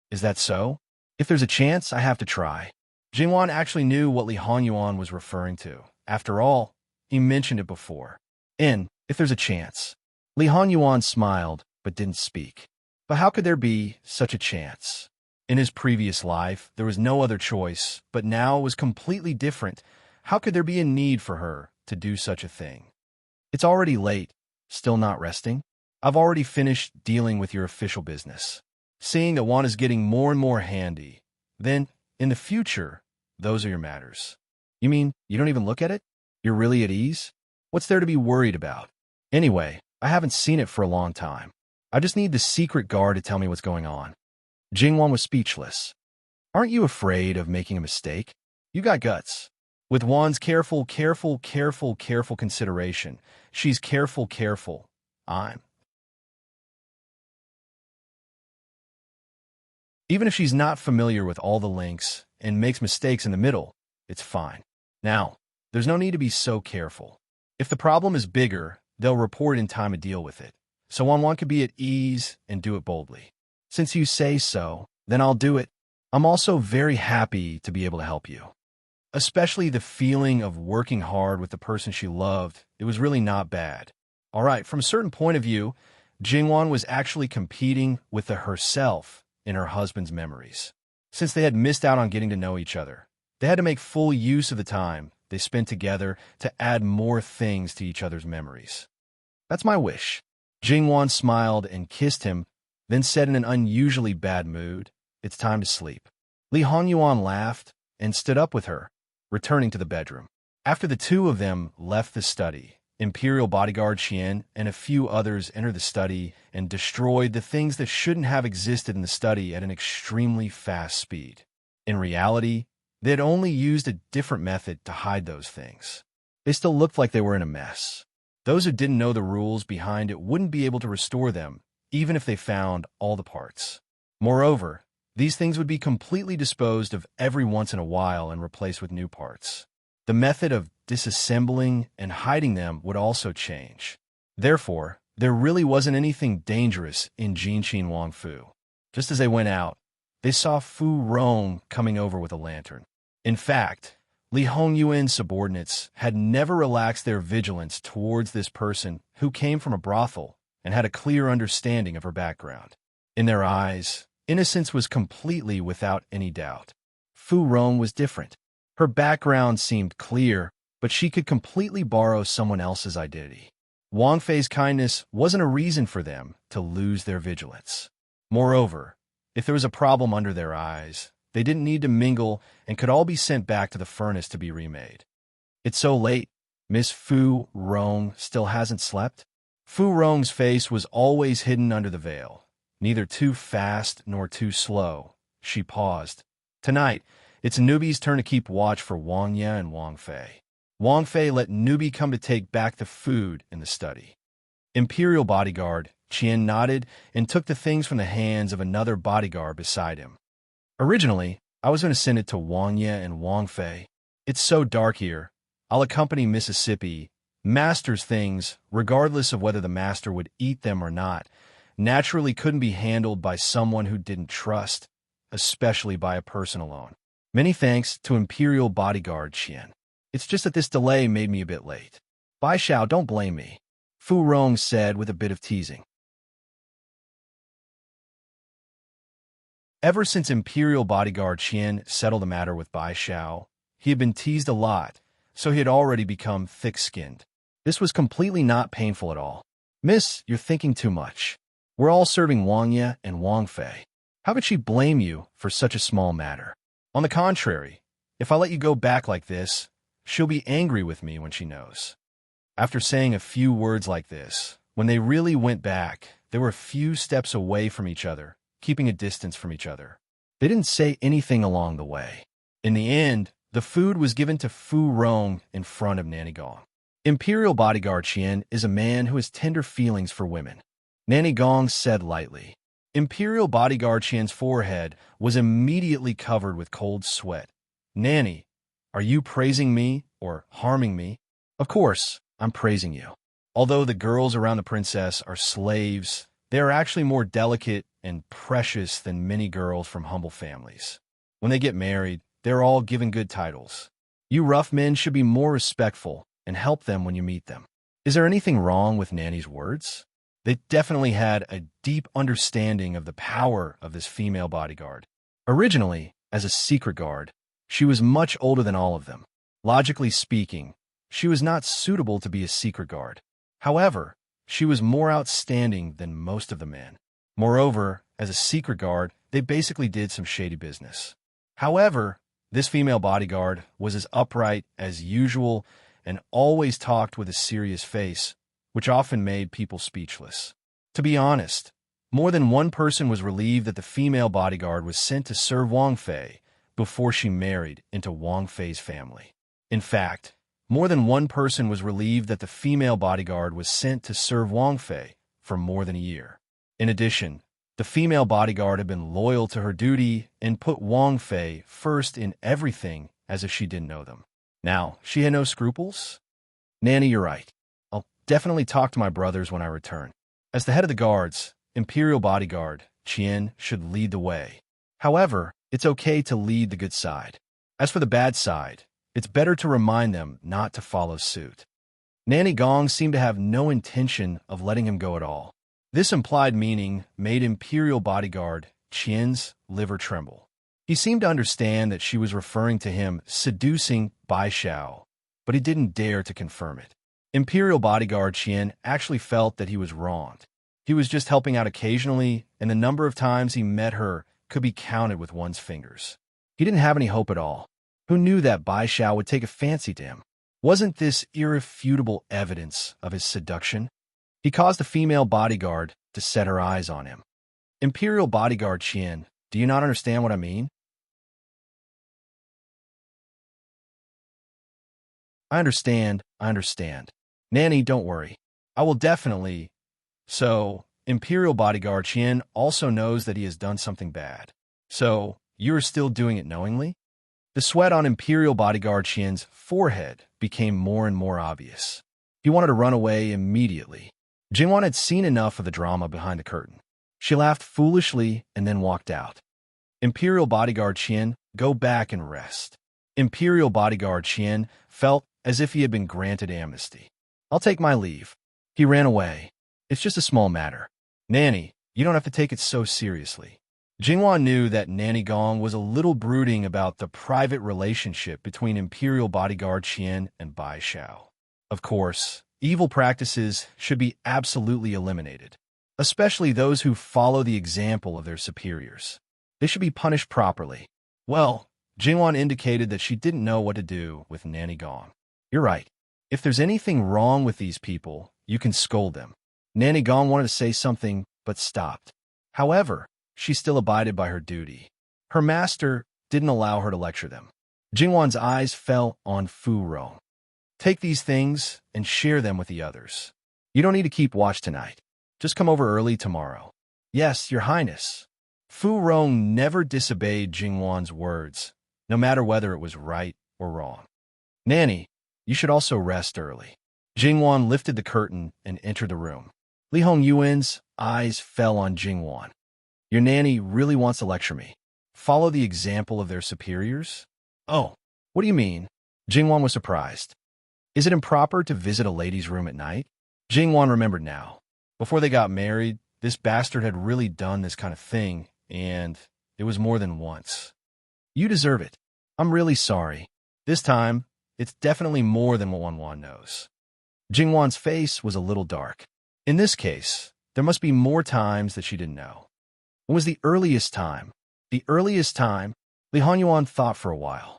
S1: Is that so? If there's a chance, I have to try. Jingwan actually knew what Li Honyuan was referring to. After all, he mentioned it before. If there's a chance. Li Honyuan smiled, but didn't speak. But how could there be such a chance? In his previous life, there was no other choice, but now it was completely different. How could there be a need for her to do such a thing? It's already late. Still not resting? I've already finished dealing with your official business. Seeing that Juan is getting more and more handy. Then, in the future, those are your matters. You mean you don't even look at it? You're really at ease? What's there to be worried about? Anyway, I haven't seen it for a long time. I just need the secret guard to tell me what's going on. Jingwan was speechless. Aren't you afraid of making a mistake? You got guts. With Juan's careful consideration, she's careful. Even if she's not familiar with all the links and makes mistakes in the middle, it's fine. Now, there's no need to be so careful. If the problem is bigger, they'll report in time to deal with it. So Juan could be at ease and do it boldly. Since you say so, then I'll do it. I'm also very happy to be able to help you. Especially the feeling of working hard with the person she loved, it was really not bad. All right, from a certain point of view, Jingwan was actually competing with herself in her husband's memories. Since they had missed out on getting to know each other, they had to make full use of the time they spent together to add more things to each other's memories. That's my wish. Jingwan smiled and kissed him, then said in an unusually bad mood, "It's time to sleep." Li Honyuan laughed and stood up with her, returning to the bedroom. After the two of them left the study, Imperial bodyguard Qian and a few others entered the study and destroyed the things that shouldn't have existed in the study at an extremely fast speed. In reality, they had only used a different method to hide those things. They still looked like they were in a mess. Those who didn't know the rules behind it wouldn't be able to restore them, even if they found all the parts. Moreover, these things would be completely disposed of every once in a while and replaced with new parts. The method of disassembling and hiding them would also change. Therefore, there really wasn't anything dangerous in Jinqin Wangfu. Just as they went out, they saw Fu Rong coming over with a lantern. In fact, Li Hongyuan's subordinates had never relaxed their vigilance towards this person who came from a brothel and had a clear understanding of her background. In their eyes, innocence was completely without any doubt. Fu Rong was different. Her background seemed clear, but she could completely borrow someone else's identity. Wang Fei's kindness wasn't a reason for them to lose their vigilance. Moreover, if there was a problem under their eyes, they didn't need to mingle and could all be sent back to the furnace to be remade. It's so late. Miss Fu Rong still hasn't slept? Fu Rong's face was always hidden under the veil, neither too fast nor too slow. She paused. Tonight, it's Nubi's turn to keep watch for Wang Ye and Wang Fei. Wang Fei let Nubi come to take back the food in the study. Imperial bodyguard Qian nodded and took the things from the hands of another bodyguard beside him. Originally, I was going to send it to Wang Ye and Wang Fei. It's so dark here. I'll accompany Mississippi. Master's things, regardless of whether the master would eat them or not, naturally couldn't be handled by someone who didn't trust, especially by a person alone. Many thanks to Imperial bodyguard Qian. It's just that this delay made me a bit late. Bai Xiao, don't blame me, Fu Rong said with a bit of teasing. Ever since Imperial bodyguard Qian settled the matter with Bai Xiao, he had been teased a lot, so he had already become thick-skinned. This was completely not painful at all. Miss, you're thinking too much. We're all serving Wang Ye and Wang Fei. How could she blame you for such a small matter? On the contrary, if I let you go back like this, she'll be angry with me when she knows. After saying a few words like this, when they really went back, they were a few steps away from each other, keeping a distance from each other. They didn't say anything along the way. In the end, the food was given to Fu Rong in front of Nanny Gong. Imperial bodyguard Qian is a man who has tender feelings for women. Nanny Gong said lightly. Imperial bodyguard Qian's forehead was immediately covered with cold sweat. Nanny, are you praising me or harming me. Of course, I'm praising you. Although the girls around the princess are slaves, they are actually more delicate and precious than many girls from humble families. When they get married, they're all given good titles. You rough men should be more respectful and help them when you meet them. Is there anything wrong with Nanny's words? They definitely had a deep understanding of the power of this female bodyguard. Originally, as a secret guard, she was much older than all of them. Logically speaking, she was not suitable to be a secret guard. However, she was more outstanding than most of the men. Moreover, as a secret guard, they basically did some shady business. However, this female bodyguard was as upright as usual and always talked with a serious face, which often made people speechless. To be honest, more than one person was relieved that the female bodyguard was sent to serve Wang Fei before she married into Wang Fei's family. In fact, more than one person was relieved that the female bodyguard was sent to serve Wang Fei for more than a year. In addition, the female bodyguard had been loyal to her duty and put Wang Fei first in everything as if she didn't know them. Now, she had no scruples? Nanny, you're right. I'll definitely talk to my brothers when I return. As the head of the guards, Imperial Bodyguard, Qian should lead the way. However, it's okay to lead the good side. As for the bad side, it's better to remind them not to follow suit. Nanny Gong seemed to have no intention of letting him go at all. This implied meaning made Imperial Bodyguard Qian's liver tremble. He seemed to understand that she was referring to him seducing Bai Xiao, but he didn't dare to confirm it. Imperial Bodyguard Qian actually felt that he was wronged. He was just helping out occasionally, and the number of times he met her could be counted with one's fingers. He didn't have any hope at all. Who knew that Bai Xiao would take a fancy to him? Wasn't this irrefutable evidence of his seduction? He caused the female bodyguard to set her eyes on him. Imperial Bodyguard Qian, do you not understand what I mean? I understand. Nanny, don't worry. I will definitely. So, Imperial Bodyguard Qian also knows that he has done something bad. So, you are still doing it knowingly? The sweat on Imperial Bodyguard Qian's forehead became more and more obvious. He wanted to run away immediately. Jingwan had seen enough of the drama behind the curtain. She laughed foolishly and then walked out. Imperial Bodyguard Qian, go back and rest. Imperial Bodyguard Qian felt as if he had been granted amnesty. I'll take my leave. He ran away. It's just a small matter. Nanny, you don't have to take it so seriously. Jingwan knew that Nanny Gong was a little brooding about the private relationship between Imperial Bodyguard Qian and Bai Xiao. Of course, evil practices should be absolutely eliminated, especially those who follow the example of their superiors. They should be punished properly. Well, Jingwan indicated that she didn't know what to do with Nanny Gong. You're right. If there's anything wrong with these people, you can scold them. Nanny Gong wanted to say something, but stopped. However, she still abided by her duty. Her master didn't allow her to lecture them. Jingwan's eyes fell on Fu Rong. Take these things and share them with the others. You don't need to keep watch tonight. Just come over early tomorrow. Yes, Your Highness. Fu Rong never disobeyed Jingwan's words, no matter whether it was right or wrong. Nanny, you should also rest early. Jingwan lifted the curtain and entered the room. Li Hongyuan's eyes fell on Jingwan. Your nanny really wants to lecture me. Follow the example of their superiors? Oh, what do you mean? Jingwan was surprised. Is it improper to visit a lady's room at night? Jingwan remembered now. Before they got married, this bastard had really done this kind of thing, and it was more than once. You deserve it. I'm really sorry. This time, it's definitely more than what Wanwan knows. Jingwan's face was a little dark. In this case, there must be more times that she didn't know. When was the earliest time? The earliest time, Li Honyuan thought for a while.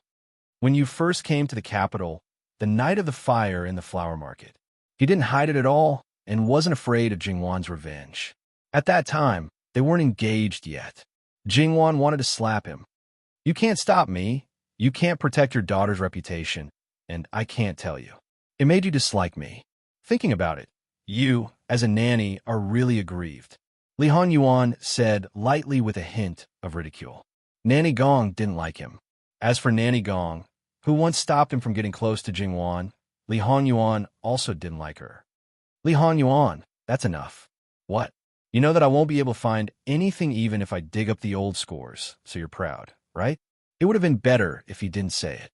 S1: When you first came to the capital, the night of the fire in the flower market. He didn't hide it at all and wasn't afraid of Jingwan's revenge. At that time, they weren't engaged yet. Jingwan wanted to slap him. You can't stop me. You can't protect your daughter's reputation, and I can't tell you. It made you dislike me. Thinking about it, you, as a nanny, are really aggrieved. Li Honyuan said lightly with a hint of ridicule. Nanny Gong didn't like him. As for Nanny Gong, who once stopped him from getting close to Jingwan. Li Hanyuan also didn't like her. Li Hanyuan, that's enough. What? You know that I won't be able to find anything even if I dig up the old scores, so you're proud, right? It would have been better if he didn't say it.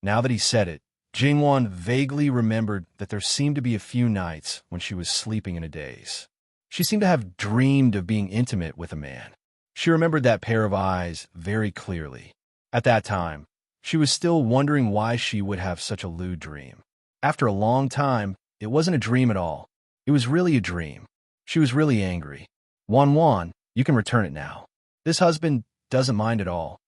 S1: Now that he said it, Jingwan vaguely remembered that there seemed to be a few nights when she was sleeping in a daze. She seemed to have dreamed of being intimate with a man. She remembered that pair of eyes very clearly. At that time, she was still wondering why she would have such a lewd dream. After a long time, it wasn't a dream at all. It was really a dream. She was really angry. Wan, you can return it now. This husband doesn't mind at all.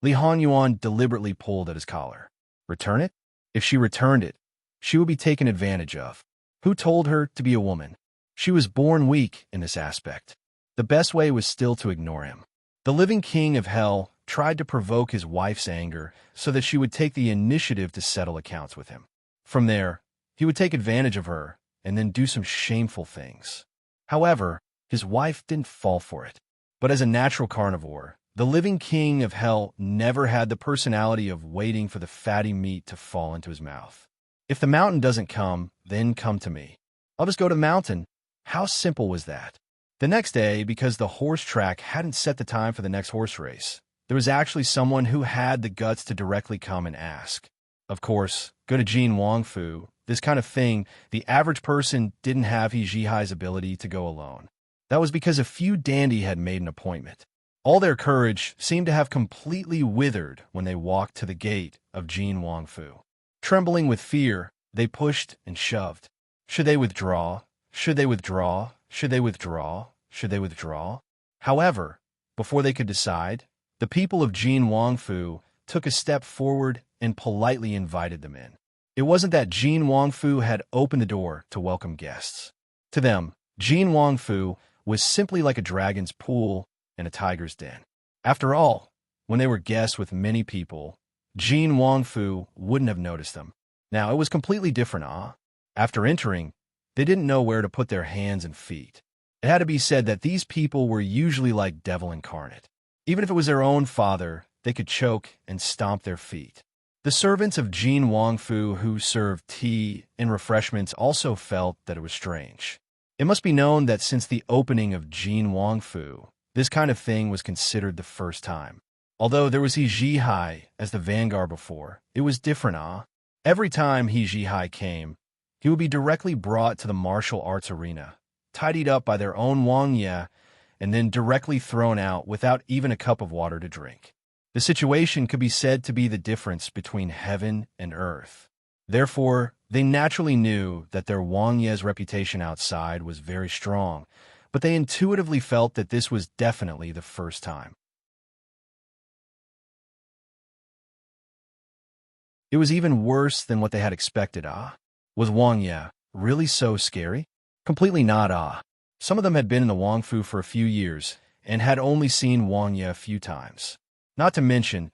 S1: Li Hanyuan deliberately pulled at his collar. Return it? If she returned it, she would be taken advantage of. Who told her to be a woman? She was born weak in this aspect. The best way was still to ignore him. The living king of hell tried to provoke his wife's anger so that she would take the initiative to settle accounts with him. From there, he would take advantage of her and then do some shameful things. However, his wife didn't fall for it. But as a natural carnivore, the living king of hell never had the personality of waiting for the fatty meat to fall into his mouth. If the mountain doesn't come, then come to me. I'll just go to the mountain. How simple was that? The next day, because the horse track hadn't set the time for the next horse race, there was actually someone who had the guts to directly come and ask. Of course, go to Jin Wangfu, this kind of thing, the average person didn't have He Jihai's ability to go alone. That was because a few dandy had made an appointment. All their courage seemed to have completely withered when they walked to the gate of Jin Wangfu. Trembling with fear, they pushed and shoved. Should they withdraw? Should they withdraw? Should they withdraw? Should they withdraw? However, before they could decide, the people of Jin Wangfu took a step forward and politely invited them in. It wasn't that Jin Wangfu had opened the door to welcome guests. To them, Jin Wangfu was simply like a dragon's pool and a tiger's den. After all, when they were guests with many people, Jin Wangfu wouldn't have noticed them. Now, it was completely different, After entering, they didn't know where to put their hands and feet. It had to be said that these people were usually like devil incarnate. Even if it was their own father, they could choke and stomp their feet. The servants of Jin Wangfu who served tea and refreshments also felt that it was strange. It must be known that since the opening of Jin Wangfu, this kind of thing was considered the first time. Although there was He Jihai as the vanguard before, it was different, Every time He Jihai came, he would be directly brought to the martial arts arena, tidied up by their own Wang Ye, and then directly thrown out without even a cup of water to drink. The situation could be said to be the difference between heaven and earth. Therefore, they naturally knew that their Wang Ye's reputation outside was very strong, but they intuitively felt that this was definitely the first time. It was even worse than what they had expected, Was Wang Ye really so scary? Completely not, Some of them had been in the Wangfu for a few years and had only seen Wang Ye a few times. Not to mention,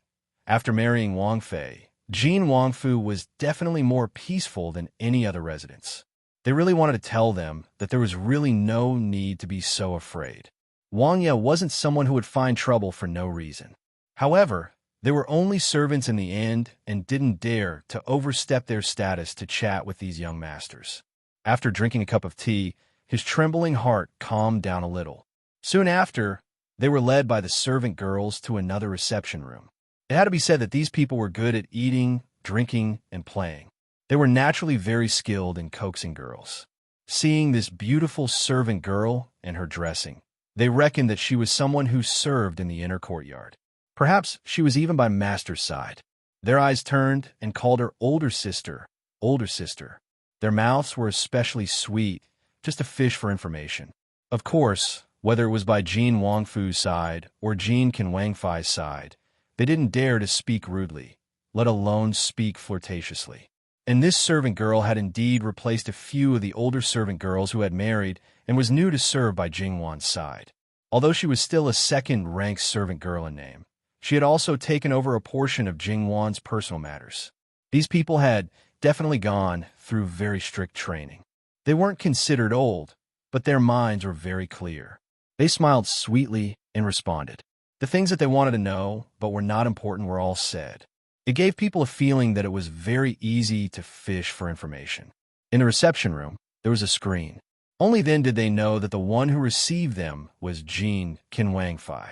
S1: after marrying Wang Fei, Jin Wangfu was definitely more peaceful than any other residence. They really wanted to tell them that there was really no need to be so afraid. Wang Ye wasn't someone who would find trouble for no reason. However, they were only servants in the end and didn't dare to overstep their status to chat with these young masters. After drinking a cup of tea, his trembling heart calmed down a little. Soon after, they were led by the servant girls to another reception room. It had to be said that these people were good at eating, drinking, and playing. They were naturally very skilled in coaxing girls. Seeing this beautiful servant girl and her dressing, they reckoned that she was someone who served in the inner courtyard. Perhaps she was even by master's side. Their eyes turned and called her older sister, older sister. Their mouths were especially sweet, just a fish for information. Of course, whether it was by Jin Wangfu's side or Jin Kan Wangfei's side, they didn't dare to speak rudely, let alone speak flirtatiously. And this servant girl had indeed replaced a few of the older servant girls who had married and was new to serve by Jingwan's side. Although she was still a second-ranked servant girl in name, she had also taken over a portion of Jingwan's personal matters. These people had definitely gone through very strict training. They weren't considered old, but their minds were very clear. They smiled sweetly and responded. The things that they wanted to know, but were not important, were all said. It gave people a feeling that it was very easy to fish for information. In the reception room, there was a screen. Only then did they know that the one who received them was Jean Kinwangfei.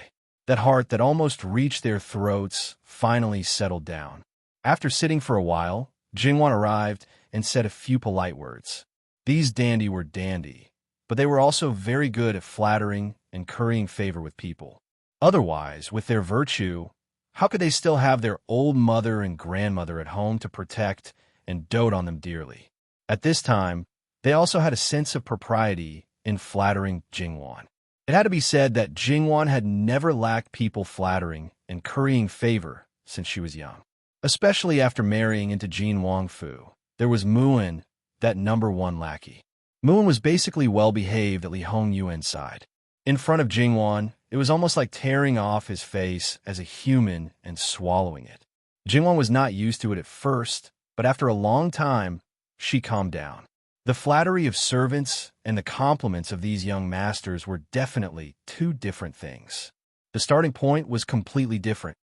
S1: That heart that almost reached their throats finally settled down. After sitting for a while, Jingwan arrived and said a few polite words. These dandy were dandy, but they were also very good at flattering and currying favor with people. Otherwise, with their virtue, how could they still have their old mother and grandmother at home to protect and dote on them dearly? At this time, they also had a sense of propriety in flattering Jingwan. It had to be said that Jingwan had never lacked people flattering and currying favor since she was young. Especially after marrying into Jin Wangfu, there was Muin, that #1 lackey. Muin was basically well-behaved at Li Hongyuan's side. In front of Jingwan, it was almost like tearing off his face as a human and swallowing it. Jingwan was not used to it at first, but after a long time, she calmed down. The flattery of servants and the compliments of these young masters were definitely two different things. The starting point was completely different.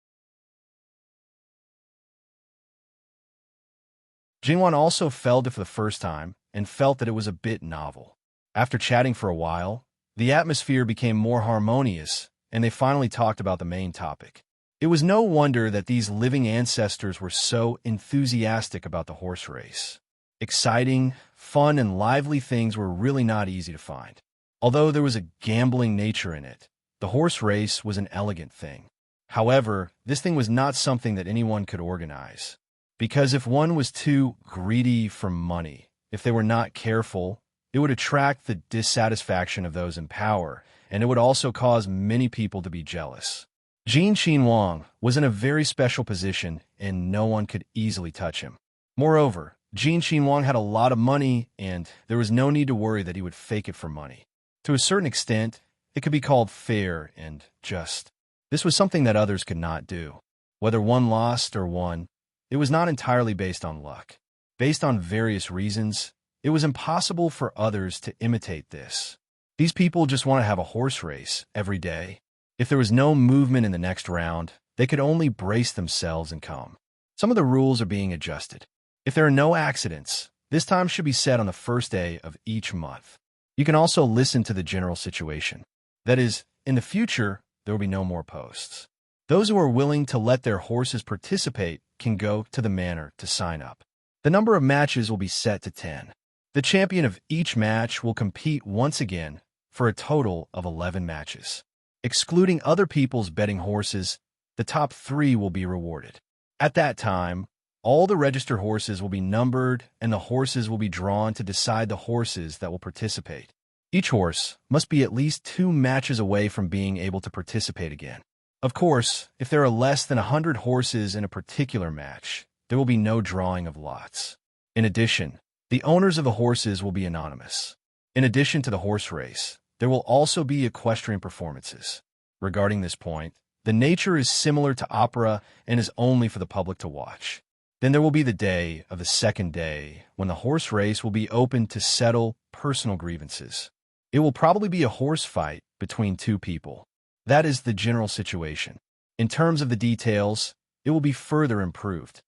S1: Jingwan also felt it for the first time and felt that it was a bit novel. After chatting for a while, the atmosphere became more harmonious, and they finally talked about the main topic. It was no wonder that these living ancestors were so enthusiastic about the horse race. Exciting, fun, and lively things were really not easy to find. Although there was a gambling nature in it, the horse race was an elegant thing. However, this thing was not something that anyone could organize. Because if one was too greedy for money, if they were not careful, it would attract the dissatisfaction of those in power, and it would also cause many people to be jealous. Jin Qinhuang was in a very special position, and no one could easily touch him. Moreover, Jin Qinhuang had a lot of money, and there was no need to worry that he would fake it for money. To a certain extent, it could be called fair and just. This was something that others could not do. Whether one lost or won, it was not entirely based on luck. Based on various reasons, it was impossible for others to imitate this. These people just want to have a horse race every day. If there was no movement in the next round, they could only brace themselves and come. Some of the rules are being adjusted. If there are no accidents, this time should be set on the first day of each month. You can also listen to the general situation. That is, in the future, there will be no more posts. Those who are willing to let their horses participate can go to the manor to sign up. The number of matches will be set to 10. The champion of each match will compete once again for a total of 11 matches. Excluding other people's betting horses, the top 3 will be rewarded. At that time, all the registered horses will be numbered and the horses will be drawn to decide the horses that will participate. Each horse must be at least 2 matches away from being able to participate again. Of course, if there are less than 100 horses in a particular match, there will be no drawing of lots. In addition, the owners of the horses will be anonymous. In addition to the horse race, there will also be equestrian performances. Regarding this point, the nature is similar to opera and is only for the public to watch. Then there will be the day of the second day when the horse race will be open to settle personal grievances. It will probably be a horse fight between 2 people. That is the general situation. In terms of the details, it will be further improved.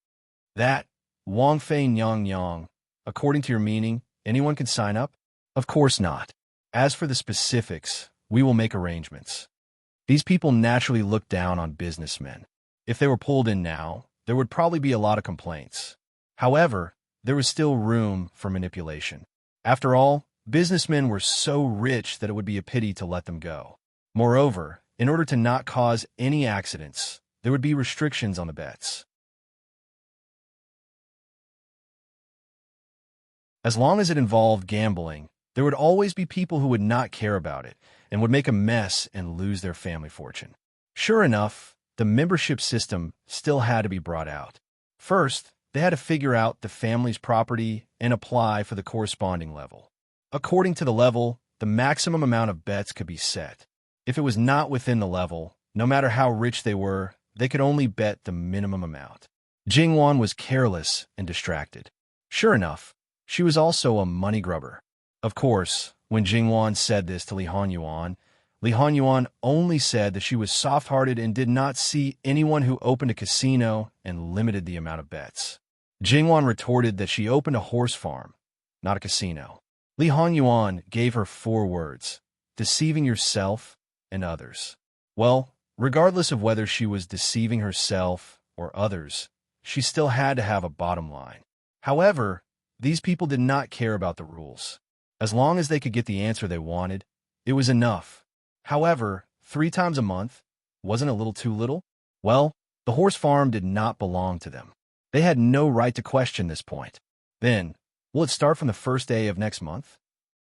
S1: That, Wang Fei Nyang Yang, according to your meaning, anyone can sign up? Of course not. As for the specifics, we will make arrangements. These people naturally look down on businessmen. If they were pulled in now, there would probably be a lot of complaints. However, there was still room for manipulation. After all, businessmen were so rich that it would be a pity to let them go. Moreover, in order to not cause any accidents, there would be restrictions on the bets. As long as it involved gambling, there would always be people who would not care about it and would make a mess and lose their family fortune. Sure enough, the membership system still had to be brought out. First, they had to figure out the family's property and apply for the corresponding level. According to the level, the maximum amount of bets could be set. If it was not within the level, no matter how rich they were, they could only bet the minimum amount. Jingwan was careless and distracted. Sure enough, she was also a money grubber. Of course, when Jingwan said this to Li Honyuan, Li Hanyuan only said that she was soft-hearted and did not see anyone who opened a casino and limited the amount of bets. Jingwan retorted that she opened a horse farm, not a casino. Li Hanyuan gave her 4 words: deceiving yourself and others. Well, regardless of whether she was deceiving herself or others, she still had to have a bottom line. However, these people did not care about the rules. As long as they could get the answer they wanted, it was enough. However, 3 times a month wasn't a little too little? Well, the horse farm did not belong to them. They had no right to question this point. Then, will it start from the first day of next month?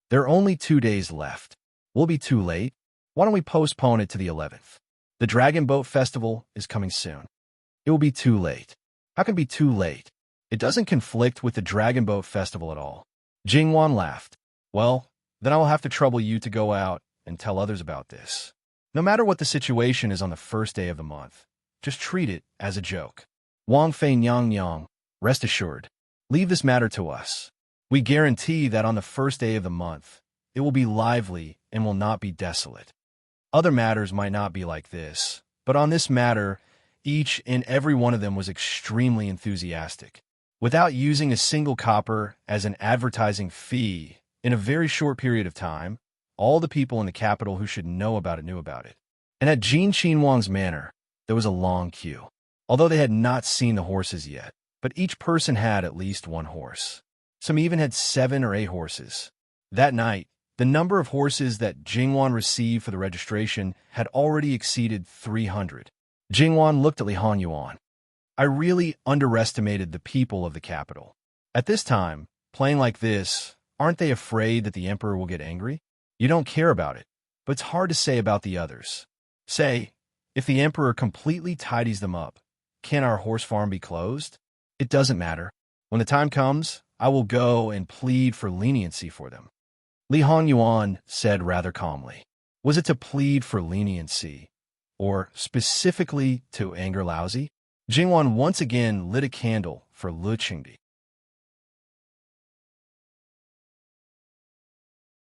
S1: There are only 2 days left. Will it be too late? Why don't we postpone it to the 11th? The Dragon Boat Festival is coming soon. It will be too late. How can it be too late? It doesn't conflict with the Dragon Boat Festival at all. Jingwan laughed. Well, then I will have to trouble you to go out and tell others about this. No matter what the situation is on the first day of the month, just treat it as a joke. Wang Fei Nyang Yang, rest assured, leave this matter to us. We guarantee that on the first day of the month, it will be lively and will not be desolate. Other matters might not be like this, but on this matter, each and every one of them was extremely enthusiastic. Without using a single copper as an advertising fee, in a very short period of time, all the people in the capital who should know about it knew about it. And at Jin Qinhuang's manor, there was a long queue. Although they had not seen the horses yet, but each person had at least 1 horse. Some even had 7 or 8 horses. That night, the number of horses that Jingwan received for the registration had already exceeded 300. Jingwan looked at Li Hanyuan. I really underestimated the people of the capital. At this time, playing like this, aren't they afraid that the emperor will get angry? You don't care about it, but it's hard to say about the others. Say, if the emperor completely tidies them up, can our horse farm be closed? It doesn't matter. When the time comes, I will go and plead for leniency for them. Li Hanyuan said rather calmly. Was it to plead for leniency, or specifically to anger Laozi? Jingwan once again lit a candle for Lu Qingdi.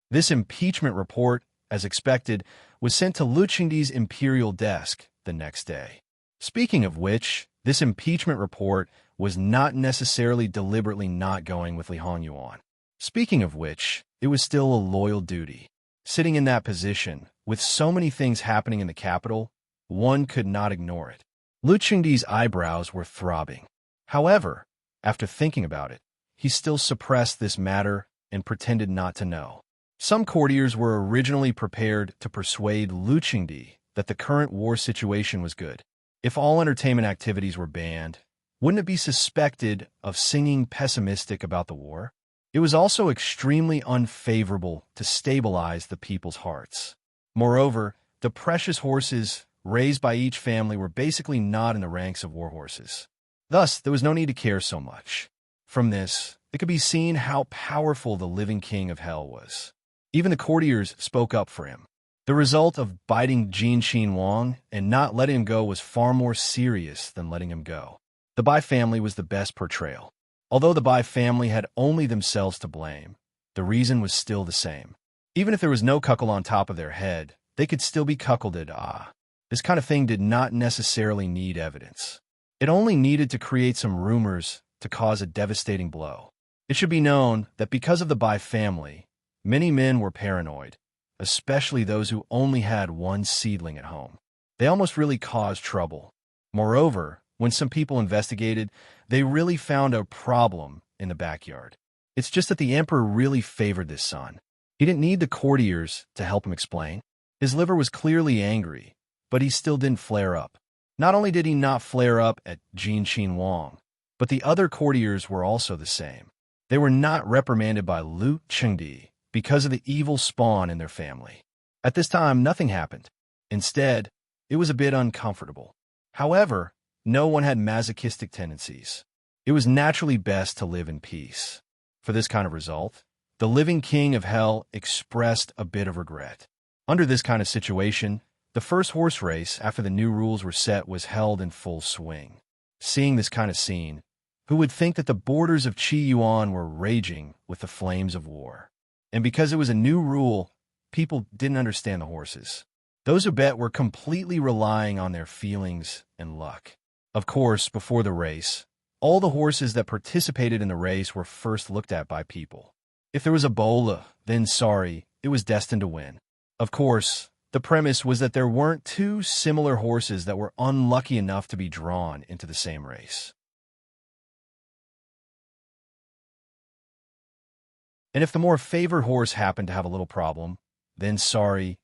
S1: This impeachment report, as expected, was sent to Lu Qingdi's imperial desk the next day. Speaking of which, this impeachment report was not necessarily deliberately not going with Li Hanyuan. Speaking of which, it was still a loyal duty. Sitting in that position, with so many things happening in the capital, one could not ignore it. Lu Qingdi's eyebrows were throbbing. However, after thinking about it, he still suppressed this matter and pretended not to know. Some courtiers were originally prepared to persuade Lu Qingdi that the current war situation was good. If all entertainment activities were banned, wouldn't it be suspected of singing pessimistic about the war? It was also extremely unfavorable to stabilize the people's hearts. Moreover, the precious horses raised by each family were basically not in the ranks of war horses. Thus, there was no need to care so much. From this, it could be seen how powerful the living king of hell was. Even the courtiers spoke up for him. The result of biting Jin Qinhuang and not letting him go was far more serious than letting him go. The Bai family was the best portrayal. Although the Bai family had only themselves to blame, the reason was still the same. Even if there was no cuckold on top of their head, they could still be cuckolded. This kind of thing did not necessarily need evidence. It only needed to create some rumors to cause a devastating blow. It should be known that because of the Bai family, many men were paranoid, especially those who only had 1 seedling at home. They almost really caused trouble. Moreover, when some people investigated, they really found a problem in the backyard. It's just that the emperor really favored this son. He didn't need the courtiers to help him explain. His liver was clearly angry, but he still didn't flare up. Not only did he not flare up at Jin Qinhuang, but the other courtiers were also the same. They were not reprimanded by Lu Qingdi because of the evil spawn in their family. At this time, nothing happened. Instead, it was a bit uncomfortable. However, no one had masochistic tendencies. It was naturally best to live in peace. For this kind of result, the living king of hell expressed a bit of regret. Under this kind of situation, the first horse race after the new rules were set was held in full swing. Seeing this kind of scene, who would think that the borders of Qi Yuan were raging with the flames of war? And because it was a new rule, people didn't understand the horses. Those who bet were completely relying on their feelings and luck. Of course, before the race, all the horses that participated in the race were first looked at by people. If there was a bola, then sorry, it was destined to win. Of course, the premise was that there weren't two similar horses that were unlucky enough to be drawn into the same race. And if the more favored horse happened to have a little problem, then sorry,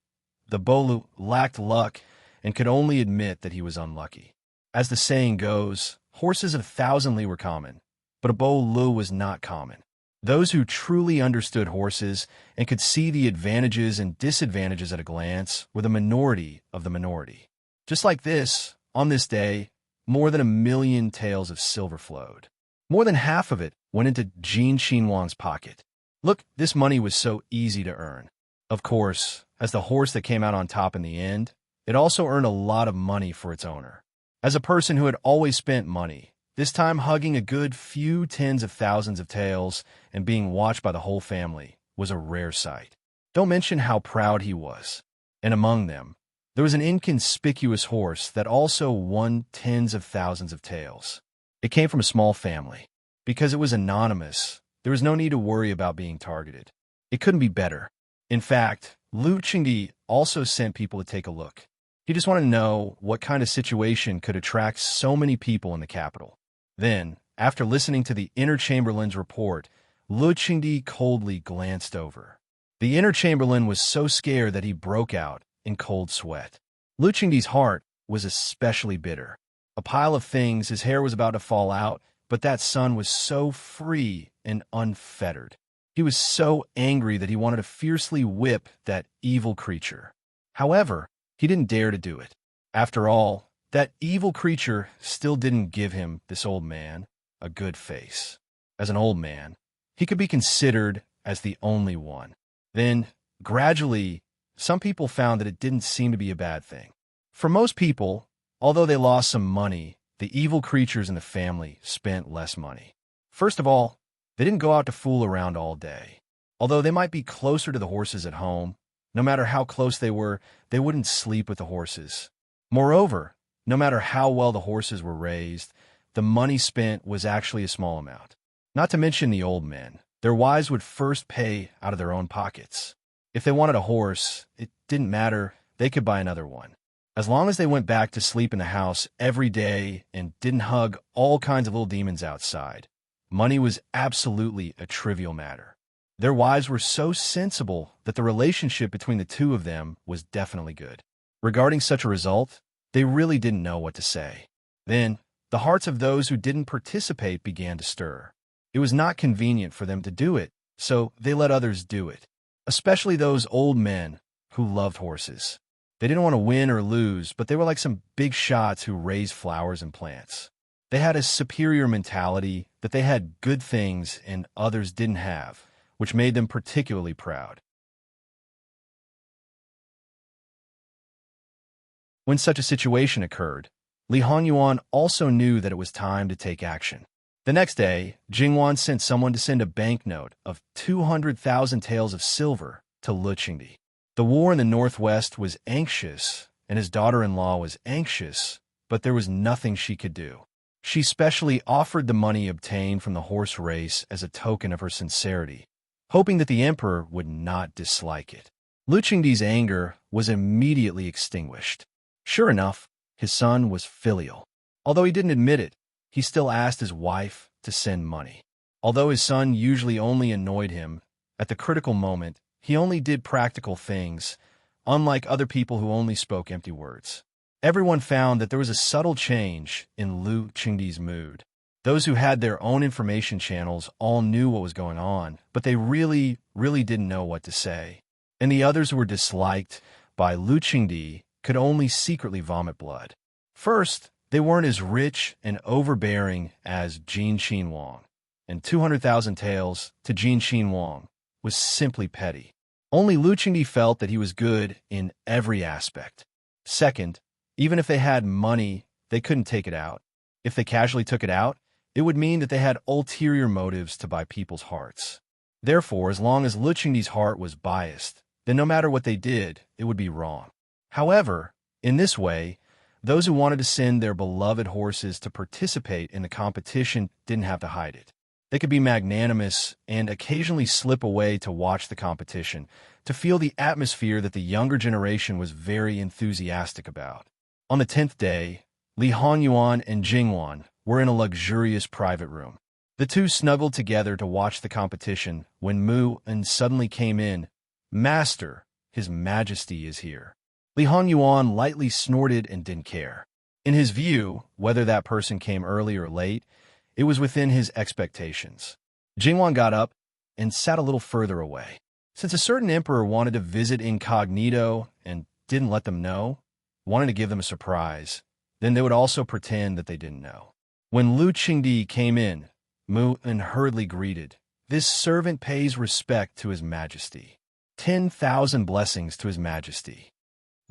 S1: the Bolu lacked luck and could only admit that he was unlucky. As the saying goes, horses of 1,000 li were common, but a Bolu was not common. Those who truly understood horses and could see the advantages and disadvantages at a glance were the minority of the minority. Just like this, on this day, more than 1,000,000 taels of silver flowed. More than half of it went into Jin Xinhuang's pocket. Look, this money was so easy to earn. Of course, as the horse that came out on top in the end, it also earned a lot of money for its owner. As a person who had always spent money, this time hugging a good few tens of thousands of taels and being watched by the whole family was a rare sight. Don't mention how proud he was. And among them, there was an inconspicuous horse that also won tens of thousands of taels. It came from a small family. Because it was anonymous, there was no need to worry about being targeted. It couldn't be better. In fact, Lu Qingdi also sent people to take a look. He just wanted to know what kind of situation could attract so many people in the capital. Then, after listening to the inner chamberlain's report, Lu Qingdi coldly glanced over. The inner chamberlain was so scared that he broke out in cold sweat. Lu Qingdi's heart was especially bitter. A pile of things, his hair was about to fall out, but that sun was so free and unfettered. He was so angry that he wanted to fiercely whip that evil creature. However, he didn't dare to do it. After all, that evil creature still didn't give him, this old man, a good face. As an old man, he could be considered as the only one. Then, gradually, some people found that it didn't seem to be a bad thing. For most people, although they lost some money, the evil creatures in the family spent less money. First of all, they didn't go out to fool around all day. Although they might be closer to the horses at home, no matter how close they were, they wouldn't sleep with the horses. Moreover, no matter how well the horses were raised, the money spent was actually a small amount. Not to mention the old men. Their wives would first pay out of their own pockets. If they wanted a horse, it didn't matter, they could buy another one. As long as they went back to sleep in the house every day and didn't hug all kinds of little demons outside, money was absolutely a trivial matter. Their wives were so sensible that the relationship between the two of them was definitely good. Regarding such a result, they really didn't know what to say. Then, the hearts of those who didn't participate began to stir. It was not convenient for them to do it, so they let others do it, especially those old men who loved horses. They didn't want to win or lose, but they were like some big shots who raised flowers and plants. They had a superior mentality that they had good things and others didn't have, which made them particularly proud. When such a situation occurred, Li Hongyuan also knew that it was time to take action. The next day, Jingwan sent someone to send a banknote of 200,000 taels of silver to Lu Qingdi. The war in the northwest was anxious, and his daughter-in-law was anxious, but there was nothing she could do. She specially offered the money obtained from the horse race as a token of her sincerity, hoping that the emperor would not dislike it. Lu Qingdi's anger was immediately extinguished. Sure enough, his son was filial. Although he didn't admit it, he still asked his wife to send money. Although his son usually only annoyed him, at the critical moment, he only did practical things, unlike other people who only spoke empty words. Everyone found that there was a subtle change in Lu Qingdi's mood. Those who had their own information channels all knew what was going on, but they really didn't know what to say. And the others who were disliked by Lu Qingdi could only secretly vomit blood. First, they weren't as rich and overbearing as Jin Xinhuang, and 200,000 taels to Jin Xinhuang was simply petty. Only Lu Qingdi felt that he was good in every aspect. Second, even if they had money, they couldn't take it out. If they casually took it out, it would mean that they had ulterior motives to buy people's hearts. Therefore, as long as Lu Qingdi's heart was biased, then no matter what they did, it would be wrong. However, in this way, those who wanted to send their beloved horses to participate in the competition didn't have to hide it. They could be magnanimous and occasionally slip away to watch the competition, to feel the atmosphere that the younger generation was very enthusiastic about. On the 10th day, Li Honyuan and Jingwan were in a luxurious private room. The two snuggled together to watch the competition when Mu and suddenly came in. "Master, His Majesty is here." Li Honyuan lightly snorted and didn't care. In his view, whether that person came early or late, it was within his expectations. Jingwan got up and sat a little further away. Since a certain emperor wanted to visit incognito and didn't let them know, wanted to give them a surprise, then they would also pretend that they didn't know. When Lu Qingdi came in, Mu and hurriedly greeted, "This servant pays respect to His Majesty. 10,000 blessings to His Majesty."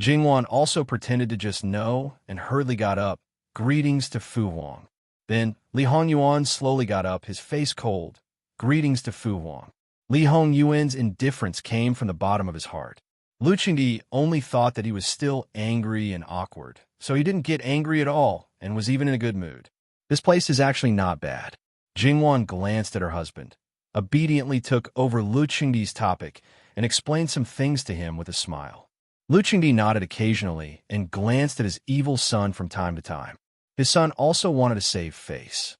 S1: Jingwan also pretended to just know and hurriedly got up, "Greetings to Fu Huang." Then Li Honyuan slowly got up, his face cold, "Greetings to Fu Huang." Li Hongyuan's indifference came from the bottom of his heart. Lu Qingdi only thought that he was still angry and awkward, so he didn't get angry at all and was even in a good mood. "This place is actually not bad." Jingwan glanced at her husband, obediently took over Lu Qingdi's topic, and explained some things to him with a smile. Lu Qingdi nodded occasionally and glanced at his evil son from time to time. His son also wanted to save face.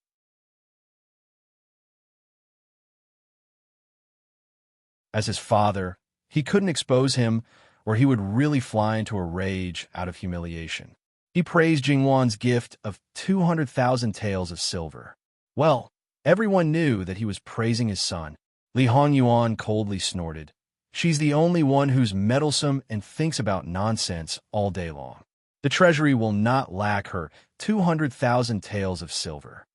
S1: As his father, he couldn't expose him, or he would really fly into a rage out of humiliation. He praised Jingwan's gift of 200,000 taels of silver. Well, everyone knew that he was praising his son. Li Honyuan coldly snorted. "She's the only one who's meddlesome and thinks about nonsense all day long. The treasury will not lack her 200,000 taels of silver."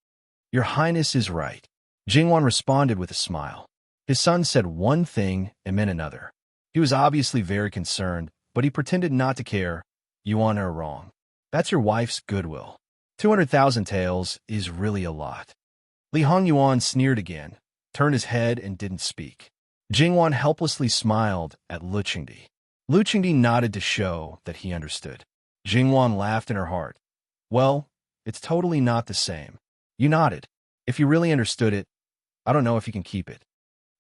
S1: "Your Highness is right," Jingwan responded with a smile. His son said one thing and meant another. He was obviously very concerned, but he pretended not to care. "Yuan are wrong. That's your wife's goodwill. 200,000 taels is really a lot." Li Honyuan sneered again, turned his head and didn't speak. Jingwan helplessly smiled at Lu Qingdi. Lu Qingdi nodded to show that he understood. Jingwan laughed in her heart. "Well, it's totally not the same. You nodded. If you really understood it, I don't know if you can keep it."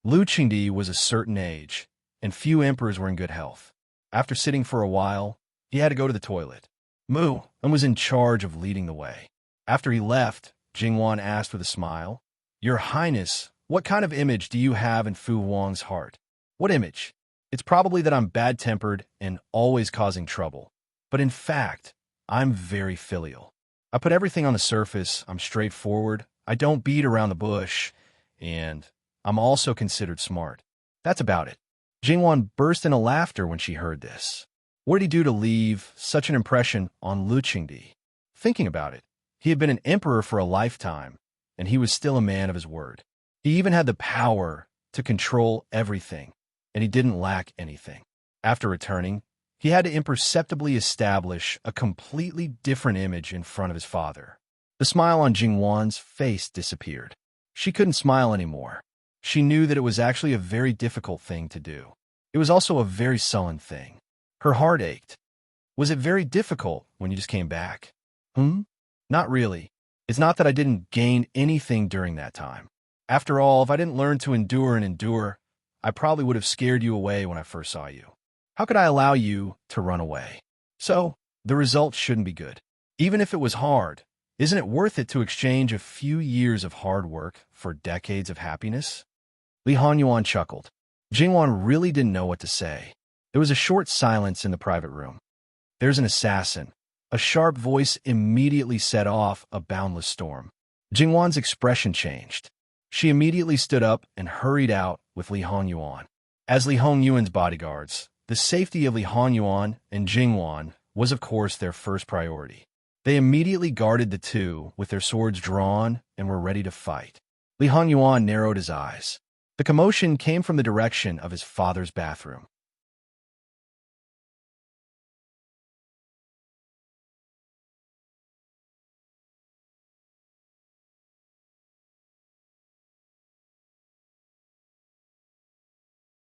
S1: Lu Qingdi was a certain age, and few emperors were in good health. After sitting for a while, he had to go to the toilet. Mu was in charge of leading the way. After he left, Jingwan asked with a smile, "Your Highness, what kind of image do you have in Fu Huang's heart?" "What image?" "It's probably that I'm bad-tempered and always causing trouble. But in fact, I'm very filial. I put everything on the surface, I'm straightforward, I don't beat around the bush, and I'm also considered smart. That's about it." Jingwan burst into laughter when she heard this. What did he do to leave such an impression on Lu Qingdi? Thinking about it, he had been an emperor for a lifetime, and he was still a man of his word. He even had the power to control everything, and he didn't lack anything. After returning, he had to imperceptibly establish a completely different image in front of his father. The smile on Jingwan's face disappeared. She couldn't smile anymore. She knew that it was actually a very difficult thing to do. It was also a very sullen thing. Her heart ached. "Was it very difficult when you just came back?" "Not really. It's not that I didn't gain anything during that time. After all, if I didn't learn to endure, I probably would have scared you away when I first saw you. How could I allow you to run away? So, the result shouldn't be good. Even if it was hard, isn't it worth it to exchange a few years of hard work for decades of happiness?" Li Honyuan chuckled. Jingwan really didn't know what to say. There was a short silence in the private room. "There's an assassin." A sharp voice immediately set off a boundless storm. Jingwan's expression changed. She immediately stood up and hurried out with Li Honyuan. As Li Hongyuan's bodyguards, the safety of Li Honyuan and Jingwan was of course their first priority. They immediately guarded the two with their swords drawn and were ready to fight. Li Honyuan narrowed his eyes. The commotion came from the direction of his father's bathroom.